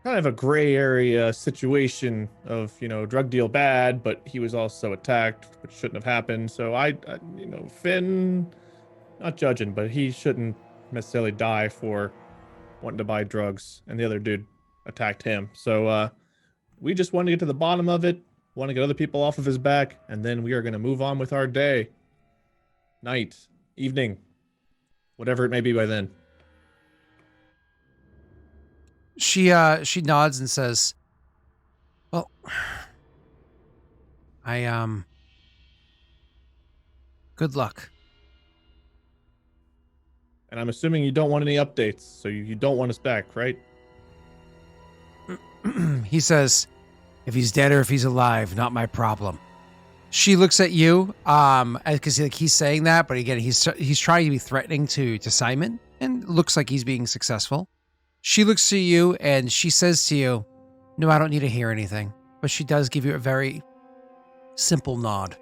Kind of a gray area situation of, drug deal bad, but he was also attacked, which shouldn't have happened. So Finn, not judging, but he shouldn't necessarily die for wanting to buy drugs, and the other dude attacked him. So we just want to get to the bottom of it, want to get other people off of his back, and then we are going to move on with our day, night, evening, whatever it may be by then.
She nods and says, "Well, good luck."
And I'm assuming you don't want any updates, so you don't want us back, right?
He says, "If he's dead or if he's alive, not my problem." She looks at you, because like he's saying that, but again, he's trying to be threatening to Simon, and looks like he's being successful. She looks to you and she says to you, "No, I don't need to hear anything," but she does give you a very simple nod.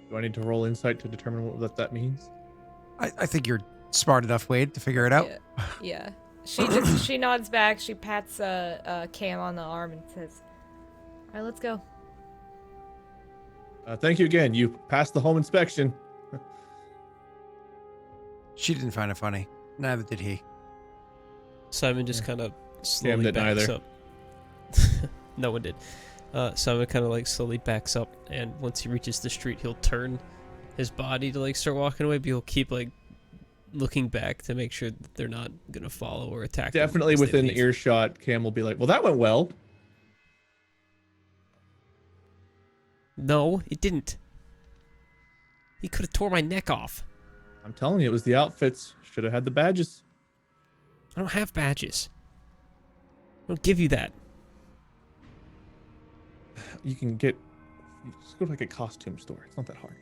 Do I need to roll insight to determine what that means?
I think you're smart enough, Wade, to figure it out.
Yeah. She nods back. She pats Cam on the arm and says, "All right, let's go."
Thank you again. You passed the home inspection.
She didn't find it funny. Neither did he.
Simon just kind of slowly
didn't
backs
either.
up. No one did. Simon kind of like slowly backs up, and once he reaches the street, he'll turn his body to like start walking away, but he'll keep like looking back to make sure that they're not gonna follow or attack him
Definitely
as they
within
leave.
earshot, Cam will be like, well, that went well.
No, it didn't. He could have tore my neck off.
I'm telling you, it was the outfits. Should have had the badges.
I don't have badges. I don't give you that.
You can get, just go to like a costume store. It's not that hard.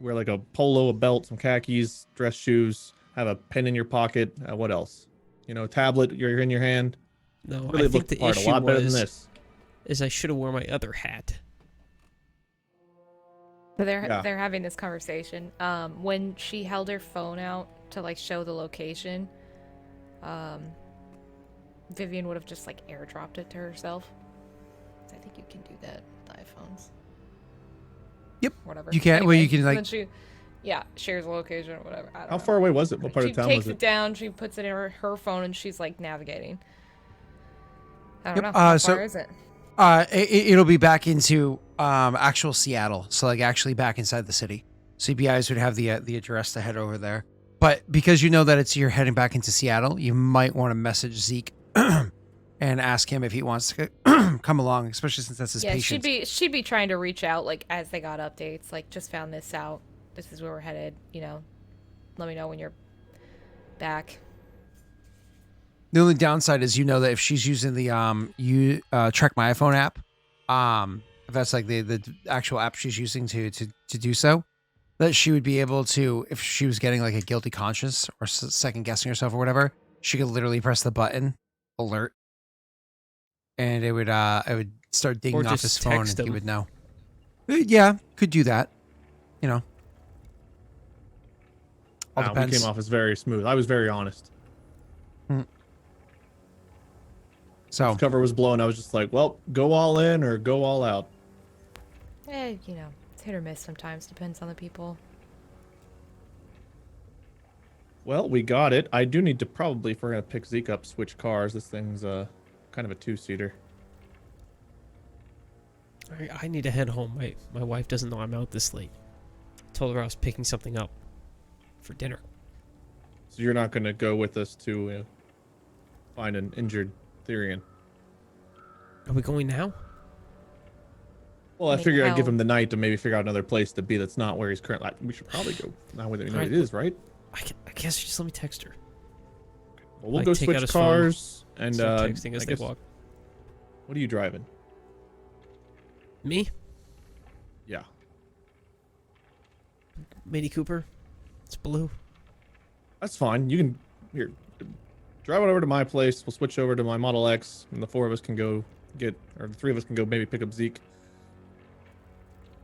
Wear like a polo, a belt, some khakis, dress shoes, have a pen in your pocket. What else? You know, a tablet you're in your hand.
No,
Really
I think
look the
the
part a
issue
lot better than
was
this.
is I should have worn my other hat.
So
Yeah.
they're having this conversation. When she held her phone out to like show the location, Vivian would have just like airdropped it to herself. I think you can do that with iPhones.
Yep.
Whatever.
You can- well, you can,
so
like-
then she, yeah, shares a location or whatever. I don't
How
know.
far away was it? What part
She
of town
takes
was
it
it?
down. She puts it in her phone, and she's like navigating. I don't
Yep,
know. How
so-
far is it?
It'll be back into actual Seattle, so like actually back inside the city. CBIs would have the address to head over there. But because you know that you're heading back into Seattle, you might want to message Zeke and ask him if he wants to come along, especially since that's his
Yeah,
patient.
she'd be trying to reach out like as they got updates. Like, just found this out. This is where we're headed. You know, let me know when you're back.
The only downside is you know that if she's using the Track My iPhone app, if that's like the actual app she's using to do so, that she would be able to, if she was getting like a guilty conscience or second guessing herself or whatever, she could literally press the button alert, and it would start dinging off
just
his phone,
text
and he
him.
would know. Yeah, could do that. You know, all
Wow, we
depends.
came off as very smooth. I was very honest.
So
This cover was blown. I was just like, well, go all in or go all out.
You know, it's hit or miss sometimes. Depends on the people.
Well, we got it. I do need to probably, if we're going to pick Zeke up, switch cars. This thing's kind of a two-seater.
I need to head home. My wife doesn't know I'm out this late. Told her I was picking something up for dinner.
So you're not going to go with us to find an injured Therian?
Are we going now?
Well, I
mean,
figured I'd give
how-
him the night to maybe figure out another place to be that's not where he's currently. We should probably go now that we know
Alright.
it is, right?
I guess just let me text her.
Well, we'll
Like,
go
take out
switch
his phone,
cars and
Start texting as
I
they
guess,
walk.
what are you driving?
Me?
Yeah.
Mini Cooper? It's blue.
That's fine. You can here drive it over to my place. We'll switch over to my Model X, and the four of us can go get, or the three of us can go maybe pick up Zeke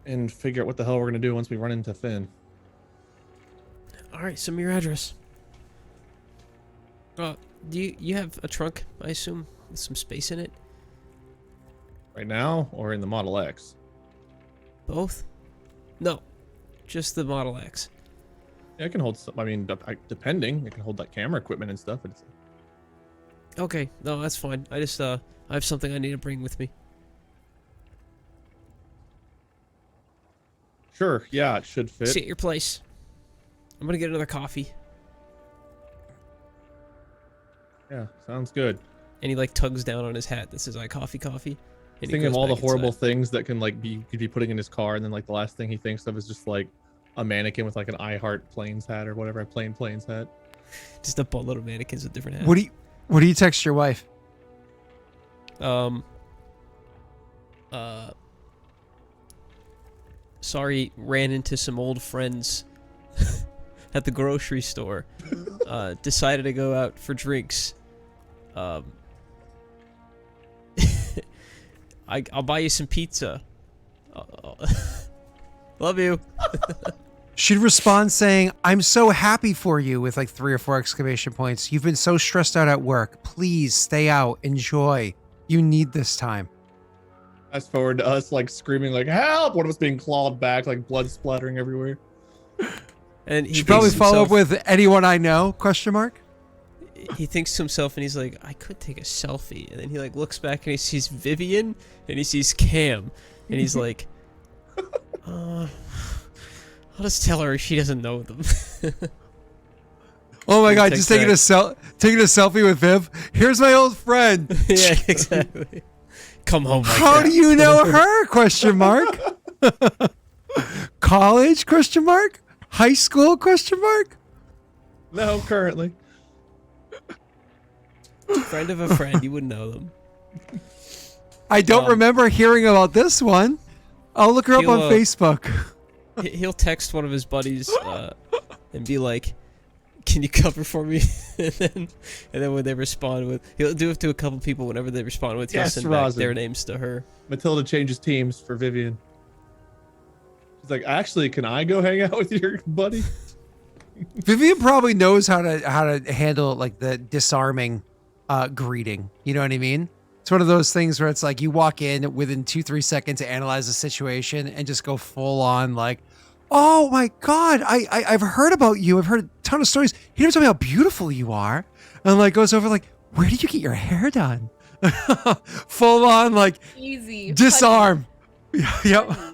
and figure out what the hell we're gonna do once we run into Finn.
Alright, send me your address. Do you have a trunk, I assume, with some space in it?
Right now, or in the Model X?
Both? No, just the Model X.
Yeah, I can hold some. I mean, depending, I can hold like camera equipment and stuff. It's,
Okay, no, that's fine. I just I have something I need to bring with me.
sure, yeah, it should fit.
See at your place. I'm gonna get another coffee.
Yeah, sounds good.
And he like tugs down on his hat that says "I coffee coffee." And he
Thinking of
goes
all the
back
horrible
inside.
things that can like be could be putting in his car, and then like the last thing he thinks of is just like a mannequin with like an I Heart Planes hat or whatever, a plain Planes hat.
Just a little mannequins with different hats.
What do you text your wife?
Sorry, ran into some old friends at the grocery store. Decided to go out for drinks. I'll buy you some pizza. Love you.
She'd respond saying, I'm so happy for you, with like 3 or 4 exclamation points. You've been so stressed out at work. Please stay out. Enjoy. You need this time.
Fast forward to us like screaming like help, one of us being clawed back, like blood splattering everywhere.
And he
She'd probably
thinks
follow up
himself-
with anyone I know, question mark.
He thinks to himself and he's like, I could take a selfie. And then he like looks back and he sees Vivian and he sees Cam. And he's like, I'll just tell her she doesn't know them.
Oh my God,
Text
just taking taking a selfie with Viv. Here's my old friend.
Yeah, exactly. Come home like
How
that.
do you know her? Question mark. College? Question mark. High school? Question mark.
No, currently.
Friend of a friend, you wouldn't know them.
I don't remember hearing about this one. I'll look her up on
He'll,
Facebook.
He'll text one of his buddies and be like, can you cover for me? and then when they respond with, he'll do it to a couple people. Whenever they respond with, he'll
Yes,
send back
Rosin.
their names to her.
Matilda changes teams for Vivian. She's like, actually, can I go hang out with your buddy?
Vivian probably knows how to handle like the disarming greeting. You know what I mean? It's one of those things where it's like you walk in within 2-3 seconds to analyze the situation and just go full on like, oh my God, I've heard about you. I've heard a ton of stories. You never told me how beautiful you are. And like goes over like, where did you get your hair done? Full on like
Easy.
disarm. Yep.
Putty.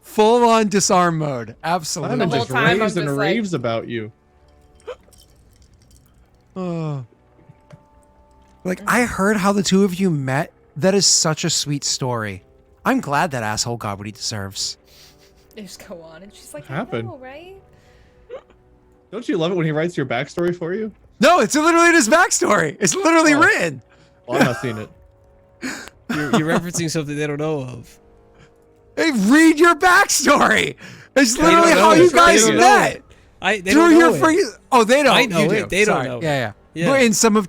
Full on disarm mode. Absolutely.
Simon
The whole
just
time I'm
raves and
just like-
raves about you.
Oh. Like, I heard how the two of you met. That is such a sweet story. I'm glad that asshole got what he deserves.
They just go on, and she's like,
What happened?
I know, right?
Don't you love it when he writes your backstory for you?
No, it's literally in his backstory. It's literally
Oh.
written.
Well, I'm not seeing it.
You're referencing something they don't know of.
Hey, read your backstory. It's
They
literally
don't know
how
it.
you
They
guys
don't know
met.
it. They
Through
don't know
your
it.
freaking. Oh, they don't.
I know
You
it.
do.
They don't
Sorry.
know it.
Yeah.
Yeah.
But in some of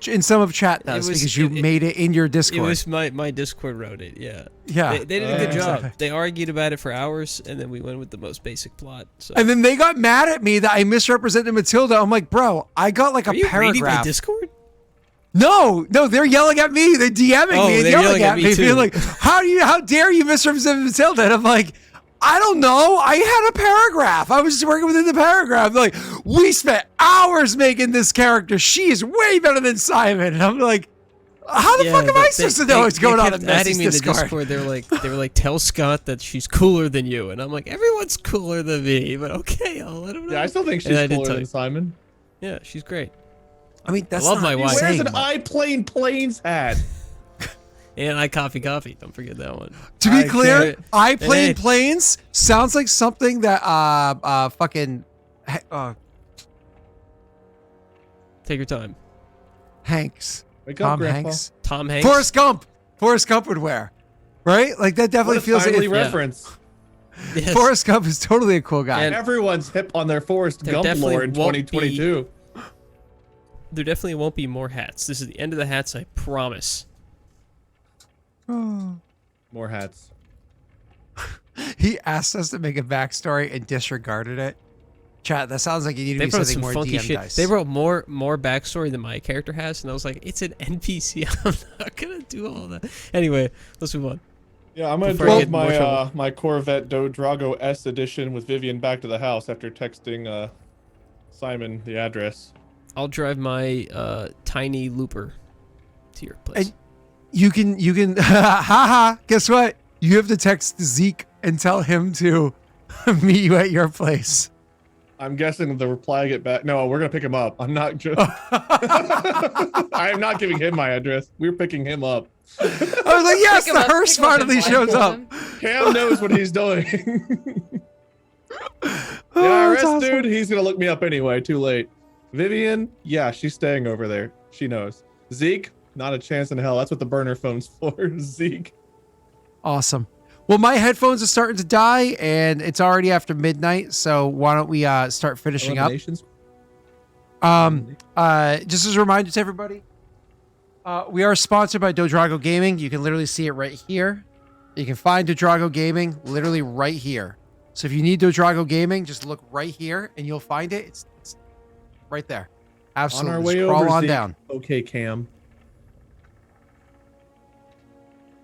chat does
was-
because you made it in your
It
Discord.
was my Discord wrote it, yeah.
Yeah.
They did a good job.
exactly.
They argued about it for hours, and then we went with the most basic plot. So.
And then they got mad at me that I misrepresented Matilda. I'm like, bro, I got like a
Are you reading my
paragraph.
Discord?
No, they're yelling at me. They're DMing
Oh,
me and
they're
yelling at me,
too.
being like, how dare you misrepresent Matilda? And I'm like, I don't know. I had a paragraph. I was just working within the paragraph. They're like, we spent hours making this character. She is way better than Simon. And I'm like, how the fuck am I supposed to know what's going on in
adding me in the
Discord?
Discord. They were like, tell Scott that she's cooler than you, and I'm like, everyone's cooler than me, but okay, I'll let him know.
Yeah, I still think she's
And I did
cooler
tell
than
you.
Simon.
Yeah, she's great,
I mean, that's
love
not
my wife.
He wears
saying
an
much.
Planes hat.
and I coffee. Don't forget that one.
To be
I
clear,
can't-
I Plane
Hey.
Planes sounds like something that fucking
Take your time.
Hanks,
Wake up,
Tom
Grandpa.
Hanks,
Tom Hanks.
Forrest Gump would wear, right? Like that definitely
What a
feels like
timely
if
reference.
Yes.
Forrest Gump is totally a cool guy.
And-
Everyone's hip on their Forrest
There
Gump
definitely
lore in
won't be-
2022.
There definitely won't be more hats. This is the end of the hats, I promise.
More hats.
He asked us to make a backstory and disregarded it. Chat, that sounds like you need to
They
be
wrote
sending
some
more
funky
DM
shit.
dice.
They wrote more backstory than my character has, and I was like, it's an NPC. I'm not gonna do all that. Anyway, let's move on.
Yeah, I'm gonna
Before I
drive
get in more trouble.
my Corvette Drago S edition with Vivian back to the house after texting Simon the address.
I'll drive my tiny looper to your place.
And you can haha, guess what? You have to text Zeke and tell him to meet you at your place.
I'm guessing the reply I get back. No, we're gonna pick him up. I'm not. I am not giving him my address. We're picking him up.
I was like, yes,
Pick him
the
up,
hearse
pick him up and
finally shows up.
blindfold him.
Cam knows what he's doing.
Oh,
Yeah,
that's
arrest
awesome.
dude. He's gonna look me up anyway. Too late. Vivian, yeah, she's staying over there. She knows. Zeke, not a chance in hell. That's what the burner phone's for. Zeke.
Awesome. Well, my headphones are starting to die, and it's already after midnight. So why don't we start finishing up?
Eliminations?
Just as a reminder to everybody, we are sponsored by Dodrago Gaming. You can literally see it right here. You can find Dodrago Gaming literally right here. So if you need Dodrago Gaming, just look right here, and you'll find it. It's right there. Absolutely.
On our
Just
way
crawl
over,
on
Zeke.
down.
Okay, Cam.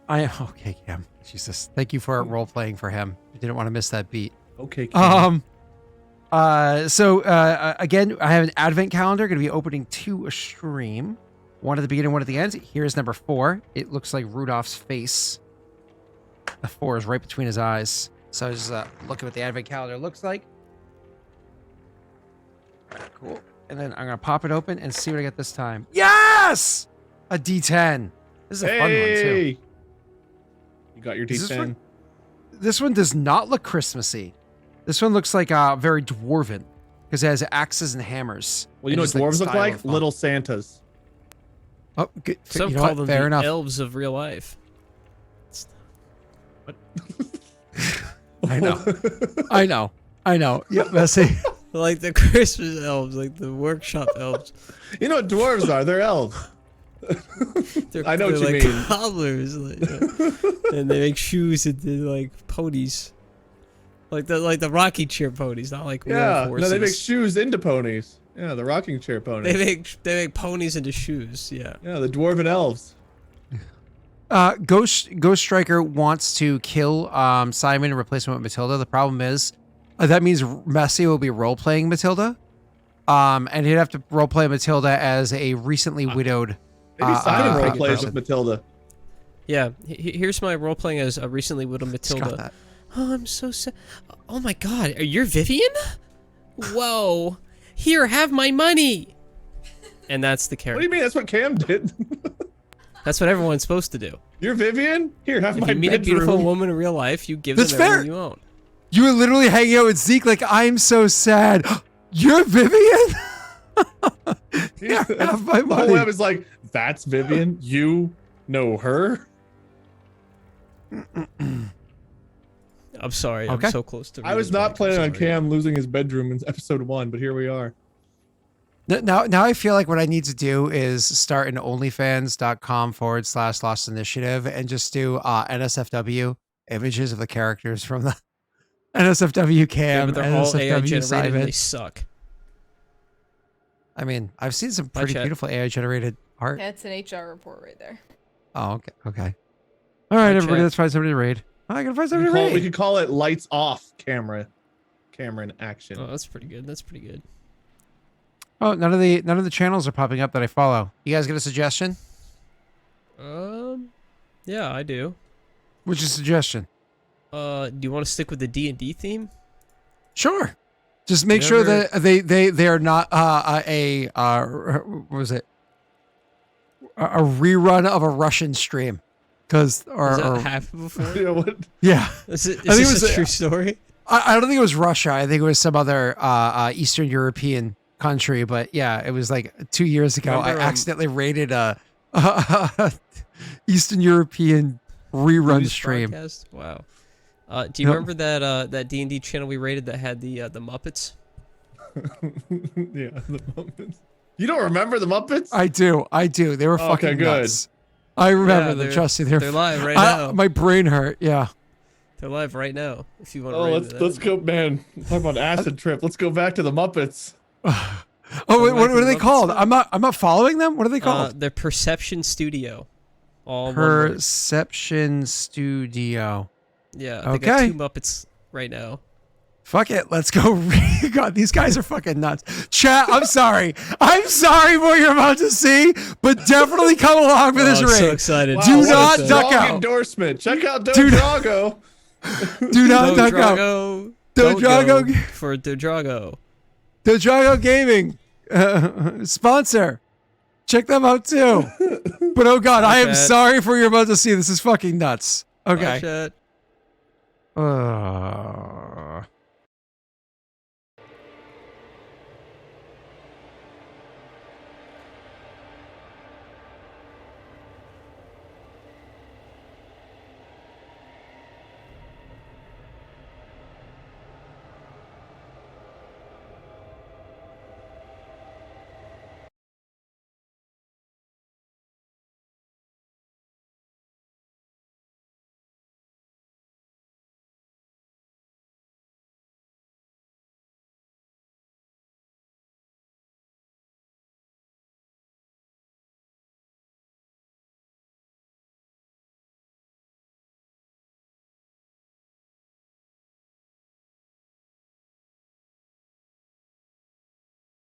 Okay, Cam. Jesus. Thank you for role playing for him. I didn't want to miss that beat.
Okay, Cam.
Again, I have an advent calendar going to be opening 2 a stream. One at the beginning, one at the end. Here's number 4. It looks like Rudolph's face. The 4 is right between his eyes. So I was just looking at what the advent calendar looks like. All right, cool. And then I'm going to pop it open and see what I get this time. Yes! A D10. This is a fun one, too.
You got your
Is this
D10.
This one does not look Christmassy. This one looks like very dwarven because it has axes and hammers.
Well, you know
and
what
just,
dwarves look
style
like?
of font.
Little Santas.
Oh, good.
Some
You know
call
what?
them
Fair
the
enough.
elves of real life.
I know. I know. Yep, Messi.
Like the Christmas elves, like the workshop elves.
You know what dwarves are? They're elves. I know what
they're
you
like
mean.
cobblers, and they make shoes and they're like ponies, like the rocking chair ponies, not like real
Yeah.
horses.
No, they make shoes into ponies. Yeah, the rocking chair ponies.
They make ponies into shoes. Yeah.
Yeah, the dwarven elves.
Ghost Striker wants to kill Simon and replace him with Matilda. The problem is that means Messi will be role playing Matilda, and he'd have to role play Matilda as a recently widowed.
Maybe Simon role
pregnant
plays
person.
with Matilda.
Yeah. Here's my role playing as a recently widowed
Scott
Matilda.
that.
Oh, I'm so sad. Oh my God, are you Vivian? Whoa. Here, have my money. And that's the
What do
character.
you mean? That's what Cam did.
That's what everyone's supposed to do.
You're Vivian? Here, have
If
my
you meet a beautiful
bedroom.
woman in real life, you give
That's
them everything
fair.
you own.
You were literally hanging out with Zeke like, I'm so sad. You're Vivian? Yeah, have my
The whole
money.
web is like, that's Vivian? You know her?
I'm sorry.
Okay.
I'm so close to.
I was
reading
not
back, I'm
planning on
sorry.
Cam losing his bedroom in episode 1, but here we are.
Now I feel like what I need to do is start an onlyfans.com/Lost Initiative and just do NSFW images of the characters from the NSFW
Yeah,
Cam,
but they're all AI
NSFW
generated and they
Simon.
suck.
I mean, I've seen some
Hi,
pretty
chat.
beautiful AI generated art.
That's an HR report right there.
Oh, okay. All right,
Hi,
everybody,
chat.
let's find somebody to raid. I gotta find
We
somebody to raid.
could call it lights off camera. Camera in action.
Oh, that's pretty good. That's pretty good.
Oh, none of the channels are popping up that I follow. You guys got a suggestion?
Yeah, I do.
Which is a suggestion?
Do you want to stick with the D&D theme?
Sure. Just make sure
Never-
that they are not what was it? A rerun of a Russian stream, because
Has that happened before?
You know what?
yeah.
Is
think it
this
was
a true story?
I don't think it was Russia. I think it was some other Eastern European country. But yeah, it was like 2 years ago.
Remember,
I accidentally raided a Eastern European rerun
News
stream.
broadcast? Wow. Do you
Yep.
remember that D&D channel we rated that had the Muppets?
Yeah, the Muppets. You don't remember the Muppets?
I do. They were
Okay,
fucking
good.
nuts. I remember
Yeah,
them.
they're-
Trust me,
They're live right now.
my brain hurt. Yeah.
They're live right now. If you want to.
Oh, let's go, man. Talk about acid trip. Let's go back to the Muppets.
Oh, wait, what are they
Muppets
called?
now?
I'm not following them. What are they called?
The Perception Studio. All one word.
Perception Studio.
Yeah, they got
Okay.
2 Muppets right now.
Fuck it. Let's go. God, these guys are fucking nuts. Chat, I'm sorry. I'm sorry for what you're about to see, but definitely come along for this
I'm so
raid.
excited.
Do
what a
not
strong
duck out.
endorsement. Check out
Do not-
Drago.
Do not duck out.
Dodrago.
Dodrago.
For Dodrago.
The Drago Gaming sponsor. Check them out too. But oh god, I am
chat.
sorry for you're about to see. This is fucking nuts.
Bye,
Okay.
chat.